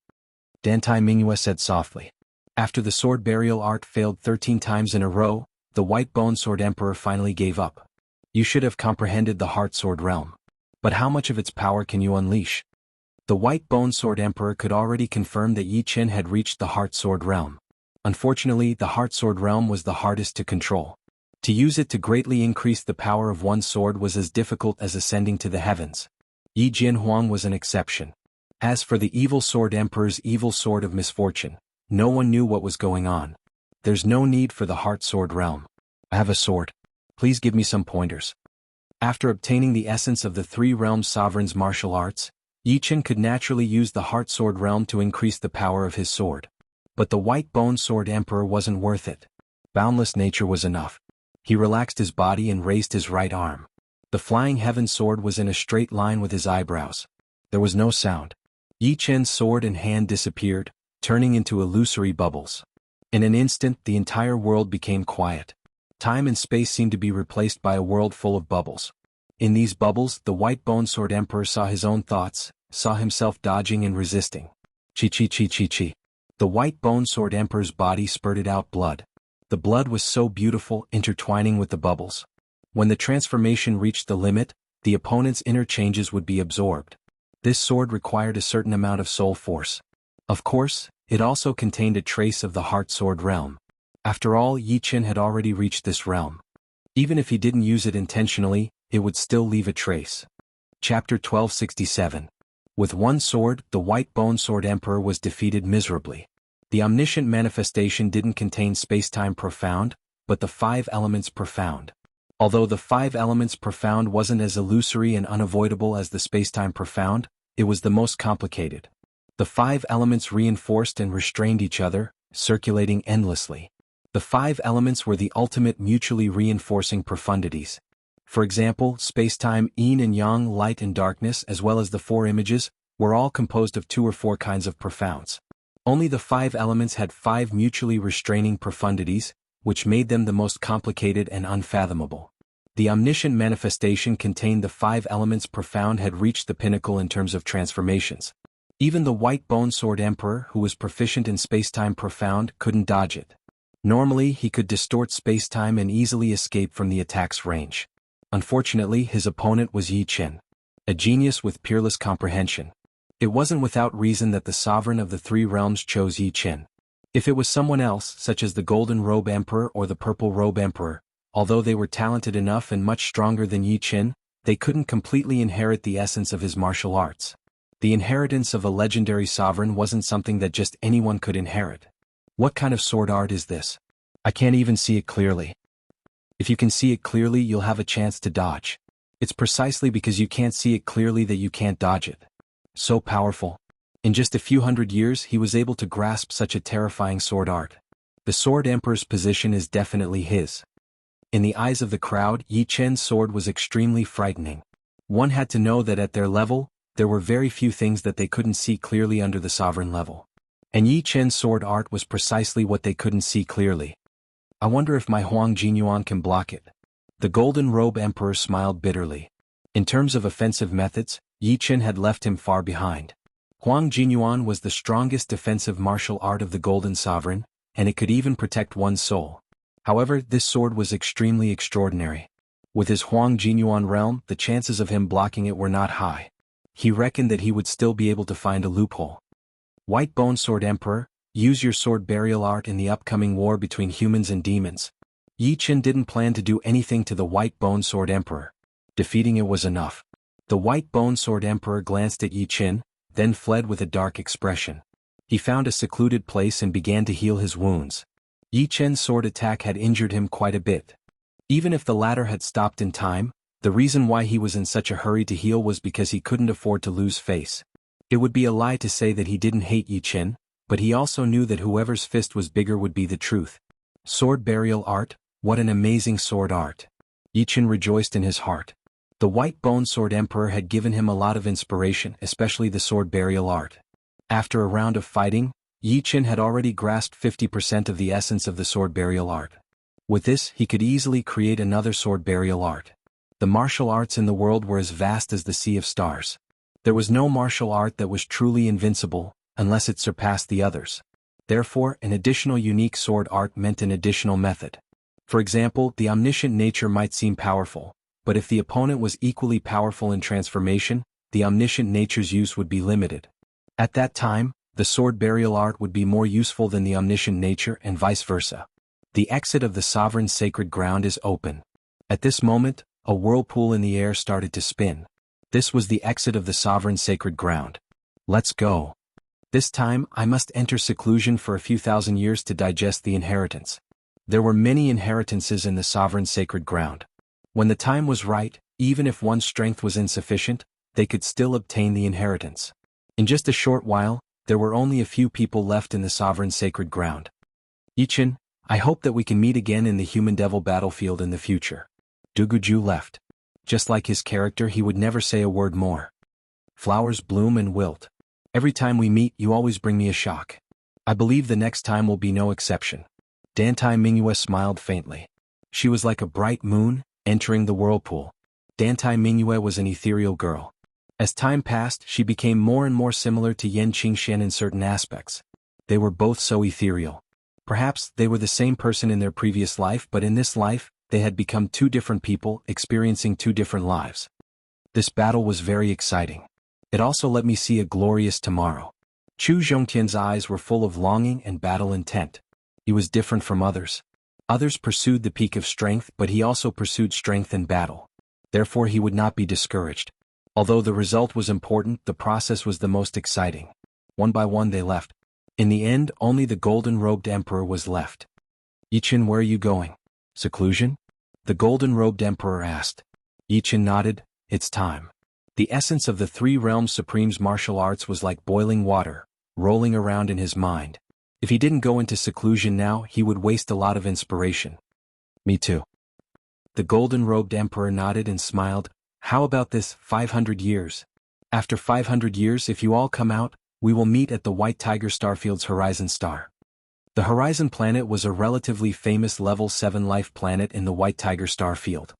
Dantai Mingyue said softly. After the sword burial art failed 13 times in a row, the White Bone Sword Emperor finally gave up. You should have comprehended the Heart Sword realm. But how much of its power can you unleash? The White Bone Sword Emperor could already confirm that Yi Chen had reached the Heart Sword realm. Unfortunately, the Heart Sword realm was the hardest to control. To use it to greatly increase the power of one sword was as difficult as ascending to the heavens. Yi Jian Huang was an exception. As for the Evil Sword Emperor's Evil Sword of Misfortune, no one knew what was going on. There's no need for the Heart Sword realm. I have a sword. Please give me some pointers. After obtaining the essence of the three realm sovereign's martial arts, Yi Chen could naturally use the Heart Sword realm to increase the power of his sword. But the White Bone Sword Emperor wasn't worth it. Boundless nature was enough. He relaxed his body and raised his right arm. The Flying Heaven sword was in a straight line with his eyebrows. There was no sound. Yi Chen's sword and hand disappeared, turning into illusory bubbles. In an instant, the entire world became quiet. Time and space seemed to be replaced by a world full of bubbles. In these bubbles, the White Bone Sword Emperor saw his own thoughts, saw himself dodging and resisting. Chi. The White Bone Sword Emperor's body spurted out blood. The blood was so beautiful, intertwining with the bubbles. When the transformation reached the limit, the opponent's inner changes would be absorbed. This sword required a certain amount of soul force. Of course, it also contained a trace of the Heart Sword realm. After all, Yi Chen had already reached this realm. Even if he didn't use it intentionally, it would still leave a trace. Chapter 1267. With one sword, the White Bone Sword Emperor was defeated miserably. The omniscient manifestation didn't contain space-time profound, but the 5 elements profound. Although the 5 elements profound wasn't as illusory and unavoidable as the space-time profound, it was the most complicated. The 5 elements reinforced and restrained each other, circulating endlessly. The 5 elements were the ultimate mutually reinforcing profundities. For example, space-time, yin and yang, light and darkness, as well as the 4 images, were all composed of 2 or 4 kinds of profounds. Only the 5 elements had 5 mutually restraining profundities, which made them the most complicated and unfathomable. The omniscient manifestation contained the 5 elements profound had reached the pinnacle in terms of transformations. Even the white bone sword emperor, who was proficient in spacetime profound, couldn't dodge it. Normally he could distort spacetime and easily escape from the attack's range. Unfortunately, his opponent was Yi Chen, a genius with peerless comprehension. It wasn't without reason that the sovereign of the 3 realms chose Yi Chen. If it was someone else, such as the Golden Robe Emperor or the Purple Robe Emperor, although they were talented enough and much stronger than Yi Chen, they couldn't completely inherit the essence of his martial arts. The inheritance of a legendary sovereign wasn't something that just anyone could inherit. What kind of sword art is this? I can't even see it clearly. If you can see it clearly, you'll have a chance to dodge. It's precisely because you can't see it clearly that you can't dodge it. So powerful. In just a few hundred years, he was able to grasp such a terrifying sword art. The Sword Emperor's position is definitely his. In the eyes of the crowd, Yi Chen's sword was extremely frightening. One had to know that at their level, there were very few things that they couldn't see clearly under the sovereign level. And Yi Chen's sword art was precisely what they couldn't see clearly. I wonder if my Huang Jinyuan can block it. The Golden Robe Emperor smiled bitterly. In terms of offensive methods, Yi Chen had left him far behind. Huang Jinyuan was the strongest defensive martial art of the Golden Sovereign, and it could even protect one's soul. However, this sword was extremely extraordinary. With his Huang Jinyuan realm, the chances of him blocking it were not high. He reckoned that he would still be able to find a loophole. White Bone Sword Emperor, use your sword burial art in the upcoming war between humans and demons. Yi Chen didn't plan to do anything to the White Bone Sword Emperor. Defeating it was enough. The White Bone Sword Emperor glanced at Yi Chen, then fled with a dark expression. He found a secluded place and began to heal his wounds. Yi Chen's sword attack had injured him quite a bit. Even if the latter had stopped in time, the reason why he was in such a hurry to heal was because he couldn't afford to lose face. It would be a lie to say that he didn't hate Yi Chen, but he also knew that whoever's fist was bigger would be the truth. Sword burial art, what an amazing sword art. Yi Chen rejoiced in his heart. The White Bone Sword Emperor had given him a lot of inspiration, especially the sword burial art. After a round of fighting, Yi Chen had already grasped 50% of the essence of the sword burial art. With this, he could easily create another sword burial art. The martial arts in the world were as vast as the sea of stars. There was no martial art that was truly invincible, unless it surpassed the others. Therefore, an additional unique sword art meant an additional method. For example, the omniscient nature might seem powerful, but if the opponent was equally powerful in transformation, the omniscient nature's use would be limited. At that time, the sword burial art would be more useful than the omniscient nature and vice versa. The exit of the sovereign's sacred ground is open. At this moment, a whirlpool in the air started to spin. This was the exit of the sovereign's sacred ground. Let's go. This time, I must enter seclusion for a few thousand years to digest the inheritance. There were many inheritances in the sovereign's sacred ground. When the time was right, even if one's strength was insufficient, they could still obtain the inheritance. In just a short while, there were only a few people left in the sovereign's sacred ground. Yi Chen, I hope that we can meet again in the human-devil battlefield in the future. Duguju left. Just like his character, he would never say a word more. Flowers bloom and wilt. Every time we meet, you always bring me a shock. I believe the next time will be no exception. Dantai Mingyue smiled faintly. She was like a bright moon, entering the whirlpool. Dantai Mingyue was an ethereal girl. As time passed, she became more and more similar to Yan Qingxian in certain aspects. They were both so ethereal. Perhaps they were the same person in their previous life, but in this life, they had become two different people, experiencing two different lives. This battle was very exciting. It also let me see a glorious tomorrow. Chu Zhongtian's eyes were full of longing and battle intent. He was different from others. Others pursued the peak of strength, but he also pursued strength in battle. Therefore he would not be discouraged. Although the result was important, the process was the most exciting. One by one they left. In the end, only the golden-robed emperor was left. Yi Chen, where are you going? Seclusion? The golden-robed emperor asked. Yi Chen nodded. It's time. The essence of the Three Realms Supreme's martial arts was like boiling water, rolling around in his mind. If he didn't go into seclusion now, he would waste a lot of inspiration. Me too. The golden-robed emperor nodded and smiled. How about this 500 years? After 500 years, if you all come out, We will meet at the White Tiger Starfield's Horizon Star. The Horizon planet was a relatively famous Level 7 life planet in the White Tiger Starfield.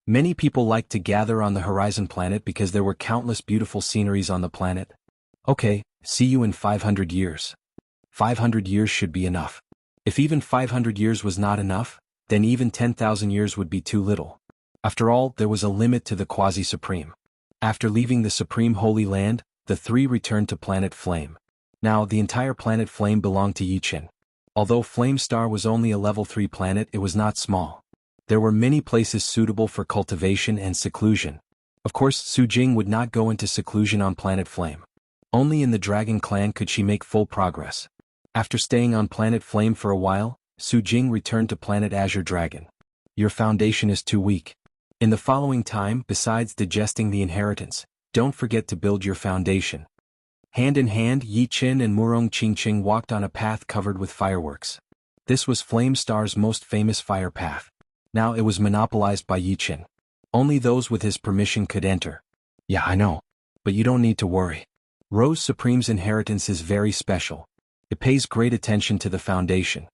Many people liked to gather on the Horizon planet because there were countless beautiful sceneries on the planet. Okay, see you in 500 years. 500 years should be enough. If even 500 years was not enough, then even 10,000 years would be too little. After all, there was a limit to the Quasi-Supreme. After leaving the Supreme Holy Land, the three returned to Planet Flame. Now, the entire Planet Flame belonged to Yichin. Although Flame Star was only a level 3 planet, it was not small. There were many places suitable for cultivation and seclusion. Of course, Su Jing would not go into seclusion on Planet Flame. Only in the Dragon Clan could she make full progress. After staying on Planet Flame for a while, Su Jing returned to Planet Azure Dragon. Your foundation is too weak. In the following time, besides digesting the inheritance, don't forget to build your foundation. Hand in hand, Yi Qin and Murong Qingqing walked on a path covered with fireworks. This was Flame Star's most famous fire path. Now it was monopolized by Yi Qin. Only those with his permission could enter. Yeah, I know. But you don't need to worry. Rose Supreme's inheritance is very special. It pays great attention to the foundation.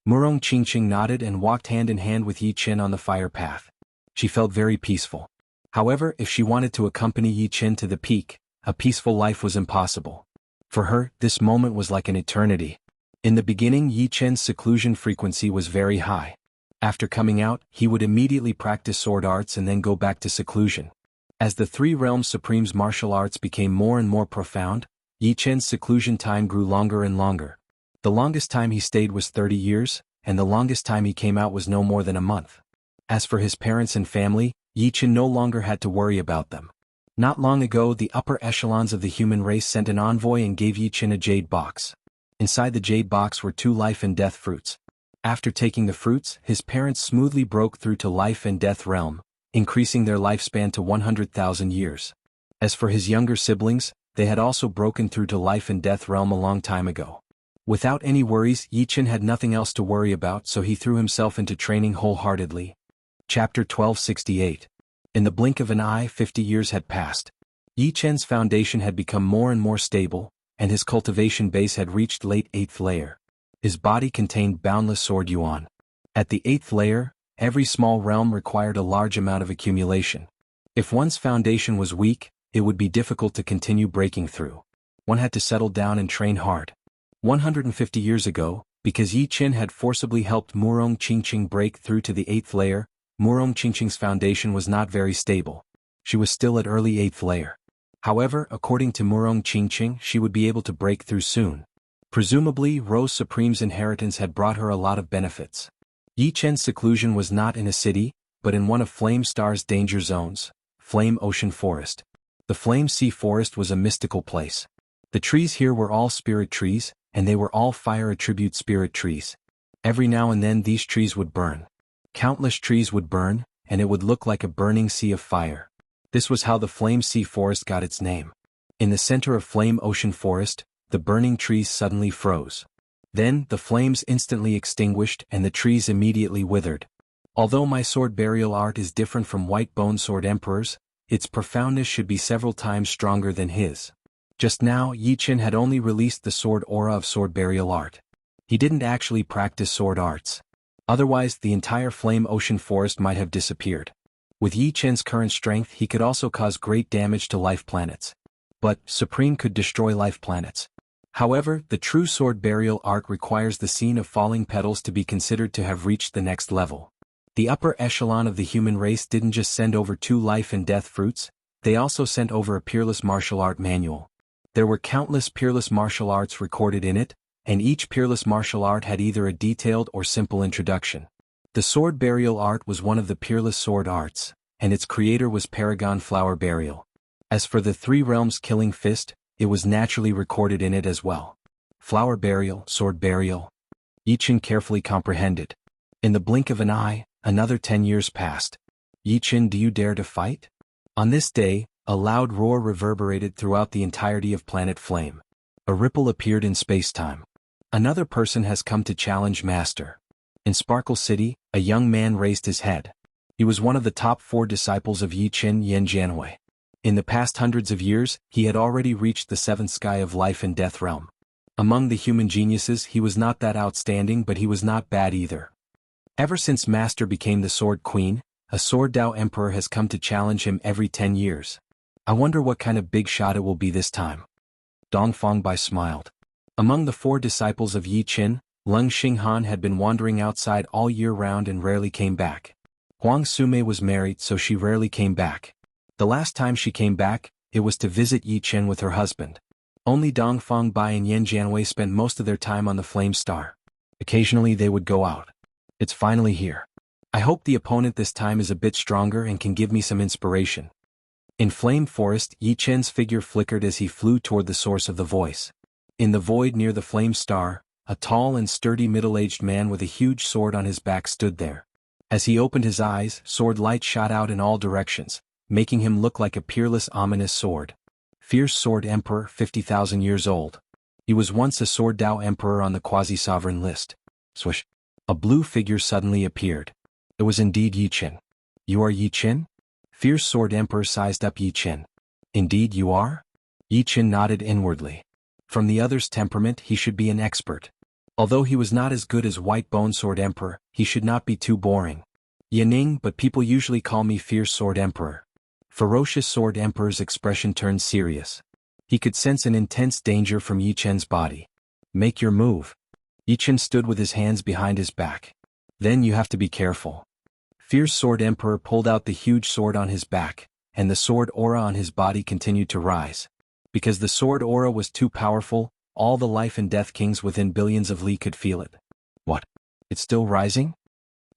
Murong Qingqing nodded and walked hand in hand with Yi Qin on the fire path. She felt very peaceful. However, if she wanted to accompany Yi Qin to the peak, a peaceful life was impossible. For her, this moment was like an eternity. In the beginning, Yi Qin's seclusion frequency was very high. After coming out, he would immediately practice sword arts and then go back to seclusion. As the Three Realms Supreme's martial arts became more and more profound, Yi Qin's seclusion time grew longer and longer. The longest time he stayed was 30 years, and the longest time he came out was no more than a month. As for his parents and family, Yi Qin no longer had to worry about them. Not long ago, the upper echelons of the human race sent an envoy and gave Yi Qin a jade box. Inside the jade box were 2 life and death fruits. After taking the fruits, his parents smoothly broke through to life and death realm, increasing their lifespan to 100,000 years. As for his younger siblings, they had also broken through to life and death realm a long time ago. Without any worries, Yi Qin had nothing else to worry about, so he threw himself into training wholeheartedly. Chapter 1268. In the blink of an eye, 50 years had passed. Yi Qin's foundation had become more and more stable, and his cultivation base had reached late 8th layer. His body contained boundless sword yuan. At the 8th layer, every small realm required a large amount of accumulation. If one's foundation was weak, it would be difficult to continue breaking through. One had to settle down and train hard. 150 years ago, because Yi Qin had forcibly helped Murong Qingqing break through to the 8th layer, Murong Qingqing's foundation was not very stable. She was still at early 8th layer. However, according to Murong Qingqing, she would be able to break through soon. Presumably, Rose Supreme's inheritance had brought her a lot of benefits. Yi Qin's seclusion was not in a city, but in one of Flame Star's danger zones, Flame Ocean Forest. The Flame Sea Forest was a mystical place. The trees here were all spirit trees, and they were all fire attribute spirit trees. Every now and then these trees would burn. Countless trees would burn, and it would look like a burning sea of fire. This was how the Flame Sea Forest got its name. In the center of Flame Ocean Forest, the burning trees suddenly froze. Then, the flames instantly extinguished and the trees immediately withered. Although my sword burial art is different from White Bone Sword Emperor's, its profoundness should be several times stronger than his. Just now, Yi Qin had only released the sword aura of sword burial art. He didn't actually practice sword arts. Otherwise, the entire Flame Ocean Forest might have disappeared. With Yi Qin's current strength, he could also cause great damage to life planets. But, Supreme could destroy life planets. However, the true sword burial art requires the scene of falling petals to be considered to have reached the next level. The upper echelon of the human race didn't just send over 2 life and death fruits, they also sent over a peerless martial art manual. There were countless peerless martial arts recorded in it, and each peerless martial art had either a detailed or simple introduction. The sword burial art was one of the peerless sword arts, and its creator was Paragon Flower Burial. As for the 3 realms killing fist, it was naturally recorded in it as well. Flower burial, sword burial. Yi Qin carefully comprehended. In the blink of an eye, another 10 years passed. Yi Qin, do you dare to fight? On this day, a loud roar reverberated throughout the entirety of Planet Flame. A ripple appeared in space-time. Another person has come to challenge Master. In Sparkle City, a young man raised his head. He was one of the top 4 disciples of Yi Qin Yen Jianhui. In the past hundreds of years, he had already reached the seventh sky of life and death realm. Among the human geniuses, he was not that outstanding, but he was not bad either. Ever since Master became the Sword Queen, a Sword Dao Emperor has come to challenge him every 10 years. I wonder what kind of big shot it will be this time. Dongfang Bai smiled. Among the 4 disciples of Yi Qin, Leng Xinghan had been wandering outside all year round and rarely came back. Huang Sume was married, so she rarely came back. The last time she came back, it was to visit Yi Qin with her husband. Only Dongfang Bai and Yan Jianwei spent most of their time on the Flame Star. Occasionally they would go out. It's finally here. I hope the opponent this time is a bit stronger and can give me some inspiration. In Flame Forest, Yi Qin's figure flickered as he flew toward the source of the voice. In the void near the Flame Star, a tall and sturdy middle-aged man with a huge sword on his back stood there. As he opened his eyes, sword light shot out in all directions, making him look like a peerless, ominous sword. Fierce Sword Emperor, 50,000 years old. He was once a Sword Dao Emperor on the quasi-sovereign list. Swish. A blue figure suddenly appeared. It was indeed Yi Qin. You are Yi Qin? Fierce Sword Emperor sized up Yi Qin. Indeed you are? Yi Qin nodded inwardly. From the other's temperament he should be an expert. Although he was not as good as White Bone Sword Emperor, he should not be too boring. Yaning, but people usually call me Fierce Sword Emperor. Ferocious Sword Emperor's expression turned serious. He could sense an intense danger from Yi Qin's body. Make your move. Yi Qin stood with his hands behind his back. Then you have to be careful. Fierce Sword Emperor pulled out the huge sword on his back, and the sword aura on his body continued to rise. Because the sword aura was too powerful, all the life and death kings within billions of li could feel it. What? It's still rising?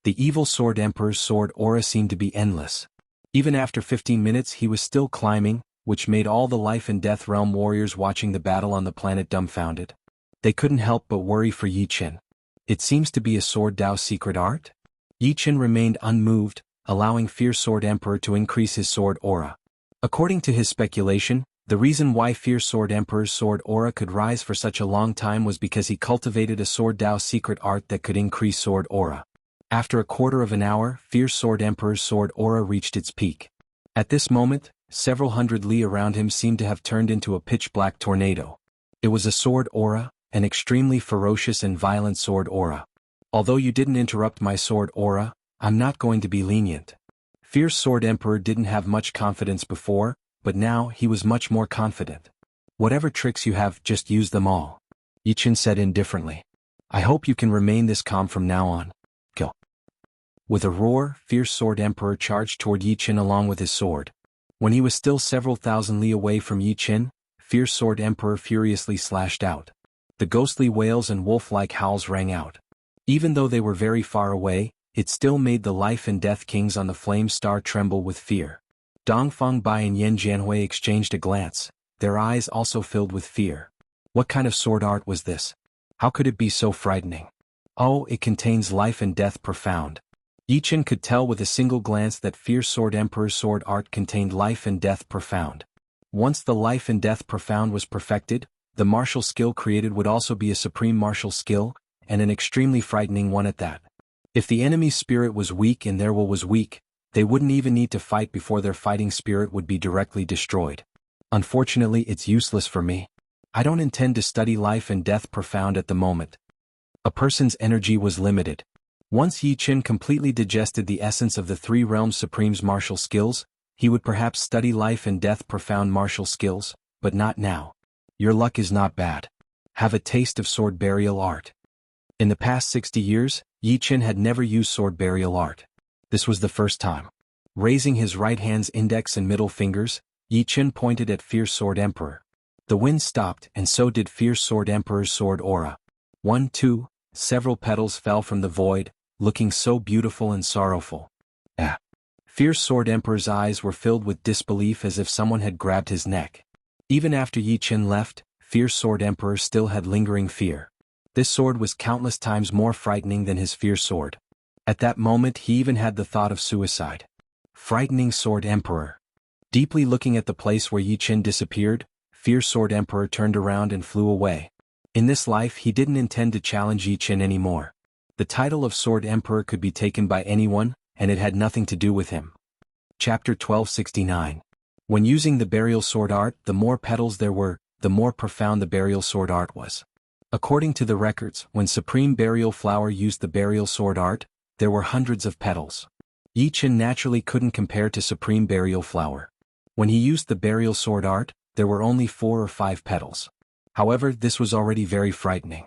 The evil Sword Emperor's sword aura seemed to be endless. Even after 15 minutes he was still climbing, which made all the life and death realm warriors watching the battle on the planet dumbfounded. They couldn't help but worry for Yi Qin. It seems to be a Sword Dao secret art? Yi Qin remained unmoved, allowing Fierce Sword Emperor to increase his sword aura. According to his speculation, the reason why Fierce Sword Emperor's sword aura could rise for such a long time was because he cultivated a Sword Dao secret art that could increase sword aura. After a quarter of an hour, Fierce Sword Emperor's sword aura reached its peak. At this moment, several hundred li around him seemed to have turned into a pitch-black tornado. It was a sword aura, an extremely ferocious and violent sword aura. Although you didn't interrupt my sword aura, I'm not going to be lenient. Fierce Sword Emperor didn't have much confidence before, but now he was much more confident. Whatever tricks you have, just use them all. Yi Qin said indifferently. I hope you can remain this calm from now on. Go. With a roar, Fierce Sword Emperor charged toward Yi Qin along with his sword. When he was still several thousand li away from Yi Qin, Fierce Sword Emperor furiously slashed out. The ghostly wails and wolf-like howls rang out. Even though they were very far away, it still made the life and death kings on the Flame Star tremble with fear. Dongfang Bai and Yan Jianhui exchanged a glance, their eyes also filled with fear. What kind of sword art was this? How could it be so frightening? Oh, it contains life and death profound. Yi Qin could tell with a single glance that Fierce Sword Emperor's sword art contained life and death profound. Once the life and death profound was perfected, the martial skill created would also be a supreme martial skill, and an extremely frightening one at that. If the enemy's spirit was weak and their will was weak, they wouldn't even need to fight before their fighting spirit would be directly destroyed. Unfortunately, it's useless for me. I don't intend to study life and death profound at the moment. A person's energy was limited. Once Yi Qin completely digested the essence of the Three Realms Supreme's martial skills, he would perhaps study life and death profound martial skills, but not now. Your luck is not bad. Have a taste of sword burial art. In the past 60 years, Yi Qin had never used sword burial art. This was the first time. Raising his right hand's index and middle fingers, Yi Qin pointed at Fierce Sword Emperor. The wind stopped, and so did Fierce Sword Emperor's sword aura. 1, 2, several petals fell from the void, looking so beautiful and sorrowful. Fierce Sword Emperor's eyes were filled with disbelief as if someone had grabbed his neck. Even after Yi Qin left, Fierce Sword Emperor still had lingering fear. This sword was countless times more frightening than his fierce sword. At that moment he even had the thought of suicide. Frightening Sword Emperor. Deeply looking at the place where Yi Qin disappeared, Fierce Sword Emperor turned around and flew away. In this life he didn't intend to challenge Yi Qin anymore. The title of Sword Emperor could be taken by anyone, and it had nothing to do with him. Chapter 1269. When using the burial sword art, the more petals there were, the more profound the burial sword art was. According to the records, when Supreme Burial Flower used the burial sword art, there were hundreds of petals. Yi Chen naturally couldn't compare to Supreme Burial Flower. When he used the burial sword art, there were only 4 or 5 petals. However, this was already very frightening.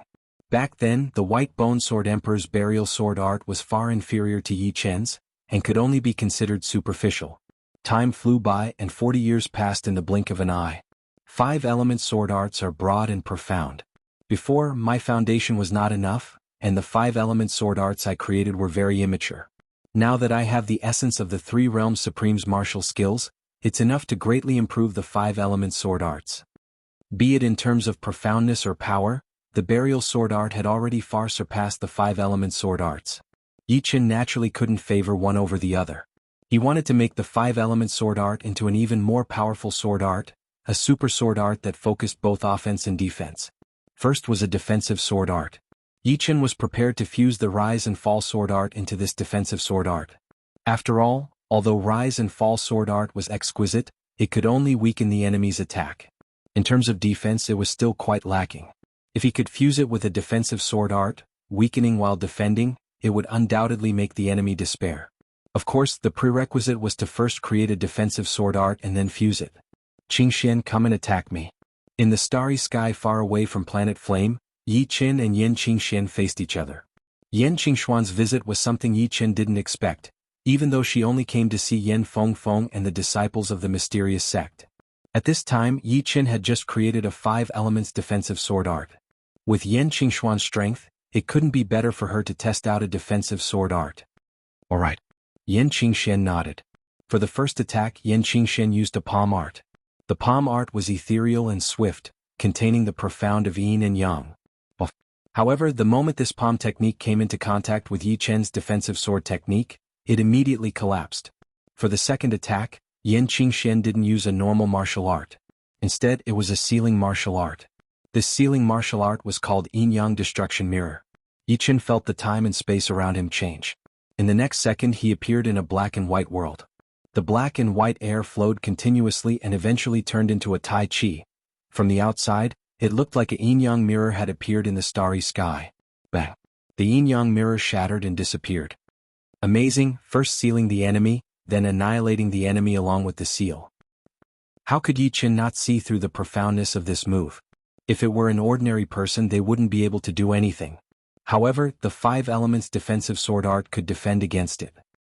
Back then, the White Bone Sword Emperor's burial sword art was far inferior to Yi Chen's, and could only be considered superficial. Time flew by and 40 years passed in the blink of an eye. 5-element sword arts are broad and profound. Before, my foundation was not enough, and the 5-element sword arts I created were very immature. Now that I have the essence of the 3 Realms Supreme's martial skills, it's enough to greatly improve the 5-element sword arts. Be it in terms of profoundness or power, the burial sword art had already far surpassed the 5-element sword arts. Yi Chen naturally couldn't favor one over the other. He wanted to make the 5-element sword art into an even more powerful sword art, a super sword art that focused both offense and defense. First was a defensive sword art. Yi Chen was prepared to fuse the rise and fall sword art into this defensive sword art. After all, although rise and fall sword art was exquisite, it could only weaken the enemy's attack. In terms of defense, it was still quite lacking. If he could fuse it with a defensive sword art, weakening while defending, it would undoubtedly make the enemy despair. Of course, the prerequisite was to first create a defensive sword art and then fuse it. Qingxian, come and attack me. In the starry sky far away from Planet Flame, Yi Chen and Yan Qingxian faced each other. Yan Qingshuan's visit was something Yi Chen didn't expect, even though she only came to see Yan Fengfeng and the disciples of the mysterious sect. At this time, Yi Chen had just created a 5 elements defensive sword art. With Yan Qingshuan's strength, it couldn't be better for her to test out a defensive sword art. Alright. Yan Qingxian nodded. For the first attack, Yan Qingxian used a palm art. The palm art was ethereal and swift, containing the profound of yin and yang. However, the moment this palm technique came into contact with Yi Chen's defensive sword technique, it immediately collapsed. For the second attack, Yan Qingxian didn't use a normal martial art. Instead, it was a sealing martial art. This sealing martial art was called Yin-Yang Destruction Mirror. Yi Chen felt the time and space around him change. In the next second he appeared in a black and white world. The black and white air flowed continuously and eventually turned into a Tai Chi. From the outside, it looked like a yin-yang mirror had appeared in the starry sky. Bang! The yin-yang mirror shattered and disappeared. Amazing, first sealing the enemy, then annihilating the enemy along with the seal. How could Yi Chen not see through the profoundness of this move? If it were an ordinary person, they wouldn't be able to do anything. However, the 5 elements defensive sword art could defend against it.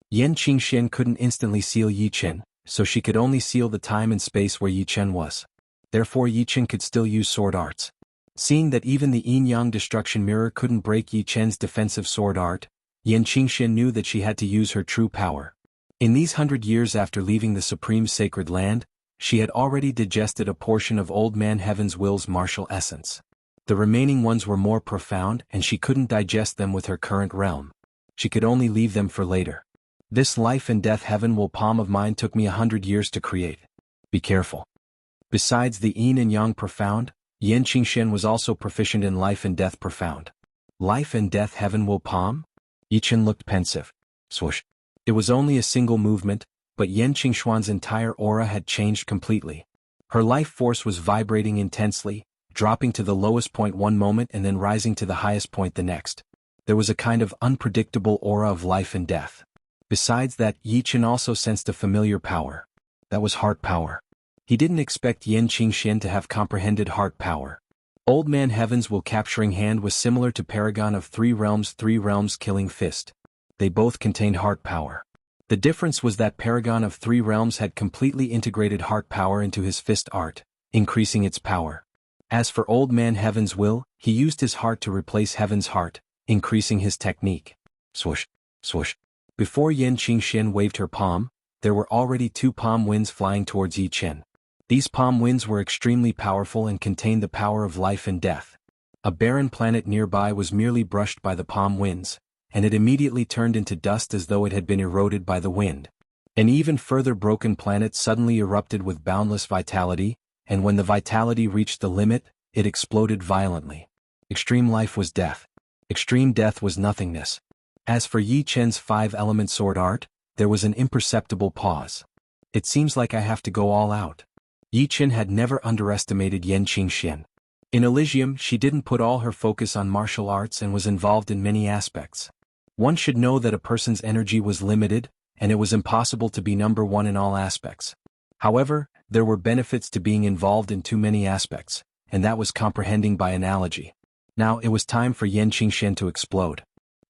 Yan Qingxian couldn't instantly seal Yi Chen, so she could only seal the time and space where Yi Chen was. Therefore Yi Chen could still use sword arts. Seeing that even the yin-yang destruction mirror couldn't break Yi Chen's defensive sword art, Yan Qingxian knew that she had to use her true power. In these 100 years after leaving the Supreme Sacred Land, she had already digested a portion of Old Man Heaven's will's martial essence. The remaining ones were more profound and she couldn't digest them with her current realm. She could only leave them for later. This life and death heaven will palm of mine took me 100 years to create. Be careful. Besides the yin and yang profound, Yan Qingxian was also proficient in life and death profound. Life and death heaven will palm? Yi Chen looked pensive. Swoosh. It was only a single movement, but Yan Qingshuan's entire aura had changed completely. Her life force was vibrating intensely, dropping to the lowest point one moment and then rising to the highest point the next. There was a kind of unpredictable aura of life and death. Besides that, Yi Chen also sensed a familiar power. That was heart power. He didn't expect Yan Qingxian to have comprehended heart power. Old Man Heaven's will capturing hand was similar to Paragon of 3 Realms killing fist. They both contained heart power. The difference was that Paragon of 3 Realms had completely integrated heart power into his fist art, increasing its power. As for Old Man Heaven's will, he used his heart to replace Heaven's heart, increasing his technique. Swoosh, swoosh. Before Yan Qingxian waved her palm, there were already 2 palm winds flying towards Yi Chen. These palm winds were extremely powerful and contained the power of life and death. A barren planet nearby was merely brushed by the palm winds, and it immediately turned into dust as though it had been eroded by the wind. An even further broken planet suddenly erupted with boundless vitality, and when the vitality reached the limit, it exploded violently. Extreme life was death. Extreme death was nothingness. As for Yi Chen's 5-element sword art, there was an imperceptible pause. It seems like I have to go all out. Yi Chen had never underestimated Yan Qingxian. In Elysium, she didn't put all her focus on martial arts and was involved in many aspects. One should know that a person's energy was limited, and it was impossible to be number one in all aspects. However, there were benefits to being involved in too many aspects, and that was comprehending by analogy. Now it was time for Yan Qingxian to explode.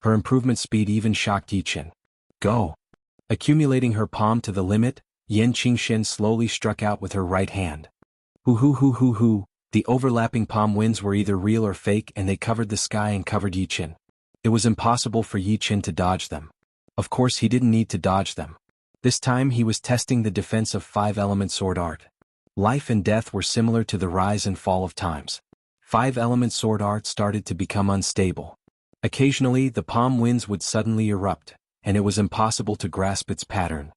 Her improvement speed even shocked Yi Chen. Go! Accumulating her palm to the limit, Yan Qingxian slowly struck out with her right hand. Hoo hoo hoo hoo hoo, the overlapping palm winds were either real or fake and they covered the sky and covered Yi Chen. It was impossible for Yi Chen to dodge them. Of course he didn't need to dodge them. This time he was testing the defense of five-element sword art. Life and death were similar to the rise and fall of times. Five-element sword art started to become unstable. Occasionally the palm winds would suddenly erupt, and it was impossible to grasp its pattern.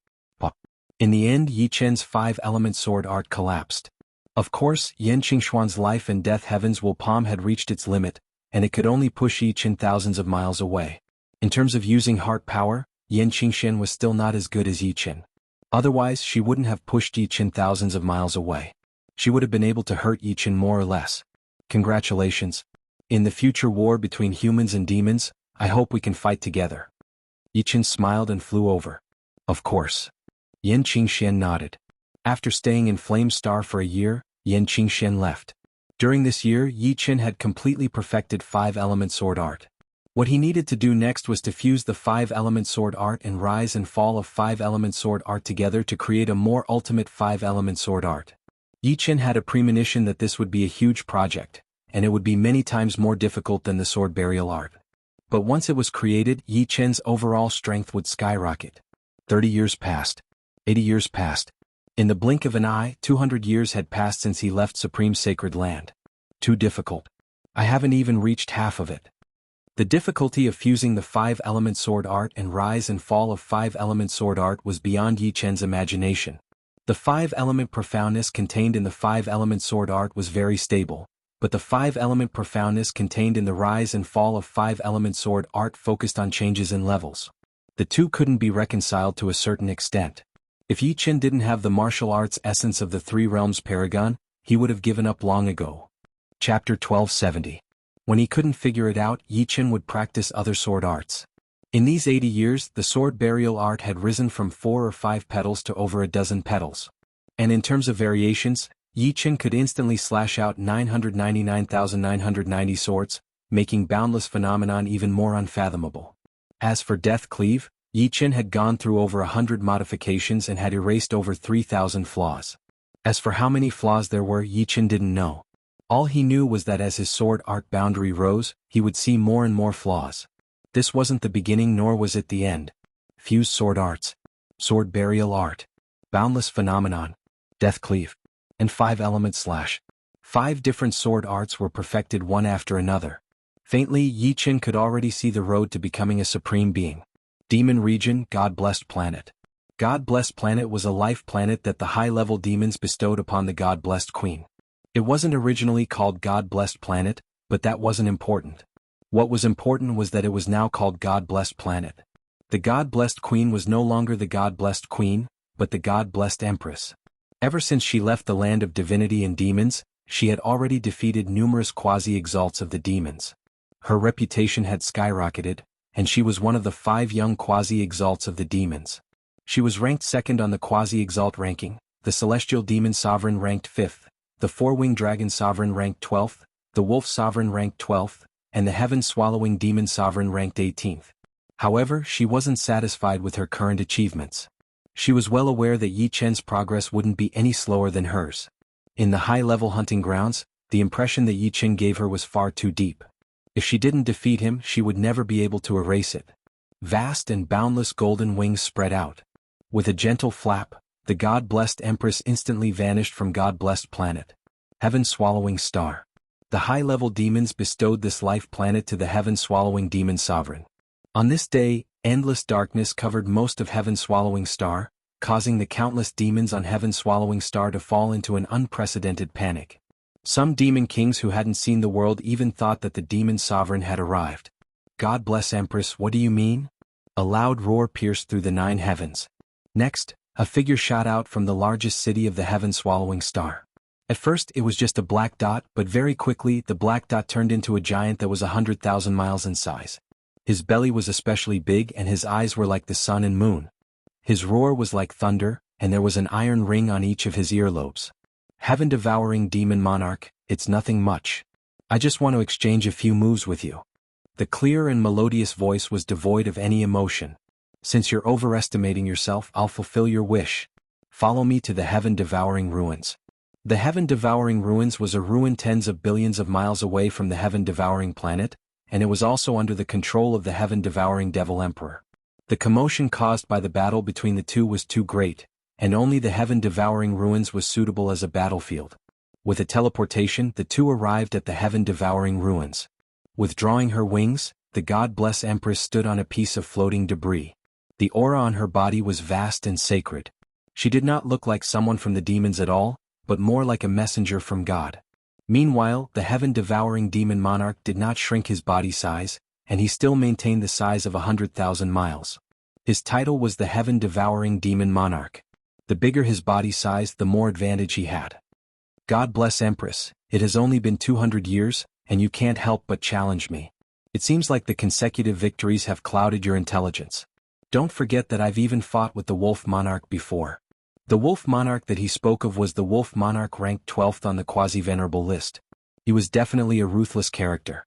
In the end, Yi Chen's five-element sword art collapsed. Of course, Yan Qingxuan's life and death heavens will palm had reached its limit, and it could only push Yi Chen thousands of miles away. In terms of using heart power, Yan Qingxian was still not as good as Yi Chen. Otherwise, she wouldn't have pushed Yi Chen thousands of miles away. She would have been able to hurt Yi Chen more or less. Congratulations. In the future war between humans and demons, I hope we can fight together. Yi Chen smiled and flew over. Of course. Yan Qingxian nodded. After staying in Flame Star for a year, Yan Qingxian left. During this year, Yi Chen had completely perfected five-element sword art. What he needed to do next was to fuse the five-element sword art and rise and fall of five-element sword art together to create a more ultimate five-element sword art. Yi Chen had a premonition that this would be a huge project, and it would be many times more difficult than the sword burial art. But once it was created, Yi Chen's overall strength would skyrocket. 30 years passed. 80 years passed. In the blink of an eye, 200 years had passed since he left Supreme Sacred Land. Too difficult. I haven't even reached half of it. The difficulty of fusing the five-element sword art and rise and fall of five-element sword art was beyond Yi Chen's imagination. The five-element profoundness contained in the five-element sword art was very stable, but the five-element profoundness contained in the rise and fall of five-element sword art focused on changes in levels. The two couldn't be reconciled to a certain extent. If Yi Chen didn't have the martial arts essence of the Three Realms Paragon, he would have given up long ago. Chapter 1270. When he couldn't figure it out, Yi Chen would practice other sword arts. In these 80 years, the sword burial art had risen from 4 or 5 petals to over a dozen petals. And in terms of variations, Yi Chen could instantly slash out 999,990 swords, making boundless phenomenon even more unfathomable. As for Death Cleave, Yi Chen had gone through over 100 modifications and had erased over 3,000 flaws. As for how many flaws there were, Yi Chen didn't know. All he knew was that as his sword art boundary rose, he would see more and more flaws. This wasn't the beginning nor was it the end. Fused sword arts, sword burial art, boundless phenomenon, death cleave, and five-element slash. 5 different sword arts were perfected one after another. Faintly, Yi Chen could already see the road to becoming a supreme being. Demon Region, God-blessed planet. God-blessed planet was a life planet that the high-level demons bestowed upon the God-blessed queen. It wasn't originally called God-blessed planet, but that wasn't important. What was important was that it was now called God-blessed planet. The God-blessed queen was no longer the God-blessed queen, but the God-blessed empress. Ever since she left the land of divinity and demons, she had already defeated numerous quasi-exalts of the demons. Her reputation had skyrocketed, and she was one of the 5 young quasi-exalts of the demons. She was ranked second on the quasi-exalt ranking, the celestial demon sovereign ranked 5th, the 4-winged dragon sovereign ranked 12th, the wolf sovereign ranked 12th, and the heaven-swallowing demon sovereign ranked 18th. However, she wasn't satisfied with her current achievements. She was well aware that Yi Chen's progress wouldn't be any slower than hers. In the high-level hunting grounds, the impression that Yi Chen gave her was far too deep. If she didn't defeat him, she would never be able to erase it. Vast and boundless golden wings spread out. With a gentle flap, the God-blessed empress instantly vanished from God-blessed planet. Heaven-swallowing star. The high-level demons bestowed this life planet to the heaven-swallowing demon sovereign. On this day, endless darkness covered most of heaven-swallowing star, causing the countless demons on heaven-swallowing star to fall into an unprecedented panic. Some demon kings who hadn't seen the world even thought that the demon sovereign had arrived. God bless Empress, what do you mean? A loud roar pierced through the 9 heavens. Next, A figure shot out from the largest city of the heaven-swallowing star. At first it was just a black dot, but very quickly the black dot turned into a giant that was 100,000 miles in size. His belly was especially big and his eyes were like the sun and moon. His roar was like thunder, and there was an iron ring on each of his earlobes. Heaven-devouring demon monarch, it's nothing much. I just want to exchange a few moves with you. The clear and melodious voice was devoid of any emotion. Since you're overestimating yourself, I'll fulfill your wish. Follow me to the heaven-devouring ruins. The heaven-devouring ruins was a ruin tens of billions of miles away from the heaven-devouring planet, and it was also under the control of the heaven-devouring Devil Emperor. The commotion caused by the battle between the two was too great, and only the heaven-devouring ruins was suitable as a battlefield. With a teleportation, the two arrived at the heaven-devouring ruins. Withdrawing her wings, the God-bless Empress stood on a piece of floating debris. The aura on her body was vast and sacred. She did not look like someone from the demons at all, but more like a messenger from God. Meanwhile, the heaven-devouring demon monarch did not shrink his body size, and he still maintained the size of 100,000 miles. His title was the heaven-devouring demon monarch. The bigger his body size, the more advantage he had. God bless Empress, it has only been 200 years, and you can't help but challenge me. It seems like the consecutive victories have clouded your intelligence. Don't forget that I've even fought with the Wolf Monarch before. The Wolf Monarch that he spoke of was the Wolf Monarch ranked 12th on the quasi-venerable list. He was definitely a ruthless character.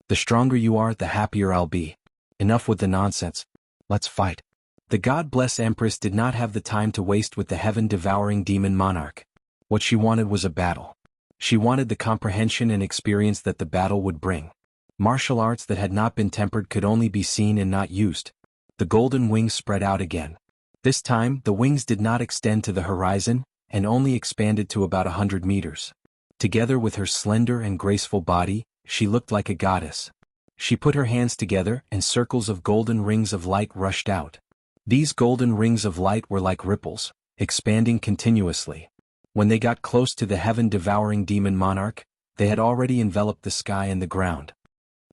The stronger you are, the happier I'll be. Enough with the nonsense. Let's fight. The God-bless Empress did not have the time to waste with the heaven-devouring demon monarch. What she wanted was a battle. She wanted the comprehension and experience that the battle would bring. Martial arts that had not been tempered could only be seen and not used. The golden wings spread out again. This time, the wings did not extend to the horizon, and only expanded to about 100 meters. Together with her slender and graceful body, she looked like a goddess. She put her hands together, and circles of golden rings of light rushed out. These golden rings of light were like ripples, expanding continuously. When they got close to the heaven-devouring demon monarch, they had already enveloped the sky and the ground.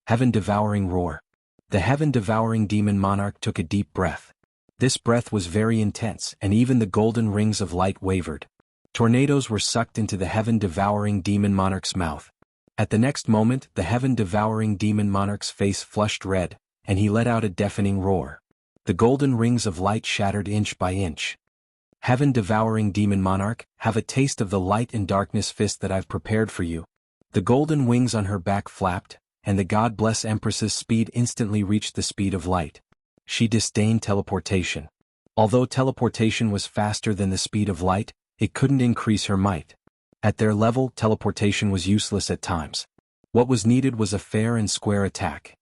Heaven-devouring roar. The heaven-devouring demon monarch took a deep breath. This breath was very intense, and even the golden rings of light wavered. Tornadoes were sucked into the heaven-devouring demon monarch's mouth. At the next moment, the heaven-devouring demon monarch's face flushed red, and he let out a deafening roar. The golden rings of light shattered inch by inch. Heaven-devouring demon monarch, have a taste of the light and darkness fist that I've prepared for you. The golden wings on her back flapped, and the God-bless Empress's speed instantly reached the speed of light. She disdained teleportation. Although teleportation was faster than the speed of light, it couldn't increase her might. At their level, teleportation was useless at times. What was needed was a fair and square attack.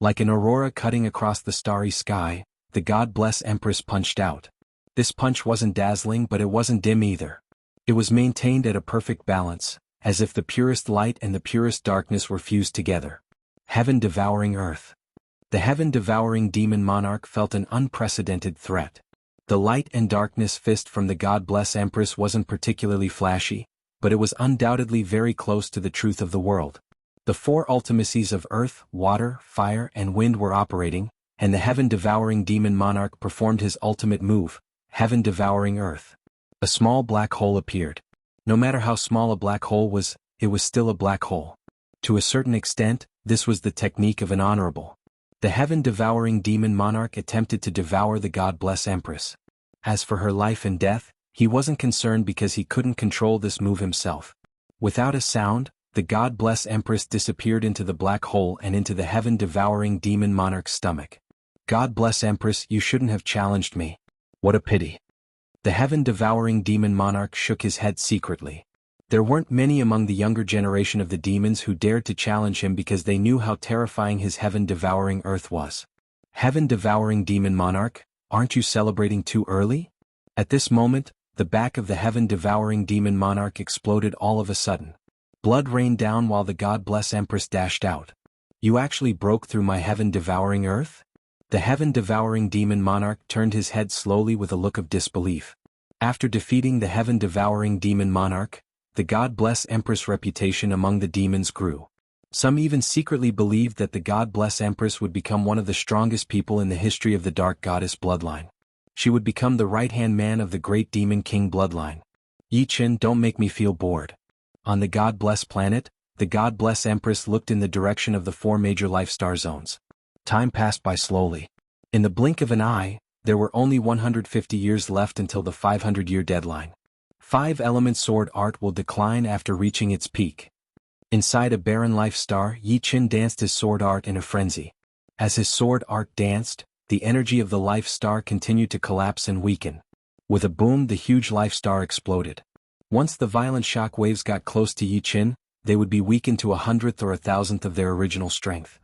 Like an aurora cutting across the starry sky, the God-bless Empress punched out. This punch wasn't dazzling, but it wasn't dim either. It was maintained at a perfect balance, as if the purest light and the purest darkness were fused together. Heaven-devouring earth. The heaven-devouring demon monarch felt an unprecedented threat. The light and darkness fist from the God-bless Empress wasn't particularly flashy, but it was undoubtedly very close to the truth of the world. The four ultimacies of earth, water, fire, and wind were operating, and the heaven-devouring demon monarch performed his ultimate move, heaven-devouring earth. A small black hole appeared. No matter how small a black hole was, it was still a black hole. To a certain extent, this was the technique of an honorable. The heaven-devouring demon monarch attempted to devour the God-bless Empress. As for her life and death, he wasn't concerned because he couldn't control this move himself. Without a sound, the God-bless Empress disappeared into the black hole and into the heaven-devouring demon monarch's stomach. God bless Empress, you shouldn't have challenged me. What a pity. The heaven-devouring demon monarch shook his head secretly. There weren't many among the younger generation of the demons who dared to challenge him because they knew how terrifying his heaven-devouring earth was. Heaven-devouring demon monarch, aren't you celebrating too early? At this moment, the back of the heaven-devouring demon monarch exploded all of a sudden. Blood rained down while the God-bless Empress dashed out. You actually broke through my heaven-devouring earth? The heaven-devouring demon monarch turned his head slowly with a look of disbelief. After defeating the heaven-devouring demon monarch, the God-bless Empress' reputation among the demons grew. Some even secretly believed that the God-bless Empress would become one of the strongest people in the history of the Dark Goddess bloodline. She would become the right-hand man of the great demon king bloodline. Yi Qin, don't make me feel bored. On the God-blessed planet, the God-blessed Empress looked in the direction of the 4 major life star zones. Time passed by slowly. In the blink of an eye, there were only 150 years left until the 500-year deadline. 5-element sword art will decline after reaching its peak. Inside a barren life star, Yi Qin danced his sword art in a frenzy. As his sword art danced, the energy of the life star continued to collapse and weaken. With a boom, the huge life star exploded. Once the violent shock waves got close to Yi Qin, they would be weakened to 100th or 1,000th of their original strength.